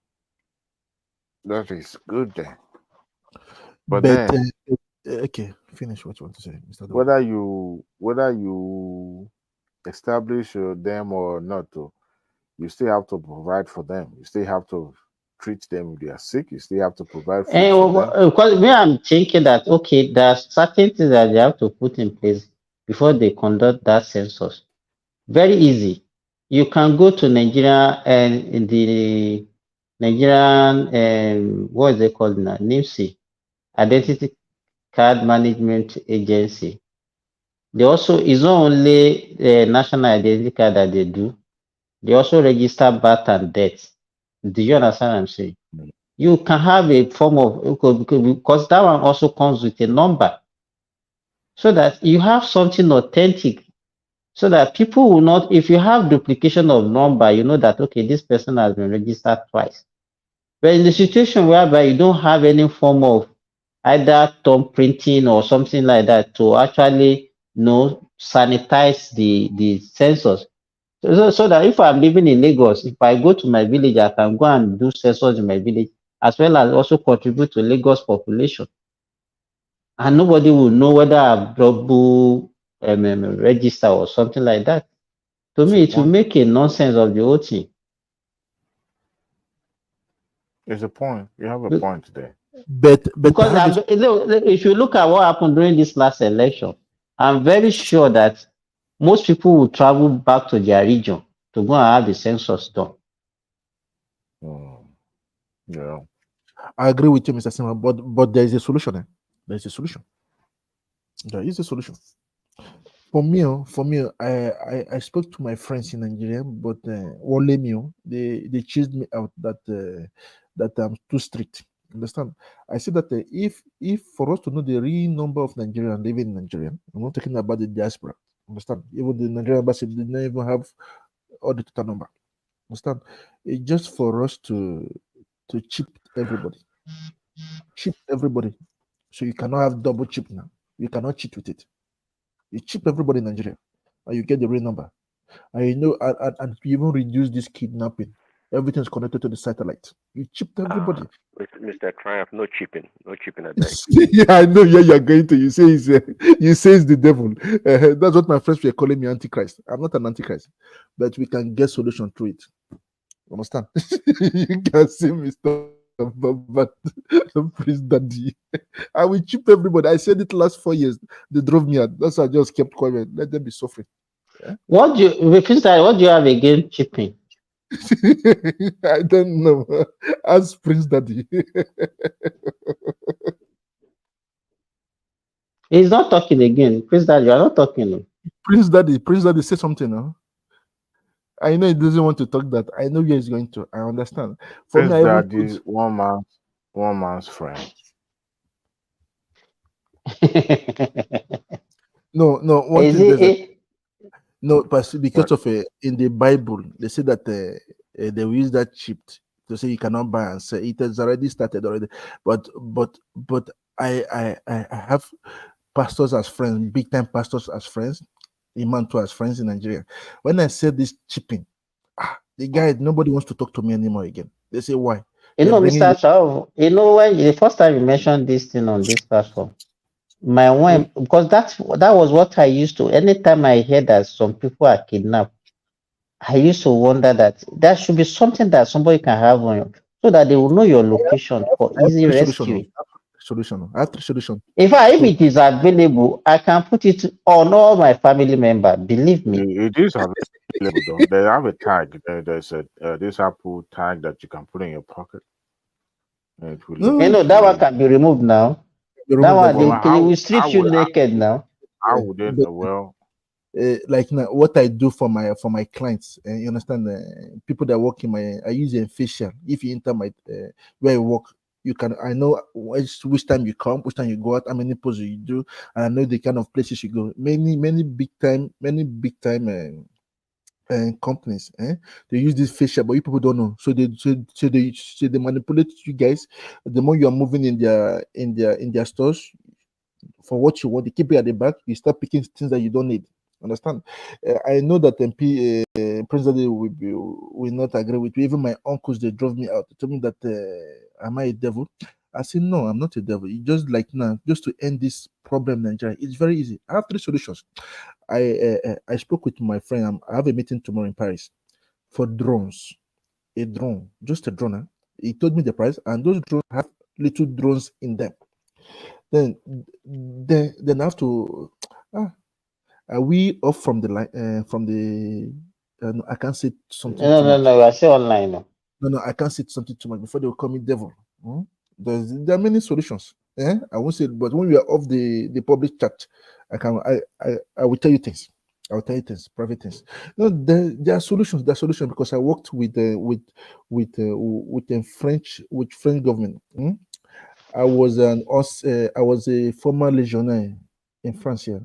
That is good then. But then, okay, finish what you want to say, Mr. Whether you establish them or not, you still have to provide for them. You still have to treat them if they are sick. You still have to provide food for them. Because me, I'm thinking that okay, there are certain things that they have to put in place before they conduct that census. Very easy. You can go to Nigeria and in the Nigerian what is it called now? NIMSI, Identity Card Management Agency. They also is not only national identity card that they do. They also register birth and death. Do you understand what I'm saying? You can have a form of, because that one also comes with a number, so that you have something authentic, so that people will not, if you have duplication of number, you know that, okay, this person has been registered twice. But in the situation whereby you don't have any form of either thumb printing or something like that to actually sanitize the census, so that if I'm living in Lagos, if I go to my village, I can go and do census in my village, as well as also contribute to Lagos population. And nobody will know whether I've double register or something like that. To me, it will make a nonsense of the whole thing. There's a point. You have a point there. But because if you look at what happened during this last election, I'm very sure that most people will travel back to their region to go and have the census done. Yeah, I agree with you, Mr. Simon, but there is a solution. There is a solution. There is a solution. For me, I spoke to my friends in Nigeria, but they chased me out that I'm too strict. Understand? I said that if for us to know the real number of Nigerians living in Nigeria, I'm not talking about the diaspora. Understand? Even the Nigerian embassy did not even have all the total number. Understand? It's just for us to chip everybody. Chip everybody. So you cannot have double chip now. You cannot cheat with it. You chip everybody in Nigeria, and you get the real number. And and even reduce this kidnapping. Everything's connected to the satellite. You chipped everybody. Mr. Triumph, no chipping I beg. Yeah, I know. Yeah, you're going to. You say it's the devil. That's what my friends were calling me Antichrist. I'm not an Antichrist, but we can get solution through it. Understand? You can see Mr. But please, daddy. I will chip everybody. I said it last 4 years. They drove me out. That's why I just kept quiet. Let them be suffering. Yeah? What do you have against chipping? I don't know. Ask Prince Daddy. He's not talking again. Prince Daddy, you are not talking. Prince Daddy, say something. Huh? I know he doesn't want to talk that. I know where he's going to. I understand. For Prince me, Daddy, one man's friend. No. One thing no, but because of in the Bible, they say that they will use that chip to say you cannot buy and sell. It has already started already. But I have pastors as friends, big time pastors as friends, imam too as friends in Nigeria. When I said this chipping, the guy, nobody wants to talk to me anymore again. They say why? Mr. Shaw, when the first time you mentioned this thing on this platform, my wife, because that was what I used to. Anytime I hear that some people are kidnapped, I used to wonder that there should be something that somebody can have on you, so that they will know your location for easy rescue. Solution. I have three solutions. In fact, if it is available, I can put it on all my family members. Believe me. It is available though. They have a tag. There's this Apple tag that you can put in your pocket. That one can be removed now. That one they will strip you naked now. How would it? Well, like now, what I do for my clients, you understand? People that work in I use a facial. If you enter my where I work, you can. I know which time you come, which time you go out, how many poses you do, and I know the kind of places you go. Many big time companies, they use this facial, but you people don't know. So they manipulate you guys. The more you are moving in their stores for what you want, they keep it at the back. You start picking things that you don't need. Understand? I know that MP President will not agree with me. Even my uncles, they drove me out. They told me that am I a devil? I said no, I'm not a devil. It's just like now, just to end this problem in Nigeria. It's very easy. I have three solutions. I spoke with my friend. I have a meeting tomorrow in Paris for drones. A drone, just a drone. He told me the price, and those drones have little drones in them. Then I have to. Are we off from the line? From the no, I can't say something. No. I say online. No, I can't say something too much before they will call me devil. There are many solutions. I won't say, but when we are off the public chat, I will tell you things. I will tell you things, private things. No, there are solutions. There are solutions because I worked with French government. I was a former legionnaire in France here.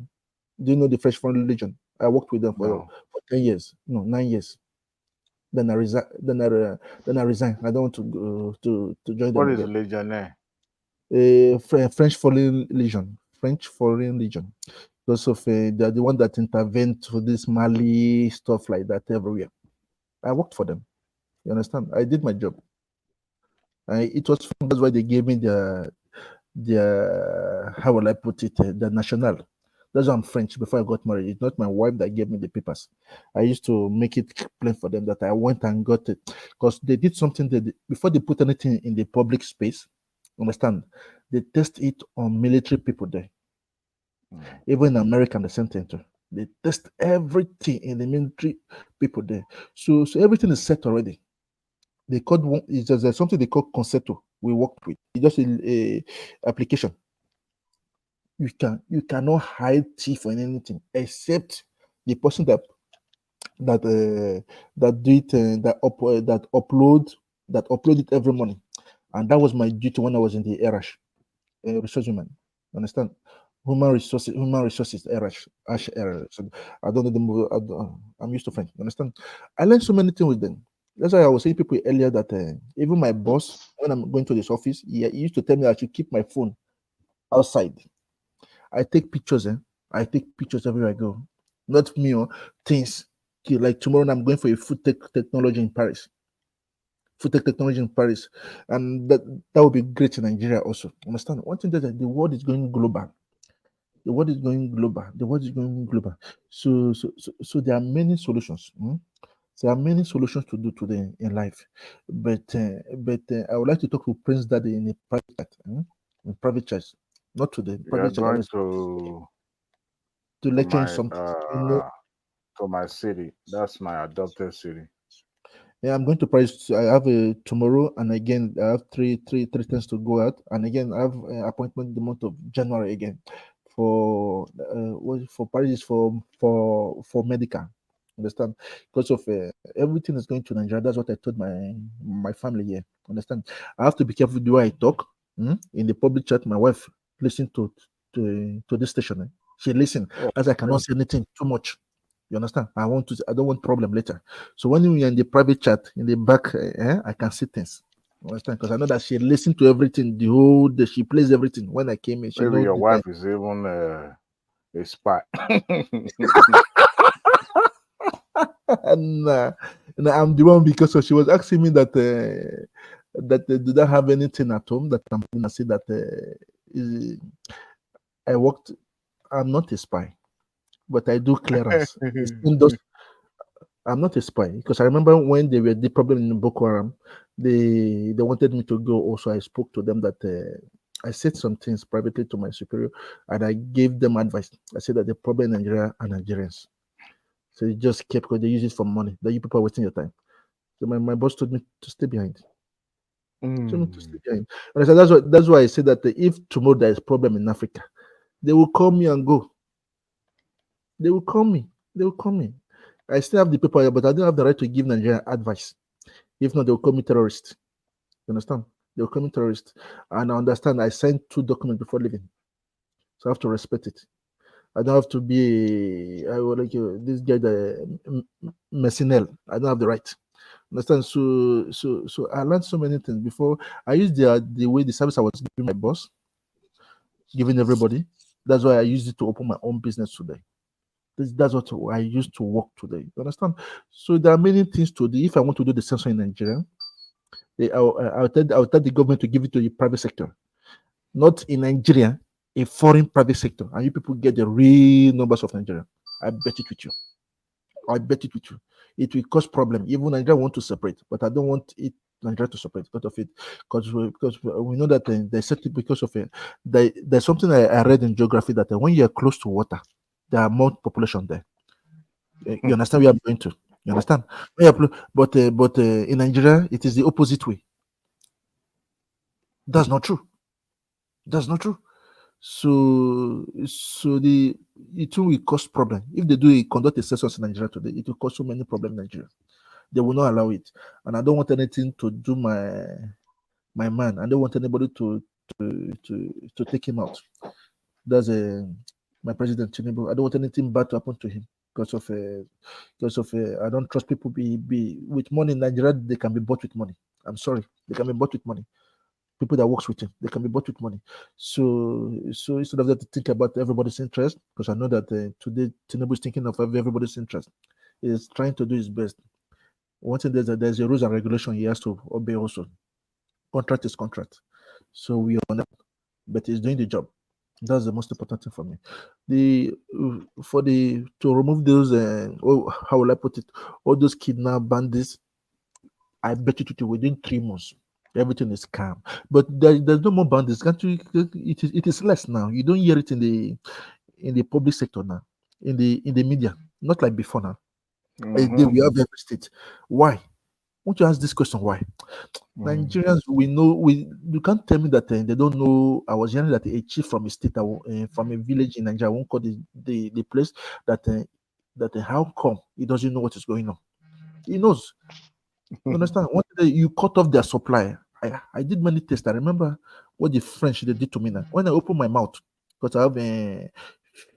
Do you know the French Foreign Legion? I worked with them for 10 years. No, 9 years. Then I resigned. I don't want to join them. What is a legionnaire? French Foreign Legion. French Foreign Legion. Because of they're the one that intervened for this Mali stuff like that everywhere. I worked for them. You understand? I did my job. It was fun. That's why they gave me the how will I put it? The national. That's why I'm French. Before I got married, it's not my wife that gave me the papers. I used to make it plain for them that I went and got it because they did something before they put anything in the public space. Understand? They test it on military people there. Even in America, the same thing too. They test everything in the military people there. So everything is set already. They called one. It's just something they call Concerto. We worked with. It's just a application. You cannot hide thief or anything except the person that upload it every morning, and that was my duty when I was in the RH, resource human. Understand? Human resources, RH. So I don't know them. I'm used to French. Understand? I learned so many things with them. That's why I was saying people earlier that even my boss, when I'm going to this office, he used to tell me I should keep my phone outside. I take pictures, I take pictures everywhere I go. Not me, things like tomorrow I'm going for a food technology in Paris. tech technology in Paris, and that would be great in Nigeria also. Understand? One thing that the world is going global. The world is going global. The world is going global. So there are many solutions. There are many solutions to do today in life, but I would like to talk to Prince Daddy in a private chat, in private chat, not today. You're Private chat. I going was to lecture in my something. You know, to my city. That's my adopted city. yeah, I'm going to Paris. I have a tomorrow, and again I have three things to go out, and again I have an appointment the month of January again for for Paris is for medical. Understand? Because of everything is going to Nigeria. That's what I told my family here. Understand? I have to be careful the way I talk in the public chat. My wife listen to this station. She listen as I cannot say anything too much. You understand? I don't want problem later. So when we're in the private chat in the back, I can see things. You understand? Because I know that she listened to everything the whole day. She plays everything. When I came in, she Maybe knows your the wife time. is even a spy. and I'm the one because she was asking me that did I have anything at home that I'm going to say that I worked. I'm not a spy, but I do clearance. I'm not a spy because I remember when they were the problem in Boko Haram, they wanted me to go. Also, I spoke to them that I said some things privately to my superior, and I gave them advice. I said that the problem in Nigeria are Nigerians. So they just kept because they use it for money. That you people are wasting your time. So my boss told me to stay behind. Told me to stay behind. And I said that's why I said that if tomorrow there is problem in Africa, they will call me and go. They will call me. They will call me. I still have the paper, but I don't have the right to give Nigeria advice. If not, they will call me terrorist. You understand? They will call me terrorist. And I understand I signed 2 documents before leaving. So I have to respect it. I don't have to be this guy the Messinel. I don't have the right. Understand? So I learned so many things before. I used the way the service I was giving my boss, giving everybody. That's why I used it to open my own business today. That's what I used to work today. You understand? So there are many things to do. If I want to do the sensor in Nigeria, I'll tell the government to give it to the private sector, not in Nigeria, a foreign private sector, and you people get the real numbers of Nigeria. I bet it with you. I bet it with you. It will cause problem. Even Nigeria want to separate, but I don't want Nigeria to separate because of it. Because we know that there's certain because of it. There's something I read in geography that when you are close to water, there are more population there. You understand where I'm going to? You understand? But in Nigeria, it is the opposite way. That's not true. That's not true. So it will cause problem. If they conduct a census in Nigeria today, it will cause so many problems in Nigeria. They will not allow it. And I don't want anything to do my man. I don't want anybody to take him out. That's my president Tinubu. I don't want anything bad to happen to him because of I don't trust people be with money in Nigeria. They can be bought with money. I'm sorry, they can be bought with money. People that works with him, they can be bought with money. So instead of that, to think about everybody's interest, because I know that today Tinubu is thinking of everybody's interest. He is trying to do his best. One thing there's a rules and regulation he has to obey also. Contract is contract. So we on that, but he's doing the job. That's the most important thing for me. To remove those how will I put it? All those kidnap bandits. I bet you within 3 months everything is calm. But there's no more bandits. It is less now. You don't hear it in the public sector now, in the media, not like before now. We have every state. Why? Won't you ask this question? Why? Nigerians, we know. You can't tell me that they don't know. I was hearing that a chief from a state, from a village in Nigeria, I won't call the place, that how come he doesn't know what is going on? He knows. You understand? One day you cut off their supply. I did many tests. I remember what the French they did to me now. When I open my mouth, because I have a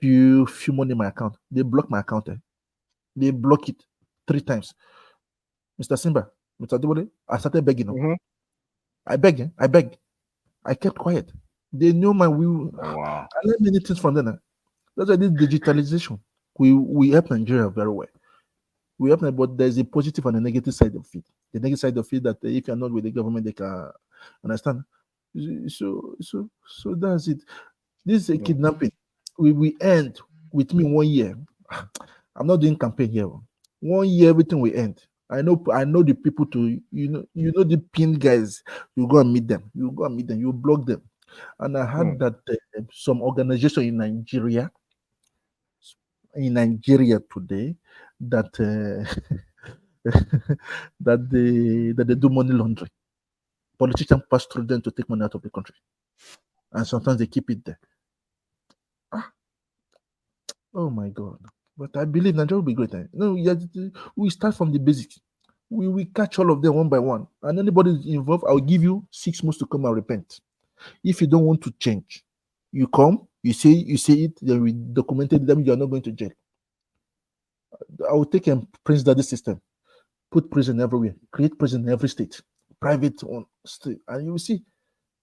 few money in my account, they block my account. They block it 3 times. Mr. Simba, Mr. Dubole, I started begging. I beg. I kept quiet. They knew my will. Wow. I learned many things from them. That's why this digitalization. We help Nigeria very well. We help them, but there's a positive and a negative side of it. The negative side of it that if you're not with the government, they can understand. So that's it. This is a kidnapping. We end with me 1 year. I'm not doing campaign here. 1 year, everything will end. I know the people to you know the pin guys. You go and meet them. You block them. And I heard that some organization in Nigeria today that that they do money laundering. Politicians pass through them to take money out of the country, and sometimes they keep it there. Oh my God! But I believe Nigeria will be great. No, we start from the basics. We catch all of them one by one, and anybody involved, I'll give you 6 months to come and repent. If you don't want to change, you come, you say it, then we documented them. You are not going to jail. I will take a Prince Daddy system, put prison everywhere, create prison in every state, private on state, and you will see.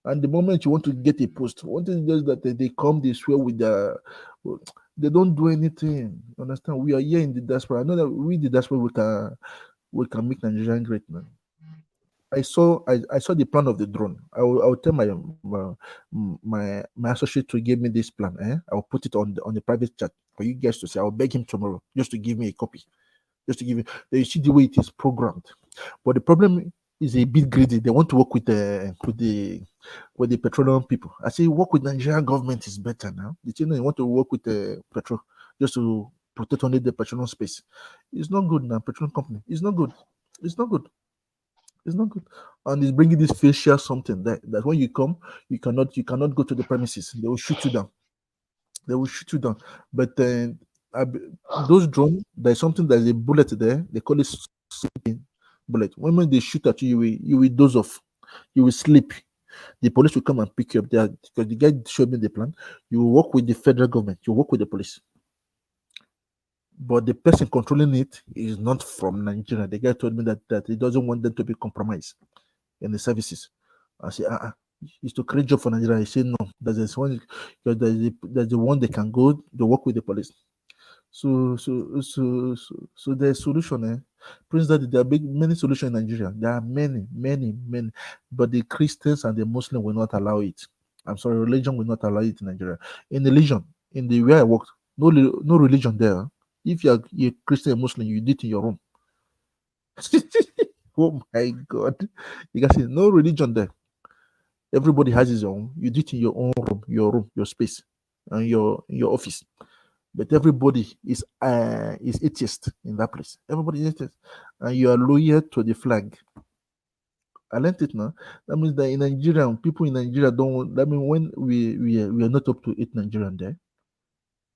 And the moment you want to get a post, one thing is that they come, they swear with they don't do anything. Understand? We are here in the diaspora. I know that we the diaspora we can make Nigeria great, man. I saw the plan of the drone. I will tell my associate to give me this plan. I will put it on the private chat for you guys to see. I will beg him tomorrow just to give me a copy, just to give you. You see the way it is programmed. But the problem is a bit greedy. They want to work with the petroleum people. I say work with Nigerian government is better now. You want to work with the petrol just to protect only the petroleum space. It's not good now. Petroleum company. It's not good. It's not good. It's not good. And it's bringing this facial something that when you come, you cannot go to the premises. They will shoot you down. But those drones, there's something, there's a bullet there. They call it sleeping bullet. When they shoot at you, you will doze off. You will sleep. The police will come and pick you up there because the guy showed me the plan. You will work with the federal government. You work with the police. But the person controlling it is not from Nigeria. The guy told me that he doesn't want them to be compromised in the services. I said, it's to create job for Nigeria. He said, no, there's one because there's the one they can go to work with the police. So there's solution. Prince Daddy, there are many solutions in Nigeria. There are many. But the Christians and the Muslims will not allow it. I'm sorry, religion will not allow it in Nigeria. In religion, in the way I worked, no religion there. If you're a Christian or Muslim, you do it in your room. Oh my God. You can see no religion there. Everybody has his own. You do it in your own room, your space, and your office. But everybody is atheist in that place. Everybody is atheist. And you are loyal to the flag. I learned it now. That means that in Nigeria, people in Nigeria don't. That means when we are not up to 8 Nigerian there.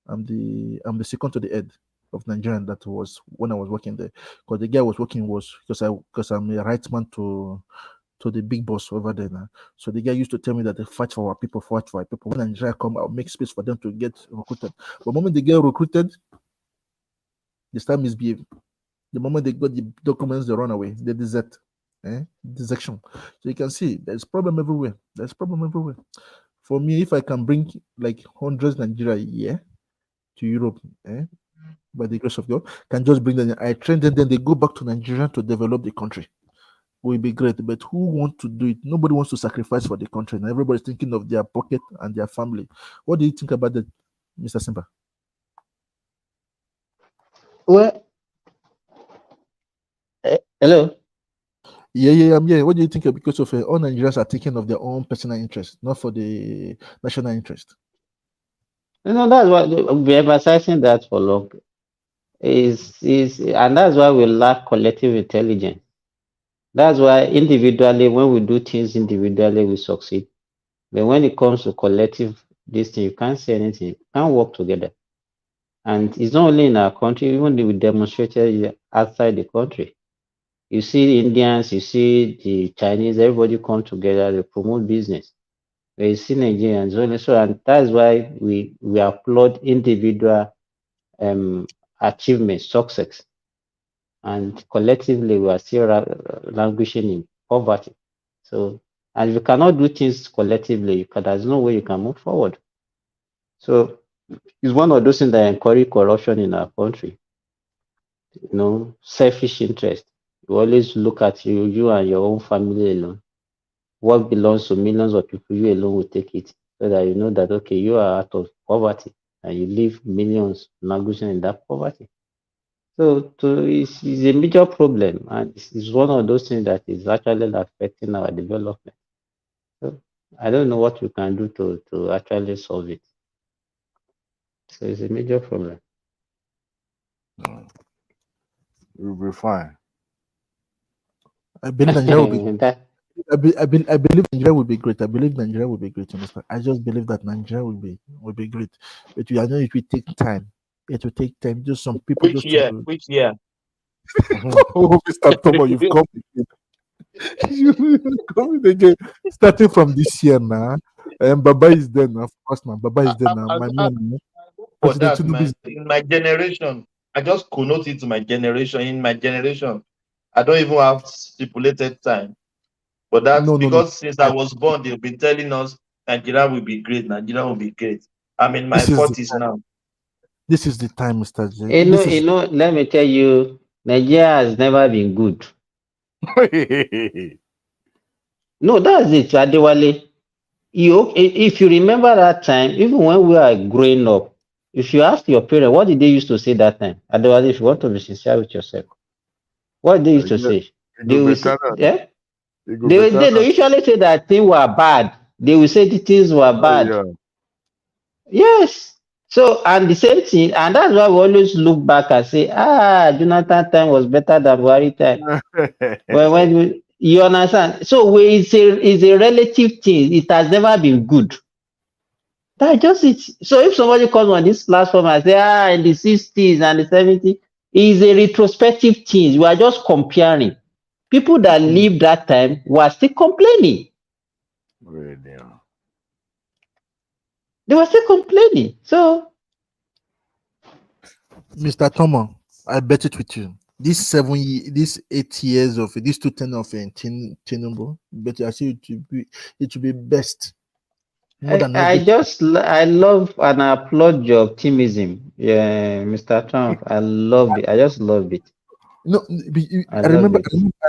I'm the second to the head of Nigerian. That was when I was working there. Because the guy I was working was because I'm a right man to the big boss over there now. So the guy used to tell me that they fight for our people, fight for our people. When Nigeria come, I'll make space for them to get recruited. But the moment they get recruited, they start misbehaving. The moment they got the documents, they run away. They desert. Desertion. So you can see there's problem everywhere. For me, if I can bring like hundreds Nigeria a year to Europe, by the grace of God, can just bring them. I train them, then they go back to Nigeria to develop the country. Will be great, but who wants to do it? Nobody wants to sacrifice for the country, and everybody's thinking of their pocket and their family. What do you think about that, Mr. Simba? Well, hello. Yeah, I'm here. What do you think? Because of all Nigerians are thinking of their own personal interest, not for the national interest. That's why we've been emphasizing that for long. And that's why we lack collective intelligence. That's why individually, when we do things individually, we succeed. But when it comes to collective this thing, you can't say anything. You can't work together. And it's not only in our country, even we demonstrated outside the country. You see the Indians, you see the Chinese, everybody come together to promote business. But you see Nigerians only so, and that's why we applaud individual achievements, success. And collectively, we are still languishing in poverty. So, and if you cannot do things collectively, there's no way you can move forward. So, it's one of those things that encourage corruption in our country. Selfish interest. You always look at you and your own family alone. What belongs to millions of people, you alone will take it, so that you know that okay, you are out of poverty and you leave millions languishing in that poverty. So it's a major problem, and it's one of those things that is actually affecting our development. So I don't know what we can do to actually solve it. So it's a major problem. We'll be fine. I believe Nigeria will be. I believe Nigeria will be great. I believe Nigeria will be great. Understand? I just believe that Nigeria will be great. But I know it will take time. It will take time. Just some people. Which year? Which year? Oh, Mr. Tomo, you've come again. You've come again. Starting from this year now. Baba is there now. Of course, now. Baba is there now. My man. For that, in my generation, I just connote it to my generation. In my generation, I don't even have stipulated time. But that's because since I was born, they've been telling us Nigeria will be great. Nigeria will be great. I'm in my 40s now. This is the time, Mr. J. You know, let me tell you, Nigeria has never been good. No, that's it, Adewale. If you remember that time, even when we were growing up, if you ask your parents, what did they used to say that time? Adewale, if you want to be sincere with yourself, what did they used to say? They will say, yeah? They usually say that things were bad. They will say the things were bad. Yeah. Yes. So, and the same thing, and that's why we always look back and say, Jonathan time was better than Buhari time. when you understand? So, it's a relative thing. It has never been good. That's just it. So, if somebody comes on this platform and say, in the 60s and the 70s, it's a retrospective thing. We are just comparing. People that lived that time were still complaining. They were still complaining. So, Mr. Tomo, I bet it with you. This 8 years of this 2 10 of Tinubu, but I see it will be best. I love and I applaud your optimism, yeah, Mr. Trump. I love it. I just love it. No, I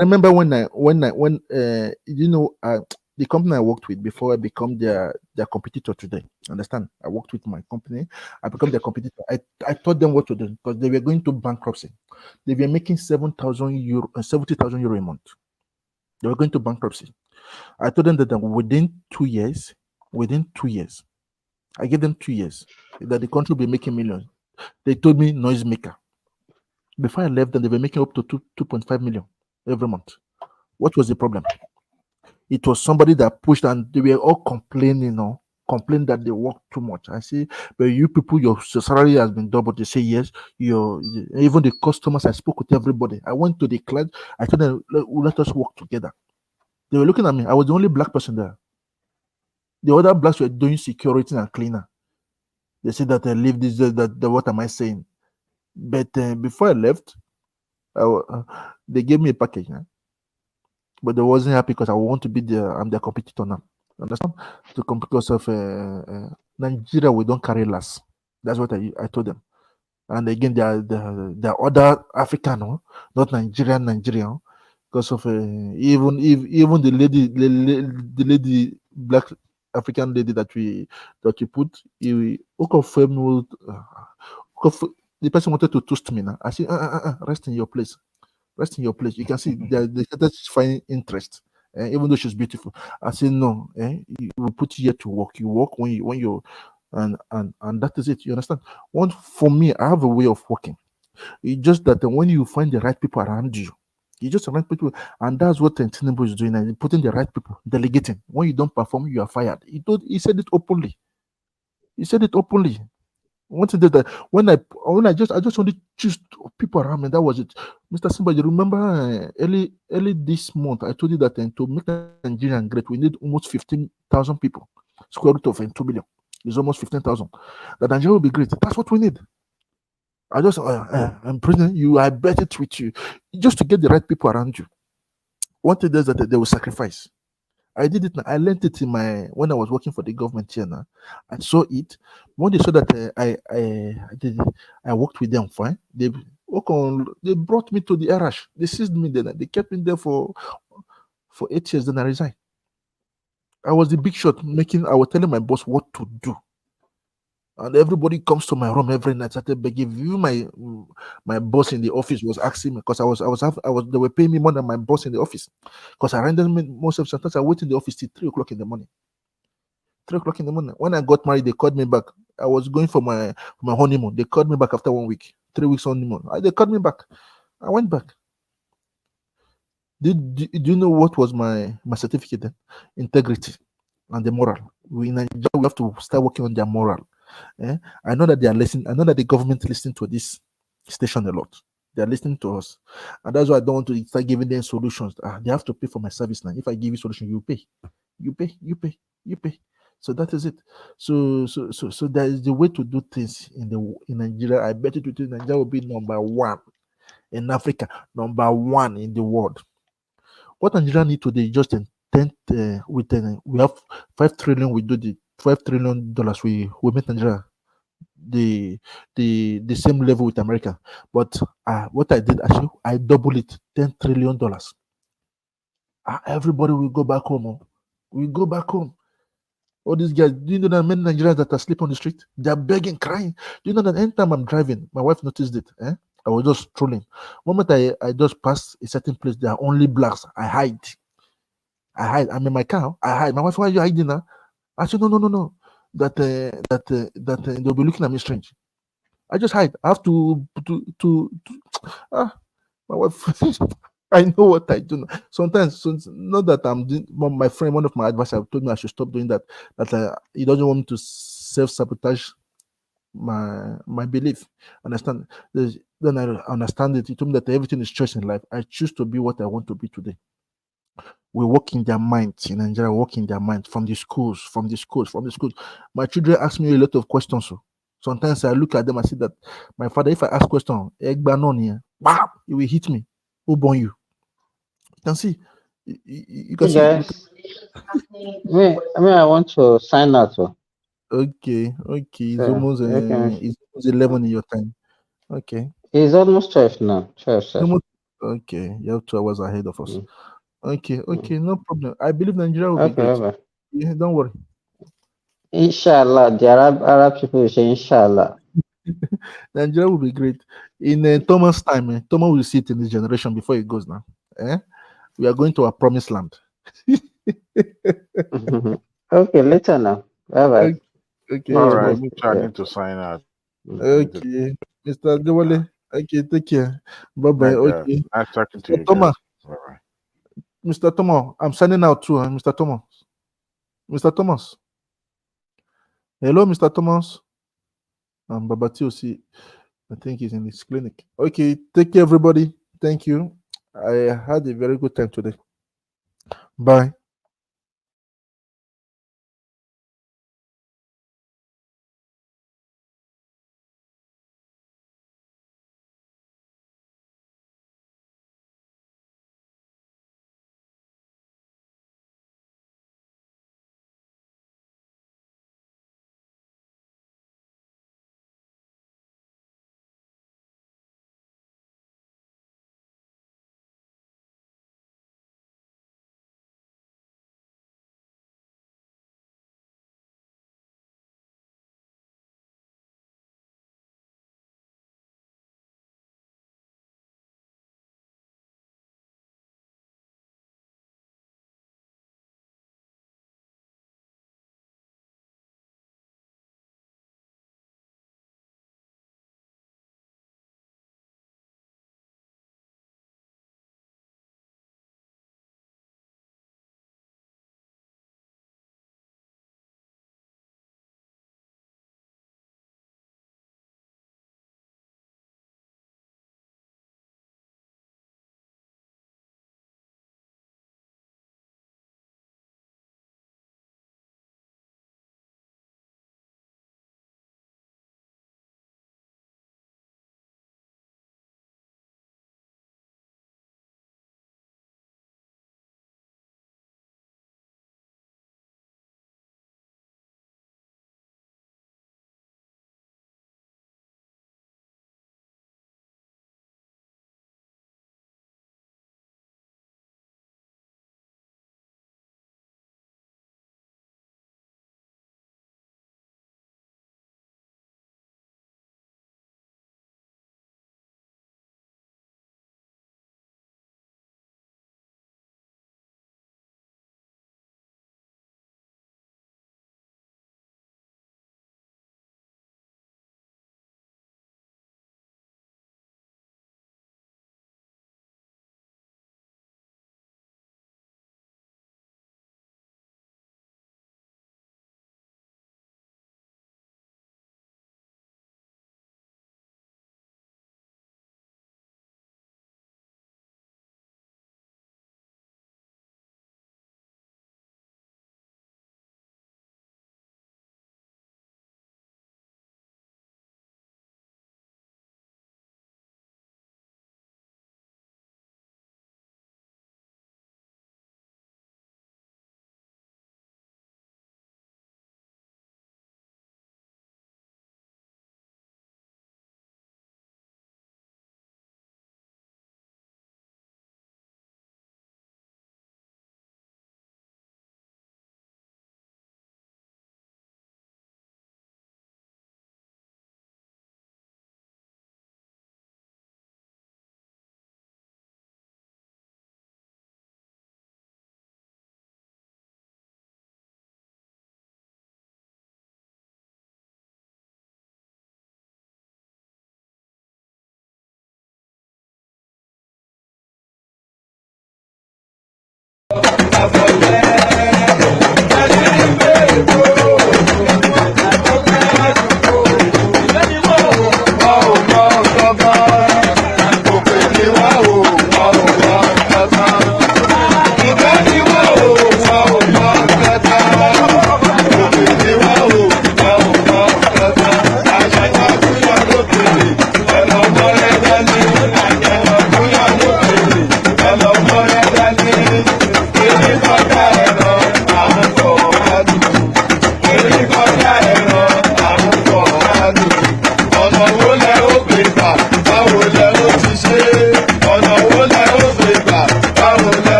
remember when you know, the company I worked with before I become their competitor today. Understand? I worked with my company. I become their competitor. I taught them what to do because they were going to bankruptcy. They were making 70,000 euro a month. They were going to bankruptcy. I told them that within 2 years, I gave them 2 years that the country will be making millions. They told me noisemaker. Before I left them, they were making up to 2.5 million every month. What was the problem? It was somebody that pushed, and they were all complaining that they work too much. I say, but you people, your salary has been doubled. They say yes. Even the customers, I spoke with everybody. I went to the client. I told them, let us work together. They were looking at me. I was the only black person there. The other blacks were doing security and cleaner. They said that I leave this. What am I saying? But before I left, they gave me a package. But they wasn't happy because I want to be I'm their competitor now. Understand? Because of Nigeria, we don't carry less. That's what I told them. And again, they are other African, not Nigerian, because of even the lady black African lady that we put, the person wanted to toast me now. I said, rest in your place. Rest in your place. You can see they started finding interest, even though she's beautiful. I said, no, we put you here to work. You work when you and that is it. You understand? For me, I have a way of working. It's just that when you find the right people around you, you just right people, and that's what Tinubu is doing. And putting the right people, delegating. When you don't perform, you are fired. He said it openly. One thing that when I just only choose people around me, that was it. Mr. Simba, you remember early this month I told you that to make Nigeria great, we need almost 15,000 people. Square root of 2 billion is almost 15,000. That Nigeria will be great. That's what we need. I just I'm president. I bet it with you, just to get the right people around you. One thing is that they will sacrifice. I did it. I learned it when I was working for the government here. Now I saw it. When they saw that I worked with them fine. They brought me to the Arash. They seized me there. They kept me there for 8 years. Then I resigned. I was the big shot I was telling my boss what to do. And everybody comes to my room every night. Started begging. You, my boss in the office was asking me because they were paying me more than my boss in the office because I rendered most of sometimes I wait in the office till 3 o'clock in the morning. 3 o'clock in the morning. When I got married, they called me back. I was going for my honeymoon. They called me back after 1 week, 3 weeks honeymoon. They called me back. I went back. Do you know what was my certificate then? Integrity and the moral. In Nigeria, we have to start working on their moral. I know that they are listening. I know that the government listening to this station a lot. They are listening to us, and that's why I don't want to start giving them solutions. They have to pay for my service now. If I give you solution, you pay, you pay, you pay, you pay. So that is it. So that is the way to do things in Nigeria. I bet you Nigeria will be number one in Africa, number one in the world. What Nigeria need today is just we have 5 trillion. We do the $5 trillion. We make Nigeria the same level with America. But what I did actually, I double it, $10 trillion. Everybody will go back home. We go back home. All these guys, do you know that many Nigerians that are sleeping on the street? They are begging, crying. Do you know that anytime I'm driving, my wife noticed it. I was just strolling. Moment I just pass a certain place, there are only blacks. I hide. I'm in my car. I hide. My wife, why are you hiding now? I said, no. That they'll be looking at me strange. I just hide. I have to my wife. I know what I do. Sometimes, not that I'm doing. My friend, one of my advisors, told me I should stop doing that. That he doesn't want me to self-sabotage my belief. Understand? Then I understand it. He told me that everything is choice in life. I choose to be what I want to be today. We work in their minds in Nigeria. Work in their minds from the schools. My children ask me a lot of questions. So sometimes I look at them and see that my father, if I ask question, he will hit me. Who born you? You can see. You can Hey see. guys, I want to sign out. Okay. It's So almost okay. it's almost 11 in your time. Okay. It's almost 12 now. 12, sir. Okay. You have 2 hours ahead of us. Mm. Okay. No problem. I believe Nigeria will be Okay, great. bye-bye. Yeah, don't worry. Inshallah, the Arab people will say Inshallah. Nigeria will be great. In Thomas' time, Thomas will see it in this generation before he goes now. We are going to our promised land. Okay, later now. Bye bye. Okay, All you're right, welcome. me too. I need to sign out. Okay, Mr. Dewale. Okay, take care. Bye bye. Okay, Nice talking to Mr. you Thomas. guys. Bye-bye. Mr. Thomas, I'm signing out too, Mr. Thomas. Mr. Thomas. Hello, Mr. Thomas. Baba Tiosi, I think he's in his clinic. Okay, take care, everybody. Thank you. I had a very good time today. Bye.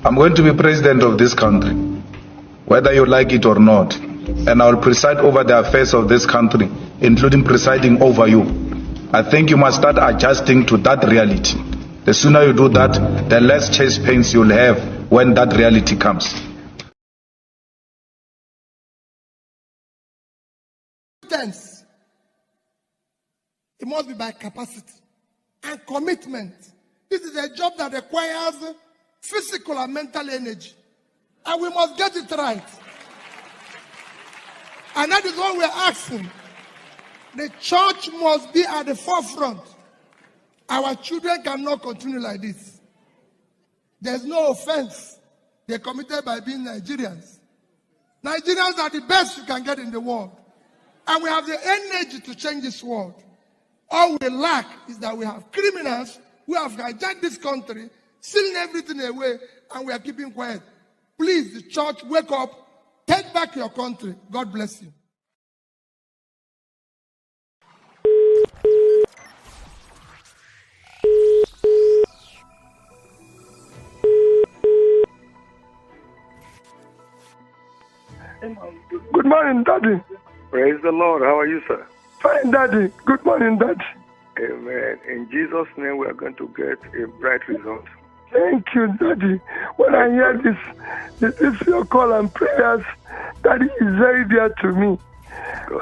I'm going to be president of this country, whether you like it or not, and I will preside over the affairs of this country, including presiding over you. I think you must start adjusting to that reality. The sooner you do that, the less chest pains you'll have when that reality comes. It must be by capacity and commitment. This is a job that requires physical and mental energy. And we must get it right. And that is what we're asking. The church must be at the forefront. Our children cannot continue like this. There's no offense they're committed by being Nigerians. Nigerians are the best you can get in the world. And we have the energy to change this world. All we lack is that we have criminals who have hijacked this country, stealing everything away, and we are keeping quiet. Please, the church, wake up. Take back your country. God bless you. Good morning, Daddy. Praise the Lord. How are you, sir? Fine, Daddy. Good morning, Daddy. Amen. In Jesus' name, we are going to get a bright result. Thank you, Daddy. When I hear this your call and prayers, Daddy is very dear to me.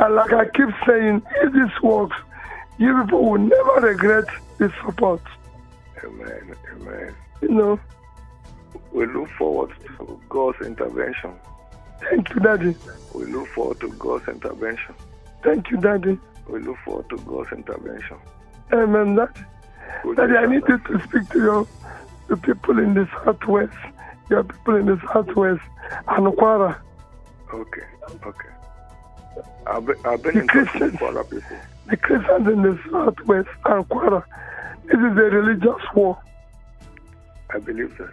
And like I keep saying, if this works, you people will never regret this support. Amen. Amen. You know. We look forward to God's intervention. Thank you, Daddy. We look forward to God's intervention. Thank you, Daddy. We look forward to God's intervention. Amen, Daddy. Daddy, I need you to speak to the people in the Southwest. Your people in the Southwest. And Kwara. Okay. I've been in touch with Kwara people. The Christians in the Southwest and Kwara. This is a religious war. I believe that.